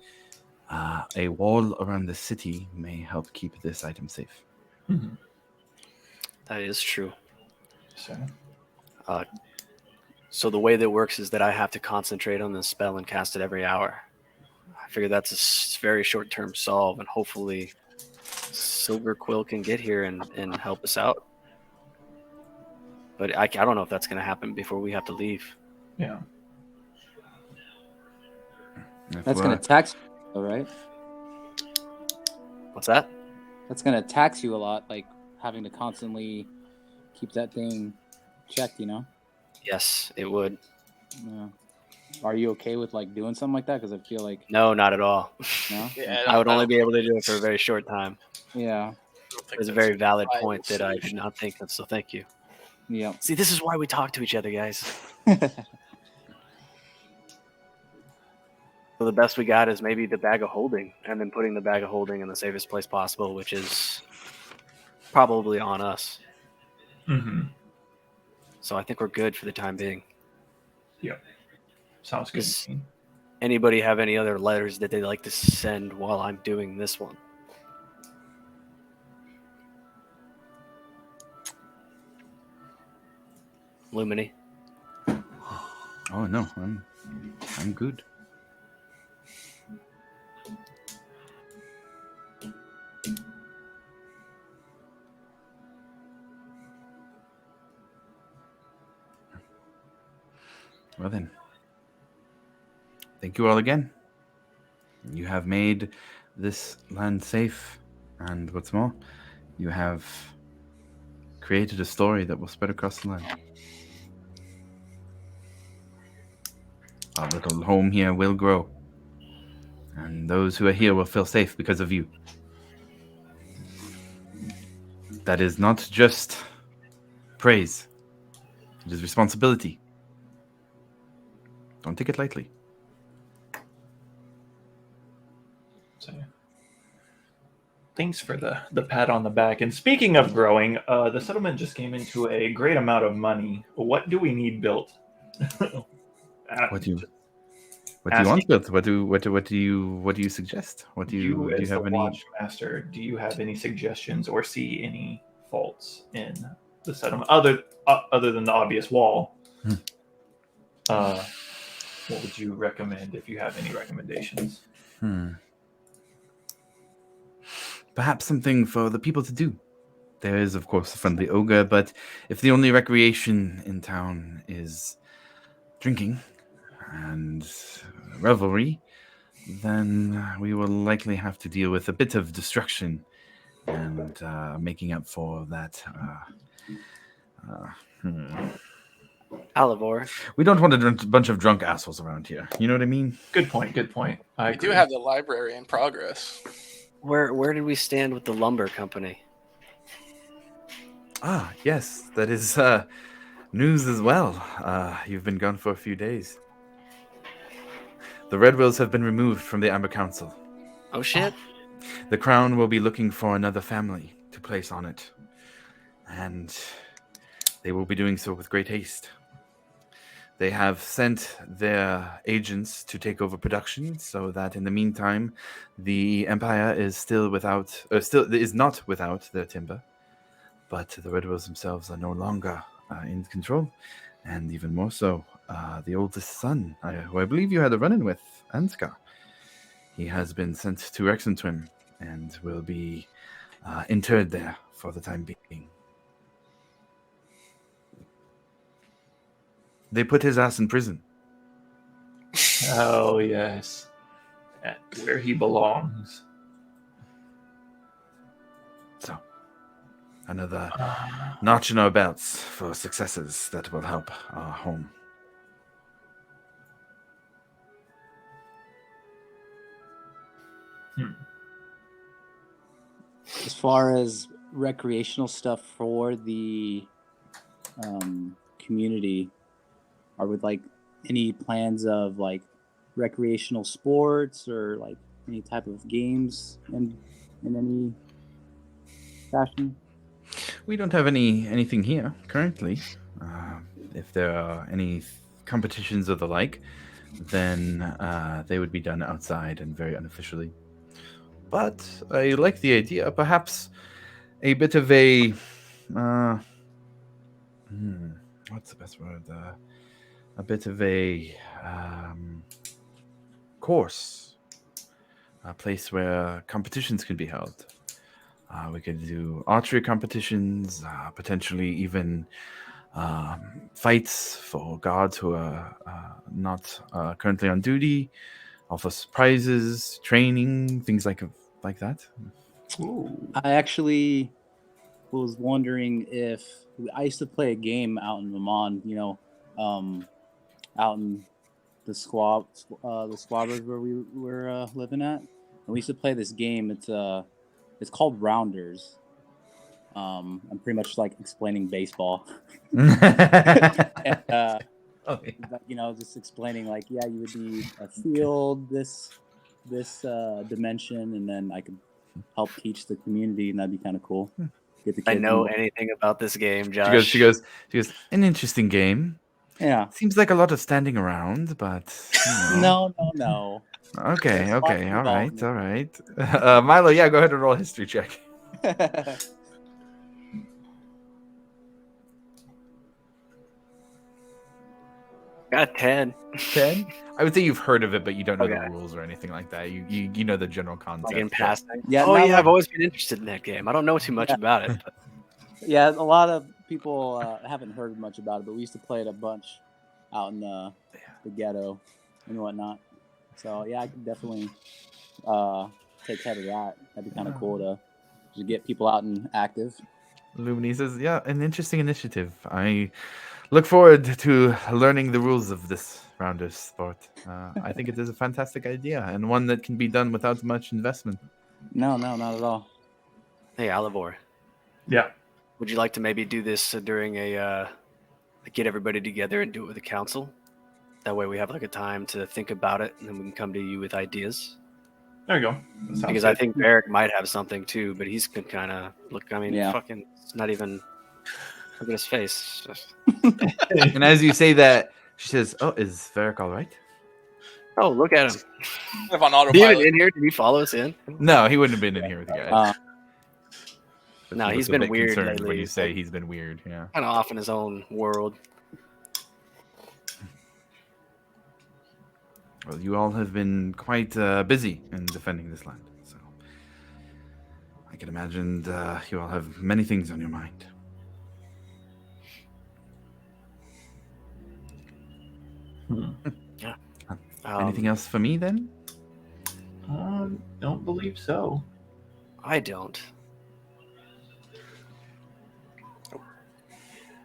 a wall around the city may help keep this item safe. Mm-hmm. That is true. So. So the way that works is that I have to concentrate on this spell and cast it every hour. I figure that's a very short-term solve, and hopefully Silver Quill can get here and help us out. But I don't know if that's going to happen before we have to leave. Yeah. That's going to tax you, right? What's that? That's going to tax you a lot, like having to constantly keep that thing checked, you know? Yes, it would. Yeah. Are you okay with like doing something like that? Because I feel like No, not at all. no. Yeah, I would only be able to think do it for a it's- very short time. Yeah. I don't think It was a that's very valid viable point that I did solution. not think of, so thank you. Yeah. See, this is why we talk to each other, guys. So the best we got is maybe the bag of holding, and then putting the bag of holding in the safest place possible, which is probably on us. Mm-hmm. So I think we're good for the time being. Yep. Sounds good. Does anybody have any other letters that they'd like to send while I'm doing this one? Lumini? Oh no, I'm good. Well then, thank you all again. You have made this land safe, and what's more, you have created a story that will spread across the land. Our little home here will grow, and those who are here will feel safe because of you. That is not just praise, it is responsibility. Don't take it lightly. So, thanks for the pat on the back. And speaking of growing, the settlement just came into a great amount of money. What do we need built? What do you asking want built? What do you suggest? Do you, you as have the any? watchmaster, do you have any suggestions or see any faults in the settlement other than the obvious wall? What would you recommend if you have any recommendations? Perhaps something for the people to do. There is, of course, a friendly ogre, but if the only recreation in town is drinking and revelry, then we will likely have to deal with a bit of destruction and making up for that. Alivor. We don't want a bunch of drunk assholes around here. You know what I mean? Good point. I We do agree. have the library in progress. Where did we stand with the lumber company? Ah, yes, that is news as well. You've been gone for a few days. The Red Wills have been removed from the Amber Council. Oh shit! The crown will be looking for another family to place on it, and they will be doing so with great haste. They have sent their agents to take over production, so that in the meantime, the Empire is still not without their timber. But the Red Wills themselves are no longer in control, and even more so, the oldest son, who I believe you had a run-in with, Ansgar. He has been sent to Rexentwim and will be interred there for the time being. They put his ass in prison. Oh yes, where he belongs. So, another notch in our belts for successes that will help our home. As far as recreational stuff for the community, are with like any plans of like recreational sports or like any type of games in any fashion? We don't have anything here currently. If there are any competitions or the like, then they would be done outside and very unofficially. But I like the idea. Perhaps a bit of a what's the best word? A bit of a course, a place where competitions can be held. We could do archery competitions, potentially even fights for guards who are not currently on duty, offer prizes, training, things like that. I actually was wondering if I used to play a game out in Vermont, out in the squabbers where we were living at, and we used to play this game. It's called Rounders. I'm pretty much like explaining baseball. And, just explaining like, yeah, you would need a field, this dimension, and then I could help teach the community, and that'd be kind of cool. Get the I kids know involved. anything about this game, Josh. She goes, an interesting game. Yeah. Seems like a lot of standing around, but No. Okay, There's a lot all right. involvement. Milo, yeah, go ahead and roll a history check. Got a 10. 10? I would say you've heard of it, but you don't know Okay. the rules or anything like that. You know the general concept. Like in but- passing. Yeah, Oh not yeah, like- I've always been interested in that game. I don't know too much about it. But Yeah, a lot of people haven't heard much about it, but we used to play it a bunch out in the ghetto and whatnot. So yeah, I could definitely take head of that. That'd be kind of cool to get people out and active. Lumini says, yeah, an interesting initiative. I look forward to learning the rules of this Rounders sport. I think it is a fantastic idea and one that can be done without much investment. No, not at all. hey, Alivor, Yeah. would you like to maybe do this during get everybody together and do it with the council? That way we have like a time to think about it, and then we can come to you with ideas. There you go. That sounds Because good. I think Eric might have something too, but he's kind of look. I mean, Yeah. fucking, it's not even. Look at his face. And as you say that, she says, oh, is Varric all right? Oh, look at him. Kind of on Did he even autopilot. in here? Did he follow us in? No, he wouldn't have been in here with you guys. But No, she he's looks a been bit weird concerned lately. when you He's say like- he's been weird. Yeah. Kind of off in his own world. Well, you all have been quite busy in defending this land, so I can imagine you all have many things on your mind. Yeah. Anything else for me then? Don't believe so. I don't.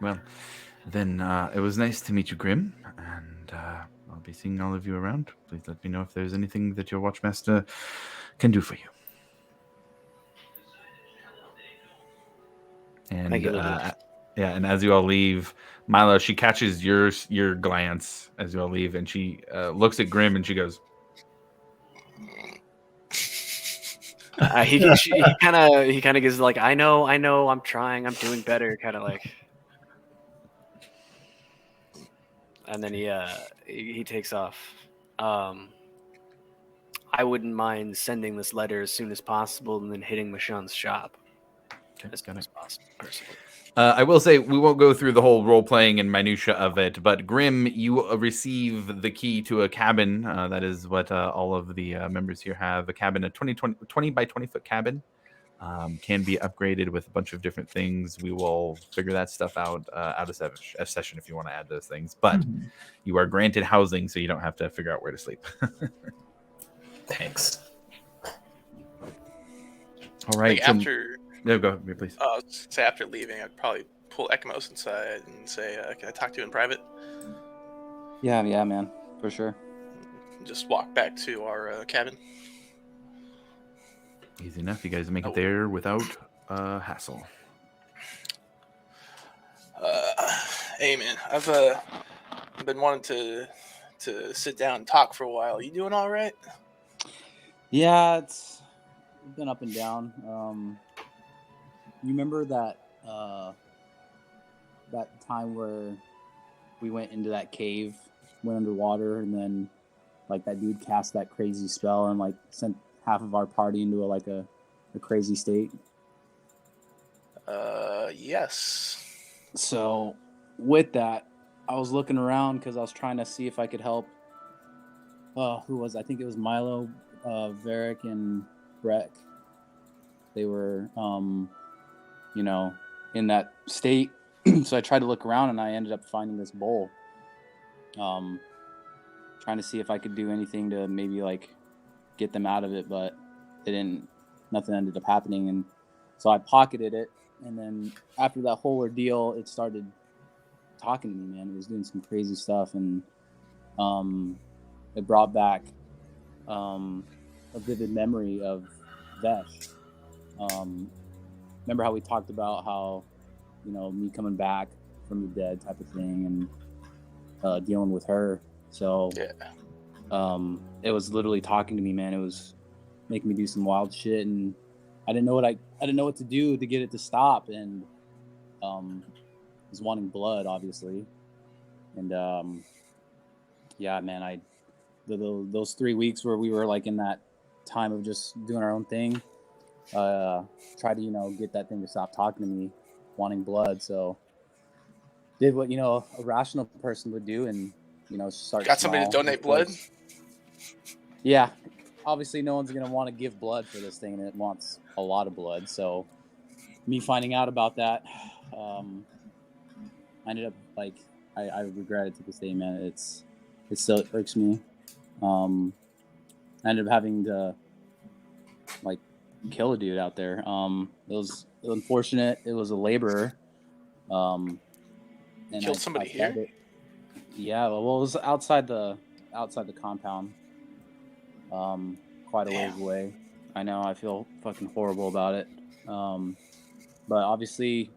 Well, then it was nice to meet you, Grim, and I'll be seeing all of you around. Please let me know if there's anything that your Watchmaster can do for you. And Thank you, Lily. yeah, and as you all leave, Milo, she catches your glance as you all leave, and she looks at Grim and she goes, He kind of gives like, I know, I'm trying, I'm doing better, kind of like. And then he takes off. I wouldn't mind sending this letter as soon as possible and then hitting Michonne's shop as soon as possible, personally. I will say we won't go through the whole role playing and minutia of it, but Grim, you receive the key to a cabin. That is what all of the members here have. A cabin, a 20 by 20 foot cabin. Can be upgraded with a bunch of different things. We will figure that stuff out of session if you want to add those things. But you are granted housing, so you don't have to figure out where to sleep. Thanks. All right. Like after, No, go ahead, please. say after leaving, I'd probably pull Ekamos inside and say, "Can I talk to you in private?" Yeah, man, for sure. And just walk back to our cabin. Easy enough. You guys make it there without hassle. Hey man, I've been wanting to sit down and talk for a while. You doing all right? Yeah, it's been up and down. You remember that that time where we went into that cave, went underwater, and then like that dude cast that crazy spell and like sent half of our party into a crazy state? Yes. So with that, I was looking around because I was trying to see if I could help. Who was? I think it was Milo, Varric, and Breck. They were, in that state. So I tried to look around, and I ended up finding this bowl. Trying to see if I could do anything to maybe like get them out of it, but it didn't. Nothing ended up happening, and so I pocketed it And then after that whole ordeal, it started talking to me, man. It was doing some crazy stuff, and it brought back a vivid memory of Vesh. Remember how we talked about how, you know, me coming back from the dead type of thing, and dealing with her. So it was literally talking to me, man. It was making me do some wild shit, and I didn't know what to do to get it to stop, and was wanting blood, obviously, and yeah, man, those 3 weeks where we were like in that time of just doing our own thing, tried to, you know, get that thing to stop talking to me, wanting blood. So did what, you know, a rational person would do, and, you know, start. Got somebody to donate blood? Yeah, obviously no one's gonna want to give blood for this thing, and it wants a lot of blood. So me finding out about that, I ended up like I regret it to this day, man. It still irks me. I ended up having to like kill a dude out there. It was unfortunate. It was a laborer. And killed somebody here? Yeah, well, it was outside the compound. Quite a ways away. I know. I feel fucking horrible about it. But obviously,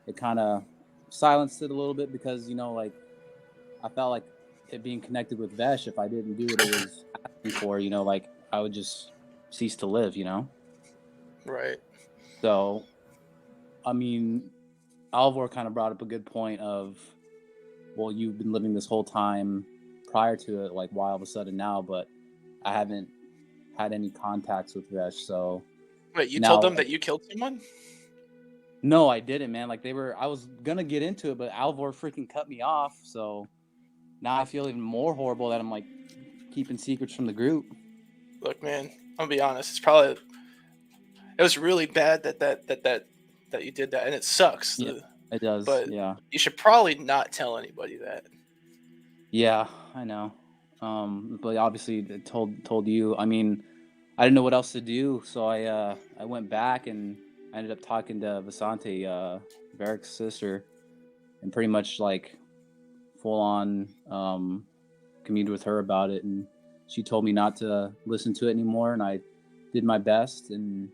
it kind of silenced it a little bit because, you know, like, I felt like it being connected with Vesh, if I didn't do what it was asking for, you know, like, I would just cease to live, you know? Right. So, I mean, Alvor kind of brought up a good point of, well, you've been living this whole time prior to it, like, why all of a sudden now? But I haven't had any contacts with Vesh, so... Wait, you told them that you killed someone? No, I didn't, man. Like, I was gonna get into it, but Alvor freaking cut me off, so now I feel even more horrible that I'm, like, keeping secrets from the group. Look, man, I'm gonna be honest. It was really bad that you did that, and it sucks. Yeah, it does. But yeah, you should probably not tell anybody that. yeah, I know. But obviously, it told you. I mean, I didn't know what else to do, so I went back and I ended up talking to Vasante, Varric's sister, and pretty much like full on communed with her about it, and she told me not to listen to it anymore, and I did my best. And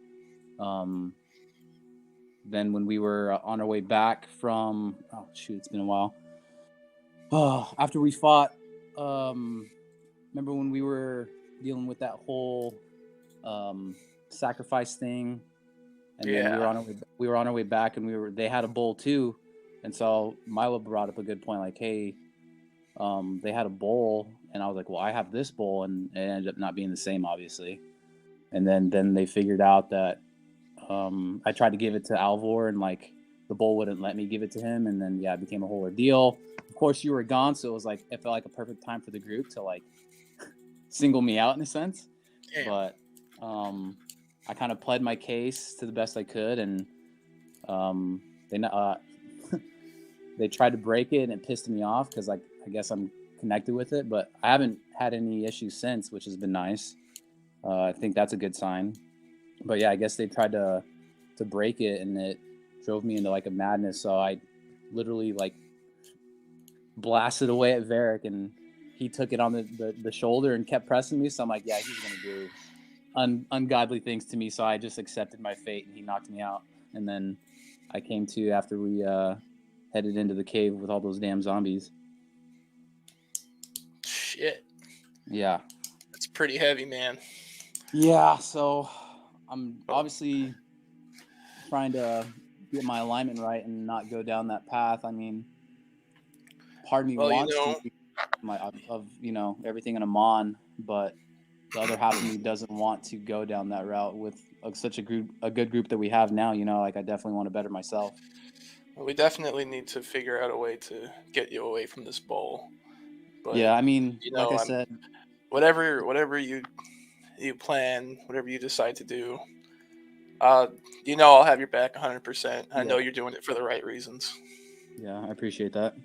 then when we were on our way back from, oh shoot, it's been a while. Oh, after we fought, remember when we were dealing with that whole sacrifice thing, and then we were on our way back, and they had a bowl too, and so Milo brought up a good point, like, hey, they had a bowl, and I was like, well, I have this bowl, and it ended up not being the same, obviously. And then they figured out that I tried to give it to Alvor, and like the bowl wouldn't let me give it to him, and then it became a whole ordeal. Of course, you were gone, so it felt like a perfect time for the group to like single me out in a sense. Damn. But I kind of pled my case to the best I could, and they tried to break it, and it pissed me off because, like, I guess I'm connected with it, but I haven't had any issues since, which has been nice. I think that's a good sign. But yeah, I guess they tried to break it, and it drove me into like a madness. So I literally like blasted away at Varric, and he took it on the shoulder and kept pressing me. So I'm like, yeah, he's gonna do ungodly things to me. So I just accepted my fate, and he knocked me out. And then I came to after we headed into the cave with all those damn zombies. Shit. Yeah. That's pretty heavy, man. Yeah, so I'm obviously trying to get my alignment right and not go down that path. I mean, part of me wants to everything in Amon, but the other half of me doesn't want to go down that route with such a good group that we have now. You know, like, I definitely want to better myself. We definitely need to figure out a way to get you away from this bowl. But, yeah, I mean, like I said, whatever you plan, whatever you decide to do, I'll have your back 100%. I know you're doing it for the right reasons. Yeah, I appreciate that.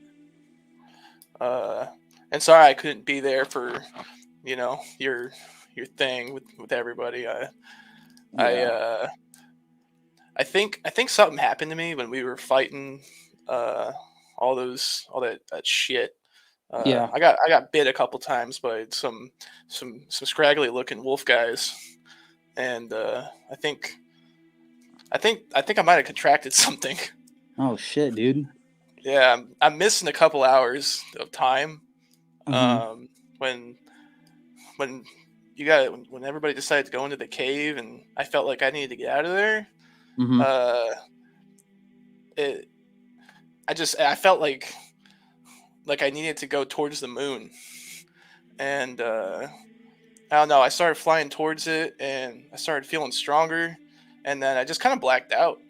And sorry I couldn't be there for, your thing with everybody. I think something happened to me when we were fighting all that shit. Yeah. I got bit a couple times by some scraggly looking wolf guys, and I think I might have contracted something. Oh shit, dude. Yeah, I'm missing a couple hours of time. Mhm. When when when everybody decided to go into the cave, and I felt like I needed to get out of there. Mhm. Uh, it I felt like I needed to go towards the moon, and I don't know. I started flying towards it, and I started feeling stronger, and then I just kind of blacked out.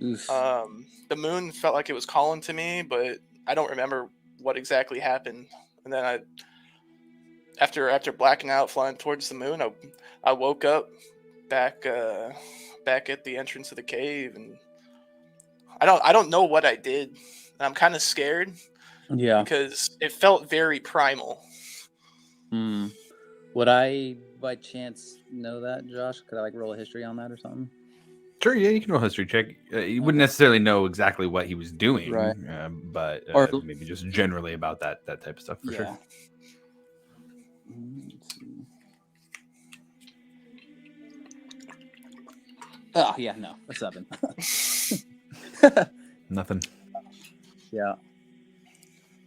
Oof. The moon felt like it was calling to me, but I don't remember what exactly happened. And then after blacking out, flying towards the moon, I woke up back back at the entrance of the cave, and I don't know what I did. And I'm kind of scared Yeah. because it felt very primal. Hmm. Would I by chance know that, Josh? Could I like roll a history on that or something? Sure, yeah, you can roll a history check. You wouldn't Okay. necessarily know exactly what he was doing, Right. but Or maybe just generally about that type of stuff for yeah. sure. Let's see. Oh yeah, no, a 7. Nothing. Yeah.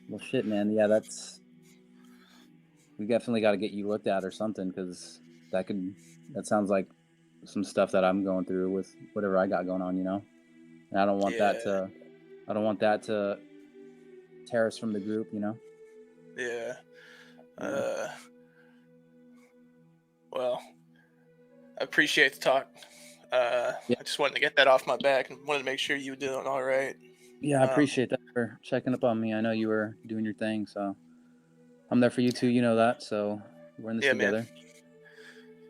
Well, shit, man. Yeah, we definitely got to get you looked at or something because that sounds like some stuff that I'm going through with whatever I got going on, And I don't want Yeah, that to tear us from the group, yeah. Yeah. Well, I appreciate the talk. Yeah. I just wanted to get that off my back and wanted to make sure you were doing all right. Yeah, I appreciate that for checking up on me. I know you were doing your thing, so I'm there for you too. You know that, so we're in this Yeah, man.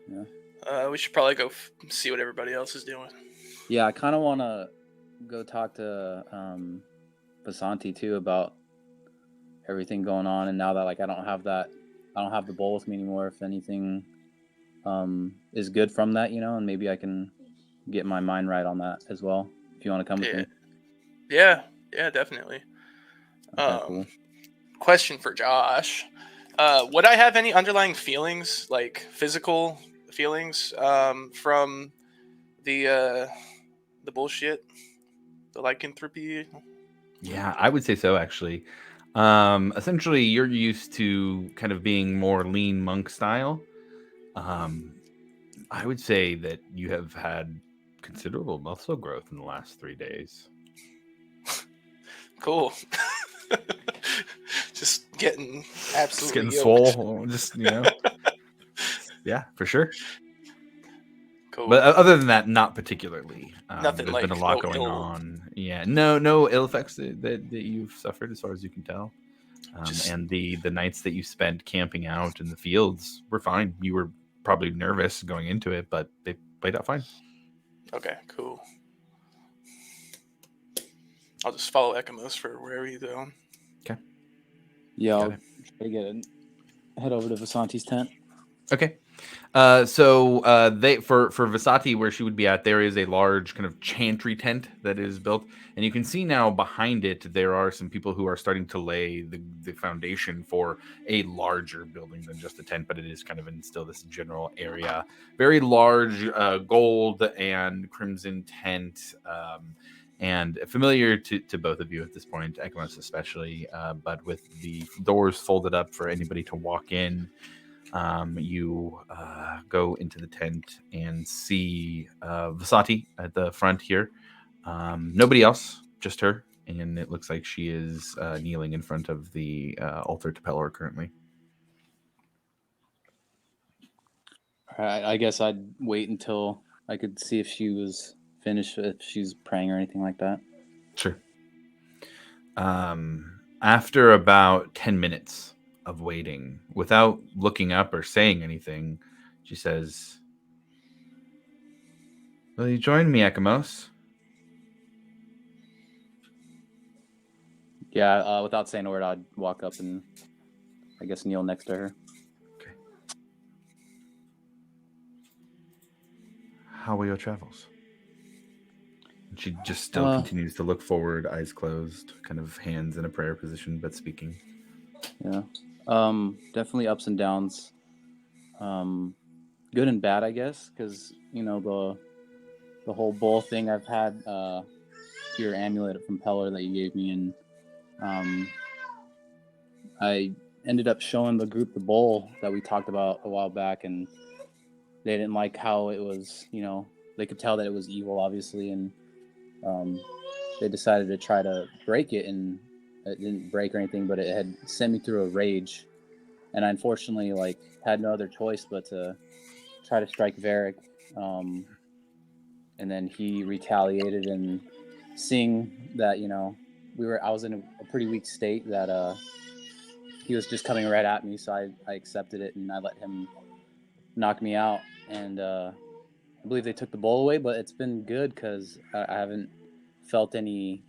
together. We should probably go see what everybody else is doing. Yeah, I kind of want to go talk to Basanti too about everything going on, and now that like I don't have the bowl with me anymore. If anything is good from that, and maybe I can get my mind right on that as well. If you want to come with me. Yeah, definitely. Okay, cool. Question for Josh: would I have any underlying feelings, like physical feelings, from the bullshit, the lycanthropy? Yeah, I would say so actually. Essentially, you're used to kind of being more lean monk style. I would say that you have had considerable muscle growth in the last 3 days. Cool. Just getting absolutely Just getting yoked. swole, just yeah, for sure. Cool. But other than that, not particularly. Nothing There's like been a lot no going ill. on. Yeah, no ill effects that you've suffered, as far as you can tell. And the nights that you spent camping out in the fields were fine. You were probably nervous going into it, but they played out fine. Okay, cool. I'll just follow Ekamos for wherever he's going. Okay. Yeah, I'll Got try to head over to Vasanti's tent. Okay. So they for Vasati, where she would be at, there is a large kind of chantry tent that is built, and you can see now behind it there are some people who are starting to lay the foundation for a larger building than just a tent, but it is kind of in still this general area. Very large gold and crimson tent. And familiar to both of you at this point, Ekamos especially, but with the doors folded up for anybody to walk in. You go into the tent and see Vasati at the front here. Nobody else, just her. And it looks like she is kneeling in front of the altar to Pelor currently. All right, I guess I'd wait until I could see if she was finished, if she's praying or anything like that. Sure. After about 10 minutes of waiting, without looking up or saying anything, she says, "Will you join me, Ekamos?" Yeah, without saying a word, I'd walk up and I guess kneel next to her. Okay. How were your travels? She just still continues to look forward, eyes closed, kind of hands in a prayer position, but speaking. Yeah. Definitely ups and downs. Good and bad, I guess, because the whole bowl thing. I've had your amulet from Peller that you gave me, and I ended up showing the group the bowl that we talked about a while back, and they didn't like how it was. They could tell that it was evil, obviously, and they decided to try to break it, and it didn't break or anything, but it had sent me through a rage, and I unfortunately had no other choice but to try to strike Varric, and then he retaliated, and seeing that I was in a pretty weak state, that he was just coming right at me, so I accepted it and I let him knock me out, and I believe they took the bowl away, but it's been good because I haven't felt any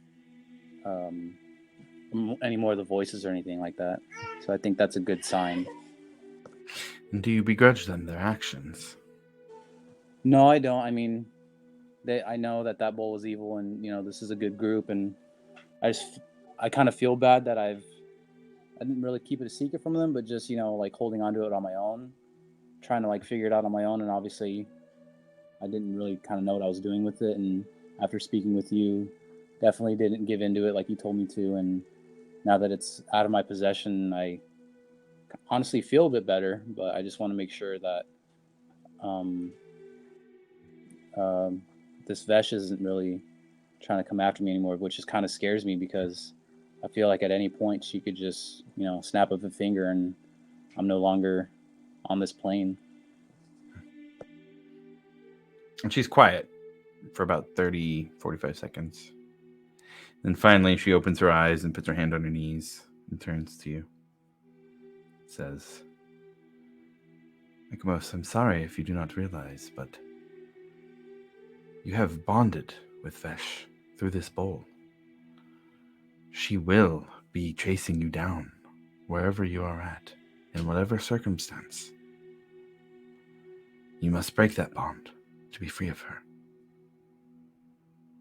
more of the voices or anything like that, so I think that's a good sign. And do you begrudge them their actions? No, I don't. I mean, I know that bowl was evil, and this is a good group, and I kind of feel bad that I didn't really keep it a secret from them, but just holding on to it on my own, trying to figure it out on my own, and obviously I didn't really kind of know what I was doing with it, and after speaking with you, definitely didn't give into it like you told me to, and now that it's out of my possession, I honestly feel a bit better, but I just want to make sure that this Vesh isn't really trying to come after me anymore, which just kind of scares me because I feel like at any point she could just, snap of a finger and I'm no longer on this plane. And she's quiet for about 30, 45 seconds. Then finally she opens her eyes and puts her hand on her knees and turns to you. Says, Nikamos, I'm sorry if you do not realize, but you have bonded with Vesh through this bowl. She will be chasing you down wherever you are at, in whatever circumstance. You must break that bond to be free of her.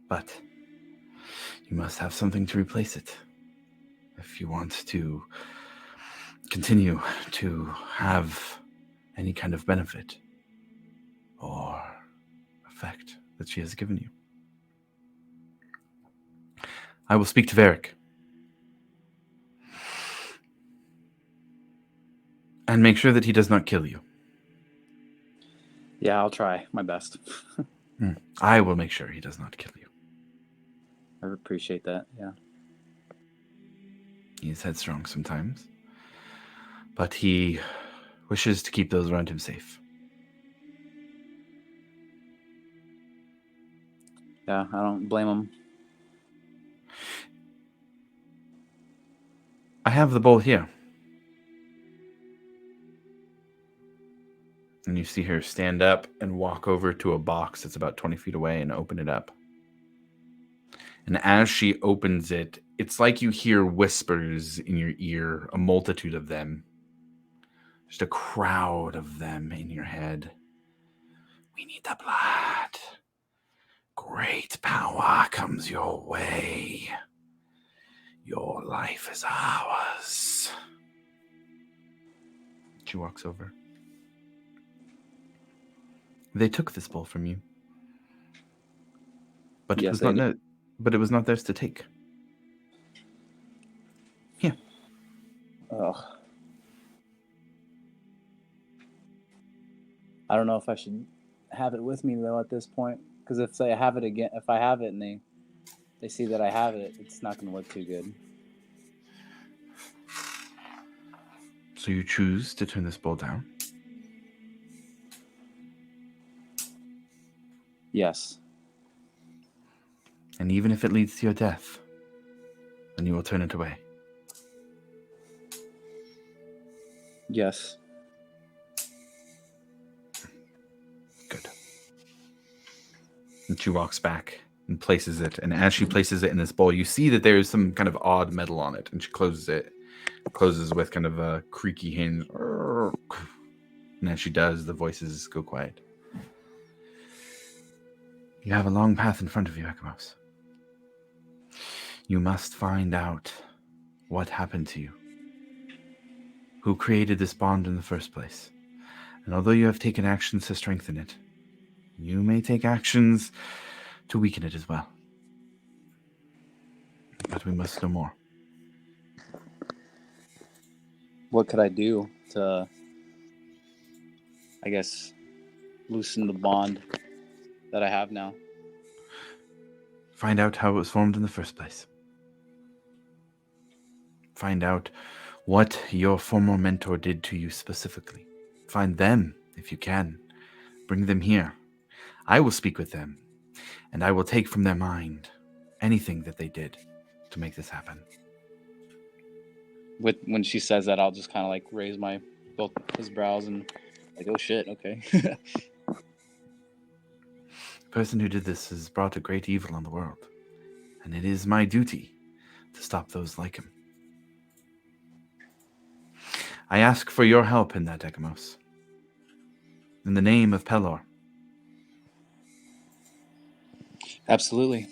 But you must have something to replace it if you want to continue to have any kind of benefit or effect that she has given you. I will speak to Varric and make sure that he does not kill you. Yeah, I'll try my best. I will make sure he does not kill you. I appreciate that, yeah. He is headstrong sometimes, but he wishes to keep those around him safe. Yeah, I don't blame him. I have the bowl here. And you see her stand up and walk over to a box that's about 20 feet away and open it up. And as she opens it, it's like you hear whispers in your ear, a multitude of them. Just a crowd of them in your head. We need the blood. Great power comes your way. Your life is ours. She walks over. They took this bowl from you. But Yes, it was not theirs to take. Here. Ugh. I don't know if I should have it with me though at this point, because if I have it and they see that I have it, it's not going to look too good. So you choose to turn this bowl down? Yes. And even if it leads to your death, then you will turn it away. Yes. Good. And she walks back and places it. And as she places it in this bowl, you see that there is some kind of odd metal on it. And she closes it. Closes with kind of a creaky hinge. And as she does, the voices go quiet. You have a long path in front of you, Ekamos. You must find out what happened to you. Who created this bond in the first place? And although you have taken actions to strengthen it, you may take actions to weaken it as well. But we must know more. What could I do to, I guess, loosen the bond that I have now? Find out how it was formed in the first place. Find out what your former mentor did to you specifically. Find them, if you can. Bring them here. I will speak with them, and I will take from their mind anything that they did to make this happen. When she says that, I'll just kind of like raise both his brows and like, oh shit, okay. The person who did this has brought a great evil on the world, and it is my duty to stop those like him. I ask for your help in that, Ekamos. In the name of Pelor. Absolutely.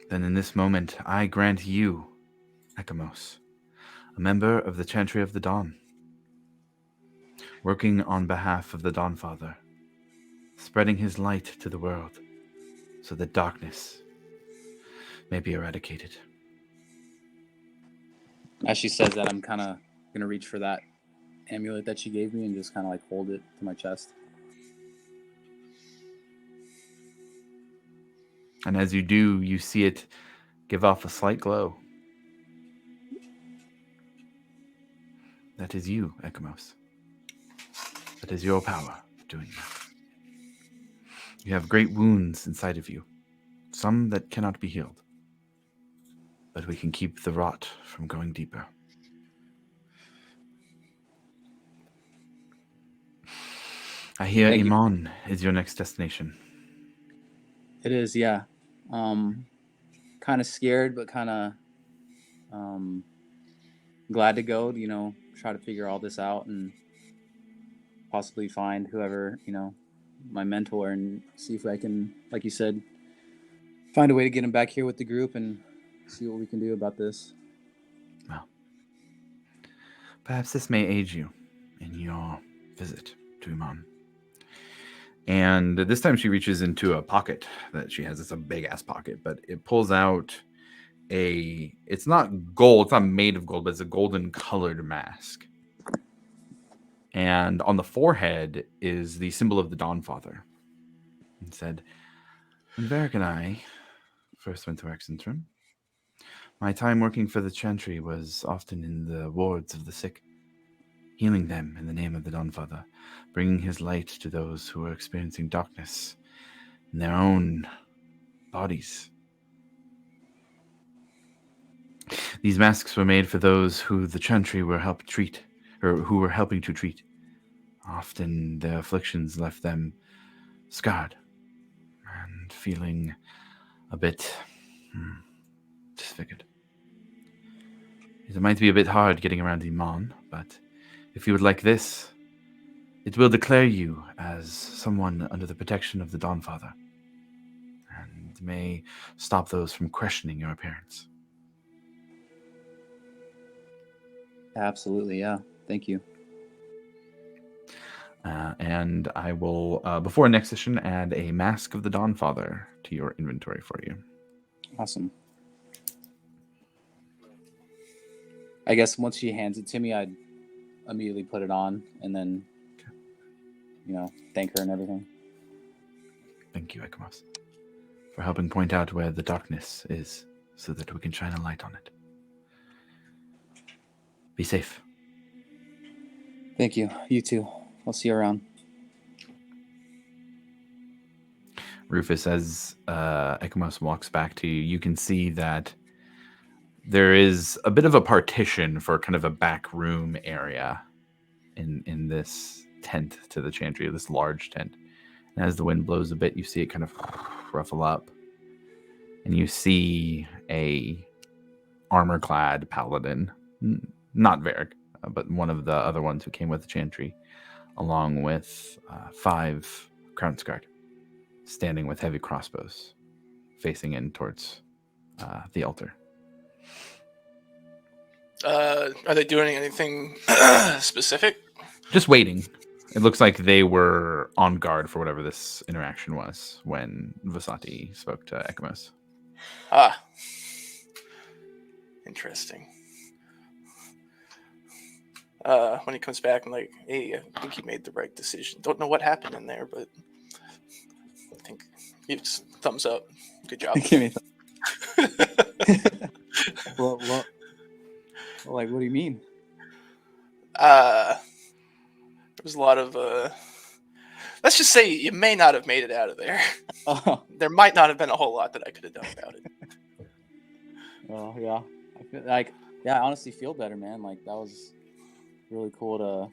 Then in this moment, I grant you, Ekamos, a member of the Chantry of the Dawn, working on behalf of the Dawnfather, spreading his light to the world so that darkness may be eradicated. As she says that, I'm kind of going to reach for that amulet that she gave me and just kind of like hold it to my chest. And as you do, you see it give off a slight glow. That is you, Ekamos. That is your power doing that. You have great wounds inside of you, some that cannot be healed. But we can keep the rot from going deeper. I hear Thank you. Iman is your next destination. It is, yeah. Kind of scared, but kind of glad to go, try to figure all this out and possibly find whoever, my mentor and see if I can, like you said, find a way to get him back here with the group and see what we can do about this. Well, perhaps this may aid you in your visit to Iman. And this time she reaches into a pocket that she has. It's a big-ass pocket, but it pulls out it's not gold, it's not made of gold, but it's a golden-colored mask. And on the forehead is the symbol of the Dawnfather. It said, when Varric and I first went to Exentrum, my time working for the Chantry was often in the wards of the sick, healing them in the name of the Dawnfather, bringing his light to those who were experiencing darkness in their own bodies. These masks were made for those who the Chantry were who were helping to treat. Often their afflictions left them scarred and feeling a bit disfigured. It might be a bit hard getting around Iman, but if you would like this, it will declare you as someone under the protection of the Dawnfather, and may stop those from questioning your appearance. Absolutely, yeah. Thank you. And I will, before next session, add a Mask of the Dawnfather to your inventory for you. Awesome. I guess once she hands it to me, I'd immediately put it on and then, thank her and everything. Thank you, Ekamos, for helping point out where the darkness is so that we can shine a light on it. Be safe. Thank you. You too. I'll see you around. Rufus, as Ekamos walks back to you, you can see that there is a bit of a partition for kind of a back room area in this tent to the Chantry, this large tent. And as the wind blows a bit, you see it kind of ruffle up. And you see a armor-clad paladin, not Varric, but one of the other ones who came with the Chantry, along with 5 Crown's Guard, standing with heavy crossbows, facing in towards the altar. Are they doing anything specific? Just waiting. It looks like they were on guard for whatever this interaction was when Vasati spoke to Ekamos. Ah, interesting. When he comes back, I'm like, hey, I think he made the right decision. Don't know what happened in there, but I think it's thumbs up. Good job. Give me well, like, what do you mean? There was a lot of let's just say you may not have made it out of there. Oh, There might not have been a whole lot that I could have done about it. well, yeah. I feel like, yeah, I honestly feel better, man. Like, that was really cool to,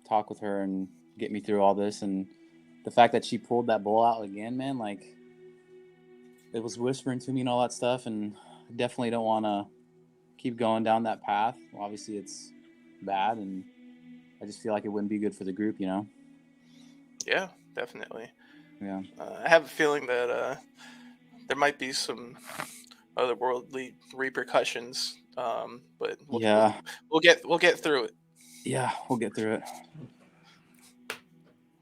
talk with her and get me through all this. And the fact that she pulled that bowl out again, man, like, it was whispering to me and all that stuff. And I definitely don't want to keep going down that path. Obviously, it's bad, and I just feel like it wouldn't be good for the group, Yeah, definitely. Yeah. I have a feeling that there might be some otherworldly repercussions, but we'll get through it. Yeah, we'll get through it.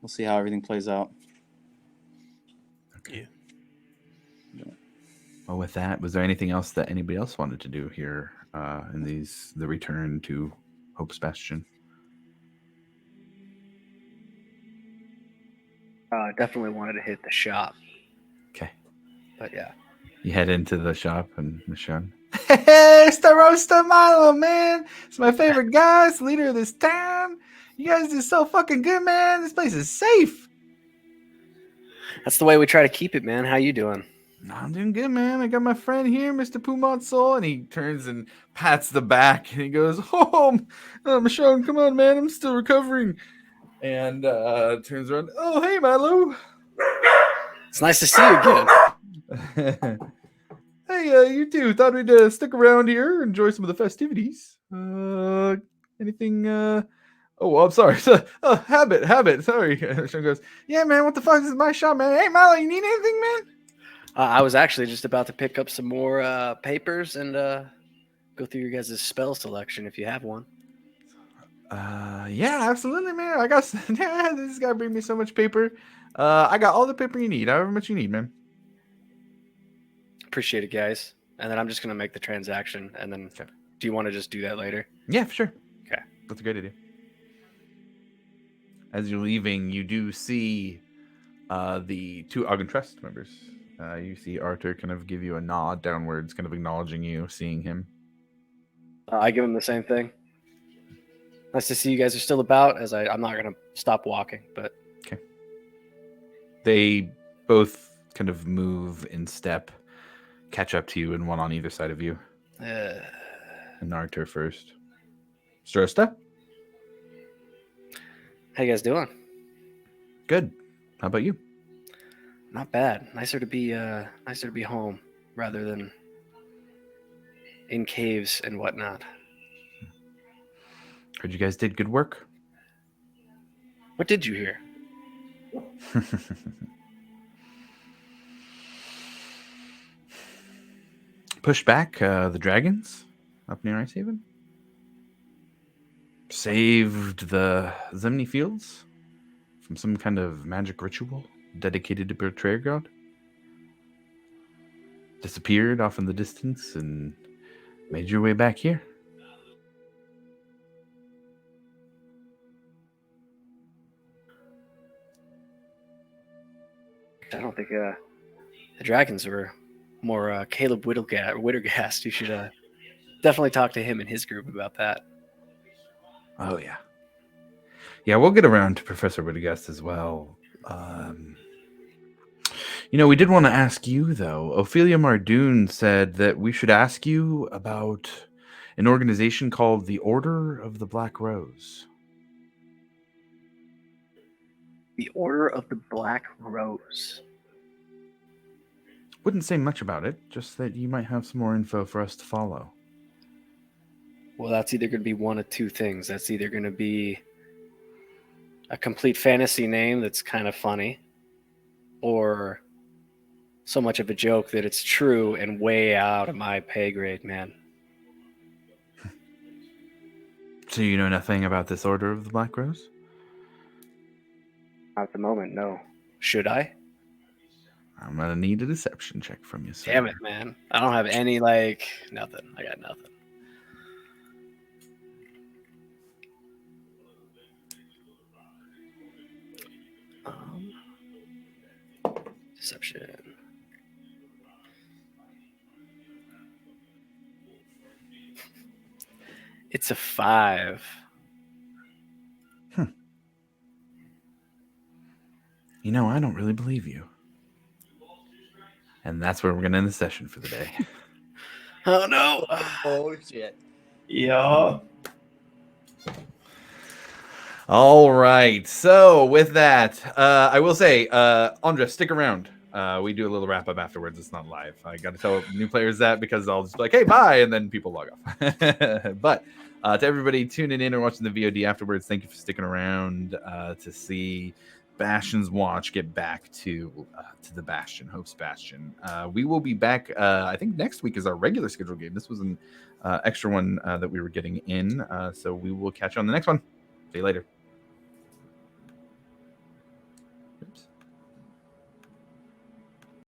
We'll see how everything plays out. Yeah. Well, with that, was there anything else that anybody else wanted to do here in the return to Hope's Bastion? Definitely wanted to hit the shop. Okay. But yeah. You head into the shop and Michonne. Hey, it's the Roaster Milo, man. It's my favorite guy. It's the leader of this town. You guys do so fucking good, man. This place is safe. That's the way we try to keep it, man. How you doing? I'm doing good, man. I got my friend here, Mr. Pumont Soul, and he turns and pats the back, and he goes, "Oh, Michonne, come on, man. I'm still recovering." And turns around. "Oh, hey, Milo." It's nice to see you again. Hey, you too. Thought we'd stick around here, enjoy some of the festivities. Anything? Oh, I'm sorry. Habit. Sorry. Sean goes, "Yeah, man. What the fuck? This is my shop, man. Hey, Milo, you need anything, man?" I was actually just about to pick up some more papers and go through your guys' spell selection if you have one. Yeah, absolutely, man. I got this guy bring me so much paper. I got all the paper you need, however much you need, man. Appreciate it, guys. And then I'm just gonna make the transaction. And then, Okay. Do you want to just do that later? Yeah, for sure. Okay, That's a great idea. As you're leaving, you do see the two Ogden Trust members. You see Arthur kind of give you a nod downwards, kind of acknowledging you, seeing him. I give him the same thing. Nice to see you guys are still about. I'm not gonna stop walking, but okay. They both kind of move in step, catch up to you, and one on either side of you. And Arthur first. Strosta? How you guys doing? Good. How about you? Not bad. Nicer to be home rather than in caves and whatnot. Heard you guys did good work. What did you hear? Pushed back the dragons up near Icehaven. Saved the Zemni Fields from some kind of magic ritual dedicated to Betrayer God. Disappeared off in the distance and made your way back here. I don't think the dragons were more Caleb Wittergast. You should definitely talk to him and his group about that. Oh, yeah. Yeah, we'll get around to Professor Wittergast as well. We did want to ask you, though. Ophelia Mardoon said that we should ask you about an organization called the Order of the Black Rose. The Order of the Black Rose. Wouldn't say much about it, just that you might have some more info for us to follow. Well, that's either going to be one of two things. That's either going to be a complete fantasy name that's kind of funny, or so much of a joke that it's true and way out of my pay grade, man. So you know nothing about this Order of the Black Rose? Not at the moment, no. Should I? I'm gonna need a deception check from you, sir. Damn it, man. I don't have any, nothing. I got nothing. Deception. It's a 5. You know, I don't really believe you. And that's where we're gonna end the session for the day. Oh no! Oh shit. Yeah. All right. So with that, I will say, Andres, stick around. We do a little wrap up afterwards. It's not live. I got to tell new players that because I'll just be like, hey, bye, and then people log off. But to everybody tuning in or watching the VOD afterwards, thank you for sticking around to see Bastion's Watch get back to the Bastion, Hope's Bastion. We will be back. I think next week is our regular scheduled game. This was an extra one that we were getting in. So we will catch you on the next one. See you later.